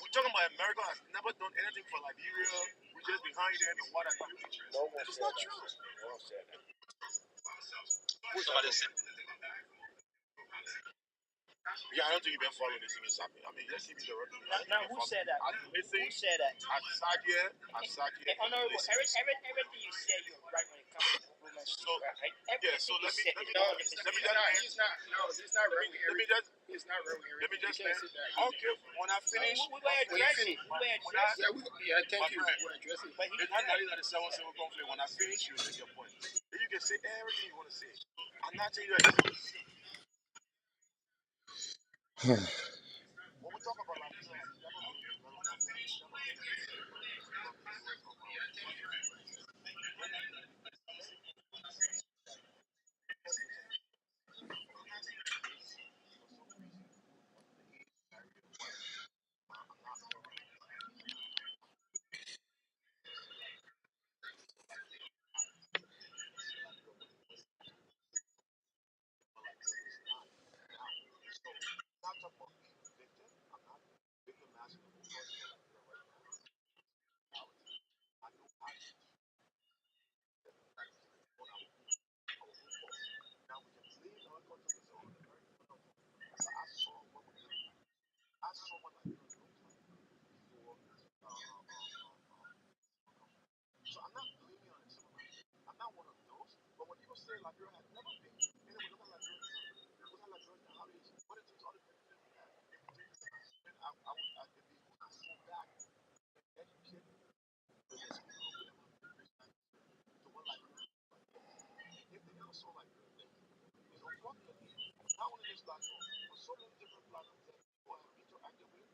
we're talking about America has never done anything for Liberia. We're just behind them and what have you. No one it's not true. No one said that. Somebody said. Yeah, I don't think you've been following this news. I mean, let's keep it the record. Now, who said that? Who said that? I sat here. Honorable, everything you said, you're right when it comes to movement. So, right? Yeah, so let me, no, he's not, no, it's not right. Let me just, it's not right. Let me just, okay, when I finish, we will address it. We will address it. Yeah, thank you. We'll address it. But it's not that it's a 7-7 conflict. When I finish, you'll make your point. Then you can say everything you want to say. I'm not telling you that. When we talk about Liberia, it's never been developed. It's never been not talking about being a victim. I'm not victimizing the whole person. say Liberia had never been. Anyway, look at Liberia. How it is. What it takes all the benefits we have. If we take it, then I if we go back and educate the people to what Liberia is like. If they never saw Liberia, it's unfortunately not only this platform, but so many different platforms that people have interacted with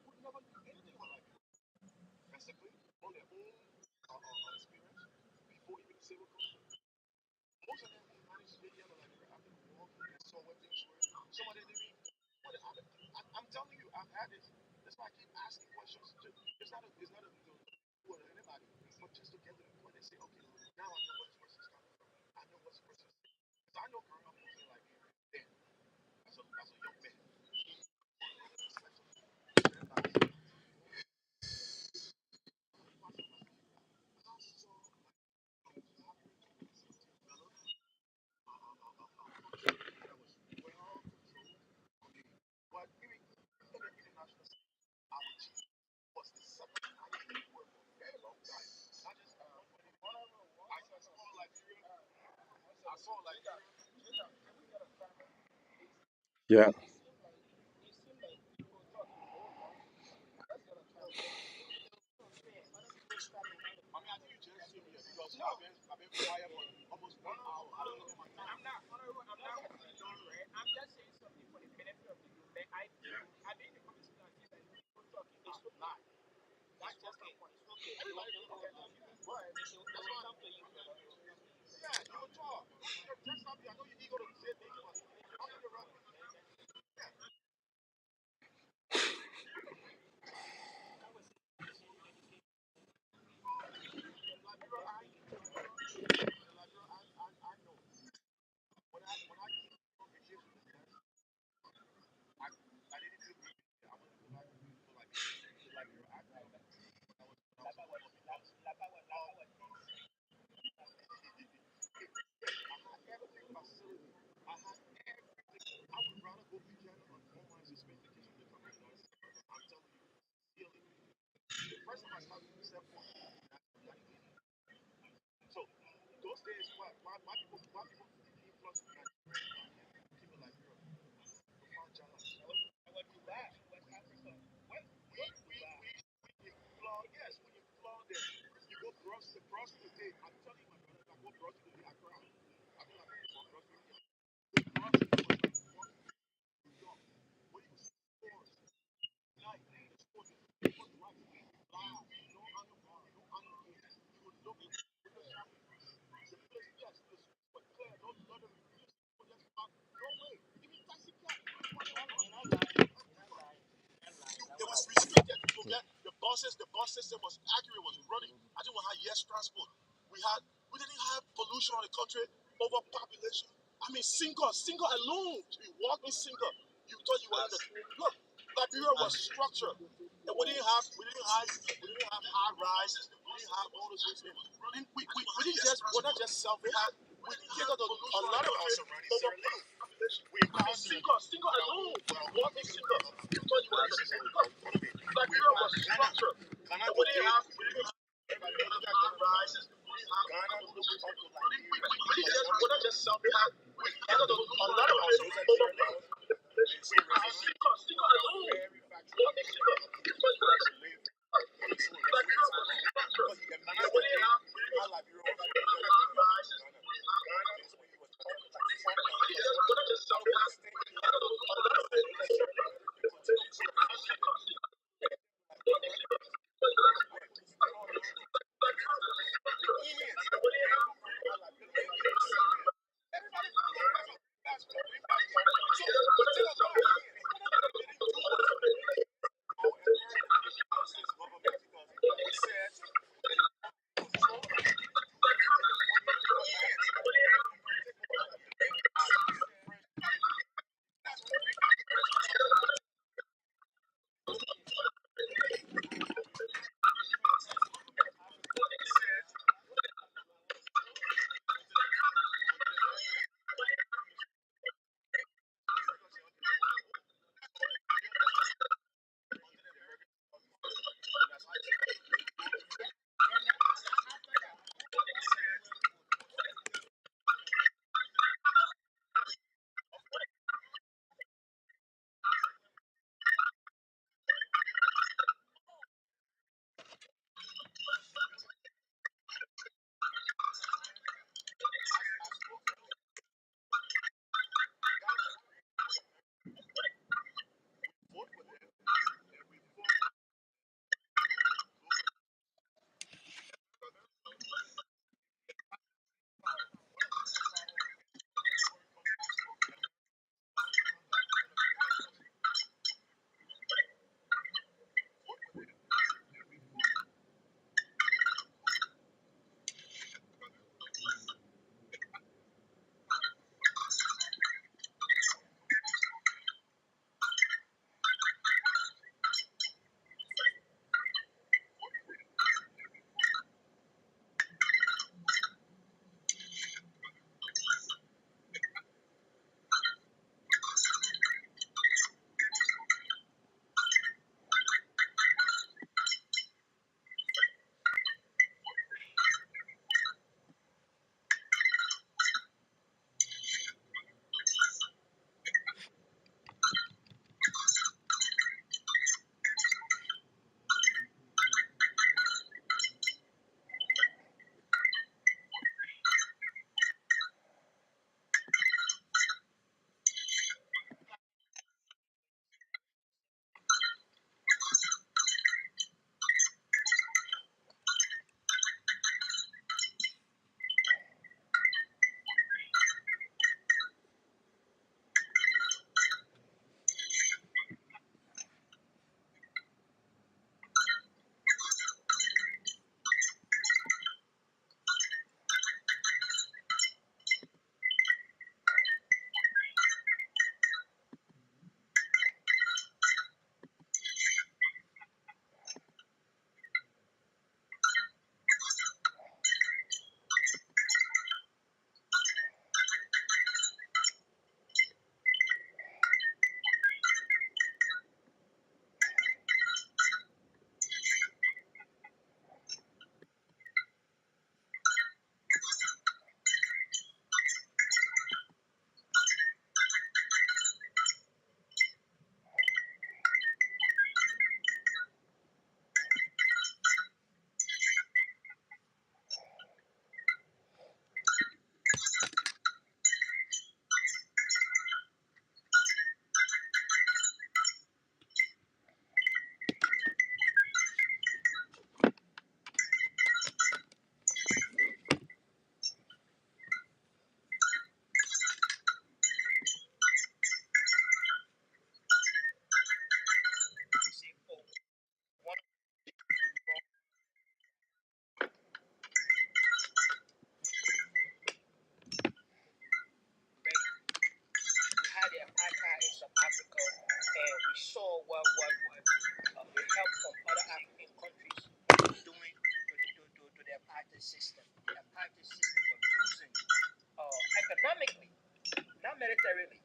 who never knew anything about Liberia. Basically, on their own experience before even the civil conflict. Most of them managed to get out of Liberia after the war and saw what things were. Some of them didn't even what I'm telling you, I've had this. That's why I keep asking questions. It's not a for anybody, but just to get to the point and say, okay, now I know where this person's coming from. I know what's the person's saying. Because I know growing up in Liberia, then as a young man, but even in the international scene, our team was the second highest in the world for a very long time. Not just I saw Liberia. Can we get a camera? Yeah. It seemed like people talking more now. Let's get a camera. I mean, I think you just see me because no. I've been quiet for almost 1 hour. I don't know my time. I'm not done, right? I'm just saying something for the benefit of the youth. Like I've been in the conversation and see that people talking is not. That's just the point. It's okay. Everybody can look at that. But that's why I'm playing. Yeah, you will talk. Just something. I know you ego to say things, but I'm in the right. I know. When I came from vacation, I didn't feel good. I wanted to go back to Liberia. I know that I had everything facility. I had everything. I would rather go to Canada on 4 months and spend vacation than come back north. I'm telling you, feeling. The first time I started to step foot, so those days, why people influence me and people like Europe to find jobs. I went to that West Africa. We flaw, yes, when you flaw there, you go cross the day. I'm telling you, my brother, if I go cross the day, I cry. I feel like I'm cross the day. The cross the day was like walking in New York, where you see stores, night, the stores, people's life, loud, no iron bar, no iron gate. You would look at the shopping. The place, yes, the streets were clear, no lottery. People just park, no way. Even taxi cab. It was restricted to get the buses. The bus system was accurate, was running. I think we had yes transport. We didn't have pollution on the country, overpopulation. I mean, single alone. You walk in single, you thought you were in the look. Liberia was structured, and we didn't have high rises. We didn't have all those things. We didn't just we're not just selfish. We catered to a lot of us overpopulation. I mean, single alone. Walk in single, you thought you were in the single. Liberia was structured. And we didn't have rises. We're not just selfish. We catered to a lot of us overpopulation. Single alone. Walk in single, you thought you were in the single. Liberia was structured. And we didn't have rises. We're not just selfish. militarily.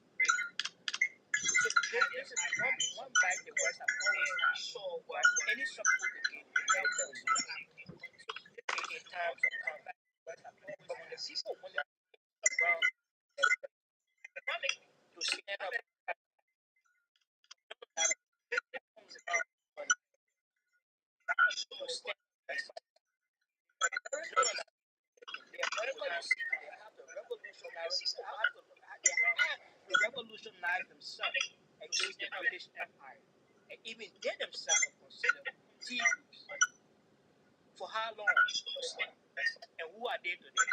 So this is one bite the West have always had. Right? Any support they get is military support. So in times of combat, the West have always had. But when the around to stand up to stand up. The America you see, they have to revolutionize themselves against the British Empire. And even they themselves are considered thieves. For how long? And who are they today?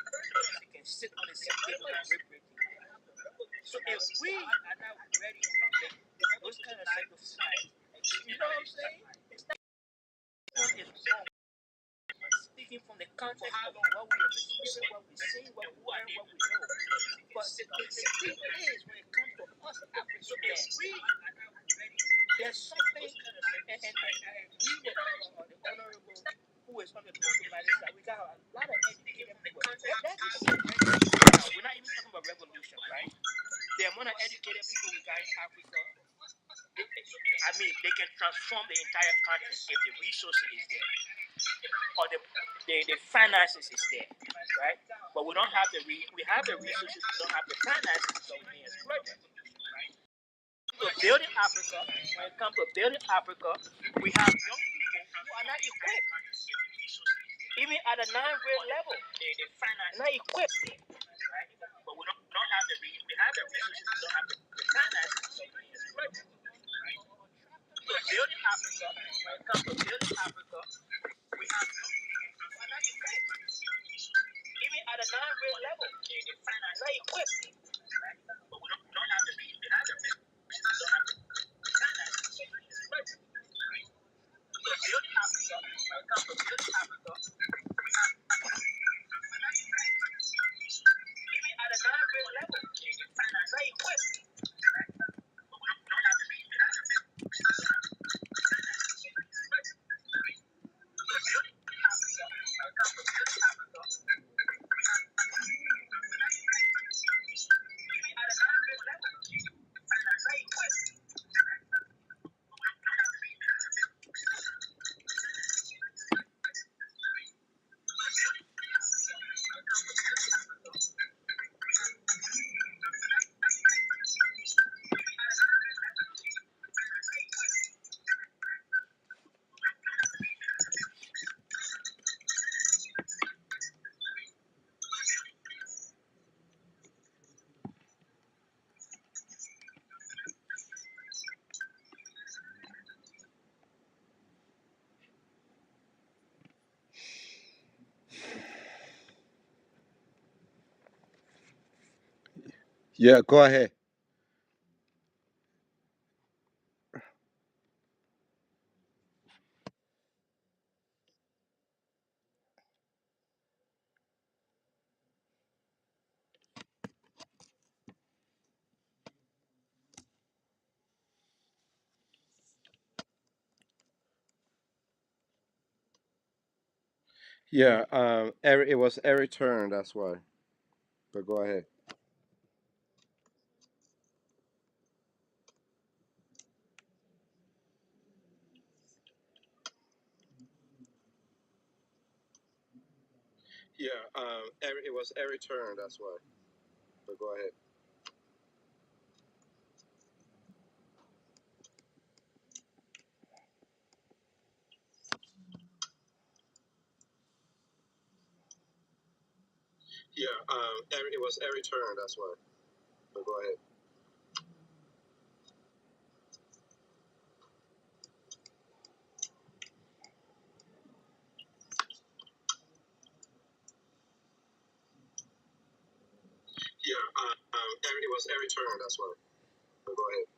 They can sit on the same table and rip it. So if we are not ready to make those kind of sacrifices, you know what I'm saying? It's not is wrong. Speaking from the context of what we have experienced, what we see, what we learn, what we know. But the thing is, when it comes to us African men, there's something, and I agree with the honorable who is on the diplomatic side. We got a lot of educated people. That is now. We're not even talking about revolution, right? The amount of educated people we got in Africa, they can transform the entire country if the resources is there or the finances is there, right? But we don't have we have the resources, we don't have the finances, so we can exploit them. So building Africa, when it comes to building Africa, we have young people who are not equipped, even at a ninth-grade level, not equipped. Right? But we don't have we have the resources, we don't have the finances, so we can exploit them. So building Africa, when it comes to building Africa, we have young people who are not equipped, even at a ninth-grade level, not equipped. Right? But we don't have we have the resources, we don't have the finances, so we can exploit them. So building Africa, when it comes to building Africa, even at a non-grade level, not equipped. Yeah, go ahead. Yeah, it was every turn. That's why. But go ahead. Yeah, it was every turn. That's why. But go ahead. Yeah, it was every turn. That's why. But go ahead. Yeah, it was every turn. That's why. But go ahead.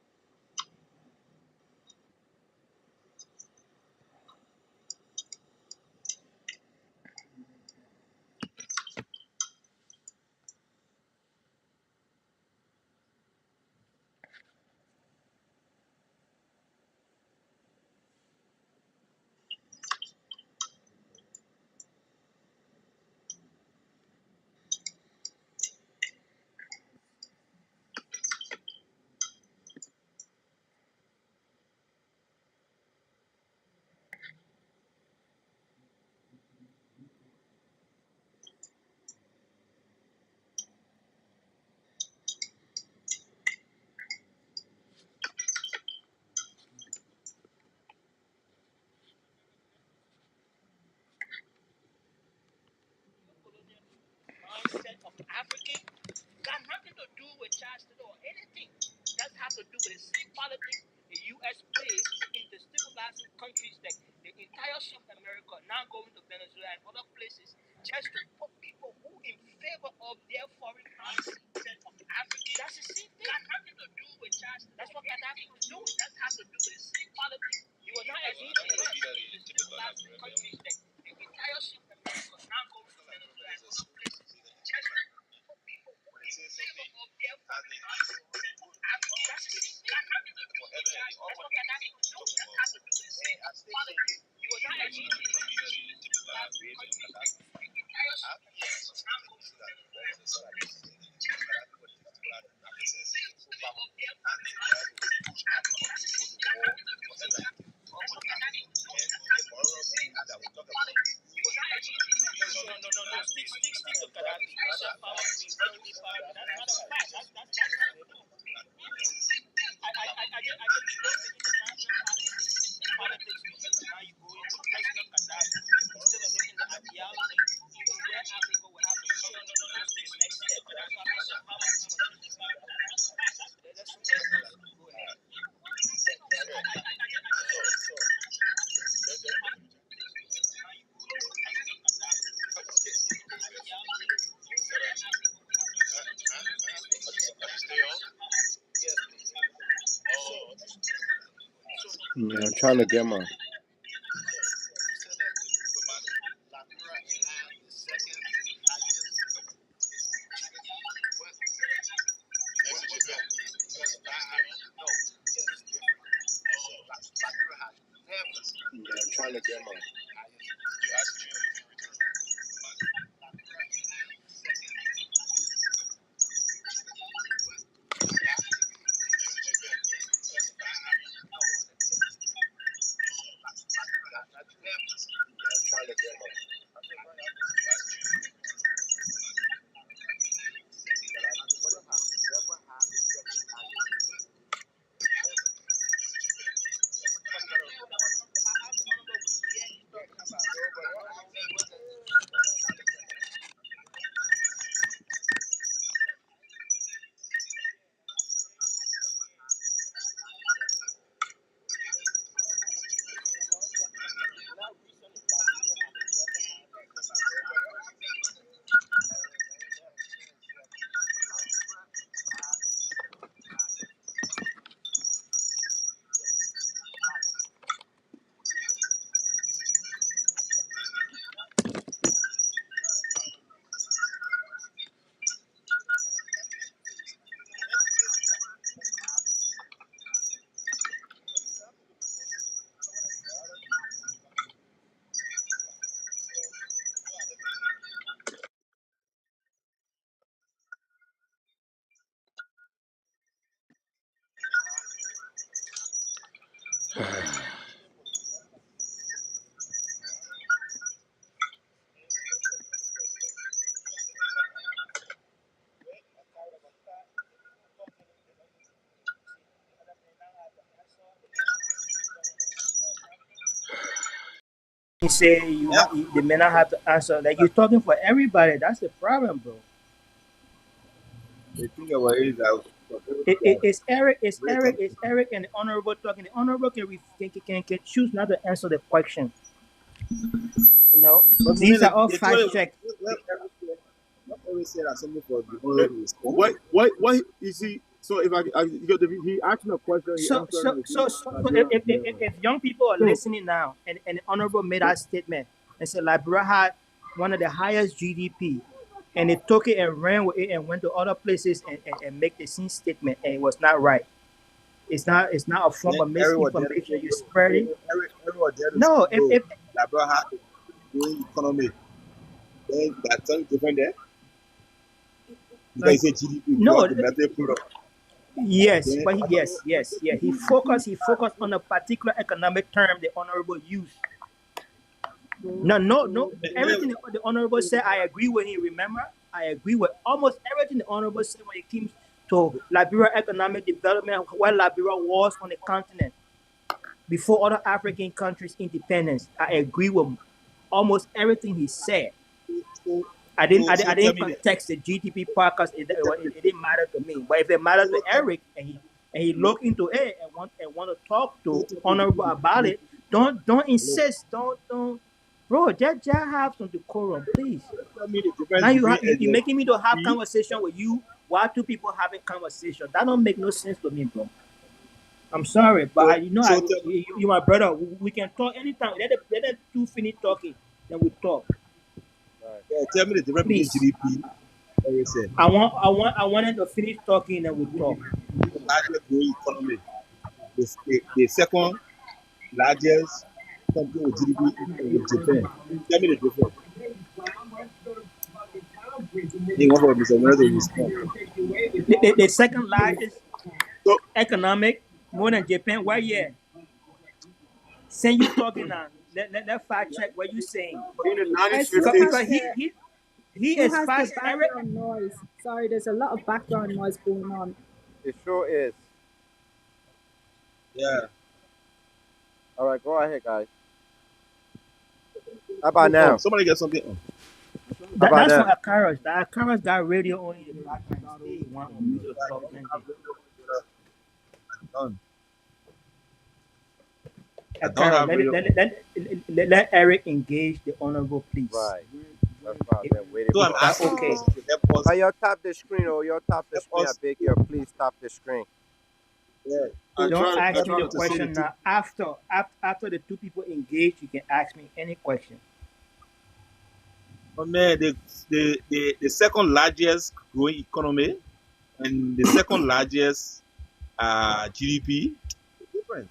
countries like the entire South America now going to Venezuela and other places just to put people who in favor of their foreign policy of Africa. That's the same thing. That's nothing to do with just. That's what Gaddafi was doing. That has to do with the same politics. You will not agree to countries like the entire South America now going to Venezuela and other places just to put people who in favor of their foreign policy of Africa. That's the same thing. That's nothing to do with just. That's what Gaddafi was doing. That has to do with the same politics. You will not agree to countries like the entire South America now going to Venezuela and other places just to put people who in favor of their foreign policy of Africa. That's the same thing. That's nothing to do with just. That's what Gaddafi was doing. That has to do with the same politics. You will not agree to no. Stick to Gaddafi. That's a power we really power. That's not a fact. That's not true. I just go to international politics and politics because now you go into personal Gaddafi instead of looking at ideology where Africa will have to show this next step. That's why I said power conversation. That's something else. Go ahead. Yeah, I'm trying to get my. Yeah, I'm trying to get my. You say the men not have to answer. Like you're talking for everybody. That's the problem, bro. The thing about it is that It's Eric. It's we're Eric. talking. It's Eric and the honorable talking. The honorable can choose not to answer the question. You know, But these are all the fact thing check. what always say that something for the honorable is what you see. So if he asked me a question, he answered it. So if young people are So listening now, and the honorable made that statement and said Liberia had one of the highest GDP, and they took it and ran with it and went to other places and make the same statement, and it was not right. It's not a form then of everyone there to misinformation you're know. spreading. Everyone there to No, know that bro had doing economy. Then that's something different there. Because you say GDP no, gross domestic product. yes, Then but I don't yes, know. yes, yeah. He focused on a particular economic term the honorable used. No. Everything the honorable said, I agree with him. Remember, I agree with almost everything the honorable said when it came to Liberia economic development, where Liberia was on the continent before other African countries' independence. I agree with almost everything he said. So, I tell didn't me that. context the GDP part because it didn't matter to me. But if it matters to So, Eric and he looked into it and want to talk to honorable about it, Don't Hello. insist. Don't. Bro, just have some decorum, please. Tell me the difference Now between you making me to have GDP. conversation with you while two people having conversation. That don't make no sense to me, bro. I'm sorry, but So, tell me, you my brother. We can talk anytime. Let them two finish talking, then we talk. Right. tell me the difference between Please. GDP. Like I said, I wanted to finish talking, then we talk. the largest growing economy, the second largest country with GDP is Japan. Tell me the difference. He want for Mr. Wonder to respond. The second largest So, economic more than Japan. Why yeah? Saying you talking now. Let fact check what you saying. in the Because Excuse 1950s, he who is has the fast. Eric, background noise? Sorry, there's a lot of background noise going on. It sure is. yeah. All right, go ahead, guys. How about now? Somebody get something on. How about that's from now? Akaras. The Akaras got radio on in the background. Stay one on mute to talk plenty. Done. I don't Akaras, have radio on. let Eric engage the honorable, please. Right. That's what I've If, been waiting So I'm if for. that's asking okay. because to But y'all tap the screen, or y'all tap the help screen. I us. beg you, please tap the screen. Yeah. Don't I ask me try the not to say the question two. now. After the two people engage, you can ask me any question. Oh man, the second largest growing economy and the second largest GDP. Different.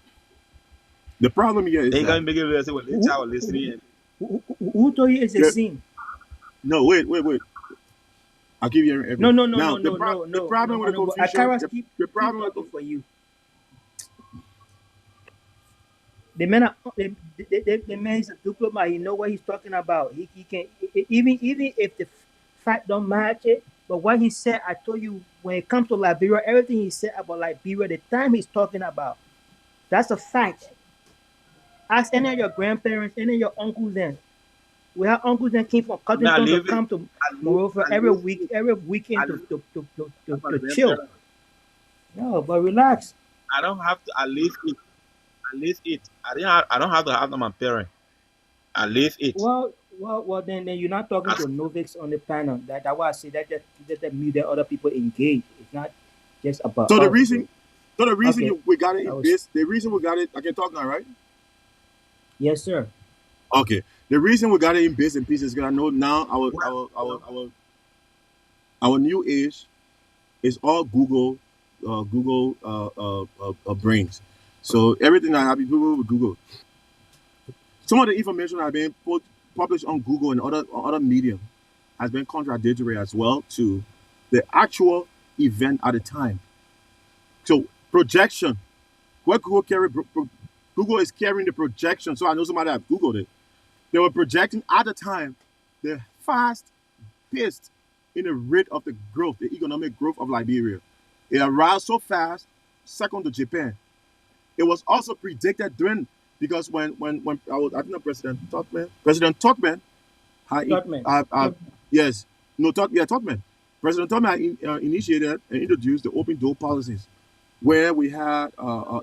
The problem here is Then you that can make it say, well, the Who, child listening. And, who told you it's a there, sin? no, wait. I'll give you No, everything. no, no, Now, no, no, no, the no, no, problem with the honorable. confusion, Akaras the keep problem with talking for you. The man, the man is a diplomat. He know what he's talking about. He can even if the fact don't match it. But what he said, I told you when it comes to Liberia, everything he said about Liberia, the time he's talking about, that's a fact. Ask any of your grandparents, any of your uncles. Then we have uncles that came from I mean, Cottington to come to Moreover it. every I weekend live, my to chill. grandparents. No, but relax. I don't have to. I live it. I live it. I don't have to have my parent. I live it. Well. Then you're not talking As, to novice on the panel. That why I say that me that other people engage. It's not just about so the us, reason, bro. Okay, we got it I in was this, the reason we got it, I can talk now, right? yes, sir. Okay. The reason we got it in bits and pieces because I know now our new age is all Google brains. So everything that happens, people will Google. Some of the information that have been published on Google and other media has been contradictory as well to the actual event at the time. So projection, what Google is carrying the projection. So I know somebody have Googled it. They were projecting at the time the fast paced in the rate of the growth, the economic growth of Liberia. It arrived so fast, second to Japan. It was also predicted during because when I think President Tuckman had, Totman. yes, no, Tuckman. President Tuckman initiated and introduced the open door policies, where we had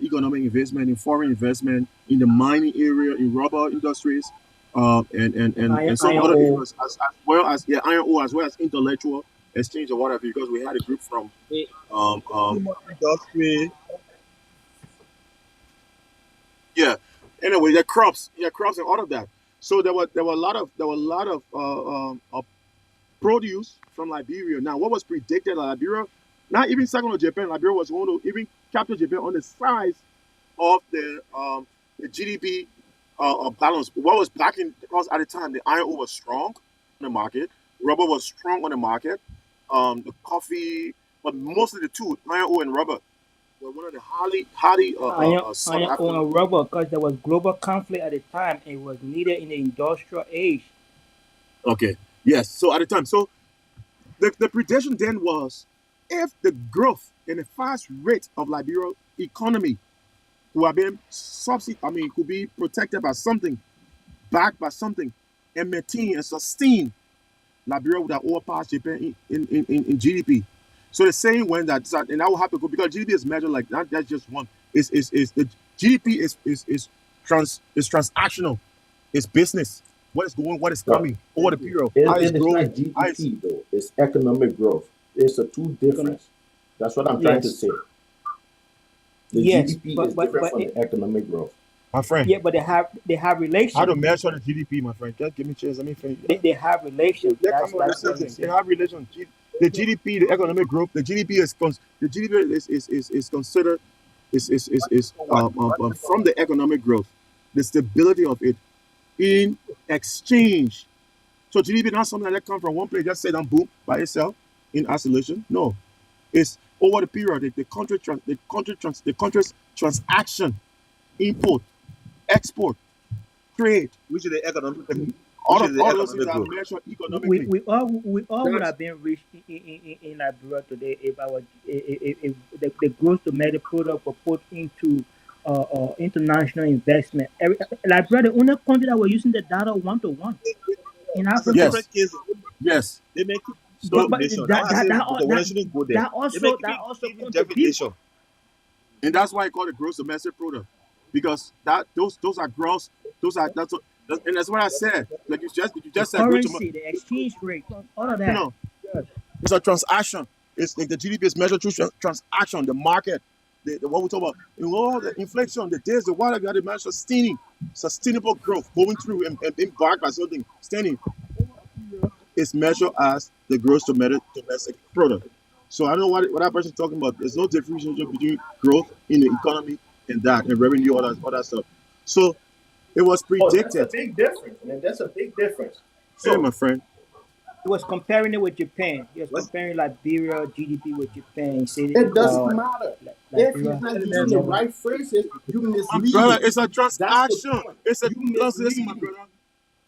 economic investment in foreign investment in the mining area, in rubber industries, and some Iron other ore. areas, as well as iron ore, as well as intellectual exchange or whatever, because we had a group from the um, um, industry. yeah. Anyway, crops and all of that. So there were a lot of produce from Liberia. Now, what was predicted, Liberia, not even second to Japan, Liberia was going to even capture Japan on the size of the GDP balance. What was backing because at the time the iron ore was strong on the market, rubber was strong on the market, the coffee, but mostly the two, iron ore and rubber, were one of the highly sought Iron after. ore and rubber, because there was global conflict at the time. It was needed in the industrial age. Okay, yes. So at the time, so the prediction then was if the growth and the fast rate of Liberia economy who have been could be protected by something, backed by something, and maintain and sustain Liberia would have overpassed Japan in GDP. So the saying went that, and that will have to go because GDP is measured like not that's just one. Is the GDP is it's transactional. It's business. What is going, what is Well, coming over the period, how it's and it's growing, not how it's GDP though. It's economic growth. It's a two Economic. difference. That's what I'm trying to Yes, say. The yes, GDP is different from the economic growth. my friend. yeah, but they have How to relation. measure the GDP, my friend? Just give me a chance. Let me finish. They have relation. Yeah, That's come on, that's let's what I'm listen. They saying. have relation. The GDP, the economic growth, the GDP the GDP is considered from the economic growth, the stability of it in exchange. So GDP not something that comes from one place, just sit down, boom, by itself in isolation. No, it's over the period. The country's transaction, import, export, trade, Which is the economic, the, which is the all those things economic are growth. measured we, economically. we all we all would That's have been rich in Liberia today if our if the gross domestic product were put into international investment. Liberia, the only country that were using the dollar 1 to 1 in That's a Africa. yes, different case. yes. They make it So But deflation. I'm that not that saying that the al- one that shouldn't go there. that They make also that even also even contribute. deflation. and that's why I call it gross domestic product because that those are gross. Those are and that's what I said. Like you The just said gross currency, the exchange rate, all of you that. know, it's a transaction. It's like the GDP is measured through transaction, the market, what we talk about, all the inflation, the days, the water, you have to manage sustainable growth going through and being backed by something standing is measured as the gross domestic product. So I know what that person is talking about. There's no differentiation between growth in the economy and that and revenue, all that stuff. So it was Oh, that's a predicted. big difference, man. That's a big difference. Hey, So my friend. He was comparing it with Japan. He was What's comparing Liberia GDP with Japan. He said, it doesn't matter. If he's Liberia not using the never. right phrases, you My brother, misleading. it's a That's the transaction. point. It's a You listen, my misleading. brother.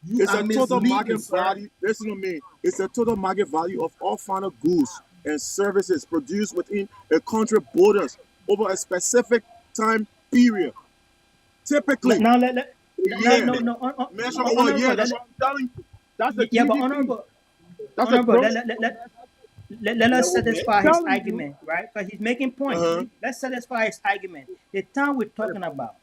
You It's are a total misleading, market sir. value. Listen to me. It's a total market value of all final goods and services produced within a country borders over a specific time period. Typically, Now, a now, year. no, no, Measure over a honorable. year. That's what I'm telling you. That's the Yeah, but GDP. That's the honorable. gross. Let us satisfy his Telling you. argument, right? Because he's making point. Uh-huh. Let's satisfy his argument. The time we're talking about,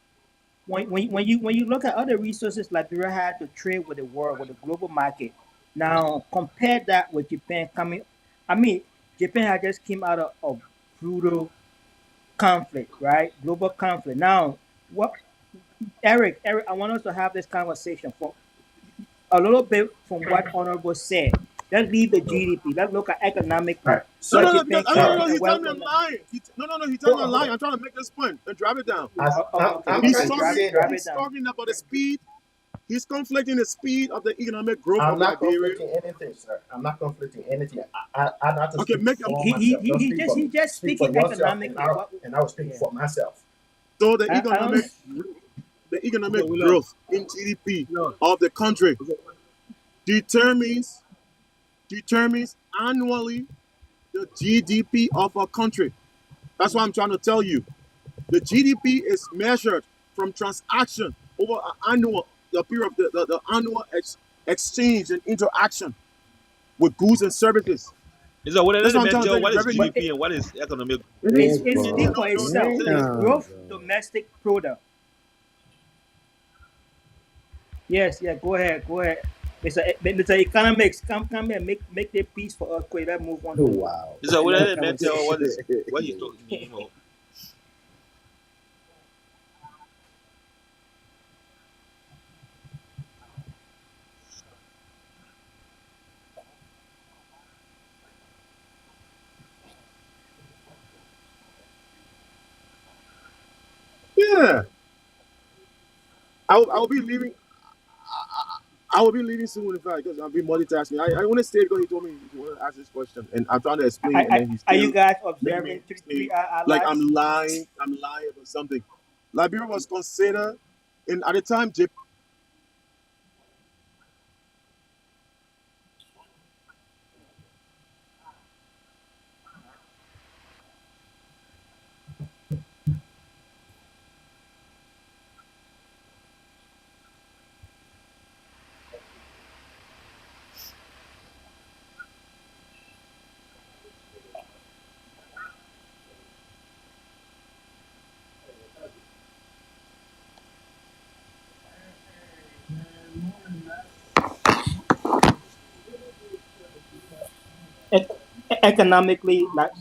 when you look at other resources Liberia had to trade with the world, with the global market. Now compare that with Japan coming. I mean, Japan had just came out of a brutal conflict, right? Global conflict. Now, what Eric, I want us to have this conversation for a little bit from what Honorable said. Let's leave the GDP. Let's look at All economically right. No, what no, So, no, Japan because came all with right. and he's what telling me was I'm not. lying. No, he's telling Hold me on, I'm hold lying. on. I'm trying to make this point and drive it down. Okay, I'm He's okay. trying to Drive talking. say it, drive that it He's down. talking about the speed. He's conflicting the speed of the economic growth I'm of not Liberia. conflicting anything, sir. I'm not conflicting anything. I not to Okay, speak make for He, myself. he, Don't he speak just for he me. just Speak for speaking yourself, economically. What? and I will speak Yeah. for myself. so I don't. the economic growth in GDP of the country determines annually the GDP of a country. That's what I'm trying to tell you. The GDP is measured from transaction over an annual the period of the annual exchange and interaction with goods and services. So what That's let what the I'm man trying to tell tell you. what is Revenue. But GDP and what is economic? it's You it need to speak know. for No, itself. say it. Gross domestic product. Yes, yeah. Go ahead, go ahead. Mr. Economics, come here, make the piece for us. Quick, let's move on Oh, to wow. So what another let the man tell conversation. what he's talking meaning of. Yeah. I will be leaving. I will be leaving soon in fact because I've been multitasking. I want to stay because he told me he want to ask this question and I'm trying to explain and then he's Are you still guys making me observing three say like allies? I'm lying about something. Liberia was considered and at the time Economically, like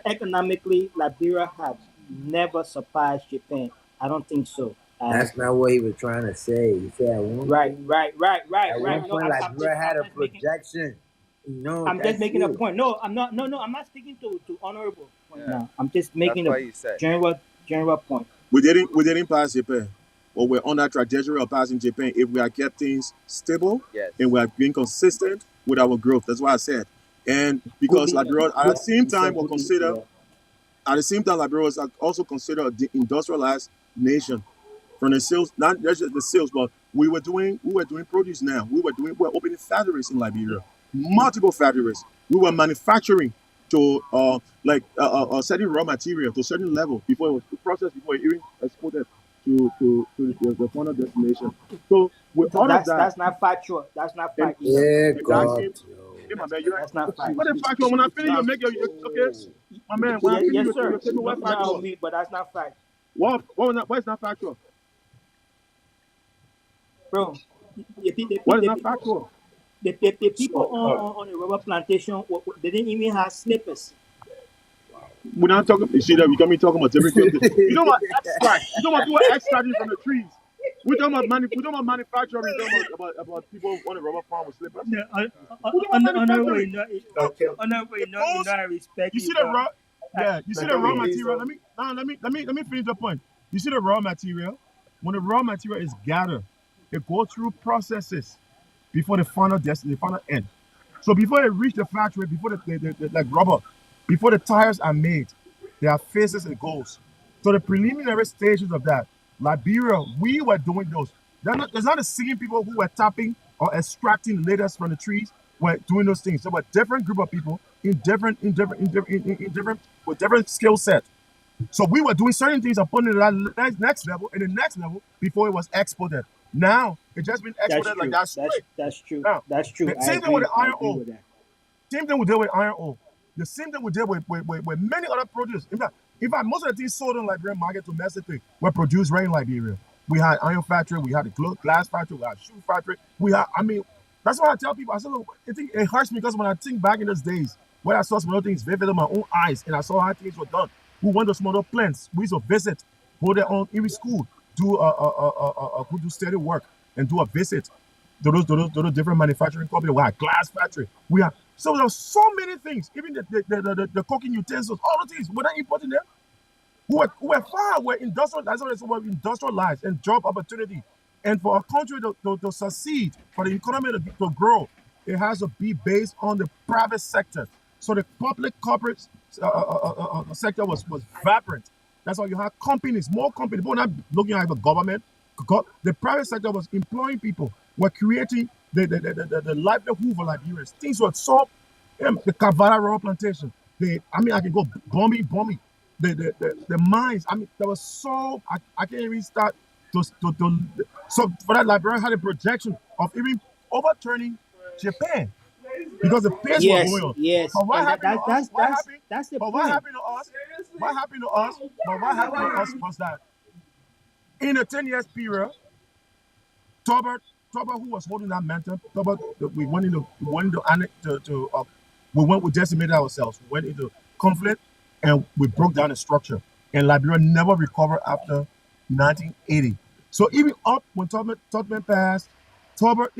economically, Liberia have never surpassed Japan. I don't think so. That's not what he was trying to say. He said Right, right, right, right, at right. one No, point Liberia had I'm a just making. projection. No, I'm just that's making a it. point. No, I'm not. No, no, I'm not speaking to honorable point Yeah, now. I'm just that's making a what he said. general point. We didn't pass Japan, but we're on that trajectory of passing Japan if we had kept things stable Yes. and we are being consistent with our growth. That's what I said. And Could because be, Liberia at the yeah, same he time said will could be, consider yeah. at the same time Liberia was also considered the industrialized nation from the sales, not just the sales, but we were doing produce now. We were opening factories in Liberia, multiple factories. We were manufacturing to certain raw material to a certain level before it was processed, before it even exported to the final destination. So with all of that, That's not factual. That's not and fact either. Yeah, you guys God, came, yo. hey my man, you like That's not fact. what the factual? When I finish, you No, make your okay, my man. When I yeah, finish, yes, you sir. tell me No, what no, factual. me, but that's not fact, What is not factual? bro. What is not factual? The people So, on the rubber plantation, they didn't even have slippers. We're not talking. You see that we coming talking about different things. You don't want extract. You don't want people extracting from the trees. We're talking about we're talking about manufacturing. We're talking about people on the rubber farm with slippers. No, We're talking about honorable, manufacturing. okay. honorable, It you know, goes. I respect You you, see the but raw. I, Yeah, you see But the let raw me say material. so. Let me finish the point. You see the raw material. When the raw material is gathered, it goes through processes before the final end. So before they reach the factory, before like rubber, before the tires are made, there are phases and goals. So the preliminary stages of that, Liberia, we were doing those. There's not the same people who were tapping or extracting leathers from the trees were doing those things. There were different group of people in different with different skill set. So we were doing certain things upon the next level and the next level before it was exported. Now it's just been that's exported like true. that straight. That's true. Now That's the true. same thing with the I iron agree ore. with that. Same thing we did with iron ore. The same thing we did with many other produce. In fact, most of the things sold in Liberian market domestically were produced right in Liberia. We had iron factory, we had the glass factory, we had shoe factory. I mean, that's why I tell people. I said, look, it hurts me because when I think back in those days, where I saw some other things vivid in my own eyes, and I saw how things were done. We went to some other plants. We used to visit, go there on every school, do steady work, and do a visit those different manufacturing companies. We had glass factory. We have so there's so many things. Even the cooking utensils, all the things. We're not importing them. We're far. We're industrial. That's what we're industrialized and job opportunity. And for a country to succeed, for the economy to grow, it has to be based on the private sector. So the public corporate sector was vibrant. That's why you have companies, more companies. We're not looking at the government. The private sector was employing people. We're creating the livelihood for Liberians. Things were so the Kavala Raw Plantation. I can go bomby. The mines. I mean, there was so I can't even start so for that Liberia had a projection of even overturning Japan because the pace was Yes, going on. yes, But what and happened to us? What happened? that's the But what point. happened to us? What happened to us? But what happened to us was that in a 10 years period, Tobert, who was holding that mantle, Tobert, we decimated ourselves. We went into conflict and we broke down the structure. And Liberia never recovered after 1980. So even up when Tubman passed, Tobert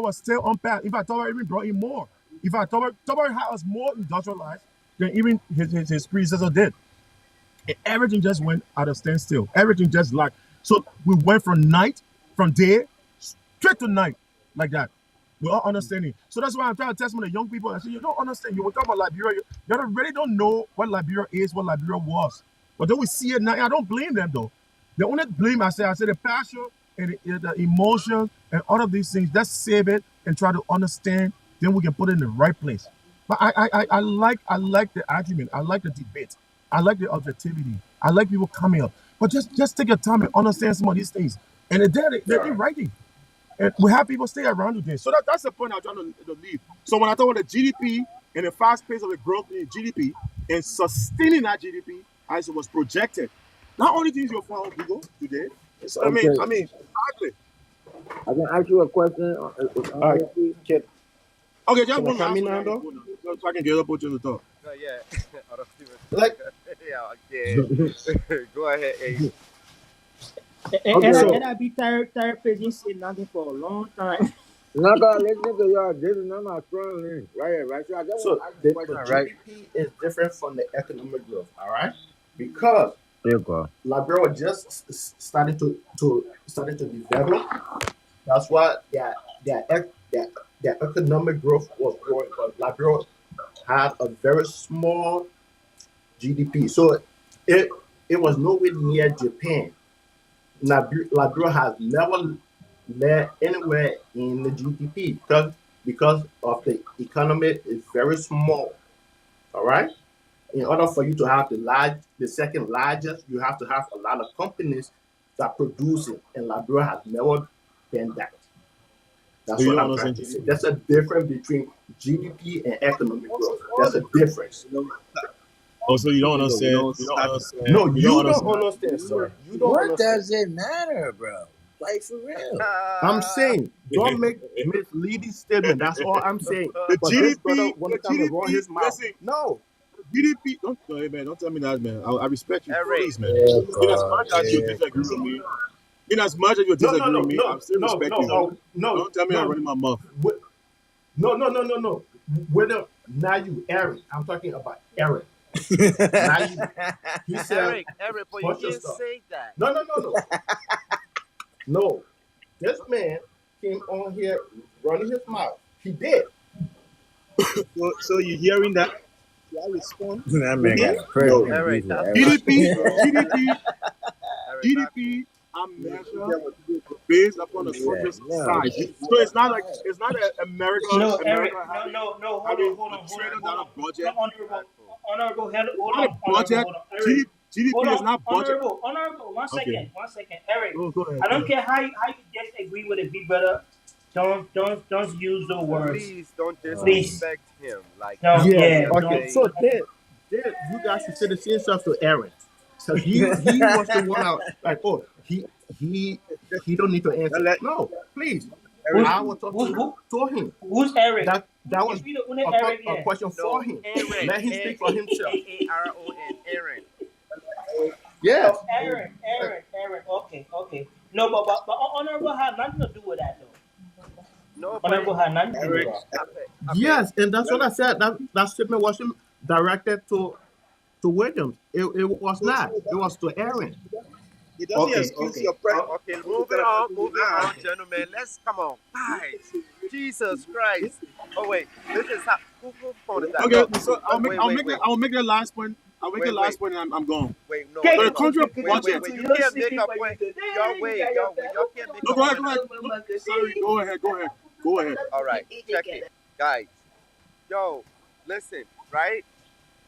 was still on path. In fact, Tobert even brought in more. In fact, Tobert had us more industrialized than even his predecessor did. And everything just went out of standstill. Everything just like so we went from day straight to night like that. We're all understanding. So that's why I'm trying to tell some of the young people. I say, you don't understand. You will talk about Liberia. You really don't know what Liberia is, what Liberia was. But then we see it now. I don't blame them though. The only blame I say the passion and the emotion and all of these things. Let's save it and try to understand. Then we can put it in the right place. But I like the argument. I like the debate. I like the objectivity. I like people coming up. But just take your time and understand some of these things. And they're writing. And we have people stay around today. So that's the point I'm trying to leave. So when I talk about the GDP and the fast pace of the growth in GDP and sustaining that GDP as it was projected, not only things you'll find on Google today. So, Okay, hardly. I can ask you a question. All right, kid. Okay, just Can I one come last in one now, on the though? phone now, so I can get up with you to talk. Yeah. Hold on, Steven. Like, Yeah, yeah. Go ahead, Ace. And Okay, I so, and I be tired paging say nothing for a long time. not gonna listen to y'all. This is not my strong link. Right here, right? So I just want so to ask a the question, right? GDP is different from the economic growth, all right? Because There you go. Liberia just started to develop. That's why their economic growth was growing, but Liberia had a very small GDP. So it it was nowhere near Japan. Liberia has never led anywhere in the GDP because of the economy is very small. All right. In order for you to have the second largest, you have to have a lot of companies that produce it, and Liberia has never been that. So That's you what don't I'm trying understand to say. GDP. That's a difference between GDP and economic growth. That's a difference. Oh, so you don't You know, you understand. don't You don't start to understand. No, You don't you don't understand. understand, sir. You don't What understand. does it matter, bro? Like for real. I'm saying don't make misleading statement. That's all I'm saying. The But this GDP, brother want the to come and run GDP. his mouth. Listen, No, GDP. Don't, no, hey, man. Don't tell me that, man. I respect you, Eric. please, man. Yeah, In as God, much as you yeah, disagree with God. me, in as much as you no, no, disagree with no, me, I no, still no, respect no, you. no, Don't tell me I'm no. running my mouth. No, no, no, no, no. Whether now you, Aaron. I'm talking about Aaron. Now you. He said Eric, but you bunch of can't stuff. say that. No, no, no, no, no. This man came on here running his mouth. He did. so you're hearing that? Yeah, I respond. That man Mm-hmm. got a No. personal beef Eric, with that's not Eric. GDP, cool, bro. GDP, Eric, not cool. GDP. I You measure get what you do. based upon He the said, country's no. size. So it's not a America. No, Eric, America no, having no, no, having hold a on, hold on, trillion hold dollar on. No, budget. honorable, Not cool. honorable, It's not a honorable, budget. hold on, Eric. Hold GDP is on, not budget. honorable, Okay. one second, Eric. Go ahead. I Go don't ahead. care how you disagree with a big brother. Don't use the words, Please don't please. disrespect him. Like No, come on Yes. yeah, here, Okay. don't. say So then you guys should say the same stuff to Aaron. So he was the one out like, oh, he he don't need to Now answer. let No, please. Eric Who's I speak. will talk who's who? to him. Who's Eric? That was If you don't know Eric, a yeah. question for no him. Aaron. Let him speak for himself. Aaron. Aaron. Yes. Oh, Aaron. Okay. No, but honorable had nothing to do with that though. No, but Honorable had nothing to do with Eric, that. okay. Yes, and that's let what me, I said. That statement wasn't directed to Williams. It was not. so It was to Aaron. it doesn't Okay, excuse okay. your presence. Oh, Okay, You gotta continue moving now. on, gentlemen. Let's come on, guys. Jesus This Christ. is Oh wait, this is how who phone is that? Okay. No, So wait, I'll make the last point. I'll make the wait. last point, and I'm gone. No, okay, So the no. country budget. Wait. You you're can't make sleeping, a but you point. today Y'all wait. Y'all can't make No, a go ahead. point. Go ahead. No, sorry. Go ahead. Go ahead. Go ahead. All right, check it, guys. Yo, listen, right?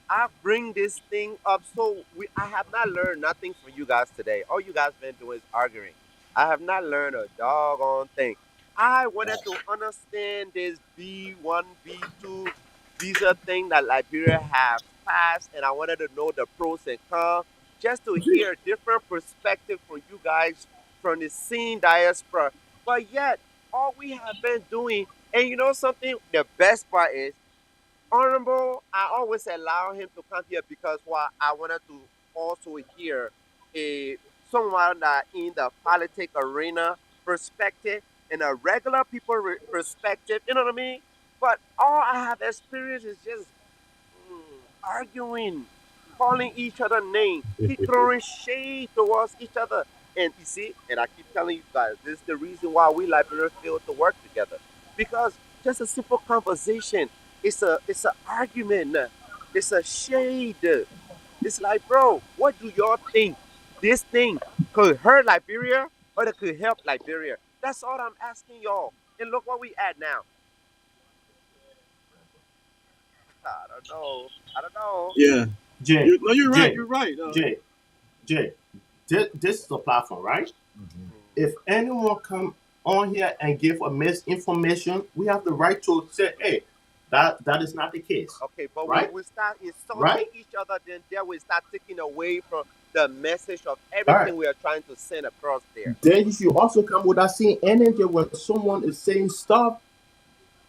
I bring this thing up so I have not learned nothing from you guys today. All you guys been doing is arguing. I have not learned a doggone thing. I wanted to understand this B1, B2 visa thing that Liberia has passed, and I wanted to know the pros and cons, just to hear different perspective from you guys from the same diaspora. But yet, all we have been doing, and you know something, the best part is Honorable, I always allow him to come here because why I wanted to also hear a someone that in the politic arena perspective and a regular people perspective, you know what I mean? But all I have experienced is just arguing, calling each other names, keep throwing shade towards each other. And you see, and I keep telling you guys, this is the reason why we Liberians fail to work together. Because just a simple conversation, it's a argument, it's a shade. It's like, bro, what do y'all think? This thing could hurt Liberia or it could help Liberia? That's all I'm asking y'all. And look what we at now. I don't know. I don't know. Yeah. Jay, No, you're right. Jay, You're right. Jay, Jay. This is a platform, right? If anyone come on here and give a misinformation, we have the right to say, hey, that is not the case, Okay, but when right? we start insulting Right? each other, then there we start taking away from the message of All right. everything we are trying to send across there. Then you should also come with that same energy when someone is saying stuff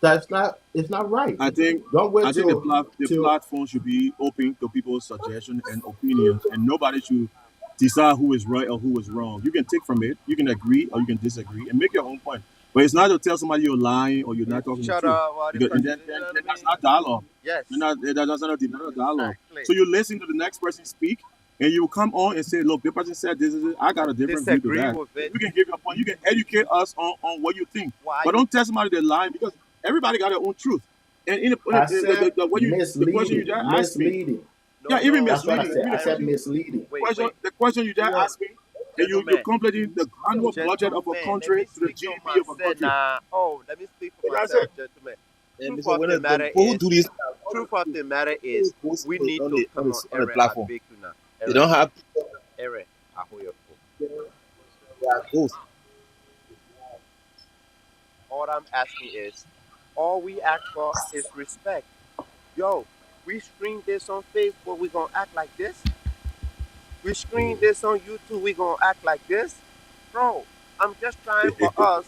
That's not. It's not right. I think Don't wait I think the till platform should be open to people's suggestions and opinions, and nobody should decide who is right or who is wrong. You can take from it, you can agree or you can disagree, and make your own point. But it's not to tell somebody you're lying or you're not talking the Shut truth, up, all the because and person. then, You then, know what then I that's mean? not dialogue. Yes, That's not a dialogue. exactly. So you listen to the next person speak, and you come on and say, "Look, the person said this is it. I got a different view to Disagree that." with And it. you can give your point. You can educate us on what you think, Why but you don't tell somebody they're lying because everybody got their own truth. And I said the question you misleading, just asked me, misleading. no yeah, even no That's what I misleading, said. even I the said question, misleading. wait wait the question you just asked me, and you gentlemen completing the annual budget of a let country me to the speak for GDP of a myself country. now. Oh, let me speak for And that's myself, it. gentlemen. And Truth so of when the the matter people who is do this, truth of the matter all is the posts we need on to the come on, on the Aaron. I platform, beg you now. they Aaron, don't have Aaron, I hold your phone. their ghosts. All I'm asking is, all we ask for is respect. Yo, we stream this on Facebook, we gonna act like this. We screen this on YouTube, we gonna act like this. Bro, I'm just trying for us.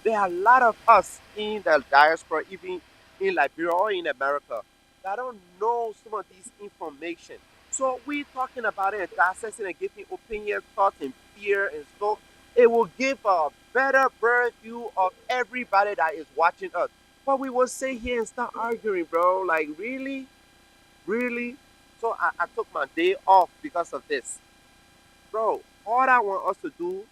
There are a lot of us in the diaspora, even in Liberia or in America, that don't know some of these information. So we talking about it and dissecting and giving opinions, thoughts, and fear and stuff. It will give a better bird view of everybody that is watching us. But we will sit here and start arguing, bro. Like really, really. So I took my day off because of this, bro. All I want us to do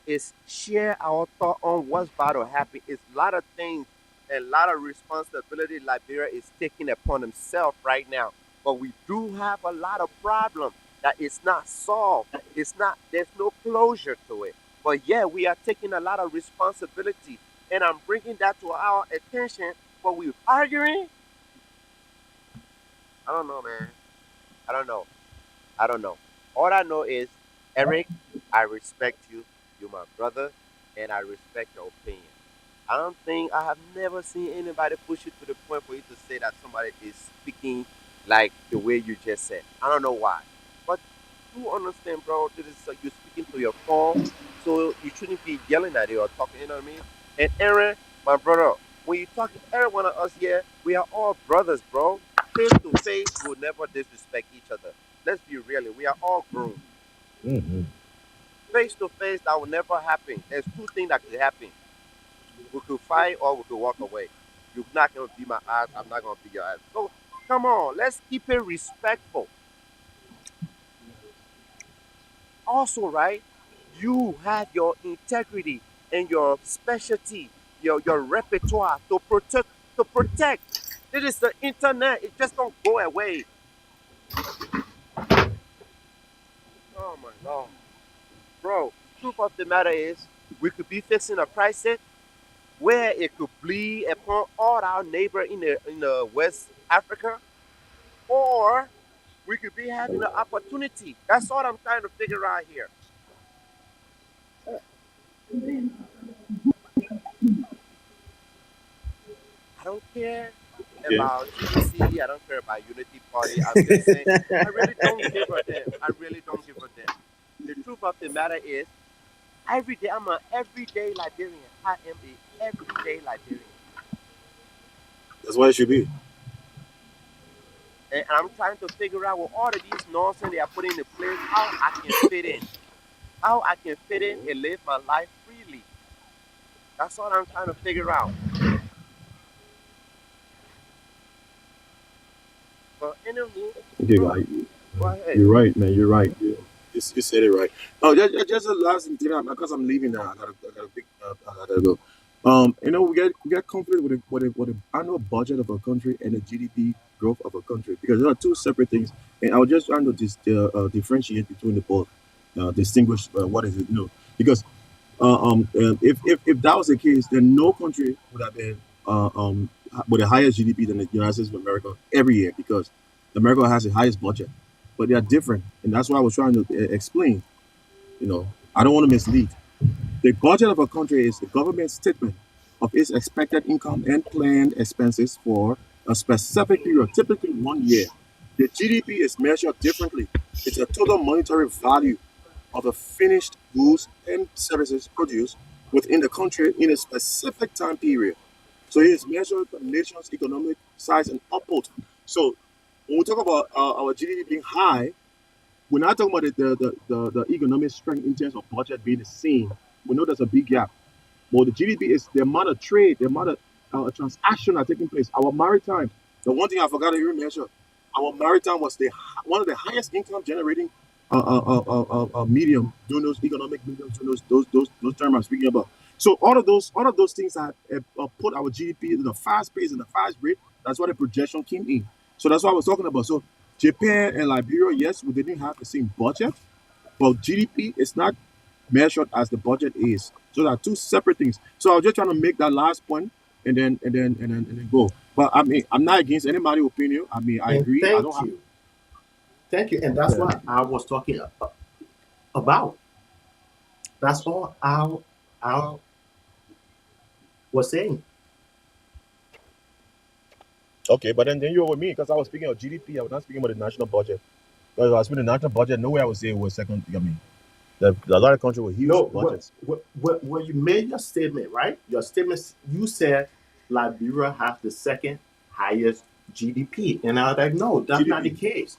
is share our thought on what's about to happen. It's a lot of things and a lot of responsibility Liberia is taking upon himself right now. But we do have a lot of problems that is not solved. It's not. There's no closure to it. But yeah, we are taking a lot of responsibility, and I'm bringing that to our attention. But we're arguing. I don't know, man. I don't know. I don't know. All I know is, Eric, I respect you. You're my brother, and I respect your opinion. I don't think I have never seen anybody push it to the point for you to say that somebody is speaking like the way you just said. I don't know why, but you understand, bro. This is you're speaking to your phone, so you shouldn't be yelling at it or talking. You know what I mean? And Aaron, my brother, when you talk, every one of us here, we are all brothers, bro. Face to face, we'll never disrespect each other. Let's be real. We are all grown. Mm-hmm. Face to face, that will never happen. There's two things that could happen. We could fight or we could walk away. You're not gonna beat my ass. I'm not gonna beat your ass. So come on, let's keep it respectful. Also, right? You have your integrity and your specialty, your repertoire to protect. To protect. This is the internet. It just don't go away. Oh my god, bro. Truth of the matter is, we could be fixing a crisis where it could bleed upon all our neighbor in the West Africa, or we could be having an opportunity. That's what I'm trying to figure out here. I don't care Yeah. about GDC. I don't care about Unity Party. I'm just saying, I really don't give a damn. I really don't give a damn. The truth of the matter is, every day I'm an everyday Liberian. I am a everyday Liberian, That's what it should be. and I'm trying to figure out with all of these nonsense they are putting in place, how I can fit in, how I can fit in and live my life freely. That's what I'm trying to figure out. But anyway, Okay, bro, guy. go ahead. You're right, man. You're right. You said it right. Oh, just a last thing, because I'm leaving now. I gotta pick up. I gotta go. We get conflict with the annual budget of a country and the GDP growth of a country because there are two separate things. And I was just trying to differentiate between the both, distinguish what is it. Because if that was the case, then no country would have been with a higher GDP than the United States of America every year because America has the highest budget, but they are different, and that's why I was trying to explain. I don't want to mislead. The budget of a country is the government statement of its expected income and planned expenses for a specific period, typically 1 year. The GDP is measured differently. It's a total monetary value of the finished goods and services produced within the country in a specific time period. So it is measured the nation's economic size and output. So when we talk about our GDP being high, we're not talking about the economic strength in terms of budget being the same. We know there's a big gap. But the GDP is the amount of trade, the amount of transaction are taking place. Our maritime, the one thing I forgot to even mention, our maritime was one of the highest income generating medium during those economic mediums, during those terms I'm speaking about. So all of those things have put our GDP in a fast pace, in a fast rate. That's why the projection came in. So that's what I was talking about. So Japan and Liberia, yes, we didn't have the same budget, but GDP is not measured as the budget is. So there are two separate things. So I was just trying to make that last point and then go. But I mean, I'm not against anybody's opinion. I mean, I And agree. I don't have. thank you, and that's Yeah. what I was talking about. That's all I was saying. Okay, but then you were with me because I was speaking of GDP. I was not speaking about the national budget. Because I was speaking of the national budget, nowhere I would say it was second. I mean, a lot of countries with huge No, budgets. when you made your statement, right? Your statement, you said Liberia has the second highest GDP, and I was like, no, that's not the GDP. case.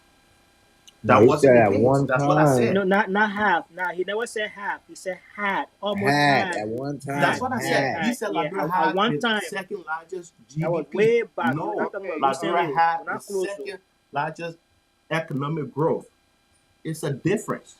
No, That he said wasn't the at case. one That's what I time. said. No, not half. Nah, he never said half. He said had, almost Had had. at one That's Yeah, time. what I yeah, said. Had. He had. said Yeah, Liberia at had one the time. second largest That was GDP. way back. We're not No, talking about Liberia recently. had We're the not close to. second largest economic growth. It's a difference.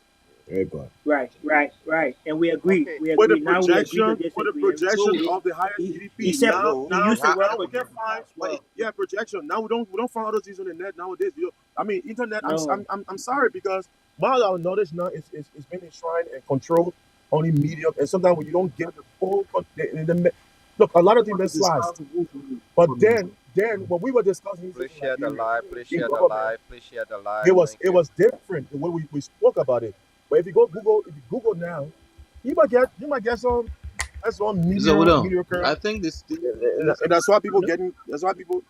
Very good. Right. And we agree. Okay, We With the agree. Now we agree to projection, disagree. And projection he, of the highest he GDP. said Now, So he now, used the word now we can projection find. as well. Yeah, projection. Now we don't find all those things on the net nowadays. I mean, internet. No, I'm sorry because my our knowledge now is being enshrined and controlled only medium, and sometimes when you don't get the full. Look, a lot of things been sliced. But then when we were discussing this please in share the Liberia, live. Please in share the government, live. Please share the live. it Thank you. was different the way we spoke about it. But if you Google now, you might get some So hold on. mediocre, I think and that's why people no, getting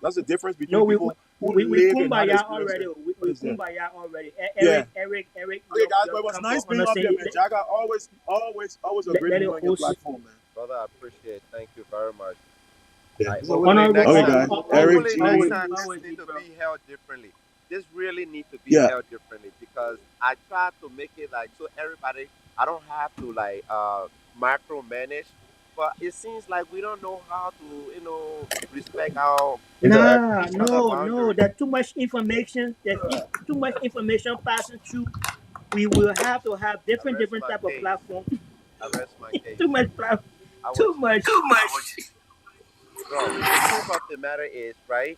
that's the difference no. between We people who we live and not kumbaya experiencing already. what We is there. kumbaya already. Yeah. Eric, Okay, guys, but your it was come for nice being up here, understanding. man. Jaga, always a great to Let be it on your host. platform, man. Brother, I appreciate it. Thank you very much. Yeah. Like so hold on. hopefully Honorable, next Okay, time, guys. Eric hopefully next G. time this always, need big to bro. be held differently. This really need to be Yeah. held differently because I try to make it like so everybody. I don't have to like micromanage, but it seems like we don't know how to respect our Interact. Nah, each other no. boundaries. There's too much information. Too much information passing through. We will have to have I rest different my type of case. platform. I rest my case. Too much platform. I Too was much. bro. The truth of the matter is, right?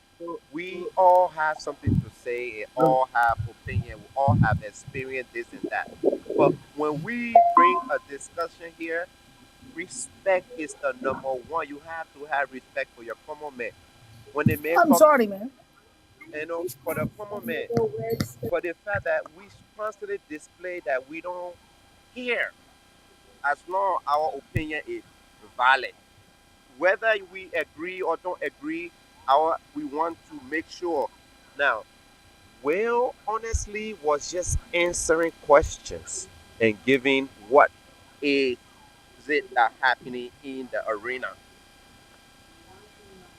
We all have something to say and all have opinion. We all have experienced this and that. But when we bring a discussion here, respect is the number one. You have to have respect for your common man. When the man I'm come, sorry, man. for the common man, for the fact that we constantly display that we don't care as long our opinion is valid. Whether we agree or don't agree, we want to make sure. Now, Will honestly was just answering questions and giving what is it that happening in the arena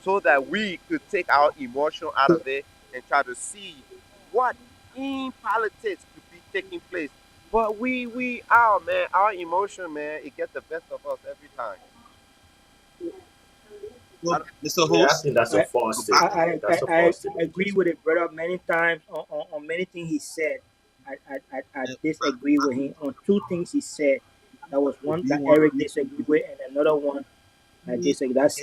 so that we could take our emotion out of it and try to see what in politics could be taking place. But our emotion, man, it gets the best of us every time. I Well, don't, Mr. Yeah, I Host, think that's a I, false statement. That's a false I statement. agree with it, brother, many times on many things he said. I disagree with him on two things he said. That was if one you that want Eric me disagreed with, and another one I to disagree. That's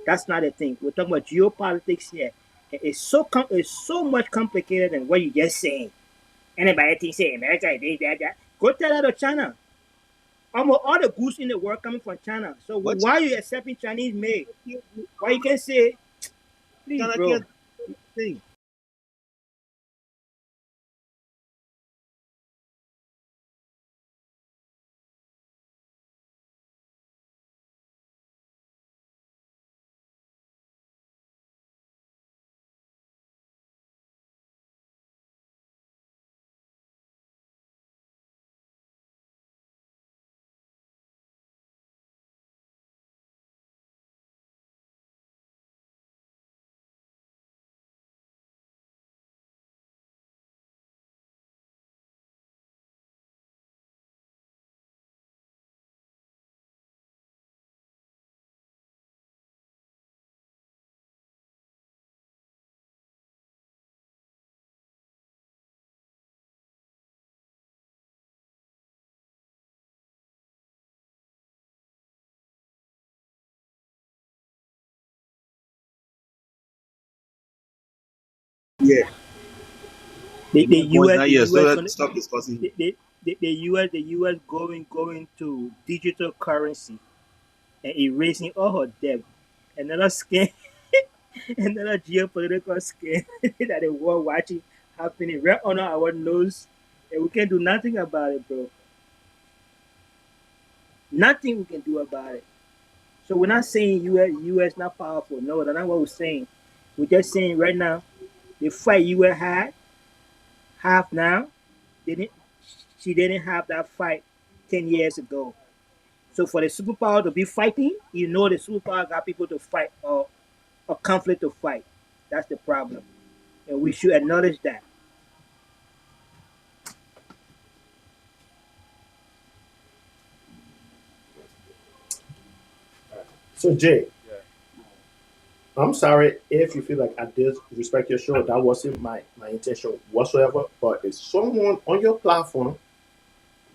That's not a thing. We're talking about geopolitics here. It's so much complicated than what you just saying. Anybody thinks say America is this, that. Go tell that to China. Almost all the goods in the world coming from China. So But why are you accepting Chinese made? you Why you can say, please, China bro? can't do thing. Yeah. The My point US now, the yeah. So US gonna let's stop discussing. the US going to digital currency and erasing all her debt. Another scam, another geopolitical scam that the world watching happening right under our nose, and we can do nothing about it, bro. Nothing we can do about it. So we're not saying US not powerful. No, that's not what we're saying. We're just saying right now the fight US had have now didn't she didn't have that fight 10 years ago. So for the superpower to be fighting, you know the superpower got people to fight or a conflict to fight. That's the problem. And we should acknowledge that. So Jay, Yeah. I'm sorry if you feel like I disrespect your show. That wasn't my intention whatsoever. But if someone on your platform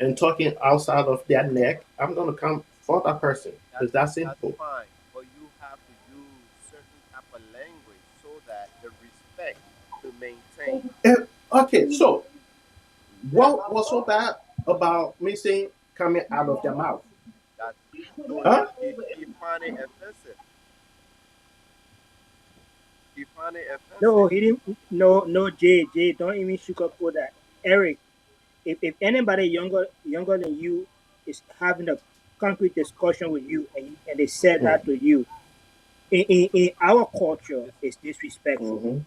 and talking outside of their neck, I'm gonna come for that person. That's It's that that's simple. fine, but you have to use certain type of language so that the respect to maintain. And, okay, so what was so bad about me saying coming out of their mouth? That no, Huh? he find it offensive. He find it No, offensive. he didn't. No, Jay, don't even sugarcoat that. Eric, if anybody younger than you is having a concrete discussion with you and they said that to you, in our culture, it's disrespectful. Mm-hmm.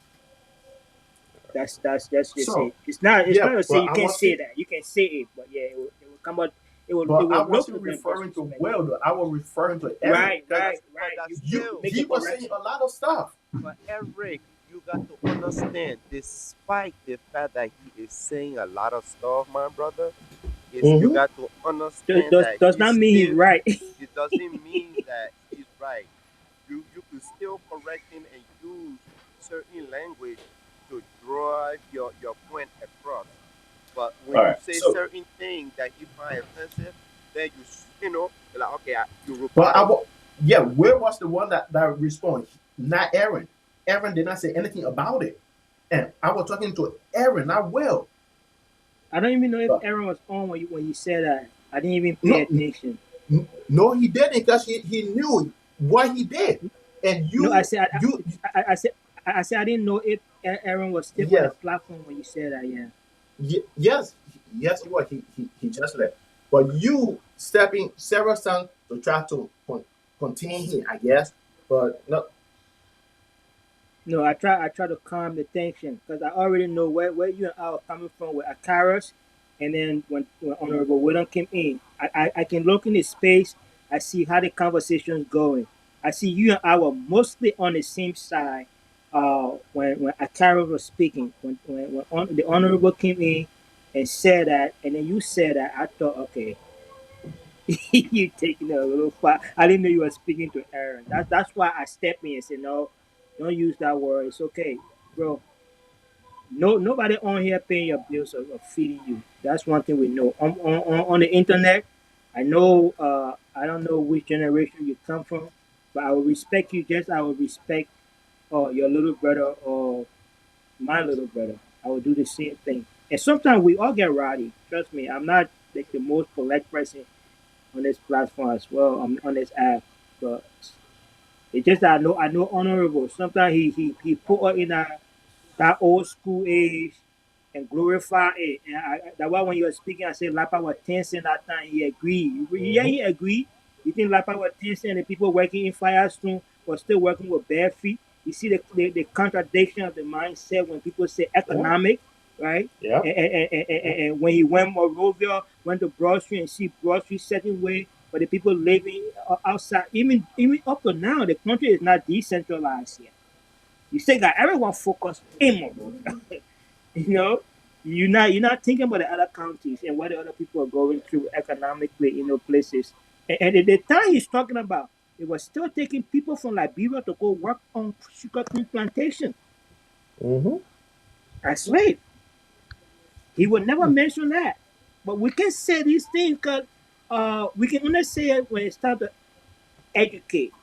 That's just So it. It's not yeah, to say but you I can't was say that. You can say it, but yeah, it will come out. It but I will look wasn't to them referring to disrespectful. Will though. I was referring to Aaron Right, because right, But right. that's You still, make the he was saying correction. a lot of stuff. but Eric, you got to understand, despite the fact that he is saying a lot of stuff, my brother, is you Mm-hmm. got to Does understand does, that does he's not mean he's still. right. It doesn't mean that he's right. You could still correct him and use certain language to drive your point across. But when All you right. say So, certain things that he find offensive, then you know, like okay, you but rebuttal. yeah, Will was the one that responded, not Aaron. Aaron did not say anything about it, and I was talking to Aaron, not Will. I don't even know if But Aaron was on when you said that. I didn't even pay no, attention. no, he didn't because he knew what he did, and No, you I said I didn't know if Aaron was still on the yes platform when you said that. Yeah. yes yes you are he just left, but you stepping several times to try to contain him, I guess, but no. No, I try to calm the tension because I already know where you and I are coming from with Akaras, and then when Honorable William came in, I can look in his space. I see how the conversation's going. I see you and I were mostly on the same side. When Akara was speaking, when the Honorable came in and said that, and then you said that, I thought, okay, you taking it a little far. I didn't know you were speaking to Aaron. That's why I stepped in and said, no, don't use that word. It's okay, bro. No, nobody on here paying your bills or feeding you. That's one thing we know. On the internet, I know. I don't know which generation you come from, But I will respect you just I will respect your little brother or my little brother. I will do the same thing. And sometimes we all get rowdy. Trust me, I'm not like the most polite person on this platform as well. I'm on this app, but it's just that I know honorable. Sometimes he put her in that old school age and glorify it. And that's why when you were speaking, I said Lapa was 10 cents that time. He agreed. Yeah, Mm-hmm. he agreed. You think Lapa was 10 cents and the people working in Firestone were still working with bare feet? You see the contradiction of the mindset when people say Yeah. economic, right? Yeah. And when he went Morovia, went to Broad Street and see Broad Street certain way, but the people living outside, even up to now, the country is not decentralized yet. You still got everyone focused in Monrovia. You know, you're not thinking about the other counties and what the other people are going through economically, places. And at the time he's talking about, it was still taking people from Liberia to go work on sugarcane plantation Mm-hmm. as slave. He would never mention that. But we can say these things because we can only say it when it's time to educate.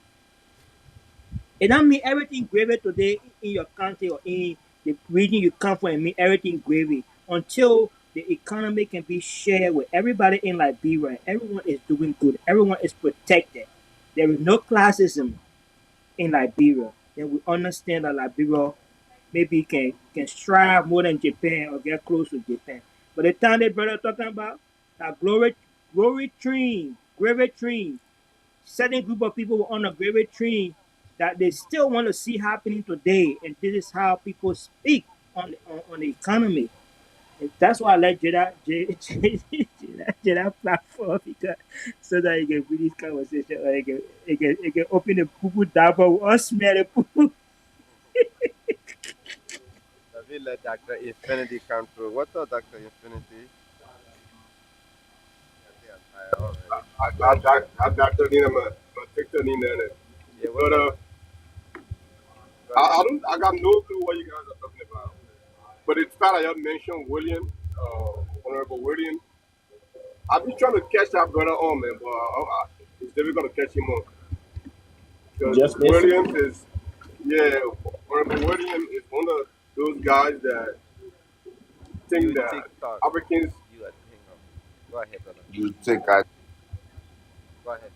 It don't mean everything gravy today in your country or in the region you come from. It mean everything gravy until the economy can be shared with everybody in Liberia. Everyone is doing good. Everyone is protected. There is no classism in Liberia. Then we understand that Liberia maybe can strive more than Japan or get close to Japan. But the time they brother talking about that gravy train, certain group of people were on a gravy train that they still want to see happening today, and this is how people speak on the economy. And that's why I like Jada platform because so that you can bring this conversation or you can open the poo poo dabba or smell the poo poo. David let Dr. Infinity come through. What's up, Dr. Infinity? I think I'm tired already. Go ahead. I doctor Nina, my TikTok Nina. Yeah, what's But up? Go ahead. I got no clue what you guys are talking about. But it's kind of you mentioned William, Honorable William. I've been trying to catch that brother on, man, but it's difficult to catch him on. Because Just missing. Williams is, yeah, Honorable William is one of those guys that think You that TikTok. Africans, You at hang on. Go ahead, brother. you think I, Go ahead.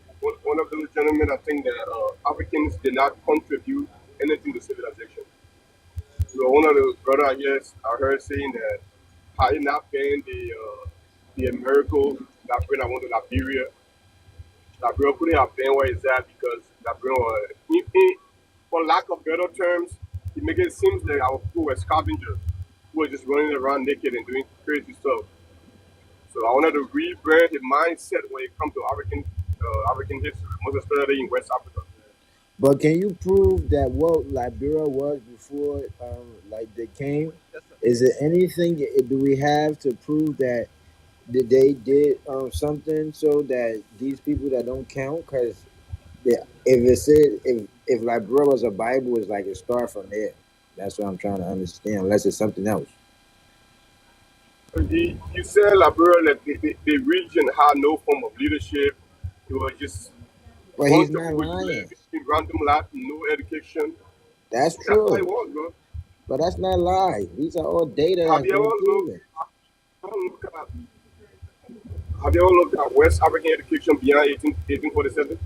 one of those gentlemen that think that Africans did not contribute anything to civilization. So one of the brother, yes, I heard saying that had it not been the miracle that bring I went to Liberia, Liberia couldn't have been where it's at because Liberia was, for lack of better terms, it makes it seem like our people were scavengers who were just running around naked and doing crazy stuff. So I wanted to rebrand the mindset when it comes to African history, most especially in West Africa. But can you prove that what Liberia was before, like they came? Yes, sir. Is there anything do we have to prove that they did something so that these people that don't count? Because if it said if Liberia was a Bible, it's like it start from there. That's what I'm trying to understand. Unless it's something else. You said Liberia, like the region had no form of leadership. It was just But bunch he's of not people just lying. living random life, no education. That's That's how it true. was, bro. But that's not lie. These are all data Have that's you ever been looked? proven. Have you ever looked at, have you ever looked at West African education beyond 1847?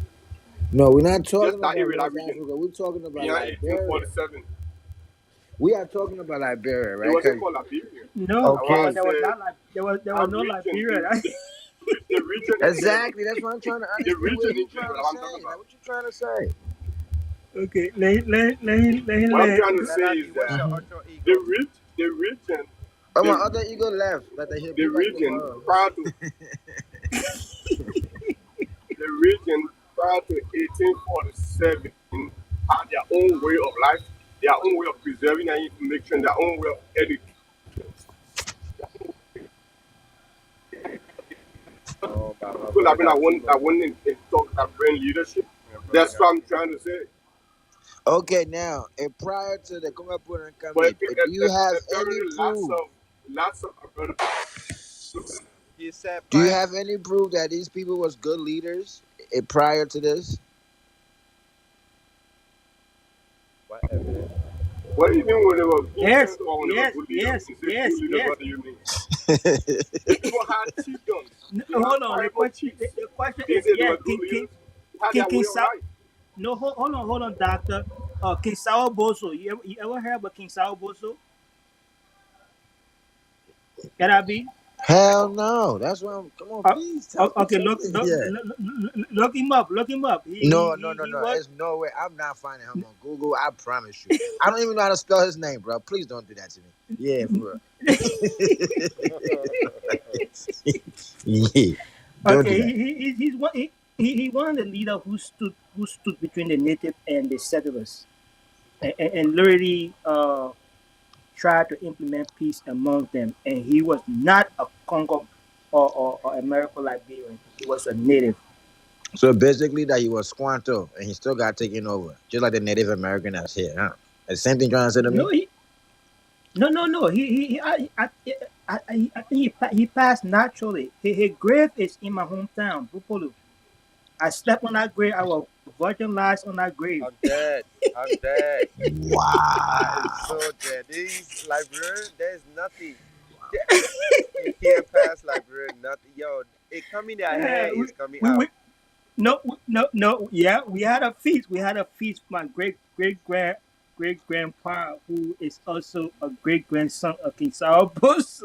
No, we're not Just talking that about area, that West region, Africa. We're talking about beyond Liberia. 1847. We are talking about Liberia, It right? wasn't Because called Liberia. No, That's why I because okay, there was said not like there was that no region, Liberia. Right? the region in general, exactly. That's what I'm trying to the understand. What region he in trying general, to I'm talking say? Like, about. what you trying to say? Okay, let him What I'm let. trying to Let say her is be. What's that your Mm-hmm. alter ego? the region, Oh, my the, other ego left. That they hear the people region tomorrow. prior to the region prior to 1847 had their own way of life, their own way of preserving their information, their own way of education. Oh, but my People brother have been got too that much. one in talk that bring leadership. My brother That's got what I'm too much. trying to say. Okay, now, and prior to the Kungapur and But Kamit, do you have any apparently proof? lots of He said Do you prior. have any proof that these people was good leaders prior to this? Yeah, man. What do you mean whenever Yes, Vincent or whenever yes, good leader? yes, When you say good yes, leader, yes. what do you mean? it. These people had chiefdoms. They had Hold on. tribal chiefs. The question They is, said they yeah, were good leaders. They had their King way of Sao? life. No, hold on, doctor. King Sao Boso. You ever heard about King Sao Boso? Can I be? Hell no. That's why I'm. Come on, please tell me Okay, something. Yeah. look him up. Look him up. No, no, no, He no. was. There's no way. I'm not finding him on Google. I promise you. I don't even know how to spell his name, bro. Please don't do that to me. Yeah, for real. Yeah. Don't do Okay, that. he's one. He one of the leader who stood between the native and the settlers, and literally tried to implement peace among them. And he was not a Congo or American Liberian. He was a native. So basically, that he was Squanto and he still got taken over, just like the Native American that's here. Huh? The same thing trying to say to me. No, no. I think he passed naturally. His grave is in my hometown, Bupolu. I slept on that grave. I was virginized on that grave. I'm dead. I'm dead. I am Wow. so dead. These Liberian, there's nothing. Yeah, you can't pass Liberian nothing. Yo, it coming. Their Uh, hair we, is coming we out. no. Yeah, we had a feast. We had a feast. My great grandpa, who is also a great grandson of King Saul Bush,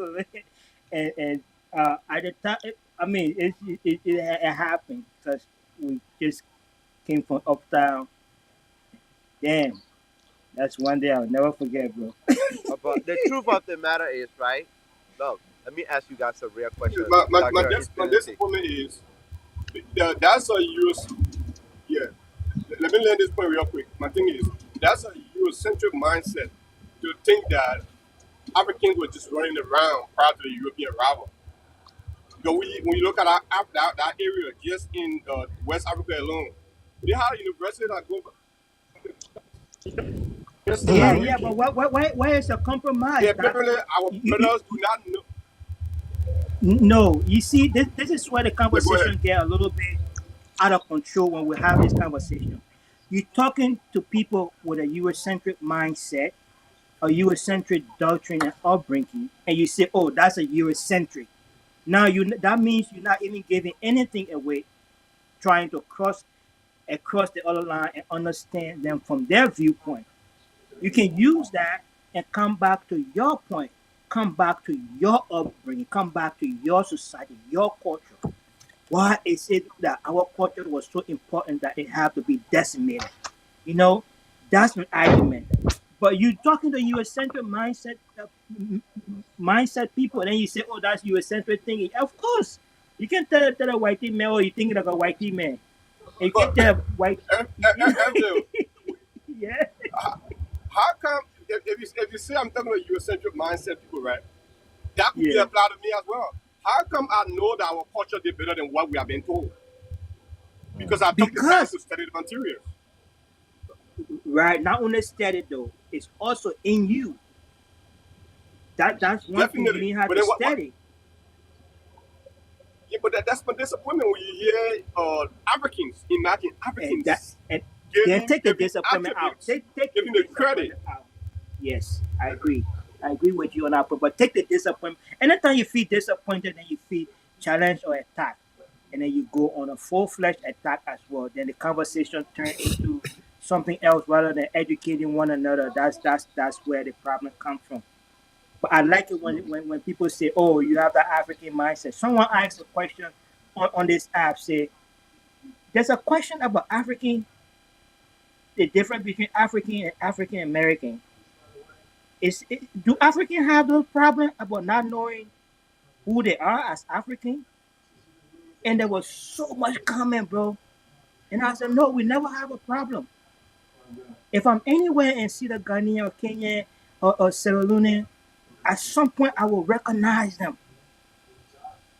and at the time, I mean, it happened because we just came from uptown. Damn, that's one day I'll never forget, bro. But the truth of the matter is, right? Look, let me ask you guys a real question. My, Dr. my Infinity. disappointment is that's a US. Yeah. Let me land this point real quick. My thing is that's a Eurocentric mindset to think that Africans were just running around prior to the European arrival. Because when you look at that area just in West Africa alone, they had a university that go just in that Yeah, region. but why is a compromise? Yeah, That apparently our you, brothers do not know. no, you see, this is where the Yeah, go ahead. conversation get a little bit out of control when we have this conversation. You're talking to people with a Eurocentric mindset, a Eurocentric doctrine and upbringing, and you say, "Oh, that's a Eurocentric." Now that means you're not even giving anything away, trying to cross across the other line and understand them from their viewpoint. You can use that and come back to your point, come back to your upbringing, come back to your society, your culture. Why is it that our culture was so important that it had to be decimated? You know, that's an argument. But you talking to Eurocentric mindset people, and then you say, "Oh, that's Eurocentric thinking." Of course, you can tell a white man, "Oh, you thinking like a white man." And you can But tell a white, FJ, yeah, how come if you say I'm talking about Eurocentric mindset people, right? That could be yeah. applied to me as well. How come I know that our culture did better than what we have been told? Because I took the time Because to study the materials. right, not only study though, it's also in you. That's one thing you Definitely. need have But to then what study. yeah, but that's my disappointment when you hear Africans, imagine And that Africans and then giving take the disappointment out. attributes, Take the giving the credit. disappointment out. Yes, I agree. I agree with you on that point. But take the disappointment. Anytime you feel disappointed, then you feel challenged or attacked, and then you go on a full-fledged attack as well. Then the conversation turn into something else rather than educating one another. That's where the problem comes from. But I like it when people say, "Oh, you have that African mindset." Someone asked a question on this app. Say, "There's a question about African, the difference between African and African American. Do Africans have those problems about not knowing who they are as African?" And there was so much comment, bro. And I said, "No, we never have a problem. If I'm anywhere and see the Ghanaian or Kenyan or Sierra Leonean, at some point I will recognize them.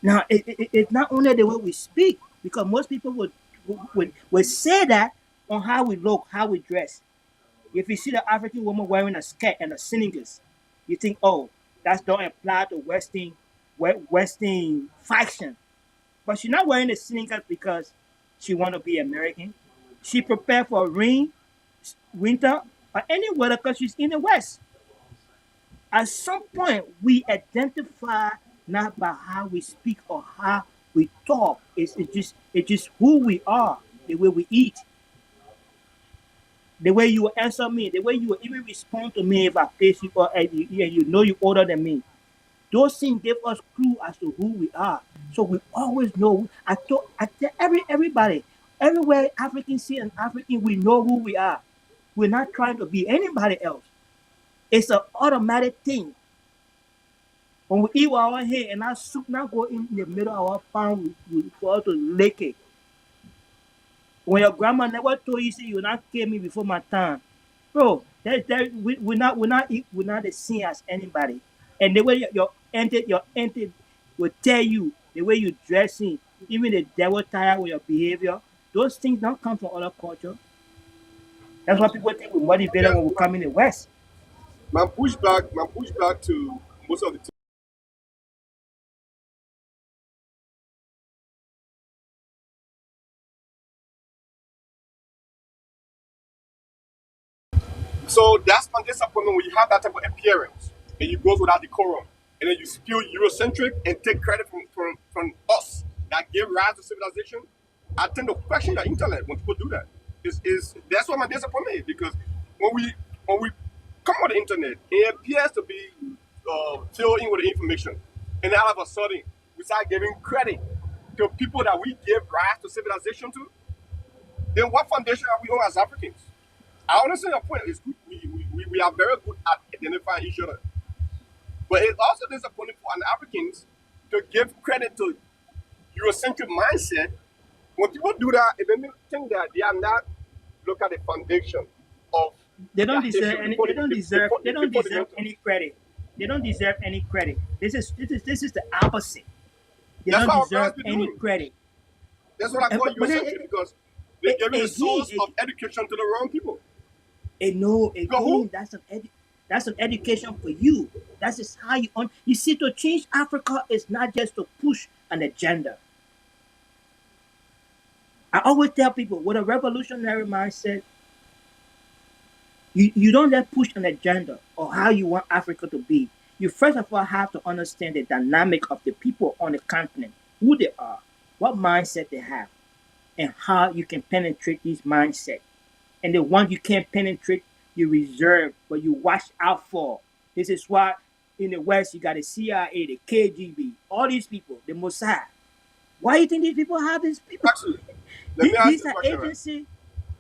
Now, it's not only the way we speak, because most people would say that on how we look, how we dress. If you see the African woman wearing a skirt and a sneakers, you think, "Oh, that's don't apply to Western fashion." But she's not wearing the sneakers because she want to be American. She prepared for rain, winter. or any other countries in the West. At some point, we identify not by how we speak or how we talk. It's just who we are, the way we eat, the way you will answer me, the way you will even respond to me if I face you or you know you older than me. Those things give us clue as to who we are. So we always know. I tell everybody, everywhere Africans see an African, we know who we are. We're not trying to be anybody else. It's an automatic thing. When we eat our head and our soup now go in the middle of our palm, we fall to lick it. When your grandma never told you, say you not kill me before my time, bro. We're not the same as anybody. And the way your auntie will tell you the way you dressing, even the devil tired with your behavior. Those things don't come from other culture. That's why people think we're motivated Yeah, when we come in the West. my pushback to most of the So that's my disappointment when you have that type of appearance and you go without decorum and then you spill Eurocentric and take credit from us that gave rise to civilization. I tend to question the intellect when people do that. Is that's what my disappointment is because when we come on the internet, it appears to be filled in with the information, and all of a sudden we start giving credit to people that we give rise to civilization to. Then what foundation are we on as Africans? I understand your point. It's good. We are very good at identifying each other. But it's also disappointing for an Africans to give credit to Eurocentric mindset. When people do that, it makes me think that they are not look at the foundation of They don't their deserve history any. before They don't deserve. They don't before they deserve enter. any credit. They don't deserve any credit. This is the opposite. They That's don't what our deserve parents be any doing. credit. That's what I call But Eurocentric because they're giving the again, source of education to the wrong people. no, Because who? again, that's an education for you. That's just how you see, to change Africa is not just to push an agenda. I always tell people with a revolutionary mindset, you don't let push an agenda or how you want Africa to be. You first of all have to understand the dynamic of the people on the continent, who they are, what mindset they have, and how you can penetrate these mindset. And the one you can't penetrate, you reserve, but you watch out for. This is why in the West you got the CIA, the KGB, all these people, the Mossad. Why do you think these people have these people? Actually, let me ask These you a are question, right? agencies.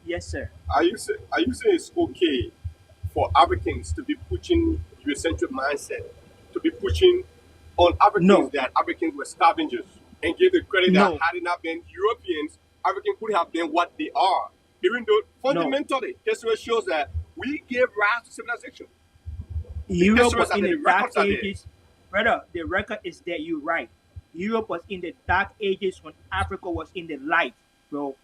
Yes, sir. Are you saying it's okay for Africans to be pushing Eurocentric mindset, to be pushing on Africans No, that Africans were scavengers, and give the credit that no, had it not been Europeans, Africans could have been what they are. Even though no. fundamentally history shows that we gave rise to civilization. The Europe histories was are in there, the the dark records are there. ages. Brother, the record is there. You're right. Europe was in the dark ages when Africa was in the light, bro.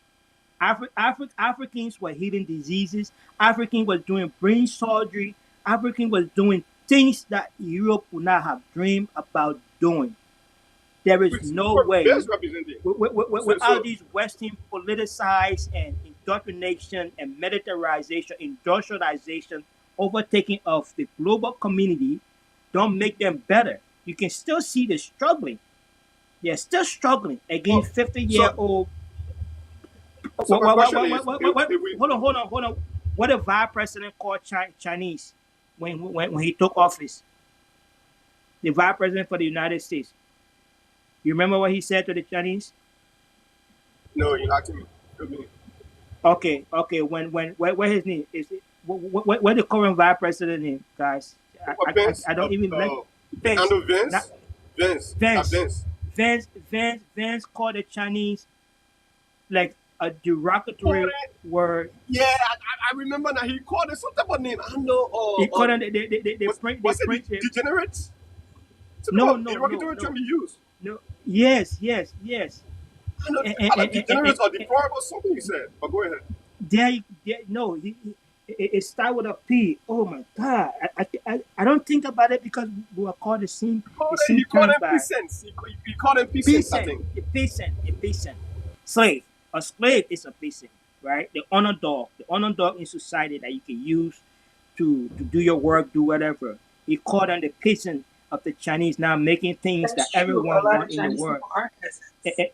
Africans were healing diseases. Africans was doing brain surgery. Africans was doing things that Europe would not have dreamed about doing. There is no way Best represented. So, without so these Western politicized and indoctrination and militarization, industrialization, overtaking of the global community, don't make them better. You can still see they're struggling. They're still struggling against well, 50-year so old. so my question is, if we Hold on. What the vice president called Chinese when he took office? The vice president for the United States. You remember what he said to the Chinese? no, you have to. Okay. What his name is? What the current vice president name, guys? Vince, I don't even remember. Vince, Andrew not Vince, Vince, Vince. Vince called the Chinese like a Called derogatory it, word. yeah, I remember now. He called it some type of name. I don't know. He called them they Was it print degenerates? Some type no, of no, no, derogatory no, term he used. no. Yes. I don't know. Either And degenerates or deplorable, something he said. But go ahead. no, it started with a P. Oh my God, I don't think about it because we were called the same He called term them by peasants. He called them peasants, I peasant, think. a peasant, slave. A slave is a peasant, right? The underdog in society that you can use. to do your work, do whatever. He called on the peasant of the Chinese now making things that That's true. A everyone lot of want in the Chinese world. people are Eh, peasants. eh,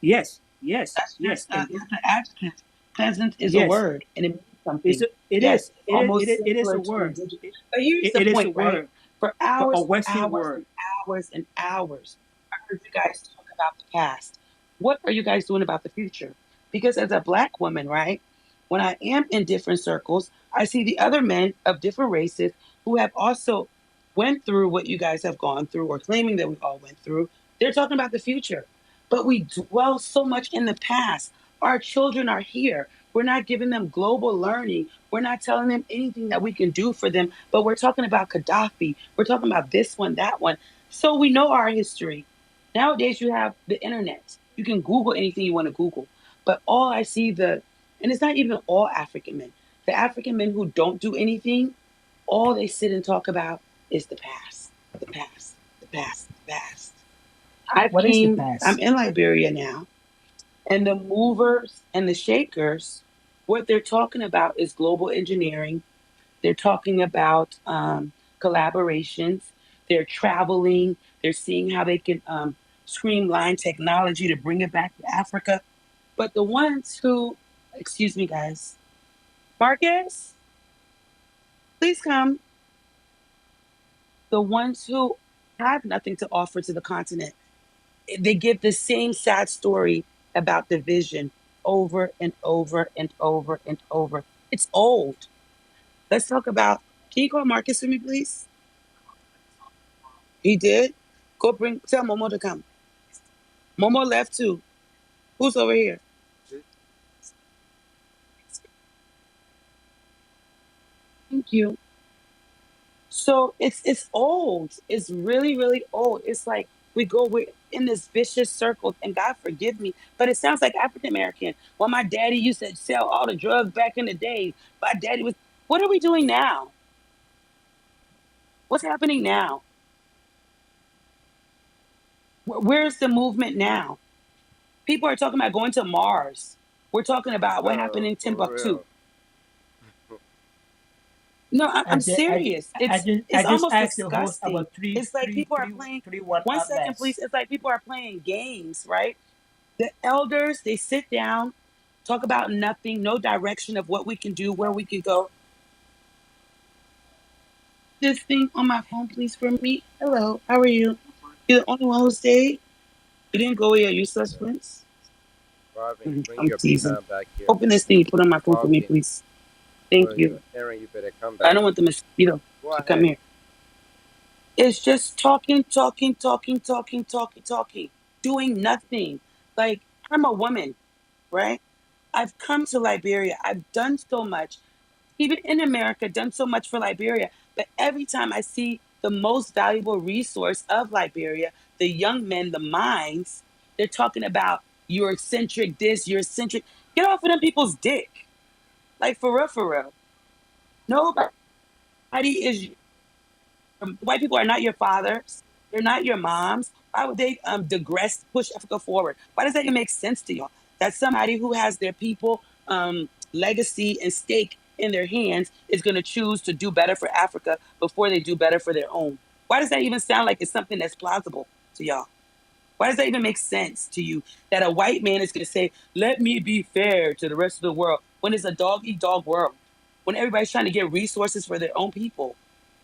yes, yes, That's yes, and it's the adjective. Peasant is a yes, word and it means it's something. a, it Yes, is it is it almost is, it is a similar to word. indigenous. But here's the It is a point, right? word, For but a hours and Western hours word. and hours and hours, I heard you guys talk about the past. What are you guys doing about the future? Because as a black woman, right, when I am in different circles, I see the other men of different races who have also went through what you guys have gone through or claiming that we all went through. They're talking about the future. But we dwell so much in the past. Our children are here. We're not giving them global learning. We're not telling them anything that we can do for them. But we're talking about Gaddafi. We're talking about this one, that one. So we know our history. Nowadays, you have the internet. You can Google anything you want to Google. But all I see and it's not even all African men. The African men who don't do anything, all they sit and talk about is the past, the past, the past, the past. What is the I'm past? in Liberia now, and the movers and the shakers, what they're talking about is global engineering. They're talking about collaborations. They're traveling. They're seeing how they can streamline technology to bring it back to Africa. But the ones who, excuse me, guys, Marcus, please come. The ones who have nothing to offer to the continent, they give the same sad story about division over and over and over and over. It's old. Let's talk about. Can you call Marcus for me, please? He did. Tell Momo to come. Momo left too. Who's over here? Thank you. So it's old. It's really really old. It's like we're in this vicious circle, and God forgive me, but it sounds like African American. Well, my daddy used to sell all the drugs back in the day. My daddy was. What are we doing now? What's happening now? Where's the movement now? People are talking about going to Mars. We're talking about what happened in For Timbuktu. real. No, I I'm just, serious. I It's just almost asked the host disgusting. about three It's like three people are three playing. three one 1 second, please. outlets. It's like people are playing games, right? The elders they sit down, talk about nothing, no direction of what we can do, where we can go. This thing on my phone, please, for me. Hello, how are you? You're the only one who stayed. You didn't go with your useless friends. Marvin, bring I'm your teasing. behind back here. Open this thing you put on my phone for me, Marvin, please. Thank you. Aaron, you better come I back. don't want the mosquito Go to come ahead. here. It's just talking, talking, talking, talking, talking, talking, doing nothing. Like, I'm a woman, right? I've come to Liberia. I've done so much, even in America, done so much for Liberia. But every time I see the most valuable resource of Liberia, the young men, the minds, they're talking about you're eccentric this, you're eccentric. Get off of them people's dick. Like, for real, for real. Nobody is white people are not your fathers. They're not your moms. Why would they digress, push Africa forward? Why does that even make sense to y'all? That somebody who has their people legacy and stake in their hands is going to choose to do better for Africa before they do better for their own. Why does that even sound like it's something that's plausible to y'all? Why does that even make sense to you that a white man is going to say, let me be fair to the rest of the world when it's a dog eat dog world, when everybody's trying to get resources for their own people?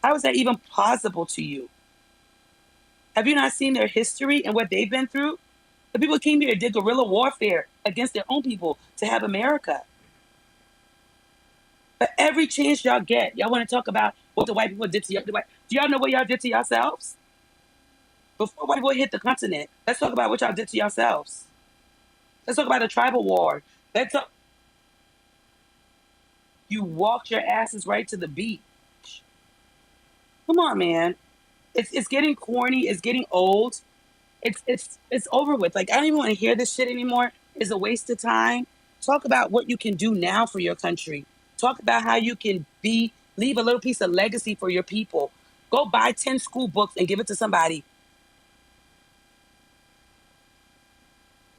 How is that even plausible to you? Have you not seen their history and what they've been through? The people came here did guerrilla warfare against their own people to have America. But every chance y'all get, y'all want to talk about what the white people did to y'all. Do y'all know what y'all did to yourselves? Before white people hit the continent, let's talk about what y'all did to yourselves. Let's talk about the tribal war. Let's talk. You walked your asses right to the beach. Come on, man. It's getting corny. It's getting old. It's over with. Like I don't even want to hear this shit anymore. It's a waste of time. Talk about what you can do now for your country. Talk about how you can leave a little piece of legacy for your people. Go buy 10 school books and give it to somebody.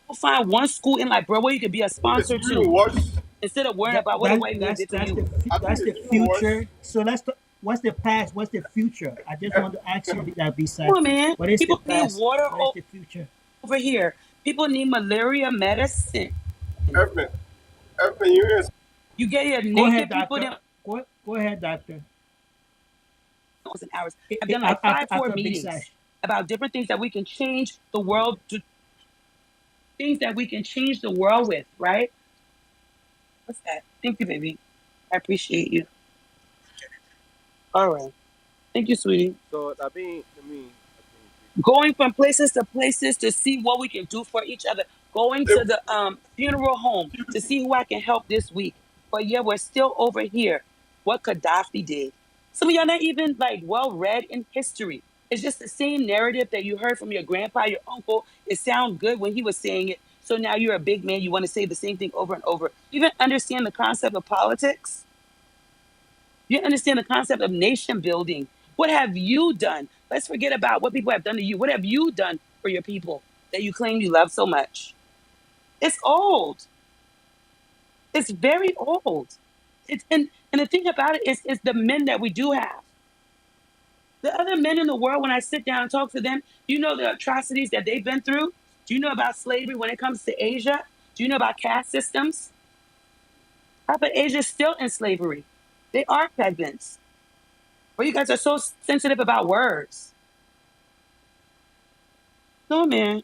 Go find one school in like bro where you could be a It's sponsor really to. worse. instead of worrying about what a white man did for you. I think that's the it's even worse. future. So what's the past? What's the future? I just want to ask you that Come beside. on, man. What is the People need past? water What is the future? over here. People need malaria medicine. Evelyn, Evelyn, you is You get here Go ahead, naked people doctor. down Go ahead, doctor. hours and hours. I've done like After 4 Big meetings Sash. about different things that we can change the world to things that we can change the world with, right? What's that? Thank you, baby. I appreciate you. All right. Thank you, sweetie. So I think Going from places to places to see what we can do for each other. Going if to the funeral home to see who I can help this week. But yeah, we're still over here. What Gaddafi did. Some of y'all not even like well read in history. It's just the same narrative that you heard from your grandpa, your uncle. It sounded good when he was saying it. So now you're a big man. You want to say the same thing over and over. You even understand the concept of politics? You understand the concept of nation building. What have you done? Let's forget about what people have done to you. What have you done for your people that you claim you love so much? It's old. It's very old. And the thing about it is the men that we do have. The other men in the world, when I sit down and talk to them, do you know the atrocities that they've been through? Do you know about slavery when it comes to Asia? Do you know about caste systems? Half of Asia is still in slavery. They are peasants. But you guys are so sensitive about words. No, man.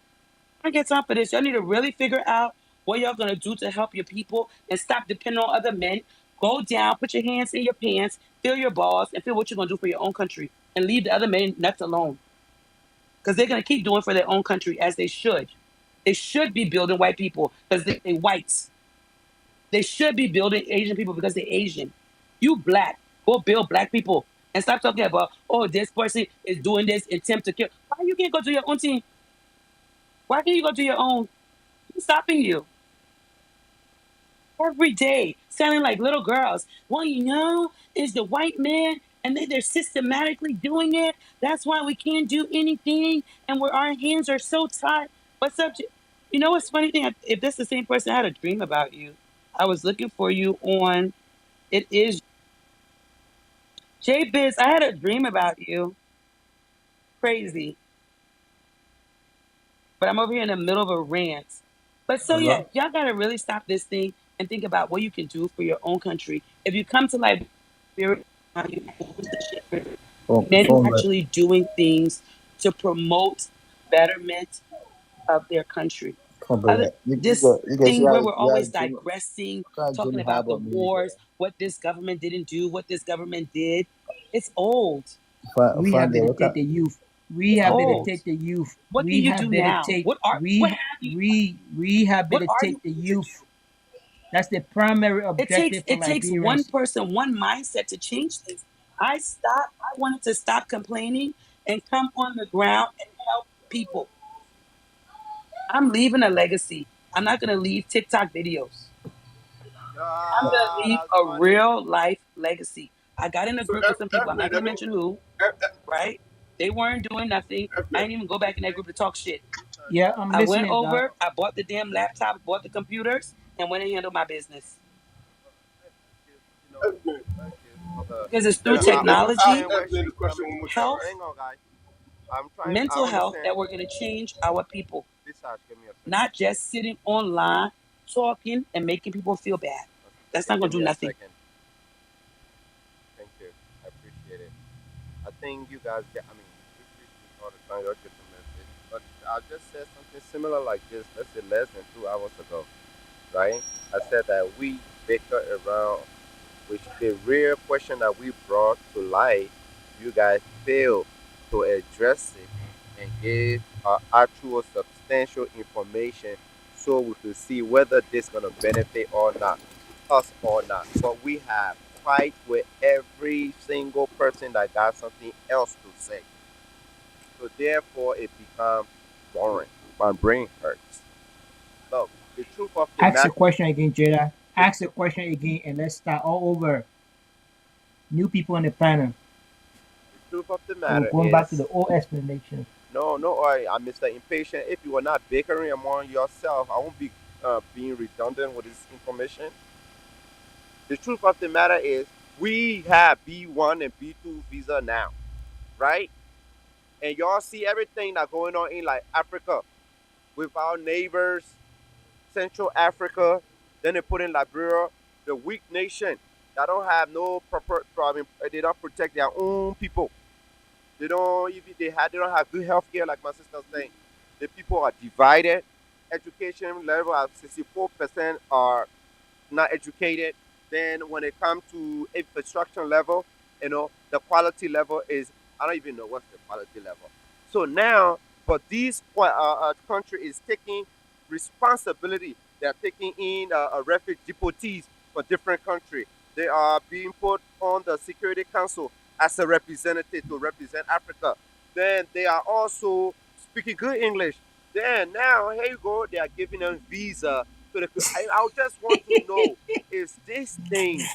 I get time for this. Y'all need to really figure out what y'all gonna do to help your people and stop depending on other men. Go down, put your hands in your pants, feel your balls, and feel what you're gonna do for your own country, and leave the other men nuts alone. Because they're gonna keep doing for their own country as they should. They should be building white people because they whites. They should be building Asian people because they're Asian. You black, go build black people and stop talking about oh this person is doing this attempt to kill. Why you can't go do your own team? Why can't you go do your own? Who's stopping you? Every day, sounding like little girls. Well, it's the white man, and they're systematically doing it. That's why we can't do anything, and where our hands are so tied. What's up? You know what's funny thing? If that's the same person, I had a dream about you. I was looking for you on. It is J Biz. I had a dream about you. Crazy, but I'm over here in the middle of a rant. But so yeah, Hello? y'all gotta really stop this thing and think about what you can do for your own country. If you come to Liberia, men Phone rep. actually doing things to promote betterment of their country. Come Other back. this You guys, thing where we're you guys always dream. digressing, What kind of talking dream you have about the about me? You wars, what this government didn't do, what this government did. It's old. find there. What Rehabilitate kind? the youth. It's old. Rehabilitate the youth. What can you do now? What are you Rehabilitate the going to youth. do? That's the primary It takes objective for it takes one Liberians. person, one mindset to change things. I wanted to stop complaining and come on the ground and help people. I'm leaving a legacy. I'm not gonna leave TikTok videos. I'm gonna ah, leave that's a funny. real life legacy. I got in a so group with some people. I'm Evelyn, not that gonna means mention who, right? They weren't doing nothing. I Evelyn, didn't even go back in that group to talk shit. Yeah, I'm I went listening, Doc. over, I bought the damn laptop, bought the computers, and went and handled my business. You know, Evelyn, thank you for the. Because it's You through know, Evelyn. Let me I ask technology, understand where Evelyn she's this question coming one more from. time, But right? health, hang on, guys. I mental health understand. that we're going to change our people, Besides, give me a second. not just sitting online talking and making people feel bad. That's Okay, not going give to me do a nothing. second. Thank you. I appreciate it. I think you guys get. I mean, you preach me all the time. You'll get the message. But I just said something similar like this. Let's say less than 2 hours ago, right? I said that we bicker around, which the real question that we brought to light, you guys failed to address it and give actual substantial information so we could see whether this gonna benefit or not, us or not. But we have fight with every single person that got something else to say. So therefore it becomes boring. My brain hurts. Look, the truth of the Ask the matter, question again, Jada. the, Ask the question again, and let's start all over. New people on the panel. the truth of the Or matter going back to is, the old explanation. no, no, I'm Mr. Impatient. If you are not bickering among yourself, I won't be being redundant with this information. The truth of the matter is, we have B1 and B2 visa now, right? And y'all see everything that's going on in like Africa with our neighbors, Central Africa. Then they put in Liberia, the weak nation that don't have no proper. I mean, they don't protect their own people. They don't even they don't have good health care, like my sister was saying. The people are divided. Education level of 64% are not educated. Then when it comes to infrastructure level, the quality level is, I don't even know what's the quality level. So now, but this country is taking responsibility. They are taking in refugee deportees for different country. They are being put on the Security Council as a representative to represent Africa. Then they are also speaking good English. Then now, here you go, they are giving them visa. So I just want to know, is this thing,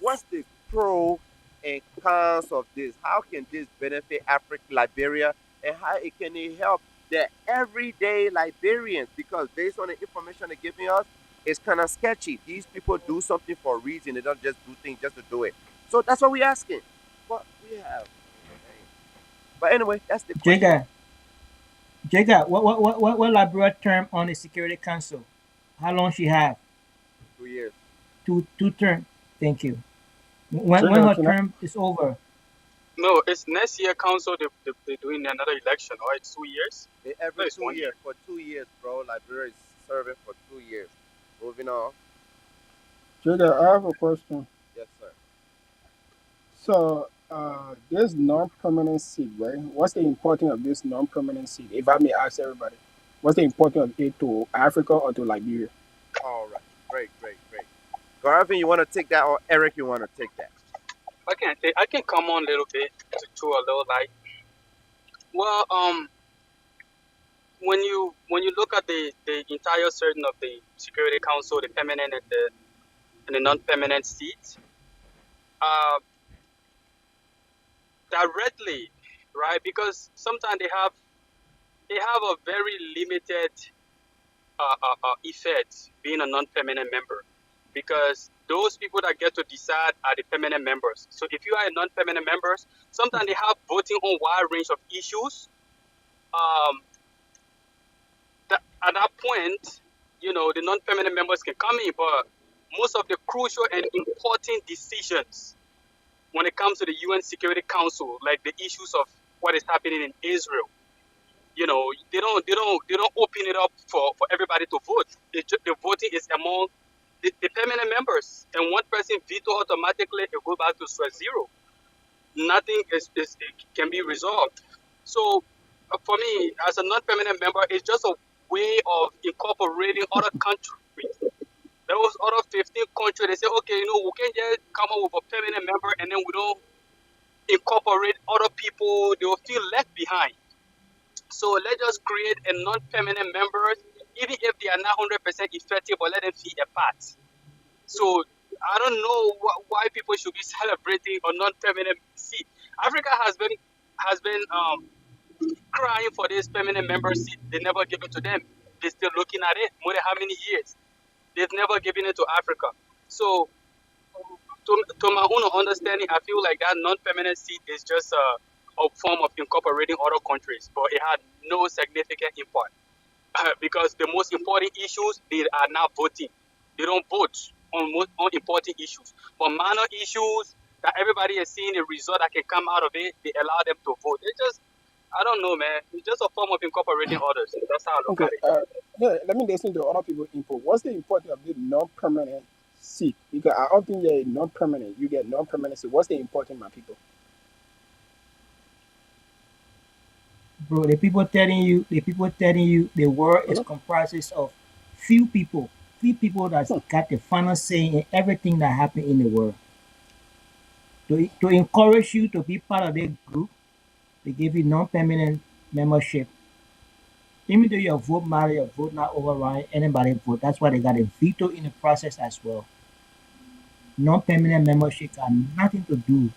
what's the pro and cons of this? How can this benefit Africa, Liberia, and how can it help the everyday Liberians? Because based on the information they're giving us, it's kind of sketchy. These people do something for a reason. They don't just do things just to do it. So that's what we're asking. But we have. But anyway, that's the question. Jega, Jega, what Liberia term on the Security Council? How long she have? 2 years. Two term. Thank you. When Trigger, her can I? term is over, No, it's next year council. They're doing another election, right? It's 2 years. No, Every it's two one year. years, for 2 years, bro. Liberia is serving for 2 years. Moving on. Trigger, I have a question. Yes, sir. So, this non-permanent seat, right? What's the importance of this non-permanent seat? If I may ask everybody, what's the importance of it to Africa or to Liberia? All right. Great, great, great. Garvin, you want to take that, or Eric, you want to take that? I can come on a little bit to a little light. Well, when you look at the entire certain of the Security Council, the permanent and the non-permanent seats, uh, directly, right? Because sometimes they have a very limited effect being a non-permanent member, because those people that get to decide are the permanent members. So if you are a non-permanent member, sometimes they have voting on wide range of issues. Um, at that point, the non-permanent members can come in, but most of the crucial and important decisions when it comes to the UN Security Council, like the issues of what is happening in Israel, they don't open it up for everybody to vote. The voting is among the permanent members, and one person veto automatically, it go back to square zero. Nothing it can be resolved. So for me, as a non-permanent member, it's just a way of incorporating other countries. There was other 15 countries. They say, okay, we can just come up with a permanent member, and then we don't incorporate other people. They will feel left behind. So let's just create a non-permanent member, even if they are not 100% effective, but let them see a part. So I don't know why people should be celebrating a non-permanent seat. Africa has been crying for this permanent member seat. They never give it to them. They're still looking at it. More than how many years? They've never given it to Africa. So to my own understanding, I feel like that non-permanent seat is just a form of incorporating other countries, but it had no significant impact. Because the most important issues, they are not voting. They don't vote on important issues. But minor issues that everybody is seeing the result that can come out of it, they allow them to vote. It's just, I don't know, man. It's just a form of incorporating others. That's how I look Okay, at it. yeah, let me listen to other people's input. What's the importance of the non-permanent seat? Because I often get non-permanent. You get non-permanent seat. What's the importance, my people? bro, the people telling you the world is Mhm. comprises of few people that's got the final say in everything that happen in the world. To encourage you to be part of their group, they give you non-permanent membership. Even though your vote matter, your vote not override anybody vote. That's why they got a veto in the process as well. Non-permanent membership got nothing to do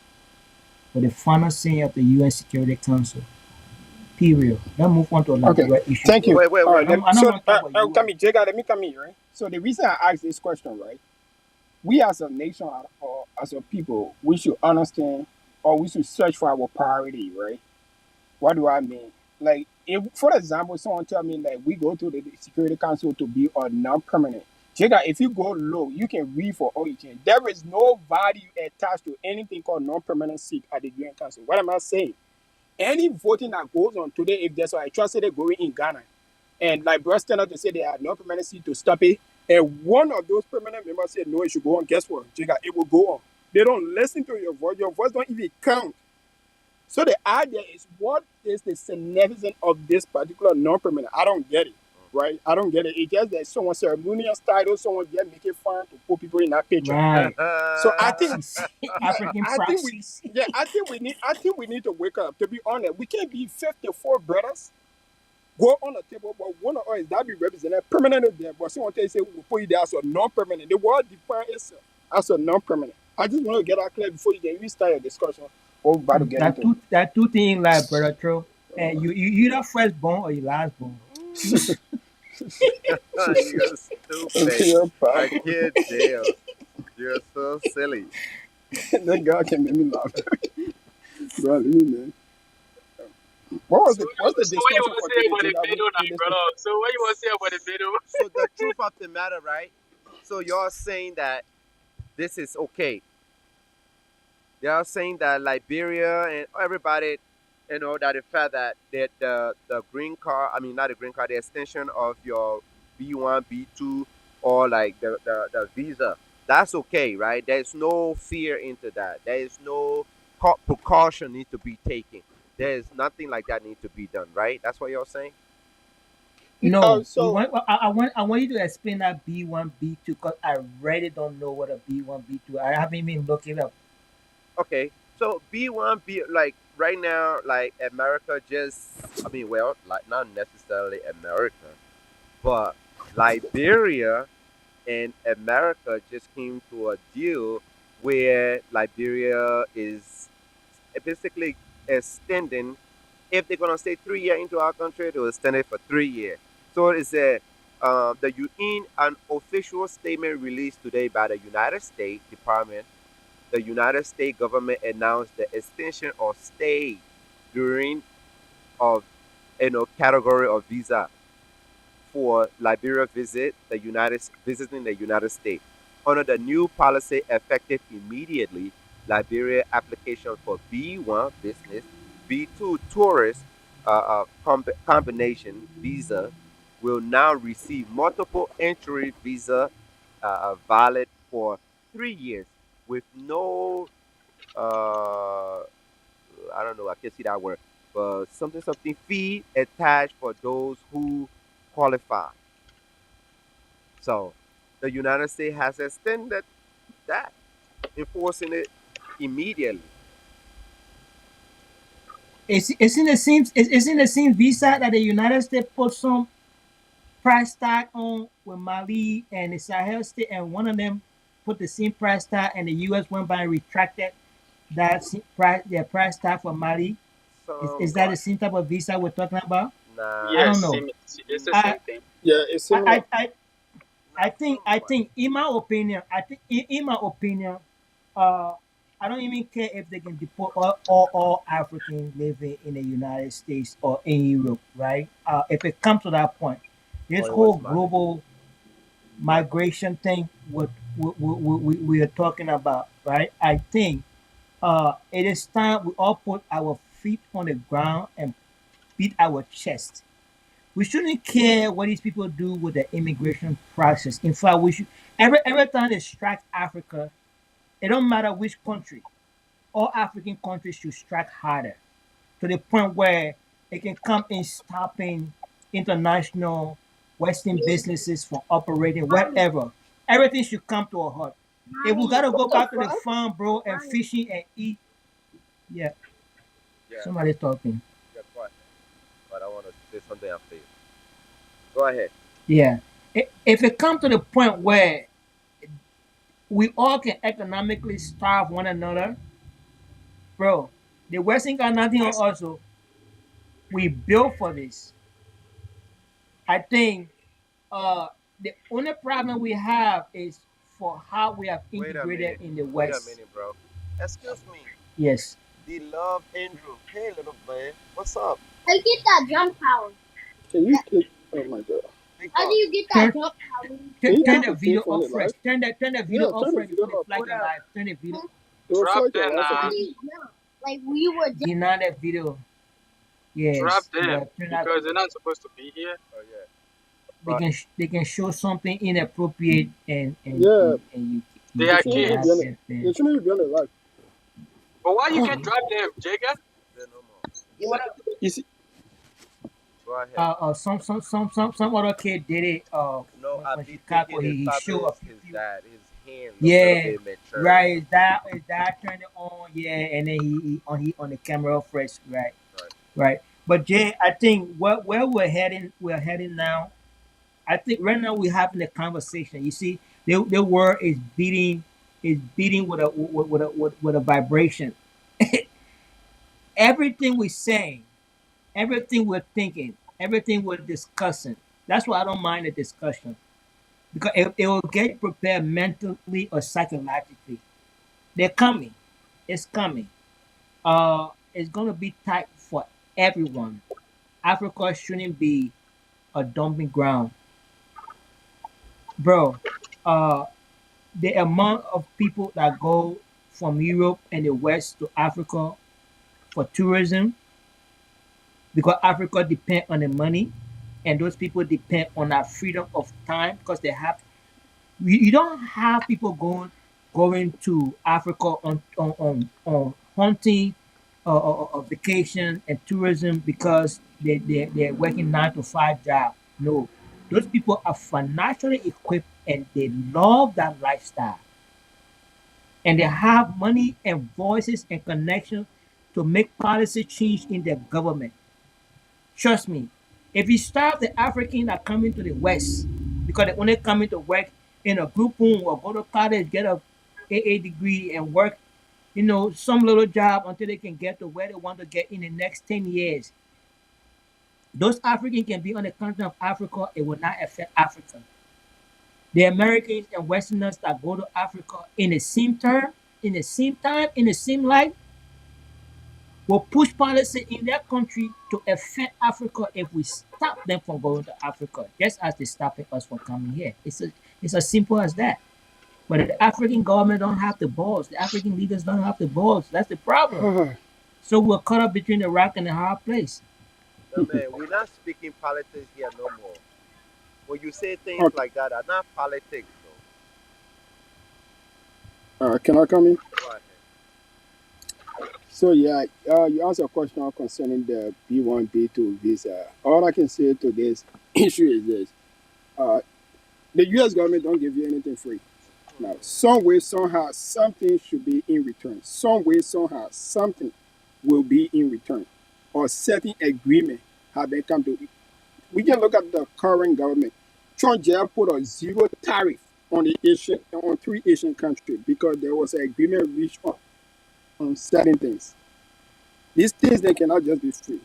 with the final say of the UN Security Council. Period. Let's move on to a Okay, Liberia issue, thank bro. you. Wait, wait, All wait. right, I don't so want to talk about come UN. here, Jega, let me come here, right? So the reason I asked this question, right? we as a nation or as a people, we should understand or we should search for our priority, right? What do I mean? Like, if, for example, someone tell me that we go to the Security Council to be a non-permanent. Jigga, if you go low, you can read for all you can. There is no value attached to anything called non-permanent seat at the UN Council. What am I saying? Any voting that goes on today, if there's an atrocity going in Ghana, and like bros stand up to say they have no permanent seat to stop it, and one of those permanent members said no, it should go on. Guess what, Jigga? It will go on. They don't listen to your voice. Your voice don't even count. So the idea is, what is the significance of this particular non-permanent? I don't get it, right? I don't get it. It's just that someone ceremonious title, someone just make it fun to put people in that picture. Right. So I think, Proxies. African I think we, proxies. yeah, I think we need to wake up. To be honest, we can't be 54 brothers go on the table, but one of us that be represented permanently there. But someone tell you say we'll put you there as a non-permanent. The word define itself as a non-permanent. I just want to get that clear before you can even start your discussion. What we're about to get into. That two things like brother True. And you either firstborn or you last born. You're stupid. Your I power. can't deal. You're so silly. That guy can make me laugh. Bro, leave me, man. What was So, what's the so what you discussion want to for say today, about the Jada? video now, brother? So what you want to say about the video? So the truth of the matter, right? So you're saying that this is okay. You're saying that Liberia and everybody, that the fact that the green card, I mean not the green card, the extension of your B1, B2, or like the visa, that's okay, right? There's no fear into that. There is no precaution need to be taken. There is nothing like that need to be done, right? That's what you're saying. No, we So want. I want you to explain that B1, B2 because I really don't know what a B1, B2. I haven't even looked it up. Okay, so B1, B like right now, like America just, I mean, well, like not necessarily America, but Liberia and America just came to a deal where Liberia is basically extending. If they're gonna stay 3 years into our country, they'll extend it for 3 years. So it's a the in an official statement released today by the United States Department. The United States government announced the extension of stay during of category of visa for Liberia visiting the United States. Under the new policy effective immediately, Liberia application for B1 business, B2 tourist combination visa will now receive multiple entry visa valid for 3 years with no I don't know, I can't see that word, but something fee attached for those who qualify. So the United States has extended that, enforcing it immediately. It's in the same. It's in the same visa that the United States put some price tag on with Mali and the Sahel state, and one of them put the same price tag, and the U.S. went by and retracted that price, their price tag for Mali. Is Some that the same type of visa we're talking about? I nah, don't Yes, know. same, it's the I same thing. yeah, it's I similar. I, I I not think so much. in my opinion, in my opinion, uh, I don't even care if they can deport all Africans living in the United States or in Europe, right? If it comes to that point, this Oh, it whole was Mali. global migration thing what we are talking about, right? I think it is time we all put our feet on the ground and beat our chest. We shouldn't care what these people do with the immigration process. In fact, we should every time they strike Africa, it don't matter which country, all African countries should strike harder to the point where it can come in stopping international Western businesses from operating wherever. Everything should come to a halt. If we gotta go What the back to the fuck? farm, bro, and fishing and eat, yeah, Yeah, somebody talking. you're quiet, but I want to say something after you. Go ahead. Yeah. If it comes to the point where we all can economically starve one another, bro, the West ain't got nothing on us, so we built for this. I think the only problem we have is for how we have Wait a integrated minute. in the Wait a West. minute, bro. Excuse me. Yes. The love Andrew. Hey, little man. What's up? I get that jump power. Can you take? Oh my god. Big How do boss. you get that Turn, jump power? Can you turn take the the thing video from up the fresh. live? Turn the video Yeah, up turn the fresh video before the up. flag go live. Turn the video. It will Drop flag your them live for How do now. people. you jump? Like we were just Deny that video. Drop Yes. You them gotta turn out. because they're not supposed to be here. Oh yeah. But They can show something inappropriate Yeah, and they they are you shouldn't even have be on kids. it. that They thing. shouldn't even be on the live. But why you can See? drop them, Jagger? Say no more. You wanna? You see? Go ahead. Some other kid did it. No, I When be Chicago, thinking it's he showed probably a few his people. dad. His hand look a little Yeah, bit mature. right. Is that turned it on? Yeah, and then he on the camera fresh. Right, Right. right. But Jay, I think where we're heading now. I think right now we're having a conversation. You see, the word is beating with a vibration. Everything we're saying, everything we're thinking, everything we're discussing. That's why I don't mind the discussion because it will get you prepared mentally or psychologically. They're coming. It's coming. It's gonna be tight for everyone. Africa shouldn't be a dumping ground, bro. Uh, the amount of people that go from Europe and the West to Africa for tourism, because Africa depend on the money, and those people depend on our freedom of time because they have. You don't have people going to Africa on hunting, vacation and tourism because they're working 9 to 5 job. No, those people are financially equipped and they love that lifestyle and they have money and voices and connections to make policy change in their government. Trust me, if you stop the African that coming to the West because they only coming to work in a group home or go to college, get a AA degree and work, some little job until they can get to where they want to get in the next 10 years. Those Africans can be on the continent of Africa, it will not affect Africa. The Americans and Westerners that go to Africa in the same term, in the same time, in the same life, will push policy in their country to affect Africa if we stop them from going to Africa, just as they stopping us from coming here. It's as simple as that. But the African government don't have the balls. The African leaders don't have the balls. That's the problem. So we're caught up between the rock and the hard place. No man, we're not speaking politics here no more. When you say things Okay. like that, are not politics Can I come in? though. Go ahead. So yeah, you asked a question concerning the B1, B2 visa. All I can say to this issue is this: uh, the U.S. government don't give you anything free. Now, some way, somehow, something should be in return. Some way, somehow, something will be in return, or certain agreement have been come to. We can look at the current government. Trump just put a zero tariff on the Asian on 3 Asian countries because there was an agreement reached on certain things. These things they cannot just be free.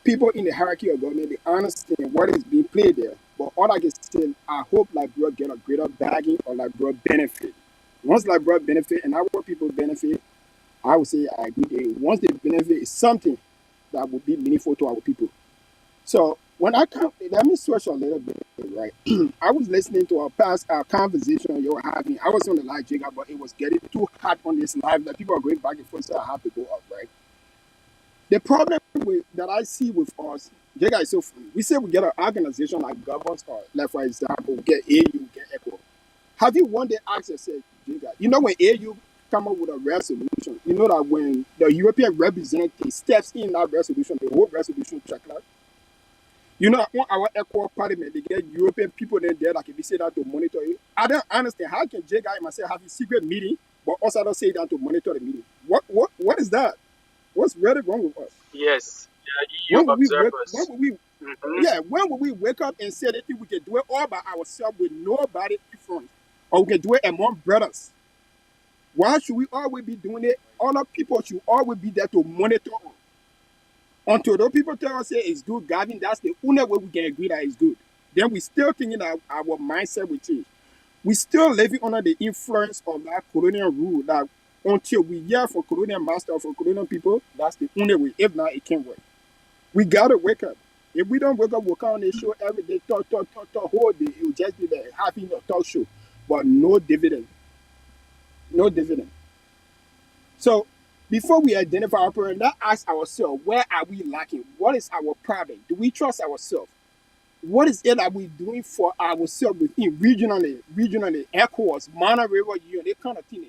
People in the hierarchy of government they understand what is being played there. But all I can say, I hope Liberia get a greater bagging or Liberia benefit. Once Liberia benefit and our people benefit, I would say I agree. Once the benefit is something that would be meaningful to our people. So when I come, let me switch a little bit, right? I was listening to a past conversation you were having. I was on the live jigger, but it was getting too hot on this live that people are going back and forth, so I have to go up, right? The problem that I see with us, Jega is so funny. We say we get an organization like governments, or like for example, we get AU, we get ECHO. Have you one day asked yourself, Jega, when AU come up with a resolution, you know that when the European representative steps in that resolution, the whole resolution check out. You know that on our ECHO parliament, they get European people in there that can be said that to monitor it. I don't understand how can Jega and myself have a secret meeting, but also don't say that to monitor the meeting. What is that? What's really wrong with us? Yes, they are EU When will we wake? When observers. will we? Hmm. Yeah, when will we wake up and say that we can do it all by ourselves with nobody in front, or we can do it among brothers? Why should we always be doing it? Other people should always be there to monitor us. Until those people tell us say it's good, Gavin, that's the only way we can agree that it's good. Then we still thinking that our mindset will change. We still living under the influence of that colonial rule that until we hear from colonial master or from colonial people, that's the only way. If not, it can't work. We gotta wake up. If we don't wake up, we'll come on the show every day, talk, whole day. It will just be like having a talk show, but no dividend. No dividend. So before we identify our problem, let's ask ourselves, where are we lacking? What is our problem? Do we trust ourselves? What is it that we're doing for ourselves within regionally, ECOWAS, Mana River Union, that kind of thing.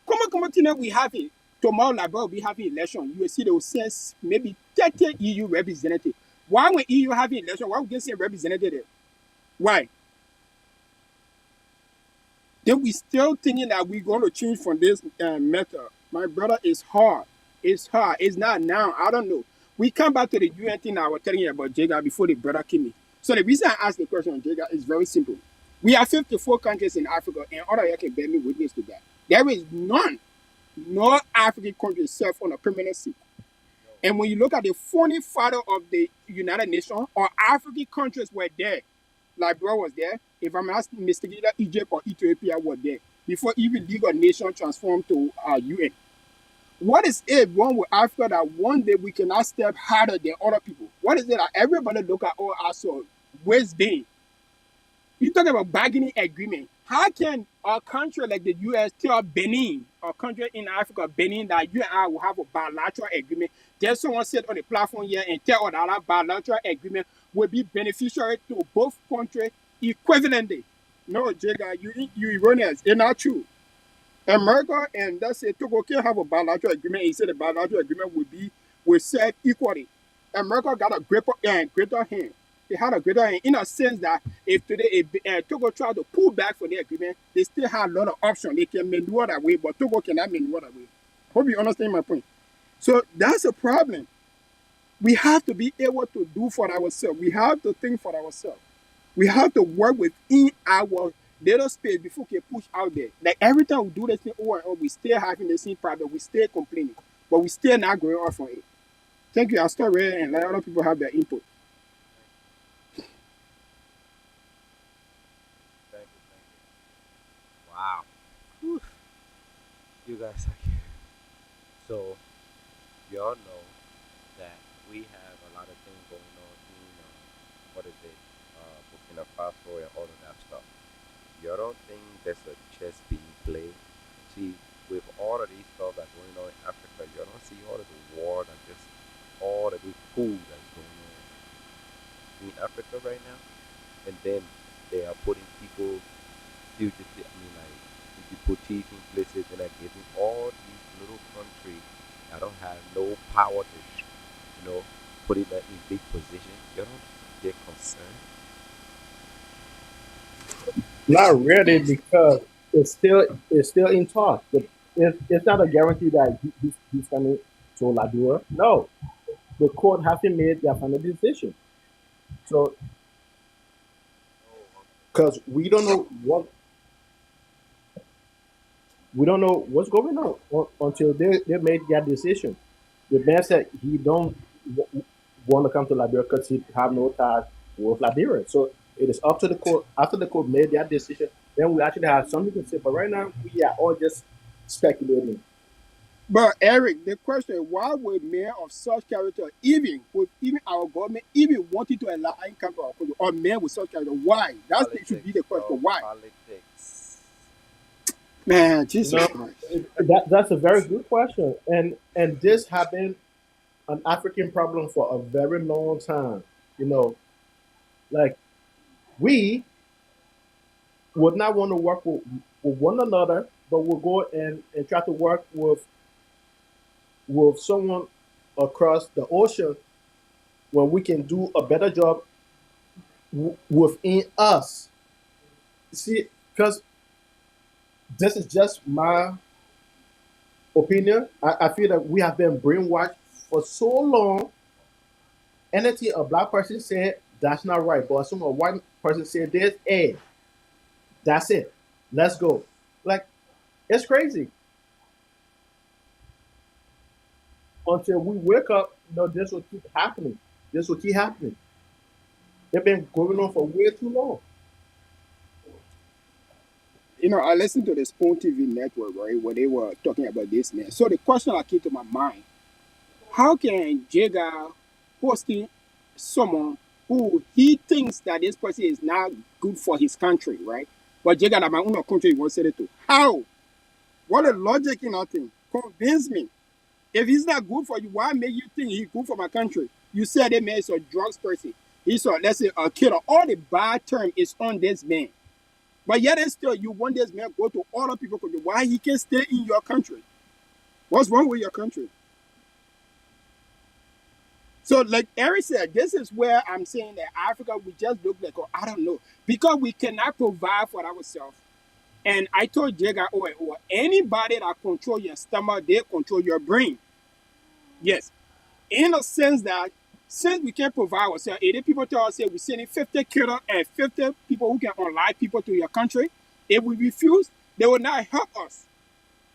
Come on, thing we have it. Tomorrow, like, we'll be having election. You will see they will send maybe 30 EU representatives. Why when EU having election, why we get send representative there? Why? Then we still thinking that we're going to change from this method. My brother, it's hard. It's hard. It's not now. I don't know. We come back to the UN thing I was telling you about Jaga before the brother came in. So the reason I asked the question on Jaga is very simple. We have 54 countries in Africa, and all of you can bear me witness to that. There is no African country served on a permanent seat. And when you look at the founding father of the United Nations, all African countries were there. Liberia was there. If I'm not mistaken, either Egypt or Ethiopia was there before even League of Nations transformed to UN. What is it wrong with Africa that one day we cannot step harder than other people? What is it that everybody look at all us West Bay? You talk about bargaining agreement. How can a country like the US tell Benin, a country in Africa, Benin, that you and I will have a bilateral agreement? There's someone sit on the platform here and tell us that bilateral agreement will be beneficial to both countries equivalently. No, Jega, you erroneous. It's not true. America and that's it. Togo can have a bilateral agreement. He said the bilateral agreement will serve equally. America got a greater hand. They had a greater hand in a sense that if today if Togo try to pull back from the agreement, they still have a lot of options. They can maneuver that way, but Togo cannot maneuver that way. Hope you understand my point. So that's a problem. We have to be able to do for ourselves. We have to think for ourselves. We have to work within our little space before we can push out there. Like every time we do this thing over and over, we still having the same problem. We still complaining, but we still not going off on it. Thank you. I'll stop here and let other people have their input. Thank you, thank you. Wow. Whew. You guys are here. So, you all know that we have a lot of things going on in, what is it, Burkina Faso and all of that stuff. You don't think there's a chess being played? See, with all of these stuff that's going on in Africa, you don't see all of the war and just all of the food that's going on in Africa right now. And then they are putting people fugitive, I mean, like in deportation places, and are giving all these little countries that don't have no power to, put it in big position. You don't get concerned. Not really, because it's still in talk. It's not a guarantee that he's coming to Ladura. No, the court hasn't made their final decision. So, Oh, because we don't know what's going on until they made their decision. The man said he don't want to come to Liberia because he have no ties with Liberia. So it is up to the court. After the court made their decision, then we actually have something to say. But right now, we are all just speculating. But Eric, the question is, why would men of such character, even our government, even wanting to allow income to our country, or men with such character, why? That should be politics, the question. bro. Why? Politics. Man, You Jesus know, Christ. that's a very good question, and this has been an African problem for a very long time. You know, like we would not want to work with one another, but we'll go and try to work with someone across the ocean when we can do a better job within us. See, because this is just my opinion. I feel that we have been brainwashed for so long. Anything a black person said, that's not right. But as soon as a white person said this, hey, that's it. Let's go. Like, it's crazy. Until we wake up, this will keep happening. This will keep happening. It's been going on for way too long. You know, I listened to the Spoon TV network, right, where they were talking about this man. So the question that came to my mind: how can Jega hosting someone who he thinks that this person is not good for his country, right? But Jega, that my own country won't say it to. How? What a logic in nothing. Convince me. If he's not good for you, why make you think he's good for my country? You said that man is a drugs person. He's a, let's say, a killer. All the bad term is on this man. But yet and still, you want this man go to other people's country. Why he can't stay in your country? What's wrong with your country? So, like Eric said, this is where I'm saying that Africa, we just look like, oh, I don't know, because we cannot provide for ourselves. And I told Jega, or anybody that control your stomach, they control your brain. Yes, in a sense that since we can't provide ourselves, 80 people tell us that we're sending 50 killers and 50 people who can unlight people to your country. If we refuse, they will not help us.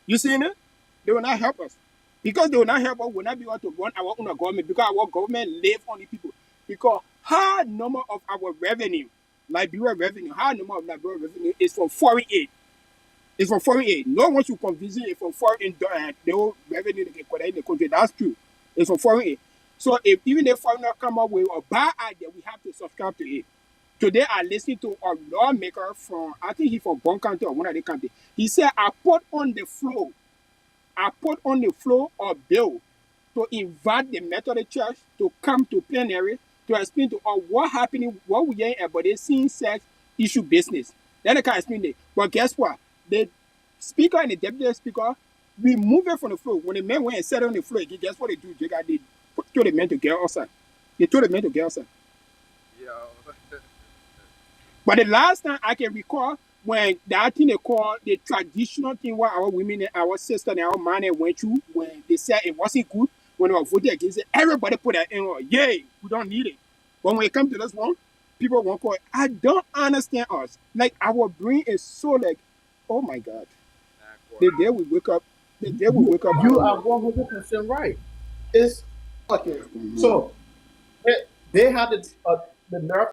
You see it? They will not help us. Because they will not help us, we will not be able to run our own government because our government live on the people. Because high number of our revenue, Liberia revenue, high number of Liberia revenue is from foreign aid. It's from foreign aid. No one should come visit it from foreign the whole revenue they can collect in the country. That's true. It's from foreign aid. So if even if foreigner come up with a bad idea, we have to subscribe to it. Today I listened to a lawmaker from, I think he's from Bon County or one of the county. He said, I put on the floor a bill to invite the Methodist Church to come to plenary to explain to us what happening, what we hearing about the same sex issue business. Then they can explain it. But guess what? The speaker and the deputy speaker remove it from the floor. When the men went and sat on the floor again, guess what they do? They told the men to get outside. They told the men to get outside. Yo. But the last time I can recall when that thing they call the traditional thing where our women and our sister and our man went through when they said it wasn't good, when they were voting against it, everybody put that in, yay, we don't need it. But when it comes to this one, people won't call it. I don't understand us. Like our brain is so like, oh my God. The day we wake up, I You don't are know. 100% right. It's okay. Mhm. So they, they had the nerve.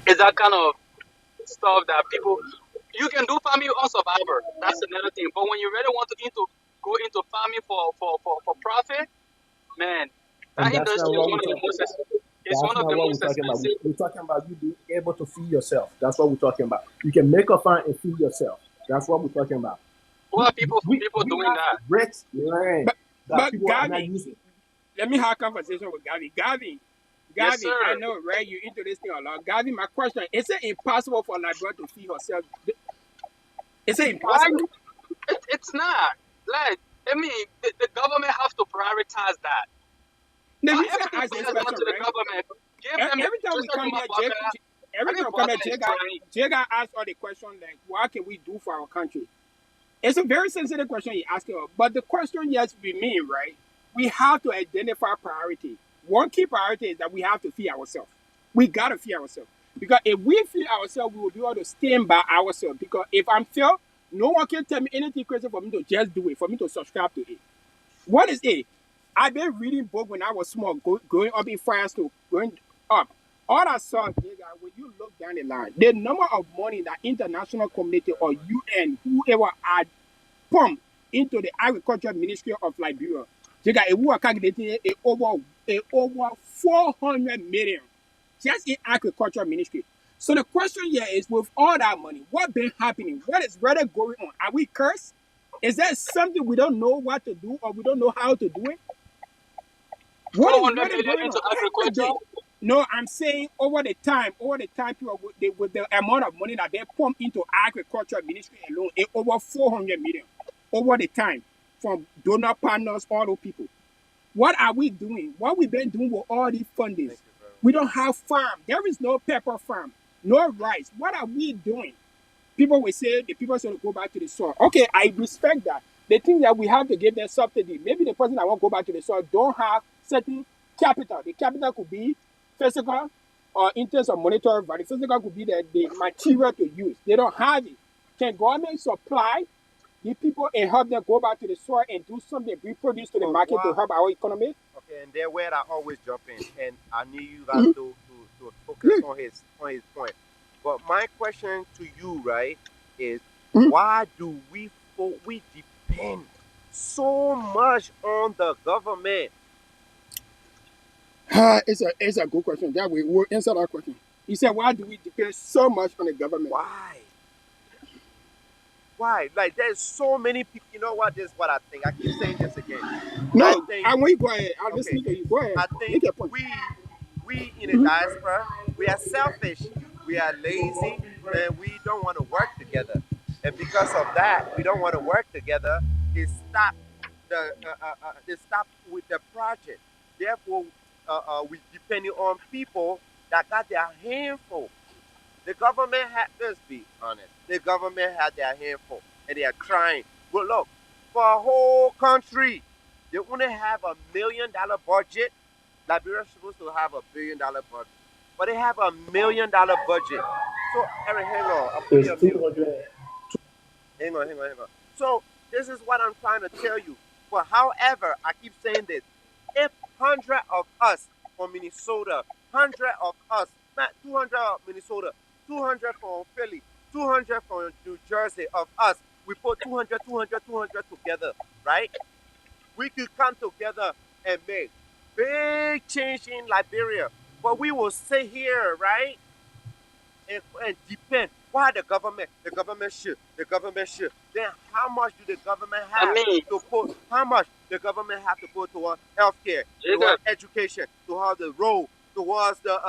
It's that kind of stuff that people, you can do farming on survivor. That's another thing. But when you really want to go into farming for profit, man, And that that's not industry is what one we're of the talking most about. it's That's one of not the what we're most talking about. expensive. We're talking about you being able to feed yourself. That's what we're talking about. You can make a farm and feed yourself. That's what we're talking about. Who are people We doing have that? rich land But that but people are not Gavin, using. let me have a conversation with Gavin. Gavin, Yes, Gavin, I sir. know, right? You into this thing a lot. Gavin, my question, is it impossible for Liberia to feed herself? Is it Why? impossible? It's not. Like, I mean, the government have to prioritize that. The Not reason I everything ask this has gone question, to the right? government. Give them Every time we Joseph come Juma here, Baka. I every time think we come here, Baka is trying. Jega asks all the question like, what can we do for our country? It's a very sensitive question you're asking, but the question yes remain, right? We have to identify priority. One key priority is that we have to feed ourselves. We gotta feed ourselves. Because if we feed ourselves, we will be able to stand by ourselves. Because if I'm failed, no one can tell me anything crazy for me to just do it, for me to subscribe to it. What is it? I've been reading book when I was small, growing up in France to growing up. All I saw, nigga, when you look down the line, the number of money that international community or UN, whoever are pump into the agriculture ministry of Liberia. Jega, it will calculate over 400 million just in agriculture ministry. So the question here is, with all that money, what been happening? What is really going on? Are we cursed? Is that something we don't know what to do or we don't know how to do it? What is 400 really million going on into every day? agriculture. No, I'm saying over the time, people with the amount of money that they pump into agriculture ministry alone, it over 400 million over the time from donor partners, all those people. What are we doing? What we've been doing with all these fundings? Thank you very We much. don't have farm. There is no pepper farm, no rice. What are we doing? People will say the people should go back to the soil. Okay, I respect that. They think that we have to give them subsidy. Maybe the person that want to go back to the soil don't have certain capital. The capital could be physical or in terms of monetary value. Physical could be the material to use. They don't have it. Can government supply the people and help them go back to the soil and do something, reproduce to the But market to why? help our economy? Okay, and there where I always jump in, and I need you guys to focus Yeah. on his point. But my question to you, right, is Mhm. why do we depend so much on the government? It's a good question. That we will answer that question. He said, why do we depend so much on the government? Why? Why? Like there's so many people. You know what? This is what I think. I keep saying this again. I No, think I want you to go ahead. I'm okay. listening to you. Go ahead. I think Make your point. we in the diaspora, we are selfish, we are lazy, and we don't want to work together. And because of that, we don't want to work together. It stop with the project. Therefore, we depending on people that got their handful. The government had, let's be honest, the government had their handful and they are trying. But look, for a whole country, they only have $1 million budget. Liberia is supposed to have $1 billion budget. But they have $1 million budget. So, Eric, hang on. I'll put you on It's mute. 200. Hang on. So, this is what I'm trying to tell you. But however, I keep saying this. If 100 of us from Minnesota, 100 of us, not 200 of Minnesota, 200 from Philly, 200 from New Jersey of us, we put 200, 200, 200 together, right? We could come together and make big change in Liberia. But we will sit here, right? And depend. Why the government? The government should. The government should. Then how much do the government I have mean, to put? How much the government have to put towards healthcare, Jacob, towards education, towards the road, towards the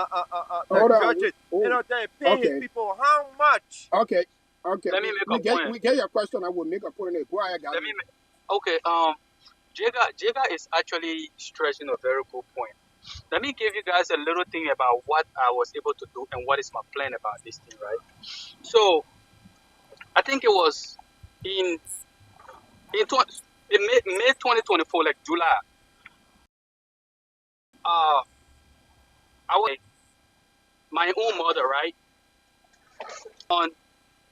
Hold on. judges? You Oh, know, they pay his okay. people how much? Okay. Okay. let me make a point. We get your question. I will make a point. Go ahead, Let me Gavin. Okay, Jega is actually stressing a very good point. Let me give you guys a little thing about what I was able to do and what is my plan about this thing, right? So I think it was in in, tw- in May 2024, like July. Uh, I was my own mother, right, on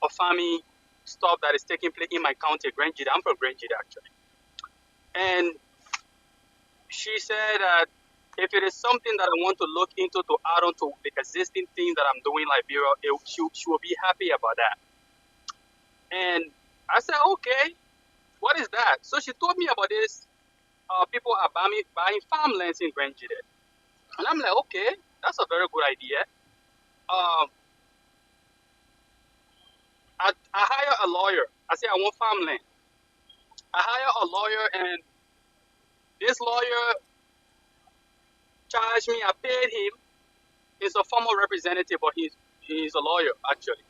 a family stuff that is taking place in my county, Grand Jida. I'm from Grand Jida actually, and she said that if it is something that I want to look into to add on to the existing things that I'm doing in Liberia, she will be happy about that. And I said, okay, what is that? So she told me about this. People are buying farmlands in Grand Jide. And I'm like, okay, that's a very good idea. Um, I hire a lawyer. I say, I want farmland. I hire a lawyer, and this lawyer charged me. I paid him. He's a former representative, but he's a lawyer actually.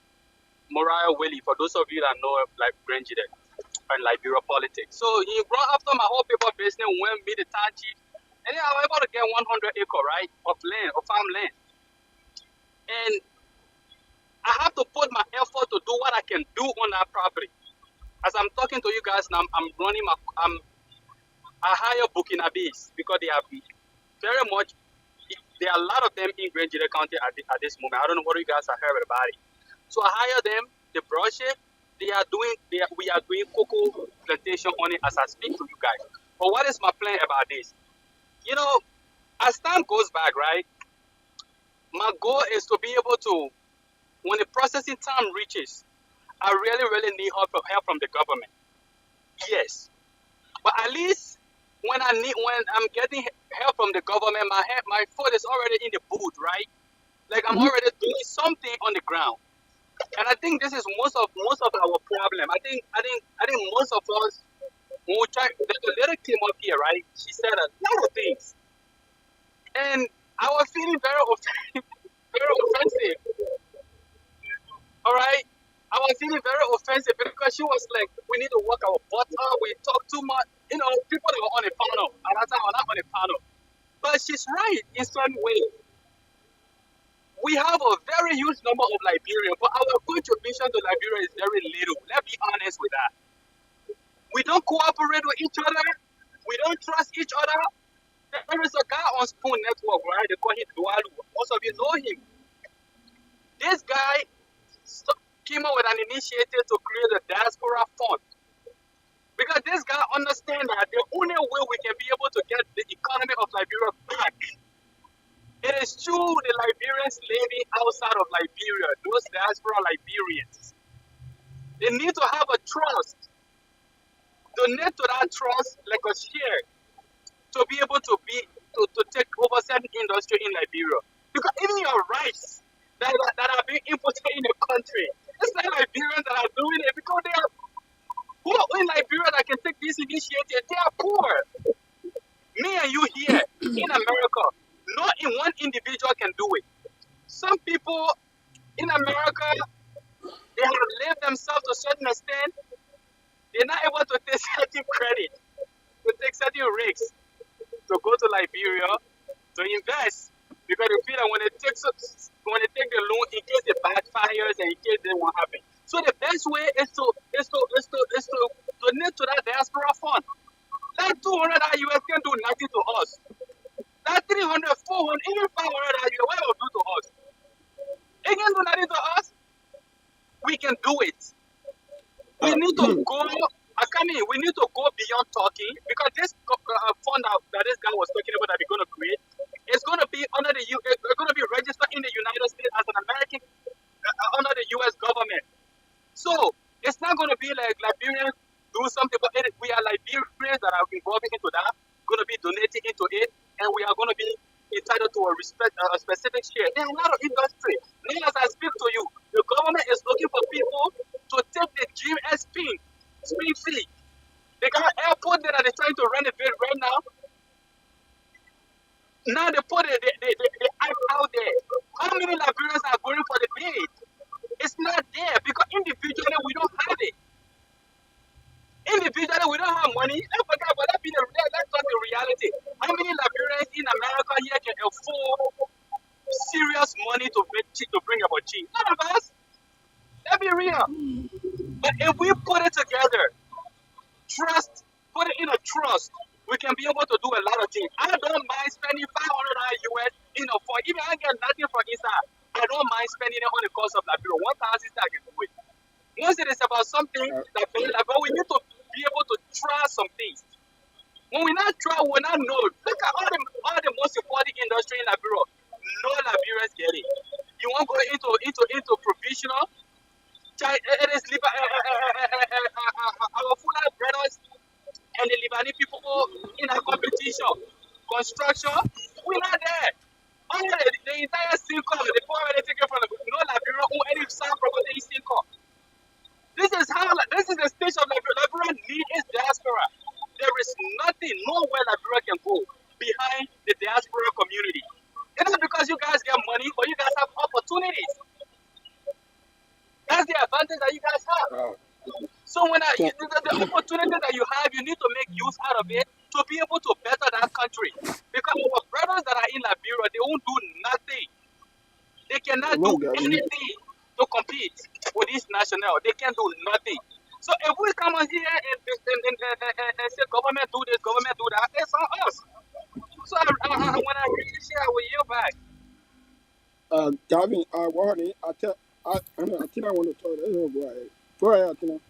Moriah Willie, for those of you that know like Grenjide and Liberia politics. So he brought after my whole paper business, went me the town chief, and then I was able to get 100 acre right of land, of farmland, and I have to put my effort to do what I can do on that property. As I'm talking to you guys now, I'm running my, I hire Burkinabes because they are very much, there are a lot of them in Grand Jide County at this moment. I don't know what you guys have heard about it. So I hire them, they brush it, we are doing cocoa plantation on it as I speak to you guys. But what is my plan about this? You know, as time goes back, right, my goal is to be able to, when the processing time reaches, I really, really need help from the government. Yes. But at least when I'm getting help from the government, my foot is already in the boot, right? Like I'm Mhm. already doing something on the ground. And I think this is most of our problem. I think most of us when we try there's a little team up here, right? She said a lot of things. And I was feeling very very offensive. All right. I was feeling very offensive because she was like, we need to work our butt up. We talk too much. You know, people that were on the panel. At that time, were not on the panel. But she's right in some way. We have a very huge number of Liberians, but our contribution to Liberia is very little. Let's be honest with that. We don't cooperate with each other. We don't trust each other. There is a guy on Spoon Network, right? They call him Dualu. Most of you know him. This guy came up with an initiative to create a diaspora fund. Because this guy understands that the only way we can be able to get the economy of Liberia back, it is through the Liberians living outside of Liberia, those diaspora Liberians. They need to have a trust, donate to that trust like a share to be able to take over certain industry in Liberia. Because even your rice that are being imported in the country, it's not Liberians that are doing it because they are who in Liberia that can take this initiative. They are poor. Me and you here in America, not in one individual can do it. Some people in America, they have lived themselves to a certain extent. They're not able to take certain credit, to take certain risks, to go to Liberia to invest because they feel that when they take the loan, in case it backfires and in case they won't happen. So the best way is to donate to that diaspora fund. That 200 US can do nothing to us. That 300, 400, even 500 US, what it will do to us? It can do nothing to us. We can do it. We need to go. I mean, we need to go beyond talking because this fund that this guy was talking about that we're going to create is going to be under it's going to be registered in the United States as an American under the U.S. government. So it's not going to be like Liberians do something, but we are Liberians that are involved into that, going to be donating into it, and we are going to be entitled to a specific share. There are a lot of industry. Now, as I speak to you, the government is looking for people to take the GMS spin fee. They got an airport there that they're trying to renovate right now. Now they put it, they act out there. How many Liberians are going for the bid? It's not there because individually we don't have it. Individually, we don't have money. Let's forget about that. Let's talk the reality. How many Liberians in America here can afford serious money to bring about cheap? None of us. Let's be real. But if we put it together, trust, put it in a trust, we can be able to do a lot of things. I don't mind spending 500 US in a fund. Even I get nothing from inside, I don't mind spending it on the cost of Liberia. 1,000 I can do it. Once it is about something that we need to be able to try some things. When we not try, we not know. Look at all the most important industry in Liberia. No Liberians get it. You want to go into provisional? It is our Fulani brothers and the Lebanese people in a competition. Construction, we're not there. All the entire Cinco, the poor they take it from the no Liberia or any sound property in Cinco. This is the stage of Liberia. Liberia need its diaspora. There is nothing, nowhere Liberia can go behind the diaspora community. It's not because you guys get money, but you guys have opportunities. That's the advantage that you guys have. Uh, So when can, the opportunity that you have, you need to make use out of it to be able to better that country. Because our brothers that are in Liberia, they won't do nothing. They cannot do look, Gavin, anything to compete with this national. They can do nothing. So if we come on here and say government do this, government do that, it's on us. So when I hear you say, I will yield back. Gavin, Warren, I think I want to talk. Go ahead, Atina.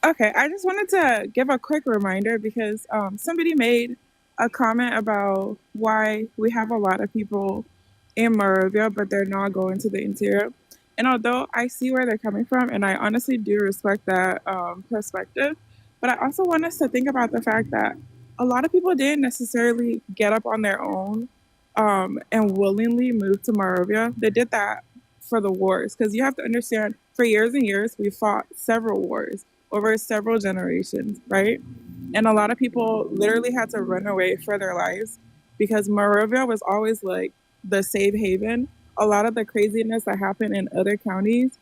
Okay, I just wanted to give a quick reminder because somebody made a comment about why we have a lot of people in Moravia, but they're not going to the interior. And although I see where they're coming from, and I honestly do respect that perspective, but I also want us to think about the fact that a lot of people didn't necessarily get up on their own and willingly move to Moravia. They did that for the wars because you have to understand for years and years we fought several wars over several generations, right? And a lot of people literally had to run away for their lives because Moravia was always like the safe haven. A lot of the craziness that happened in other counties,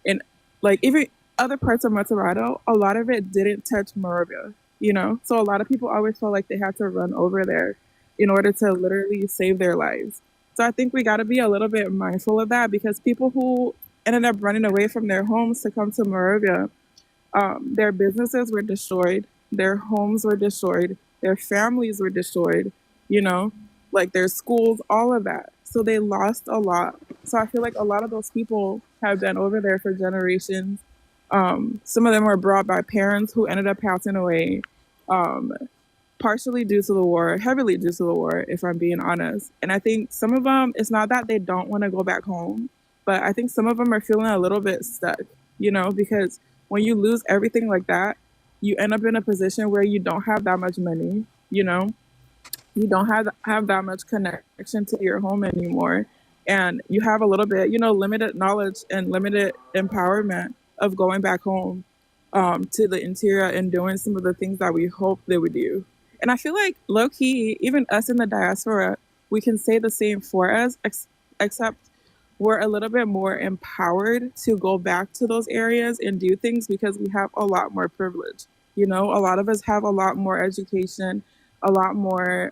in like even other parts of Montserrat, a lot of it didn't touch Moravia, you know? So a lot of people always felt like they had to run over there in order to literally save their lives. So I think we got to be a little bit mindful of that because people who ended up running away from their homes to come to Moravia, their businesses were destroyed, their homes were destroyed, their families were destroyed, you know, like their schools, all of that. So they lost a lot. So I feel like a lot of those people have been over there for generations. Some of them were brought by parents who ended up passing away, um, partially due to the war, heavily due to the war, if I'm being honest. And I think some of them, it's not that they don't want to go back home, but I think some of them are feeling a little bit stuck, you know, because when you lose everything like that, you end up in a position where you don't have that much money, you know, you don't have that much connection to your home anymore, and you have a little bit, you know, limited knowledge and limited empowerment of going back home to the interior and doing some of the things that we hope they would do. And I feel like low key, even us in the diaspora, we can say the same for us, except we're a little bit more empowered to go back to those areas and do things because we have a lot more privilege. You know, a lot of us have a lot more education, a lot more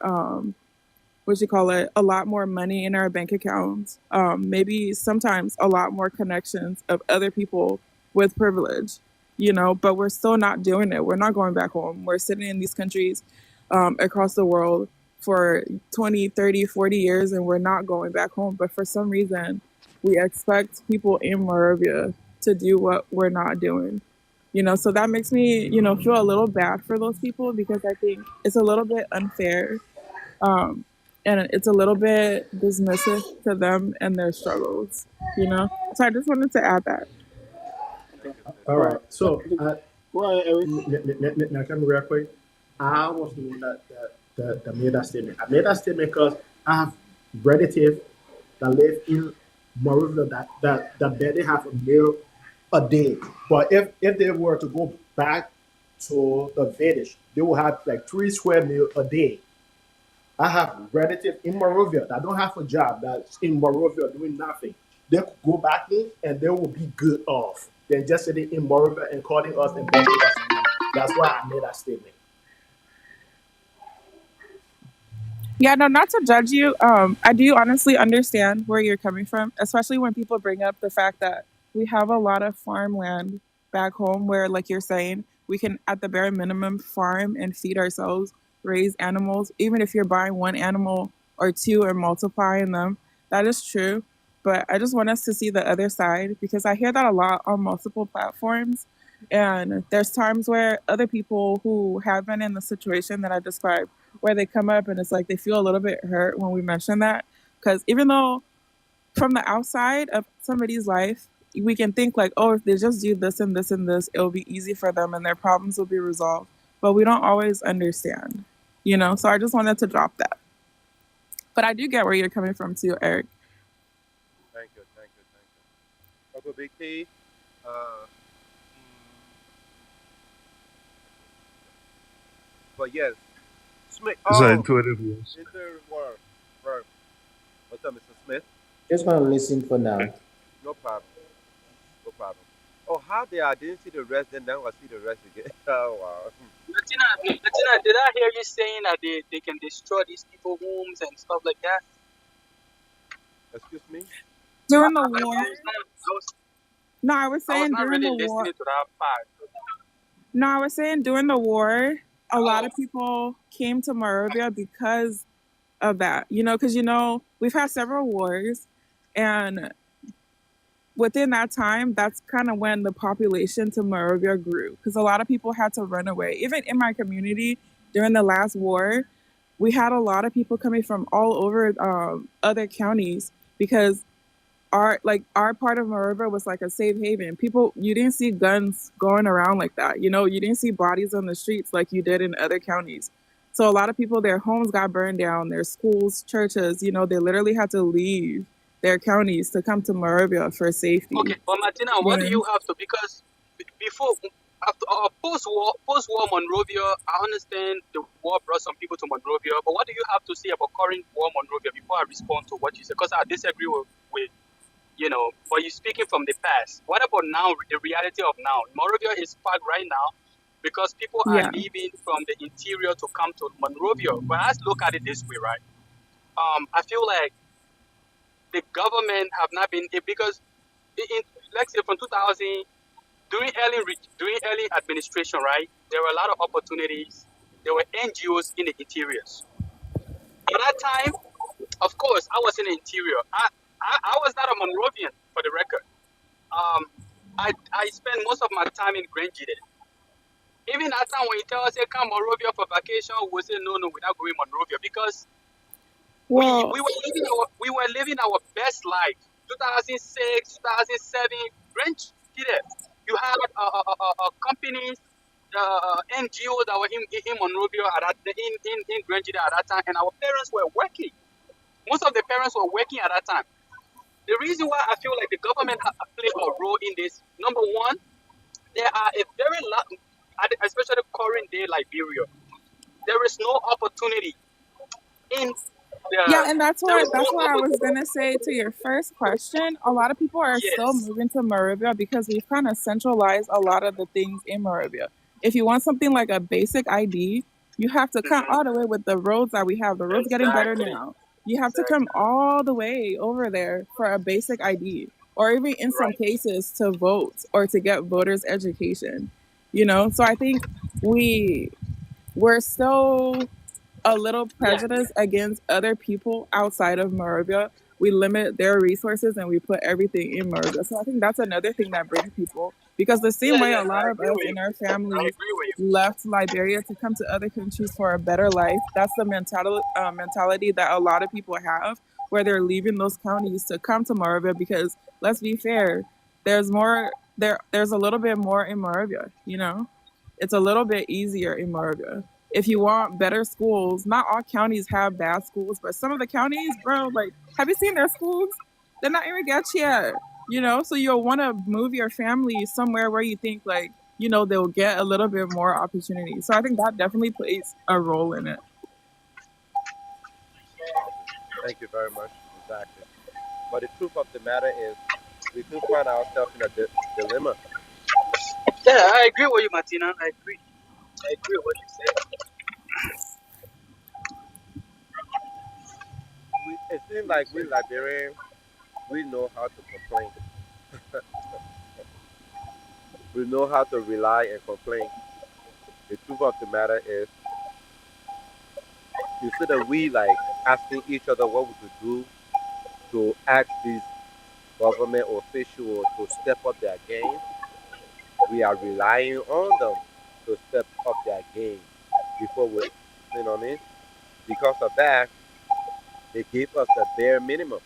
what you call it, a lot more money in our bank accounts, maybe sometimes a lot more connections of other people with privilege, you know, but we're still not doing it. We're not going back home. We're sitting in these countries across the world for 20, 30, 40 years and we're not going back home. But for some reason, we expect people in Moravia to do what we're not doing. You know, so that makes me, you know, feel a little bad for those people because I think it's a little bit unfair, um, and it's a little bit dismissive to them and their struggles, you know? So I just wanted to add that. Thank you, All sister. right. So, Go ahead, Eric. now, come real quick. I was the one that made that statement. I made that statement because I have relatives that live in Moravia that barely have a meal a day. But if they were to go back to the village, they will have like 3 square meal a day. I have relatives in Moravia that don't have a job that's in Moravia doing nothing. They could go back in and they will be good off than just sitting in Moravia and calling us and begging us for money. That's why I made that statement. Yeah, no, not to judge you. I do honestly understand where you're coming from, especially when people bring up the fact that we have a lot of farmland back home where, like you're saying, we can, at the bare minimum, farm and feed ourselves, raise animals. Even if you're buying one animal or two and multiplying them, that is true. But I just want us to see the other side because I hear that a lot on multiple platforms. And there's times where other people who have been in the situation that I described where they come up and it's like they feel a little bit hurt when we mention that. Because even though from the outside of somebody's life, we can think like, oh, if they just do this and this and this, it'll be easy for them and their problems will be resolved. But we don't always understand, you know? So I just wanted to drop that. But I do get where you're coming from too, Eric. Thank you, thank you, thank you. Uncle Big T, uh, but yes, Smith. It's an Oh, intuitive yes. interior word. Word. What's up, Mr. Smith? Just gonna listen for Okay. now. No problem. No problem. Oh, how they I didn't see the rest, then now I see the rest again. Oh, wow. Martina, did I hear you saying that they can destroy these people's homes and stuff like that? Excuse me? During the war, no, I was not really listening to that part. I was saying during the war, a lot Oh, of people came to Moravia because of that. Because we've had several wars, and within that time, that's kind of when the population to Moravia grew. Because a lot of people had to run away. Even in my community during the last war, we had a lot of people coming from all over other counties because our part of Moravia was like a safe haven. People, you didn't see guns going around like that. You didn't see bodies on the streets like you did in other counties. So a lot of people, their homes got burned down, their schools, churches. They literally had to leave their counties to come to Moravia for safety. okay. But Martina, what do Yeah, you have to? Because before, after post-war Monrovia, I understand the war brought some people to Monrovia. But what do you have to say about current war Monrovia before I respond to what you said? Because I disagree with but you're speaking from the past. What about now, the reality of now? Monrovia is packed right now because people are yeah. leaving from the interior to come to Monrovia. But let's look at it this way, right? I feel like the government have not been, because in, let's say from 2000, during early administration, right, there were a lot of opportunities. There were NGOs in the interiors. At that time, of course, I was in the interior. I was not a Monrovian, for the record. Um, I spend most of my time in Grand Gide. Even that time when you tell us, hey, come Monrovia for vacation, we say, no, no, we're not going Monrovia because Well, we were living our best life. 2006, 2007, Grand Gide. You had companies, NGOs that were in Monrovia in Grand Gide at that time, and our parents were working. Most of the parents were working at that time. The reason why I feel like the government played a role in this, number one, there are a very lot, especially current day Liberia. There is no opportunity in the. yeah, and that's There what is no that's what I was opportunity. gonna say to your first question. A lot of people are still Yes. moving to Moravia because we've kind of centralized a lot of the things in Moravia. If you want something like a basic ID, you have to come Mhm. all the way with the roads that we have. The roads getting better Exactly. now. You have to come Exactly. all the way over there for a basic ID, or even in some Right. cases to vote or to get voters education. So I think we're still a little Yeah. prejudice against other people outside of Moravia. We limit their resources and we put everything in Moravia. So I think that's another thing that brings people because the same Yeah. way Yeah. a lot I of agree us with in you. our I families agree with you. left Liberia to come to other countries for a better life. That's the mentality that a lot of people have, where they're leaving those counties to come to Moravia because let's be fair, there's more there. There's a little bit more in Moravia. It's a little bit easier in Moravia if you want better schools. Not all counties have bad schools, but some of the counties, bro, like, have you seen their schools? They're not even get yet, so you'll want to move your family somewhere where you think, like, they'll get a little bit more opportunity. So I think that definitely plays a role in it. Thank you very much. Exactly. But the truth of the matter is, we do find ourselves in a dilemma. Yeah, I agree with you, Martina. I agree. I agree with what you said. It seems like we Liberians, we know how to complain. We know how to rely and complain. The truth of the matter is, instead of we like asking each other what we could do to ask these government officials to step up their game, we are relying on them to step up their game before we, you know what I mean? Because of that, they give us the bare minimum,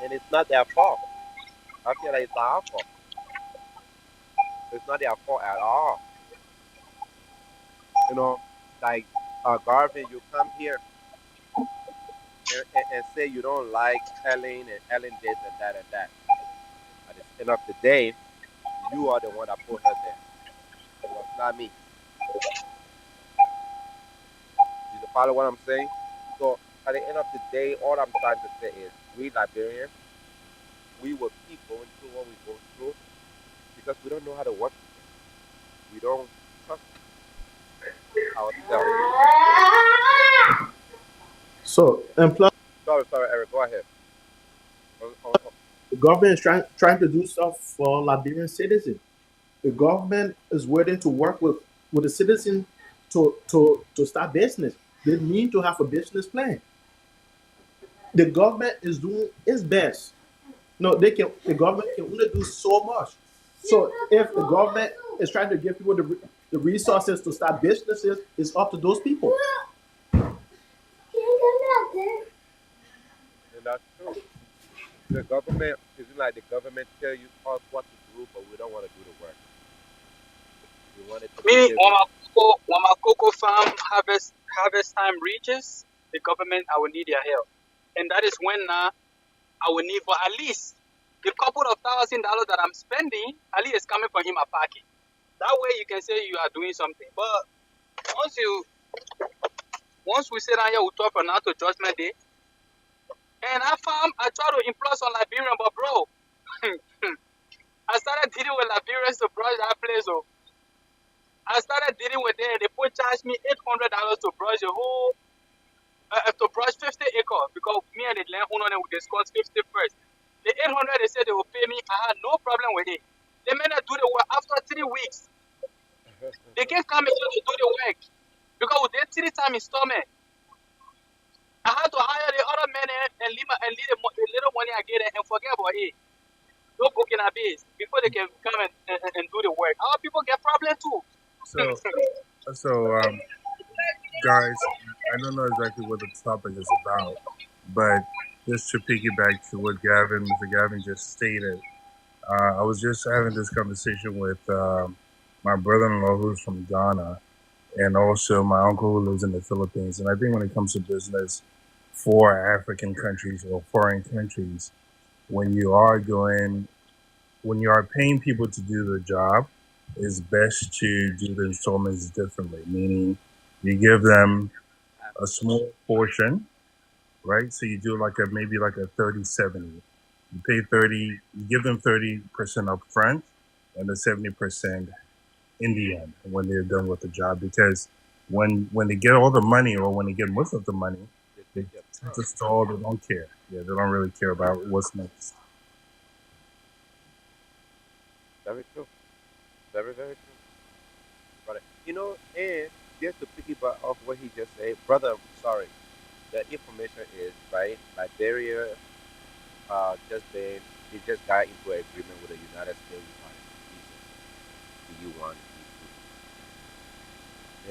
and it's not their fault. I feel like it's our fault. It's not their fault at all. You know, like Garvin, you come here and say you don't like Ellen and Ellen this and that and that. At the end of the day, you are the one that put her there. It was not me. follow what I'm saying? So at the end of the day, all I'm trying to say is we Liberians, we will keep going through what we go through because we don't know how to work together. We don't trust ourselves. So, and plus, Sorry, sorry, Eric, go ahead. Oh, the government is trying to do stuff for Liberian citizens. The government is willing to work with the citizen to start business. They need to have a business plan. The government is doing its best. No, they can. The government can only do so much. So if the government is trying to give people the resources to start businesses, it's up to those people. and that's true. The government isn't like the government tell you us what to do, but we don't want to do the work. We want it to Me, be given. when my cocoa farm harvest time reaches, the government I will need their help, and that is when now I will need for at least the couple of $1,000 that I'm spending. At least it's coming from in my pocket. That way you can say you are doing something. But once you once we sit down here, we talk from now to Judgment Day, and I try to employ some Liberian, but bro, I started dealing with Liberians to brush that place. Oh, I started dealing with them. They put charge me $800 to brush the whole to brush 50 acres because me and the landowner we discussed 50 first. The 800 they said they will pay me. I had no problem with it. They made us do the work after 3 weeks. They can't come again to do the work because we did 3 time installment. I had to hire the other men and leave the little money I get and forget about it. No booking a base before they can come and do the work. Our people get problem too. So, so, guys, I don't know exactly what the topic is about, but just to piggyback to what Mr. Gavin just stated, I was just having this conversation with my brother-in-law who's from Ghana, and also my uncle who lives in the Philippines. And I think when it comes to business for African countries or foreign countries, when you are going, when you are paying people to do the job, it's best to do the installments differently, meaning you give them a small portion, right? So you do like a maybe like a 30/70. You pay 30, you give them 30% up front and the 70% in the end when they're done with the job. Because when they get all the money or when they get most of the money, They they take their tend time. to stall, they don't care. Yeah, they don't really care about what's next. Very true. Very, very true. Brother. And just to piggyback off what he just said, brother, sorry, the information is right. Liberia just been they just got into an agreement with the United States regarding visas, the U1, E2.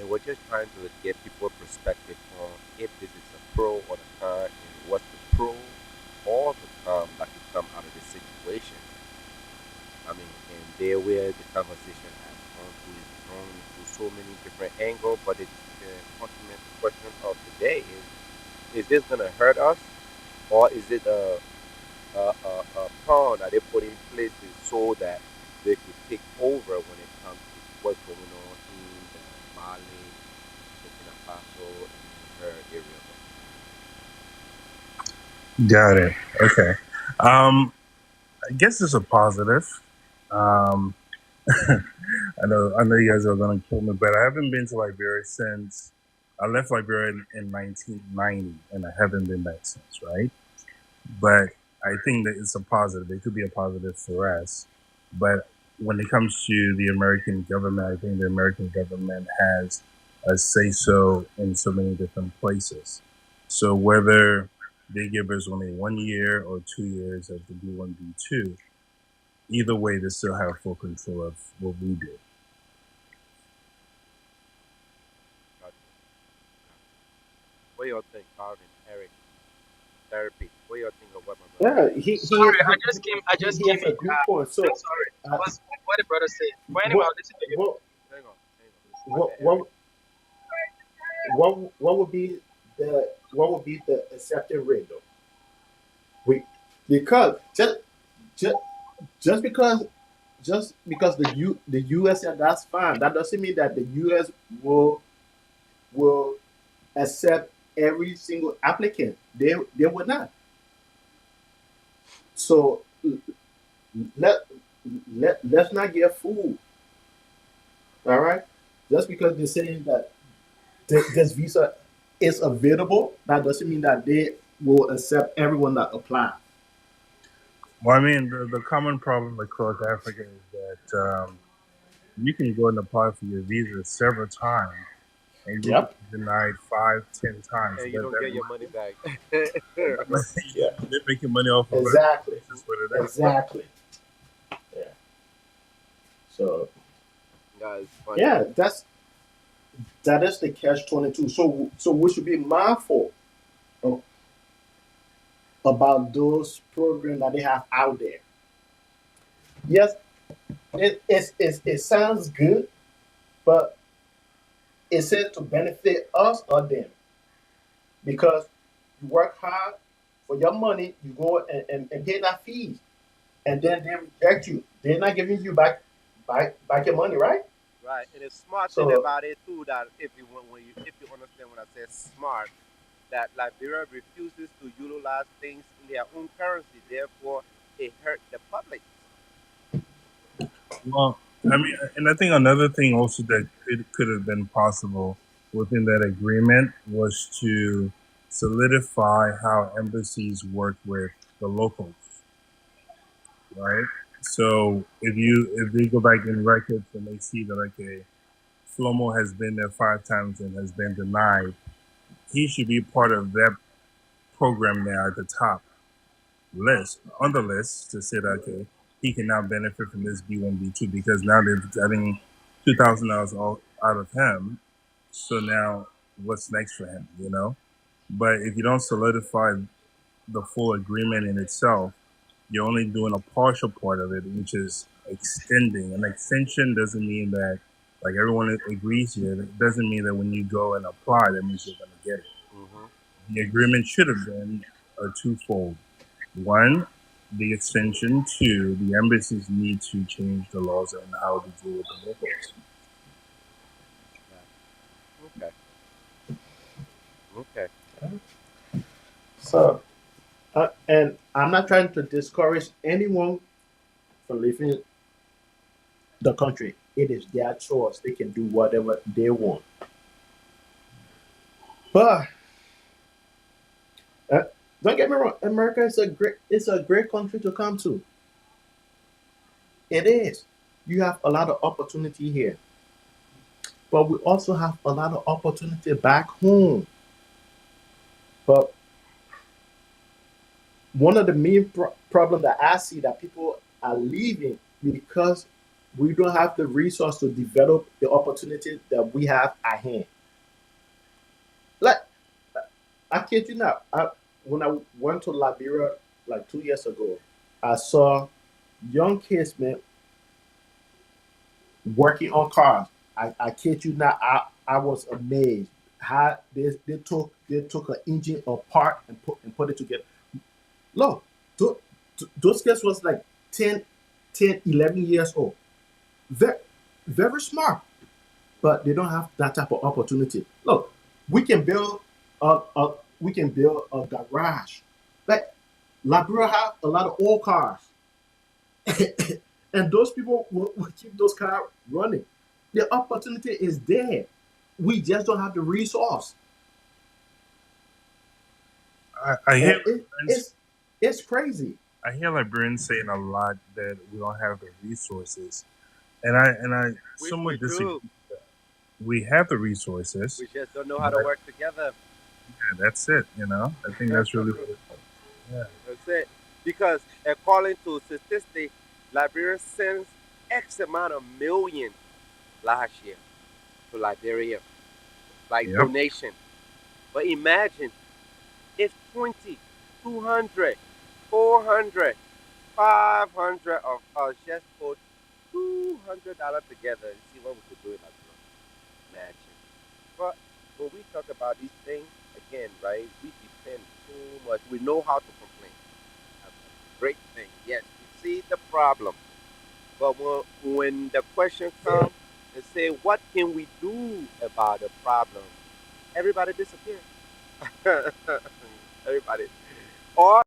And we're just trying to get people perspective on if this is a pro or a con and what's the pro or the con that could come out of this situation. I mean, and there where the conversation has gone through is thrown into so many different angles, but the ultimate question of the day is this gonna hurt us or is it a pawn that they put in places so that they could take over when it comes to what's going on in the Mali, Burkina Faso, and her area. Got it. Okay. I guess it's a positive. Um, I know you guys are gonna kill me, but I haven't been to Liberia since I left Liberia in 1990, and I haven't been back since. Right, but I think that it's a positive. It could be a positive for us, but when it comes to the American government, I think the American government has a say so in so many different places. So whether they give us only 1 year or 2 years as the B1 B2, either way, they still have full control of what we do. Gotcha. What do y'all think, Calvin, Eric, therapy? What do y'all think of what my brother Yeah, just said? Sorry, I just he came has in. a good point. I'm So, sorry. uh, What the brother said. But anyway, what I'll listen to you. what Hang on. Go what ahead, Eric. what what would be the accepted rate though? We because just just because the U.S. said that's fine. That doesn't mean that the U.S. will accept every single applicant. They would not. So let let's not get fooled. All right, just because they're saying that this visa is available, that doesn't mean that they will accept everyone that applies. Well, I mean, the common problem across Africa is that you can go and apply for your visa several times, and you can Yep. be denied 5, 10 times. And you But don't get your money back. Yeah. they're making money off of it. Exactly. That's just what it is. Exactly. Yeah. So Guys, funny. yeah, that is the catch 22. So we should be mindful of, about those programs that they have out there. Yes, it sounds good, but is it to benefit us or them? Because you work hard for your money, you go and pay that fees, and then they reject you. They're not giving you back your money, right? Right, and the smart thing So about it too that if you understand when I say smart, that Liberia refuses to utilize things in their own currency, therefore it hurt the public. Well, I mean, and I think another thing also that could have been possible within that agreement was to solidify how embassies work with the locals, right? So if they go back in records and they see that okay, Flomo has been there 5 times and has been denied, he should be part of that program now at the top list on the list to say that okay, he can now benefit from this B1B2 because now they're getting $2,000 out of him. So now what's next for him, you know? But if you don't solidify the full agreement in itself, you're only doing a partial part of it, which is extending. An extension doesn't mean that like everyone agrees here. It doesn't mean that when you go and apply, that means you're going to get it. Hmm. The agreement should have been a twofold. One, the extension. Two, the embassies need to change the laws and how to deal with the locals. Okay, okay. so and I'm not trying to discourage anyone from leaving the country. It is their choice. They can do whatever they want. But uh, don't get me wrong, America is a great country to come to. It is. You have a lot of opportunity here, but we also have a lot of opportunity back home. But one of the main problem that I see that people are leaving because we don't have the resource to develop the opportunity that we have at hand. Like I kid you not, when I went to Liberia like 2 years ago, I saw young kids, man, working on cars. I kid you not, I was amazed how they took an engine apart and put it together. Look, those kids was like 10, 10, 11 years old. Very, very smart, but they don't have that type of opportunity. Look, we can build a garage. Like Liberia have a lot of old cars, and those people will keep those cars running. The opportunity is there. We just don't have the resource, I hear and Librarians, it's crazy. I hear Librarians saying a lot that we don't have the resources, and I Which we somewhat disagree. do. We have the resources, We just don't know how to but work together. yeah, that's it. You know, I think that's really what it is. Yeah. That's it. Because according to statistics, Liberia sends X amount of million last year to Liberia, like Yep. donation. But imagine if 20, 200, 400, 500 of us just put $200 together and see what we could do in Liberia. Imagine. But when we talk about these things, again, right, we depend so much. We know how to complain. That's a great thing. Yes, we see the problem. But when the question comes and say, what can we do about the problem? everybody disappear. Everybody. Or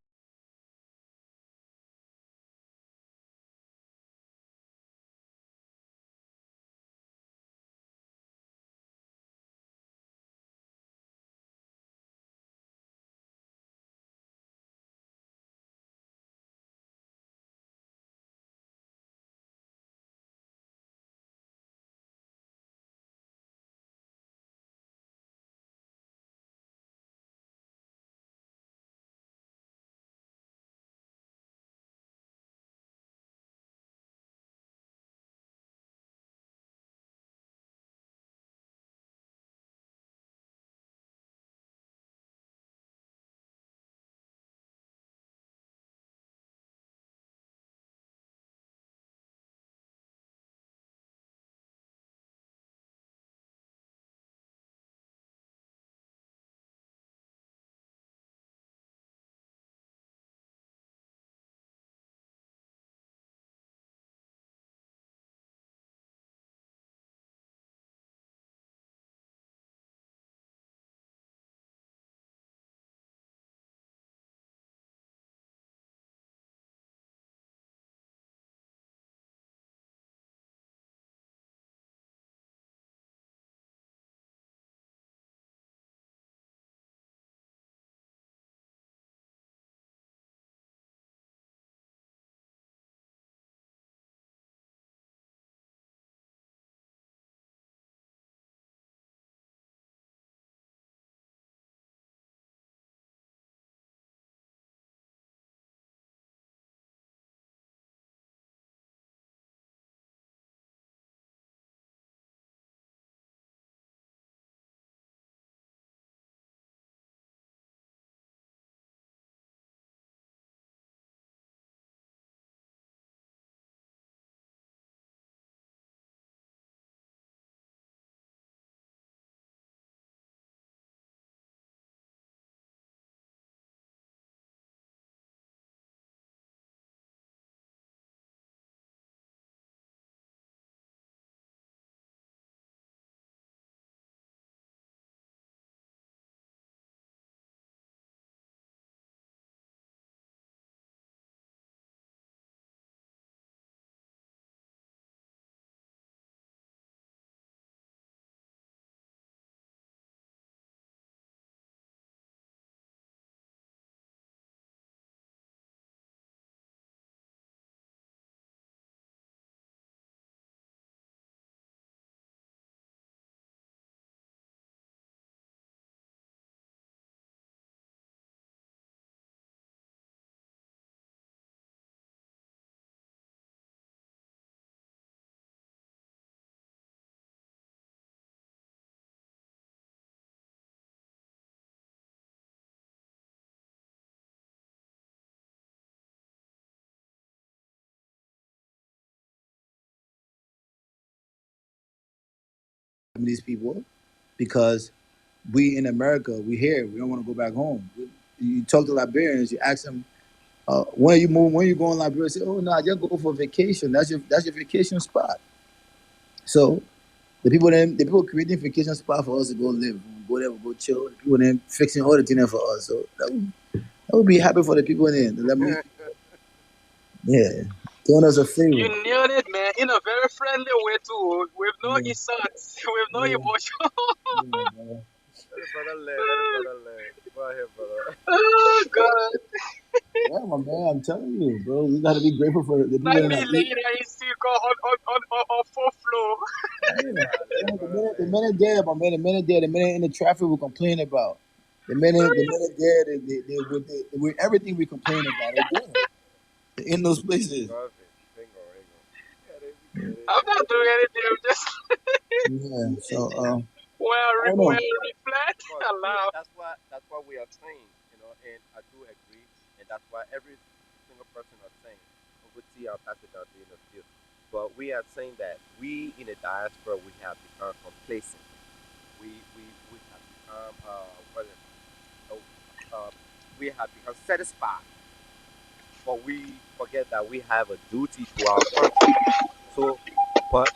these people because we in America, we here. We don't want to go back home. You talk to Liberians, you ask them, when you move, when you go in Liberia, say, oh no, I just go for vacation. That's your vacation spot. So the people creating vacation spot for us to go live, go there, we go chill. The people then fixing all the things for us. So that would be happy for the people in there. The Lebanese, yeah, doing us a You favor. nailed it, man, in a very friendly way too, with no Yeah, insults, with no yeah, emotion. yeah, man. let the brother live. Let the brother live. Go ahead, brother. Oh God. Yeah, my man, I'm telling you, bro, we gotta be grateful for the people Not in me that. later in sick on full flow. Yeah, Let the brother the live. minute there, my man, the minute there, the minute in the traffic we complain about. The minute there, with everything we complain about, they there. They're in those places. Go ahead. Bingo, bingo. Yeah, they be get it. I'm not doing anything, I'm just Yeah, so I don't when know. I reflect, But I see, laugh. that's what we are saying, and I do agree, and that's why every single person are saying. Over to you, I'll pass it down to you in a few. But we are saying that we in the diaspora we have become complacent. We have become what is it? Oh, we have become satisfied, but we forget that we have a duty to our country. So, but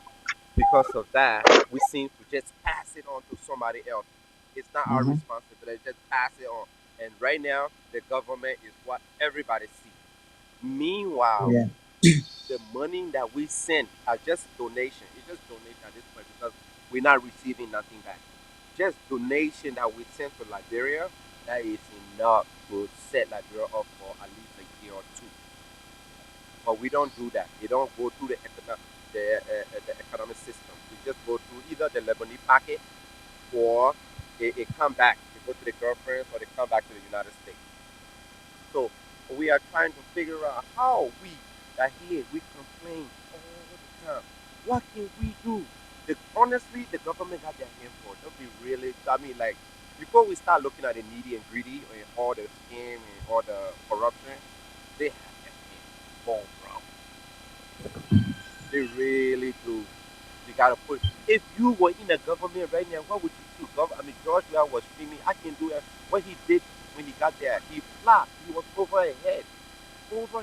because of that, we seem to just pass it on to somebody else. It's not our Mm-hmm. responsibility. Just pass it on. And right now, the government is what everybody sees. Meanwhile, Yeah. the money that we send are just donation. It's just donation at this point because we're not receiving nothing back. Just donation that we send to Liberia, that is enough to set Liberia up for at least a year or two. But we don't do that. It don't go through the economic system. It just go through either the Lebanese pocket or it come back. It go to the girlfriends or they come back to the United States. So we are trying to figure out how we that here we complain all the time. What can we do? Honestly, the government got their hand for it. Don't be really. I mean, like before we start looking at the needy and greedy and all the scam and all the corruption, they have their hand full, bro. They really do. You gotta put. If you were in the government right now, what would you do? I mean, George Weah was screaming, "I can do it." What he did when he got there, he flopped. He was over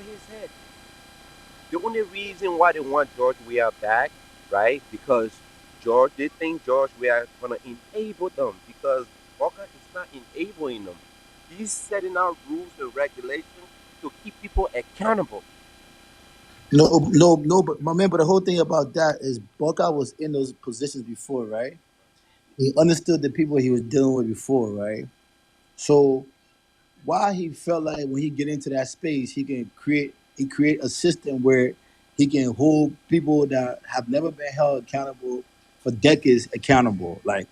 his head. The only reason why they want George Weah back, right? Because they think George Weah is gonna enable them because Walker is not enabling them. He's setting out rules and regulations to keep people accountable. No, no, no. But my man, but the whole thing about that is Buckeye was in those positions before, right? He understood the people he was dealing with before, right? So why he felt like when he get into that space, he create a system where he can hold people that have never been held accountable for decades accountable, like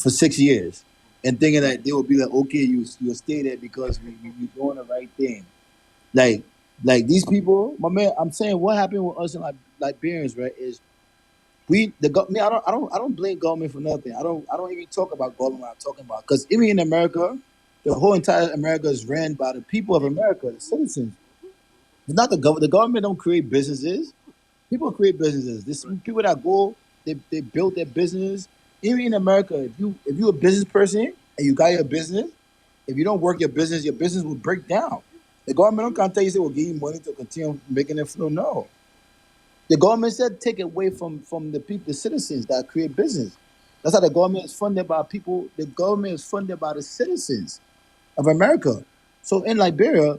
for 6 years, and thinking that they will be like, okay, you'll stay there because you're doing the right thing. Like like these people, my man. I'm saying what happened with us in like Liberians, right? Is me? I don't blame government for nothing. I don't even talk about government when I'm talking about because even in America, the whole entire America is ran by the people of People. America, the citizens. It's not the government. The government don't create businesses. People create businesses. This Right. people that go, they build their business. Even in America, if you a business person and you got your business, if you don't work your business will break down. The government don't come tell you they will give you money to continue making it flow. No, the government said take it away from the people, the citizens that create business. That's how the government is funded by people. The government is funded by the citizens of America. So in Liberia,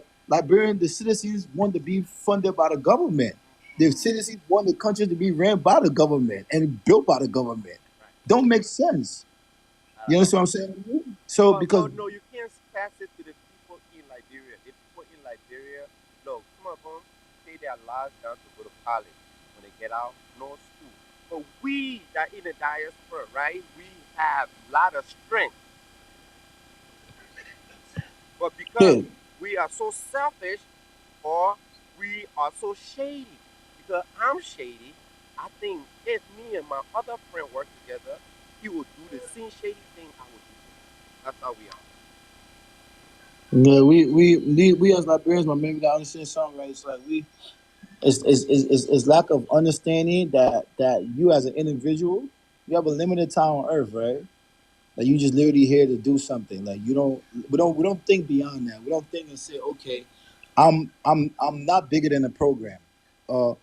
the citizens want to be funded by the government. The Mm-hmm. citizens want the country to be ran by the government and built by the government. Right. Don't make sense. Not You at all. understand what I'm saying? So because Well, no, you can't pass it to the people in Liberia. The people in Liberia, no, some of them pay their lives down to go to college. When they get out, no school. But we that in the diaspora, right? We have a lot of strength, but because yeah, we are so selfish or we are so shady, because I'm shady, I think if me and my other friend work together, he will do the same shady thing I would do to him. That's how we are. yeah, we as Liberians, my man, we gotta understand something, right? It's like it's lack of understanding that you as an individual, you have a limited time on earth, right? Like you just literally here to do something. Like we don't think beyond that. We don't think and say, okay, I'm not bigger than the program. Uh,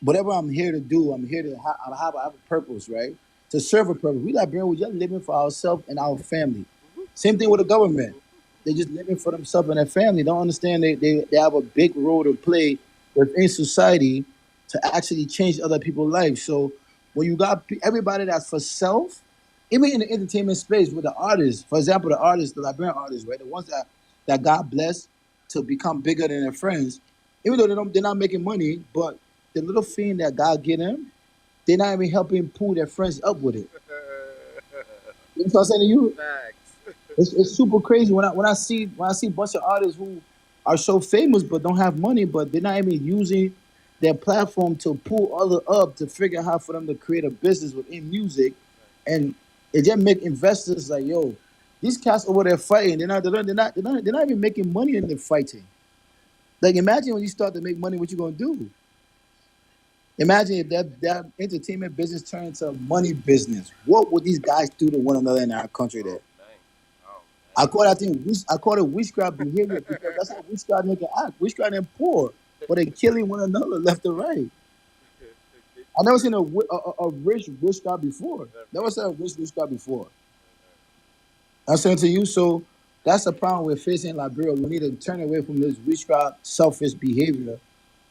whatever I'm here to do, I'm here to have a purpose, right? To serve a purpose. We Liberians, we just living for ourselves and our family. Same thing with the government. They just living for themselves and their family. Don't understand they have a big role to play within society to actually change other people's lives. So when you got everybody that's for self, even in the entertainment space with the artists, for example, the artists, the Liberian artists, right? The ones that God blessed to become bigger than their friends, even though they're not making money, but the little thing that God get them, they're not even helping pull their friends up with it. You know what I'm saying to you? Facts. It's super crazy when I see a bunch of artists who are so famous but don't have money, but they're not even using their platform to pull other up to figure out how for them to create a business within music, and it just make investors like, yo, these cats over there fighting, they're not even making money in the fighting. Like imagine when you start to make money, what you gonna do? Imagine if that entertainment business turned into a money business. What would these guys do to one another in our country there? Oh dang. Oh I call it witchcraft behavior because that's how witchcraft make it act. Witchcraft and poor, but they killing one another left and right. I never seen a rich witchcraft before. Never seen a rich witchcraft before. I'm saying to you, so that's the problem we're facing in Liberia. We need to turn away from this witchcraft, selfish behavior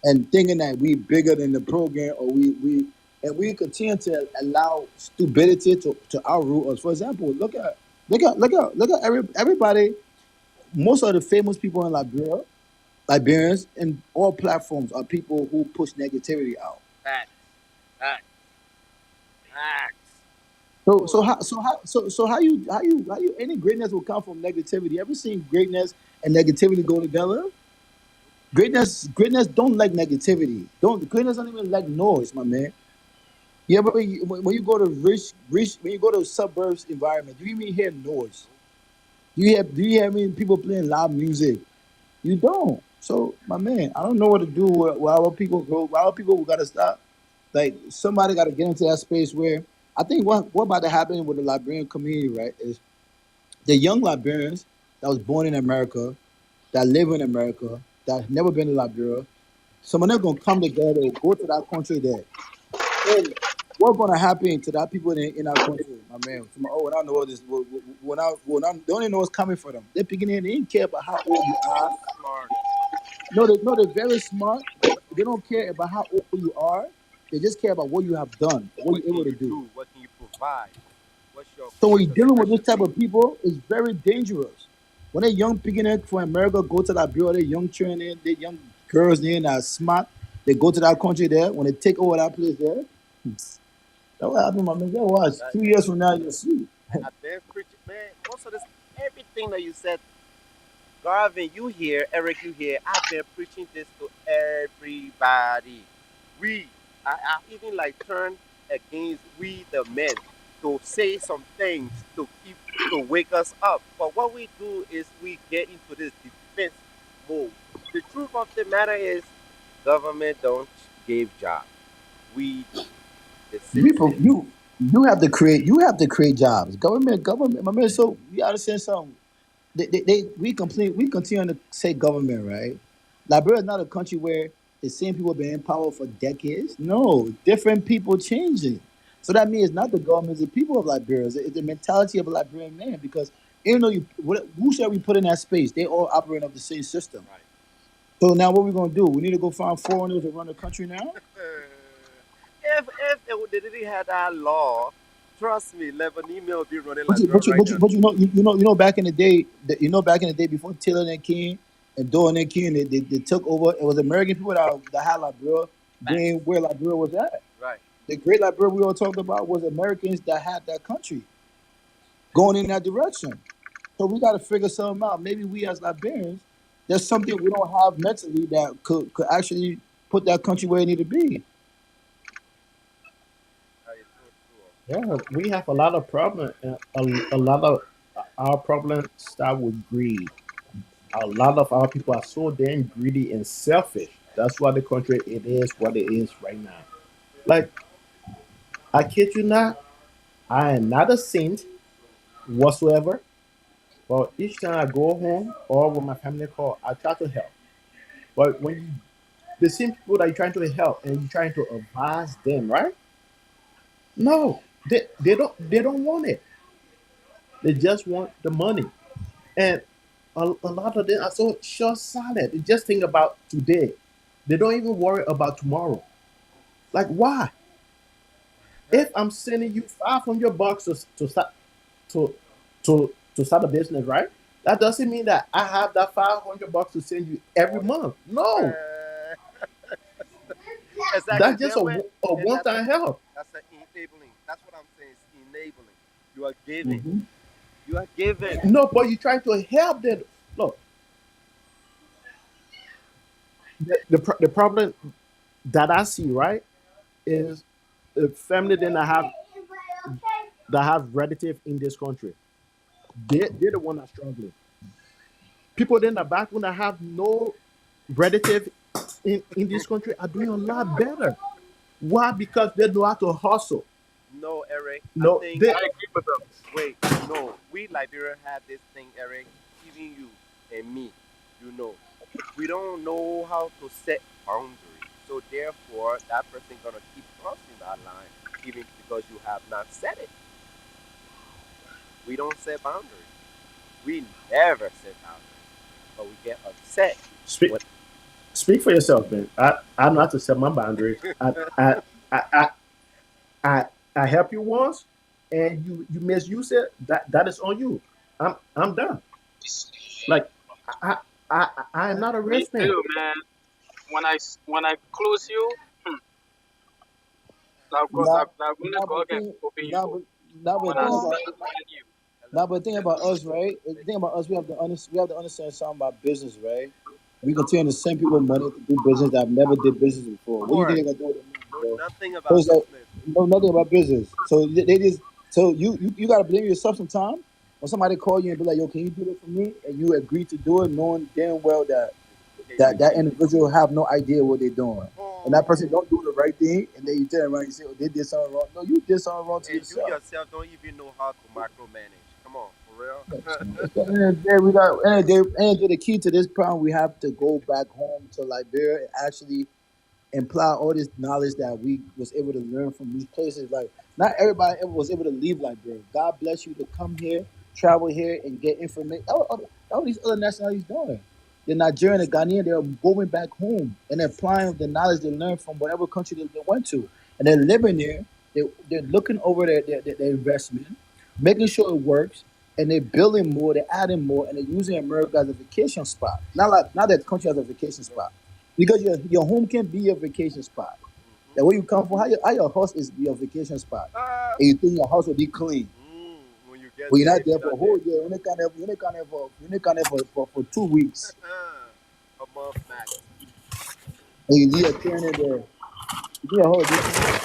and thinking that we bigger than the program or we continue to allow stupidity to outroot us. For example, look at everybody, most of the famous people in Liberia, Liberians in all platforms are people who push negativity out. Facts. Facts. Facts. So Totally. how you any greatness will come from negativity. You ever seen greatness and negativity go together? Greatness don't like negativity. Don't Greatness don't even like noise, my man. Yeah, but when you go to rich, when you go to suburbs environment, do you even hear noise? Do you hear people playing loud music? You don't. So, my man, I don't know what to do. Why our people go? Why our people we gotta stop? Like somebody got to get into that space where I think what about to happen with the Liberian community, right? Is the young Liberians that was born in America, that live in America, that have never been to Liberia. Some of them gonna come together, go to that country there. And what's gonna happen to that people in our country, my man? When I know this, when I they only know what's coming for them. They're picking in. They didn't care about how old you are. Smart. No, they're very smart. They don't care about how old you are. They just care about what you have done, what What you're can able to you do. do? What can you provide? What's your So when you're greatest dealing with this type specialty? of people, it's very dangerous. When a young beginner from America go to that bureau, they young children, they young girls there that are smart, they go to that country there. When they take over that place there, that what happened, my man. Just watch. That, 2 years from now, you'll see. advanced preaching, man. Most of this, everything that you said, Garvin, you hear, Eric, you hear. I've been preaching this to everybody. We, I even like turn against we the men to say some things to keep to wake us up. But what we do is we get into this defense mode. The truth of the matter is, government don't give jobs. We do. The People, citizens. you have to create jobs. Government, my man. So you understand something? We continue to say government, right? Liberia is not a country where the same people have been in power for decades. No, different people changing. So that means not the government, it's the people of Liberia. It's the mentality of a Liberian man. Because even though who shall we put in that space? They all operate off the same system. Right. So now what we gonna do? We need to go find foreigners to run the country now. If they didn't have that law, trust me, Lebanese will be running But like you, girl but you, right but you, now. but back in the day, back in the day before Taylor and King and Doe and King, they took over. It was American people that had Liberia being Facts. where Liberia was at. Right. The great Liberia we all talked about was Americans that had that country going in that direction. So we got to figure something out. Maybe we as Liberians, there's something we don't have mentally that could actually put that country where it need to be. That is so true. Yeah, we have a lot of problem. A lot of our problems start with greed. A lot of our people are so damn greedy and selfish. That's why the country it is what it is right now. Like I kid you not, I am not a saint whatsoever. But each time I go home or when my family call, I try to help. But when you the same people that you're trying to help and you're trying to advise them, right? No, they don't want it. They just want the money. And a lot of them are so short-sighted. They just think about today. They don't even worry about tomorrow. Like why? If I'm sending you $500 to start to start a business, right? That doesn't mean that I have that $500 to send you every All the month. No, man. Exactly. that's just Then when a and one-time help. that's a enabling. That's what I'm saying. It's enabling. You are giving. Mhm. You are giving. No, but you're trying to help them. Look, the problem that I see, right, is a family then that have relative in this country. They're the one that's struggling. People then the back when that have no relative in this country are doing a lot better. Why? Because they know how to hustle. No, Eric. I No, think they I agree with them. wait, no. We Liberia have this thing, Eric. Even you and me, you know. We don't know how to set boundaries. So therefore that person gonna keep crossing that line even because you have not set it. We don't set boundaries. We never set boundaries, but we get upset Speak when. speak for yourself, man. I know how to set my boundaries. I I I, I help you once, and you misuse it. That is on you. I'm done. Like I I am not a Me rich man. too, man. When I close you, Now, like when now, God but can thing, open now, you. but now, When but I thing Hello, about start looking at you, now, hello. but thing about Listen, us, right? The thing listen. about us, we have to understand something about business, right? We continue to send people money to do business that have never did business before. Of What do you think course, they're gonna do with the money, know bro? nothing So about it's like business. you know nothing about business. So they just so you gotta blame yourself sometime when somebody call you and be like, "Yo, can you do this for me?" And you agree to do it, knowing damn well that Can you that give me? individual have no idea what they're doing, and that person Oh, don't do the right thing, and then you turn around and say, "Oh, they did something wrong." No, you did something wrong to and you yourself. yourself don't even know how to micromanage. Come on, for real. Yes, man. At the end of the day, we got and the key to this problem. We have to go back home to Liberia and actually imply all this knowledge that we was able to learn from these places. Like not everybody ever was able to leave Liberia. God bless you to come here, travel here, and get information. That what these other nationalities doing. The Nigerian, the Ghanaian, they're going back home and applying the knowledge they learned from whatever country they went to, and they're living there. They're looking over their investment, making sure it works, and they're building more, they're adding more, and they're using America as a vacation spot. Not that country as a vacation No. spot, because your home can be your vacation spot. Mm-hmm. That where you come from, how your house is your vacation spot, Uh, and you think your house will be clean. when you get But you're there, not if there you're for not a there, whole year. You're not kind of for 2 weeks, a month max. and you leave a turn in there. You think your house will be clean?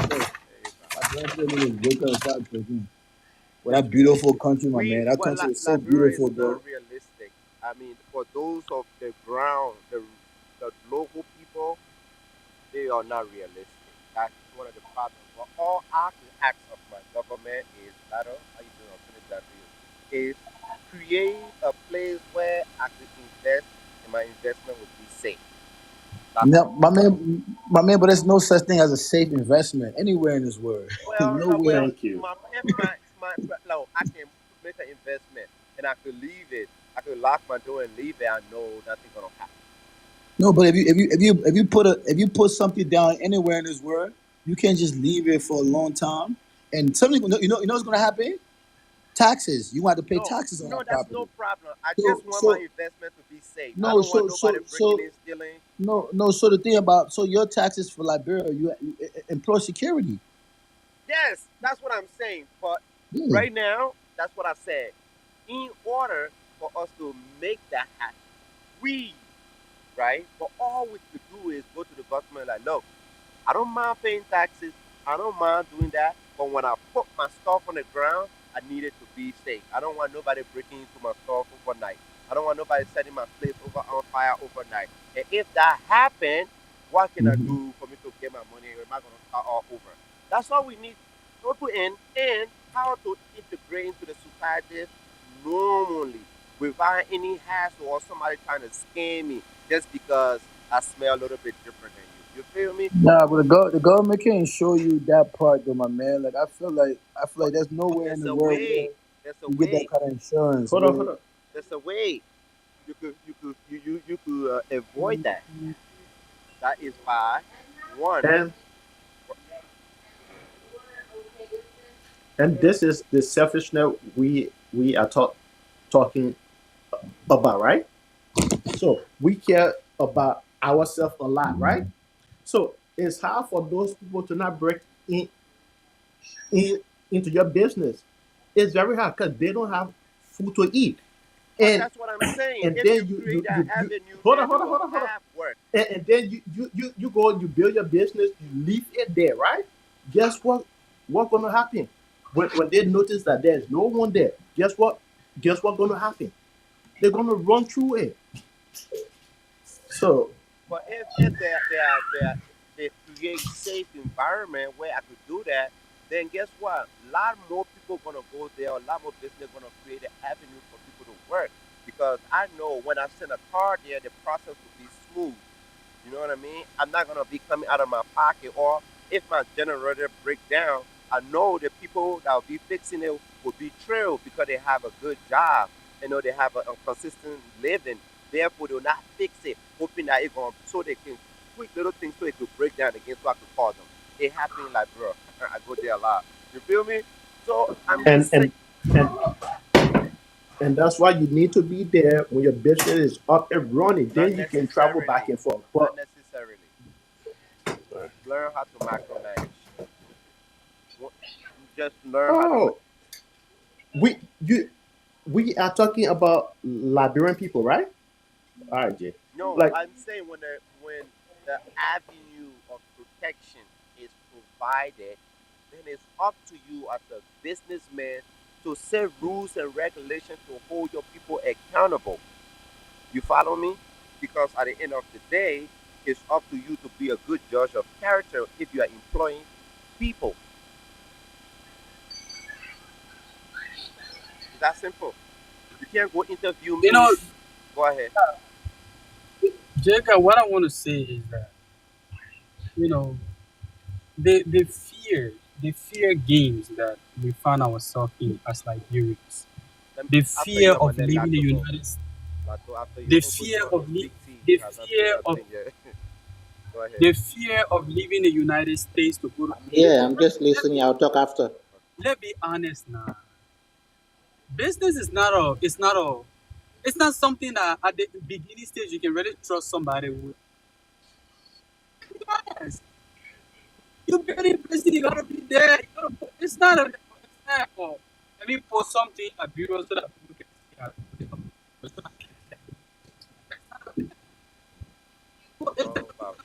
Hey, Hey, my bye. grandchildren just wake up and start cooking. Well, that beautiful country, my We man. That well, country is so Liberia is beautiful, not bro. realistic. I mean, for those of the ground, the local people, they are not realistic. That's one of the problems. But all I can ask of my government is, Lado, how you doing? I'll finish that for you. Is create a place where I could invest and my investment would be safe. That's No, all. my man, but there's no such thing as a safe investment anywhere in this world. Nowhere. Thank you. If no, I can make an investment and I could leave it. I could lock my door and leave it. I know nothing gonna happen. No, but if you put something down anywhere in this world, you can't just leave it for a long time. And something you know what's gonna happen? Taxes. You want to pay No, taxes on no, that that's no property. problem. I So just want my so investment to be safe. I no don't want so nobody so breaking so in, stealing. no so the thing about so your taxes for Liberia, you employ security. Yes, that's what I'm saying. But Yeah. right now, that's what I said. In order for us to make that happen, we right? But all we could do is go to the government like, look, I don't mind paying taxes. I don't mind doing that. But when I put my stuff on the ground, I need it to be safe. I don't want nobody breaking into my stuff overnight. I don't want nobody setting my place over on fire overnight. And if that happened, what can I Mhm. do for me to get my money? Or am I going to start all over? That's all we need to put in and how to integrate into the society normally without any hassle or somebody trying to scam me just because I smell a little bit different than you. You feel me? Nah, but the government can't show you that part though, my man. Like I feel But like there's nowhere in there's the a world way. where There's a you get that way. kind of insurance Hold where on. There's a way. You could avoid that. That is why one. And this is the selfishness we are talking about, right? So we care about ourselves a lot, right? So it's hard for those people to not break in, in into your business. It's very hard because they don't have food to eat, But and that's what I'm saying. and If then you create that you avenue, hold on, then they will hold on, have work. and then you go and you build your business, you leave it there, right? Guess what? What's gonna happen when they notice that there's no one there? Guess what's gonna happen? They're gonna run through it. So But if they create safe environment where I could do that, then guess what? A lot more people gonna go there. A lot more business gonna create an avenue for people to work. Because I know when I send a car there, the process will be smooth. You know what I mean? I'm not gonna be coming out of my pocket. Or if my generator break down, I know the people that will be fixing it. could be trailed because they have a good job, they have a consistent living. Therefore, they'll not fix it, hoping that it's going so they can tweak little things so it could break down again so I could call them. It happening like, bro, I go there a lot. You feel me? So I'm and just saying, and and and that's why you need to be there when your business is up and running. not Then you can travel back necessarily, and forth. not But necessarily. Learn how to micromanage. Just learn how to. oh, we you we are talking about Liberian people, right? All right, Jay. No, Like, I'm saying when the avenue of protection is provided, then it's up to you as a businessman to set rules and regulations to hold your people accountable. You follow me? Because at the end of the day, it's up to you to be a good judge of character if you are employing people. It's that simple. You can't go interview You me. know, Go ahead. Jacob, what I want to say is that, you know, the fear games that we find ourselves in as Liberians, After you, I'm gonna let leaving the Lato go. United States, Lato, after you, the Uncle fear John of is li- Big T. He the has not said fear of nothing yet. Go ahead. the fear of leaving the United States to go to. Yeah, I'm just listening. I'll talk after. Let's be honest now. Business is not a. It's not a. It's not something that at the beginning stage you can really trust somebody with. Yes, you get in business, you gotta be there. You gotta put, it's not a. It's not for. Let me post something at bureau so that people can see.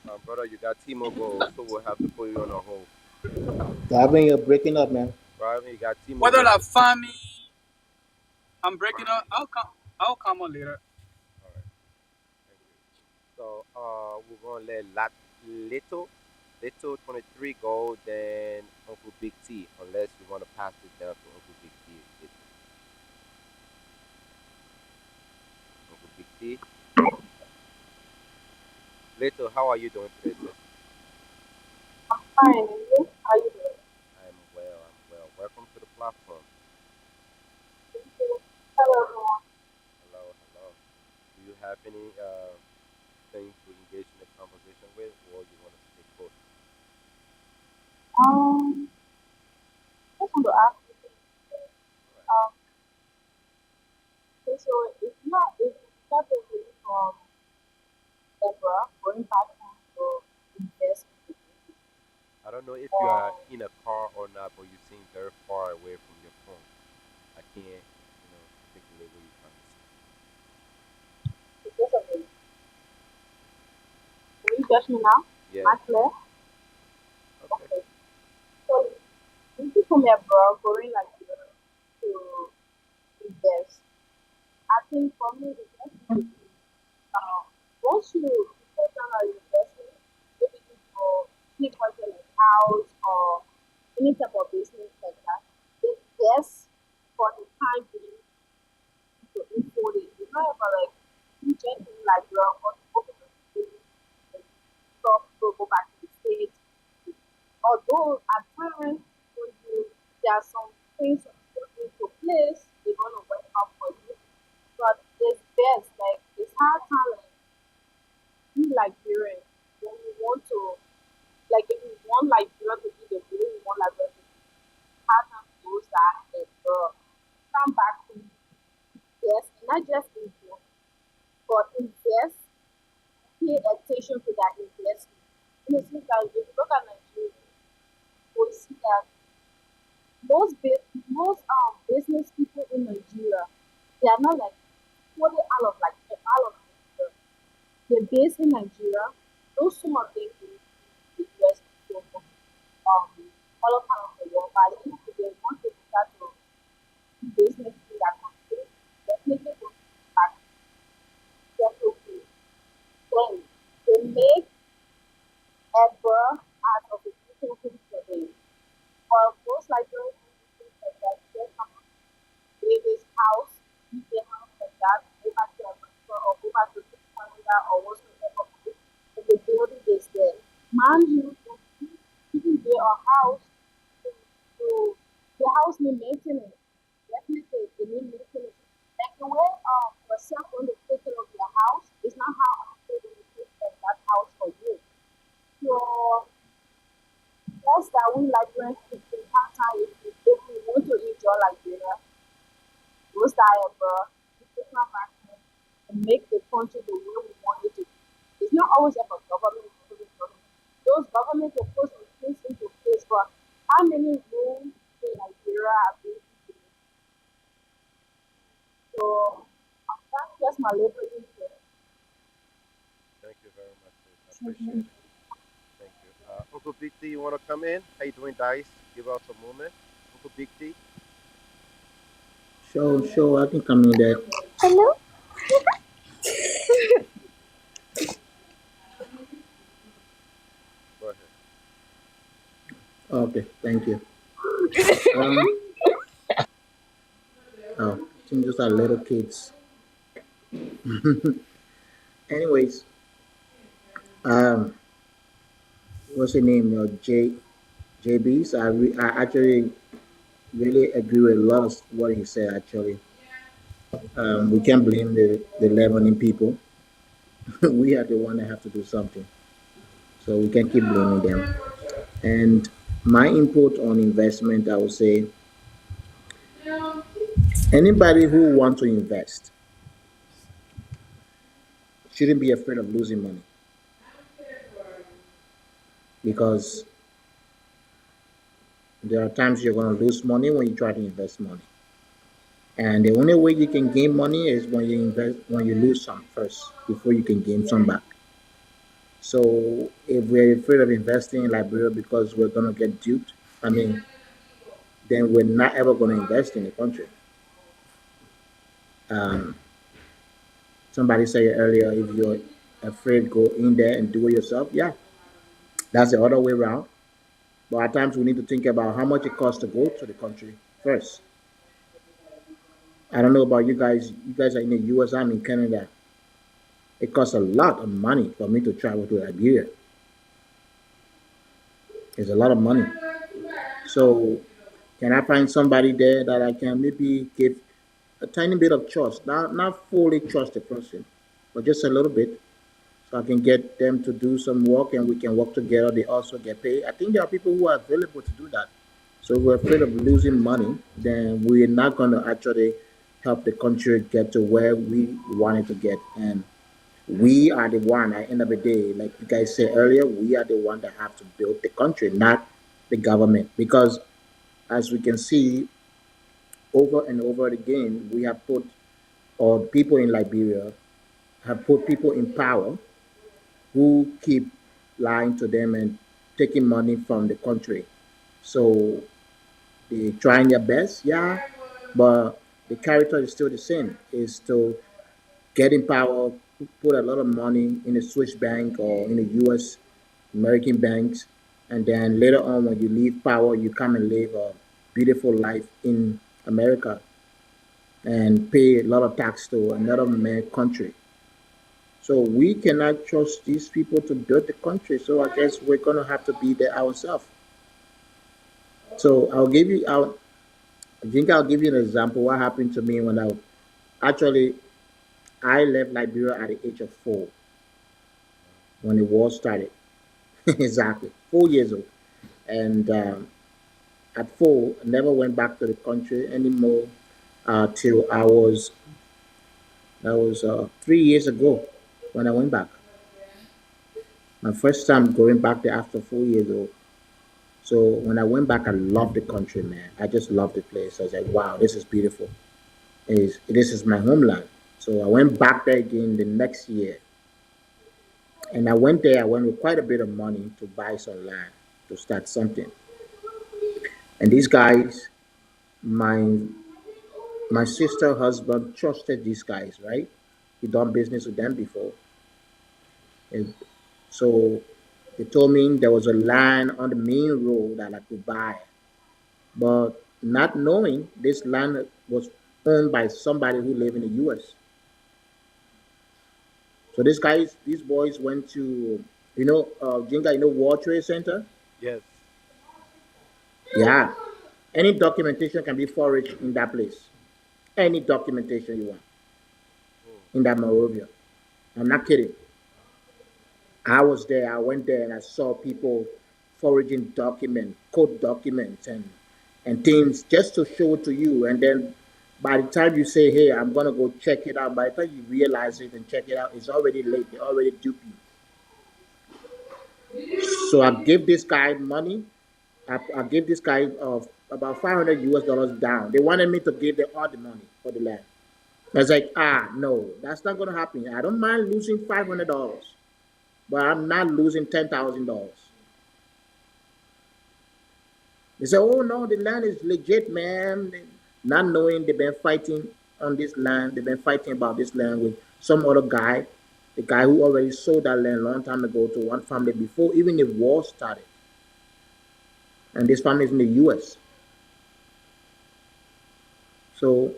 Oh, brother, you got T-Mobile, so we'll have to put you on a hold. Gavin, you're breaking up, man. Right? You got Whether T-Mobile. like family, I'm breaking up. I'll come on later. All right. Thank you. So, we're gonna let Little 23 go, then Uncle Big T, unless you want to pass it down to Uncle Big T. Uncle Big T. Little, how are you doing today, sis? Fine, and you? How you doing? I'm well. I'm well. Welcome to the platform. Hello, everyone. Hello, hello. Do you have any thing to engage in a conversation with, or you want to stay put? Just want to ask you, All right. um, okay, so if you start away from Deborah, going back home to invest in the business, I don't know if you are or in a car or not, but you seem very far away from your phone. I can't, take away what you're trying to say. because of it. Can you judge me now? Am Yes. I clear? Okay. Okay. So, if you from abroad, going like to invest, I think for me, the best thing would be, once you put down an investment, maybe you for any project like house or any type of business like that, the best for the time being to import it. You know, about like you just in like your or stop to go back to the States. Although at times when there are some things you put into place, they're gonna work out for you. But it's best, like it's hard time like be Liberian when you want to like if you want Liberia to be the way you want Liberia to be, hard time those that come back to yes, and not just invest, but invest, pay attention to that investment. In the sense that if you look at Nigeria, we see that most business people in Nigeria, they are not like fully out of like out of Nigeria. They're based in Nigeria. Those some of them in the US people all part of the world. But at the end of the day, once they start to do business in that country, definitely go back, definitely. Then they make ever as of a different for them. Well, most likely things like that, they come leave his house, leave their house like that, go back to America or go back to Canada or whatsoever place, and the building is there. Mind you, even their house to the house need maintenance. need me to finish. Like the way yourself going to take care of your house is not how I'm going to take care of that house for you. So that's that we like when people encounter if we want to enjoy Liberia, those that have people come back home and make the country the way we want it to be. It's not always about government, government, government. Those governments of course will place into place, but how many rules in Nigeria are being implemented? So that's just my little input. Thank you very much, sis. I appreciate it. Thank you. Uncle Big T, you want to come in? How you doing, Dice? Give us a moment. Uncle Big T. Sure, I can come in there. Hello? Go ahead. Okay, thank you. Um, oh, I think those are little kids. Anyways, um, what's your name? JB's. I actually really agree with a lot of what he said. Actually, we can't blame the Lebanon people. We are the one that have to do something, so we can't keep blaming them. And my input on investment, I would say, anybody who wants to invest shouldn't be afraid of losing money because there are times you're going to lose money when you try to invest money. And the only way you can gain money is when you lose some first before you can gain some back. So if we're afraid of investing in Liberia because we're going to get duped, I mean, then we're not ever going to invest in the country. Um, Somebody said earlier, if you're afraid, go in there and do it yourself. Yeah, that's the other way around. But at times we need to think about how much it costs to go to the country first. I don't know about you guys. You guys are in the US, I'm in Canada. It costs a lot of money for me to travel to Liberia. It's a lot of money. So can I find somebody there that I can maybe give a tiny bit of trust? Not fully trust the person, but just a little bit. So I can get them to do some work and we can work together. They also get paid. I think there are people who are available to do that. So if we're afraid of losing money, then we're not going to actually help the country get to where we want it to get. And we are the one at the end of the day, like you guys said earlier, we are the one that have to build the country, not the government. Because as we can see over and over again, we have put, or people in Liberia have put people in power who keep lying to them and taking money from the country. So they're trying their best, yeah, but the character is still the same. Is to get in power, put a lot of money in a Swiss bank or in the US American banks, and then later on when you leave power, you come and live a beautiful life in America and pay a lot of tax to another country. So we cannot trust these people to build the country. So I guess we're gonna have to be there ourselves. So I think I'll give you an example. What happened to me when actually I left Liberia at the age of 4 when the war started. Exactly, 4 years old. And at 4, I never went back to the country anymore till that was 3 years ago when I went back. My first time going back there after 4 years old. So when I went back, I loved the country, man. I just loved the place. I was like, wow, this is beautiful. This is my homeland. So I went back there again the next year. And I went there, I went with quite a bit of money to buy some land to start something. And these guys, my my sister husband trusted these guys, right? He done business with them before. And so they told me there was a land on the main road that I could buy. But not knowing this land was owned by somebody who lived in the US. So these boys went to, Jinga, World Trade Center? Yes. Yeah. Any documentation can be foraged in that place. any documentation you want Mm. in that Monrovia. I'm not kidding. I was there. I went there and I saw people foraging documents, code documents, and things just to show it to you. And then by the time you say, "Hey, I'm gonna go check it out," by the time you realize it and check it out, it's already late. They already duped you. So I gave this guy money. I gave this guy about $500 down. They wanted me to give them all the money for the land. I was like, no, that's not gonna happen. I don't mind losing $500, but I'm not losing $10,000. They say, oh no, the land is legit, man. Not knowing they've been fighting on this land, they've been fighting about this land with some other guy, the guy who already sold that land a long time ago to one family before even the war started. And this family is in the US. So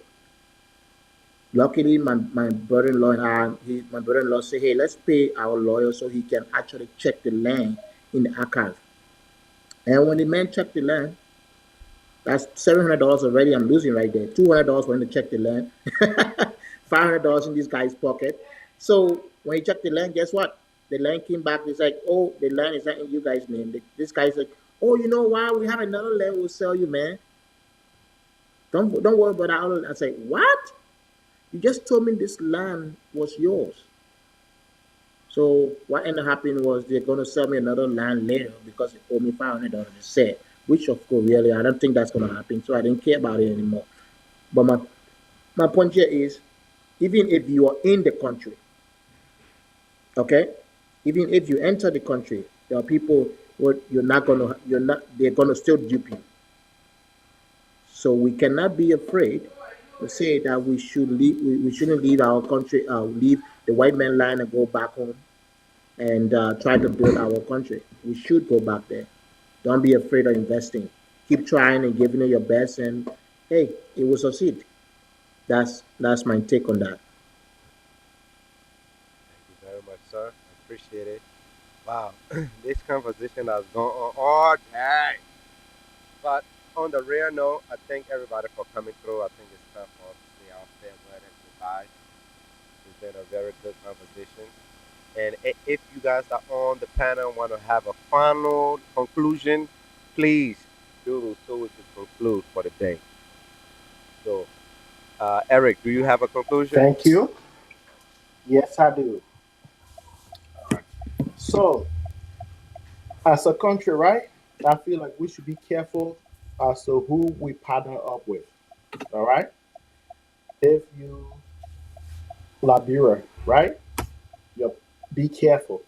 luckily my brother-in-law and my brother-in-law say, hey, let's pay our lawyer so he can actually check the land in the archive. And when the man checked the land, that's $700 already I'm losing right there. $200 for him to check the land. $500 in this guy's pocket. So when he checked the land, guess what? The land came back. It's like, oh, the land is not in you guys' name. This guy's like, oh, you know why? We have another land we'll sell you, man. Don't worry about that. I say, what? You just told me this land was yours. So what ended up happening was they're gonna sell me another land later because they owe me $500 to sell. Which of course really I don't think that's gonna happen. So I didn't care about it anymore. But my point here is even if you are in the country, okay, even if you enter the country, there are people what you're not they're gonna still dupe you. So we cannot be afraid to say that we should leave we shouldn't leave our country, leave the white man line and go back home and try to build our country. We should go back there. Don't be afraid of investing. Keep trying and giving it your best, and hey, it will succeed. That's my take on that. Thank you very much, sir. I appreciate it. Wow, this conversation has gone on all day. But on the real note, I thank everybody for coming through. I think it's time for us to say our farewell and goodbye. It's been a very good conversation. And if you guys are on the panel want to have a final conclusion, please do so we can conclude for the day. So, Eric, do you have a conclusion? Thank you. Yes, I do. So, as a country, right? I feel like we should be careful as to who we partner up with. All right. If you Liberia, right? You be careful.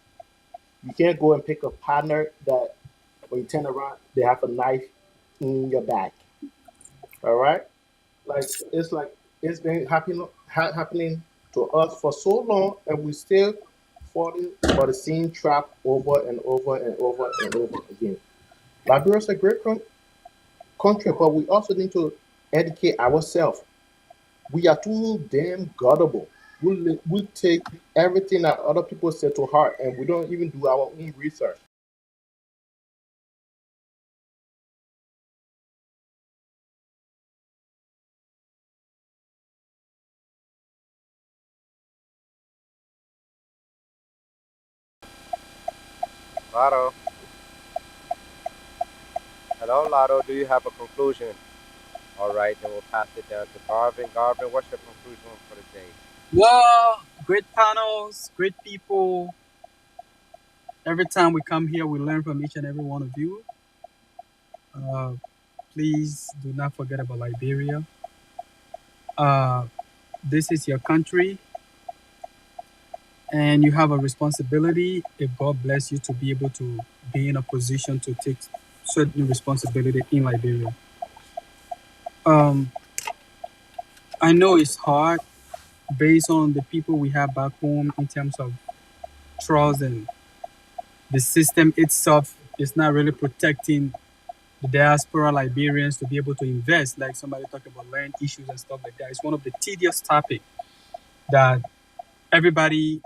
You can't go and pick a partner that when you turn around, they have a knife in your back. All right. Like it's been happening to us for so long, and we still falling for the same trap over and over and over and over again. Liberia is a great country, but we also need to educate ourselves. We are too damn gullible. We take everything that other people say to heart, and we don't even do our own research. Lotto. Hello, Lotto. Do you have a conclusion? All right, then we'll pass it down to Garvin. Garvin, what's your conclusion for the day? Well, great panels, great people. Every time we come here, we learn from each and every one of you. Uh, please do not forget about Liberia. Uh, this is your country, and you have a responsibility. If God bless you to be able to be in a position to take certain responsibility in Liberia. Um, I know it's hard based on the people we have back home in terms of trust, and the system itself is not really protecting the diaspora Liberians to be able to invest. Like somebody talked about land issues and stuff like that. It's one of the tedious topics that everybody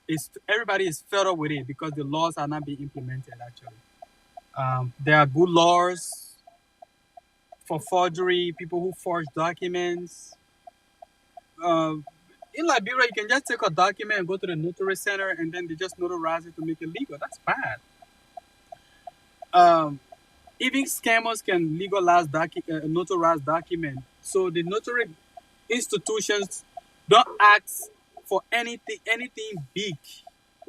is fed up with it because the laws are not being implemented actually. There are good laws for forgery, people who forge documents. in Liberia, you can just take a document and go to the notary center, and then they just notarize it to make it legal. That's bad. Um, Even scammers can legalize notarized document. So the notary institutions don't ask for anything big.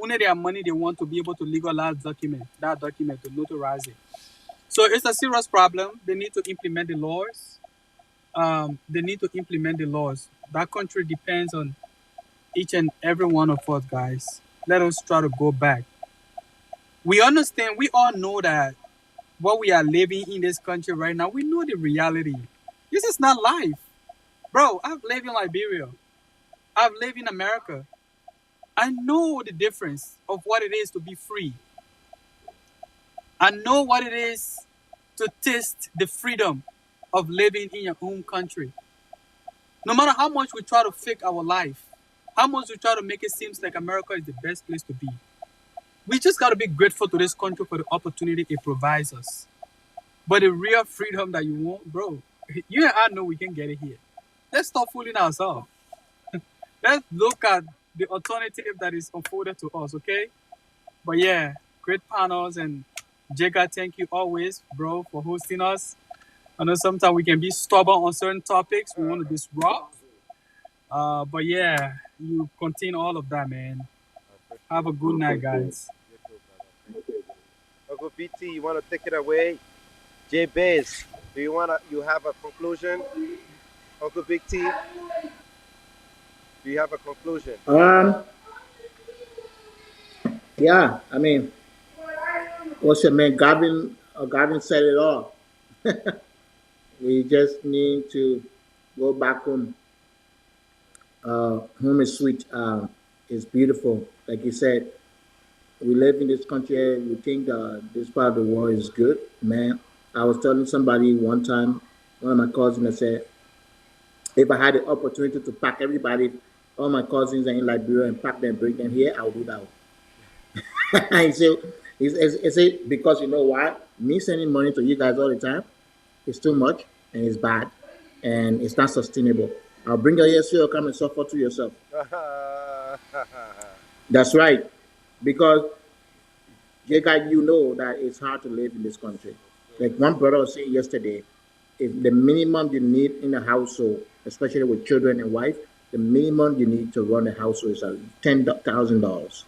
Only their money they want to be able to legalize that document to notarize it. So it's a serious problem. They need to implement the laws. They need to implement the laws. That country depends on each and every one of us, guys. Let us try to go back. We understand. We all know that what we are living in this country right now, we know the reality. This is not life. Bro, I've lived in Liberia. I've lived in America. I know the difference of what it is to be free. I know what it is to taste the freedom of living in your own country. No matter how much we try to fake our life, how much we try to make it seem like America is the best place to be, we just got to be grateful to this country for the opportunity it provides us. But the real freedom that you want, bro, you and I know we can get it here. Let's stop fooling ourselves. Let's look at the alternative that is afforded to us, okay? But yeah, great panels, and Jega, thank you always, bro, for hosting us. I know sometimes we can be stubborn on certain topics. We want to disrupt. But yeah, you contain all of that, man. I appreciate Have a it. good night, guys. You too, brother. Thank you. Uncle BT, you want to take it away? J Biz, you have a conclusion? Uncle Big T, do you have a conclusion? Um, yeah, I mean, what's your man? Gavin said it all. We just need to go back home. Home is sweet. It's beautiful. Like you said, we live in this country. We think this part of the world is good, man. I was telling somebody one time, one of my cousins, I said, if I had the opportunity to pack everybody, all my cousins are in Liberia and pack them, bring them here, I would do that. he said, he said, because you know why? Me sending money to you guys all the time is too much and it's bad and it's not sustainable. I'll bring you here so you'll come and suffer to yourself. That's right. Because you guys, you know that it's hard to live in this country. Like one brother was saying yesterday, if the minimum you need in a household, especially with children and wife, the minimum you need to run a household is $10,000.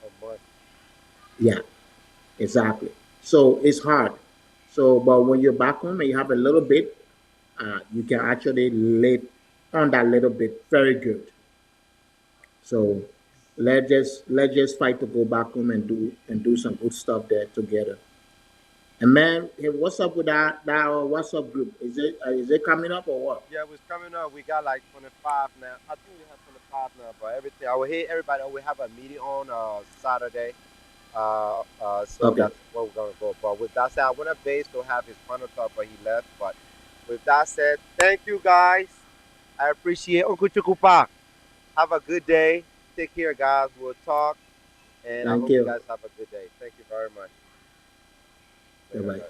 A month. Yeah, exactly. So it's hard. So, but when you're back home and you have a little bit, you can actually live on that little bit very good. So let's just fight to go back home and do some good stuff there together. And man, hey, what's up with that WhatsApp group? Is it coming up or what? Yeah, it was coming up. We got like 25 now. I think we have 25 now, but everything. I will hear everybody. We have a meeting on Saturday. So Okay. that's where we're gonna go. But with that said, I want to base to have his final thought, but he left. But with that said, thank you guys. I appreciate Uncle Chukupa. Have a good day. Take care, guys. We'll talk, and I Thank hope you you. guys have a good day. Thank you very much. Bye Later, bye. guys.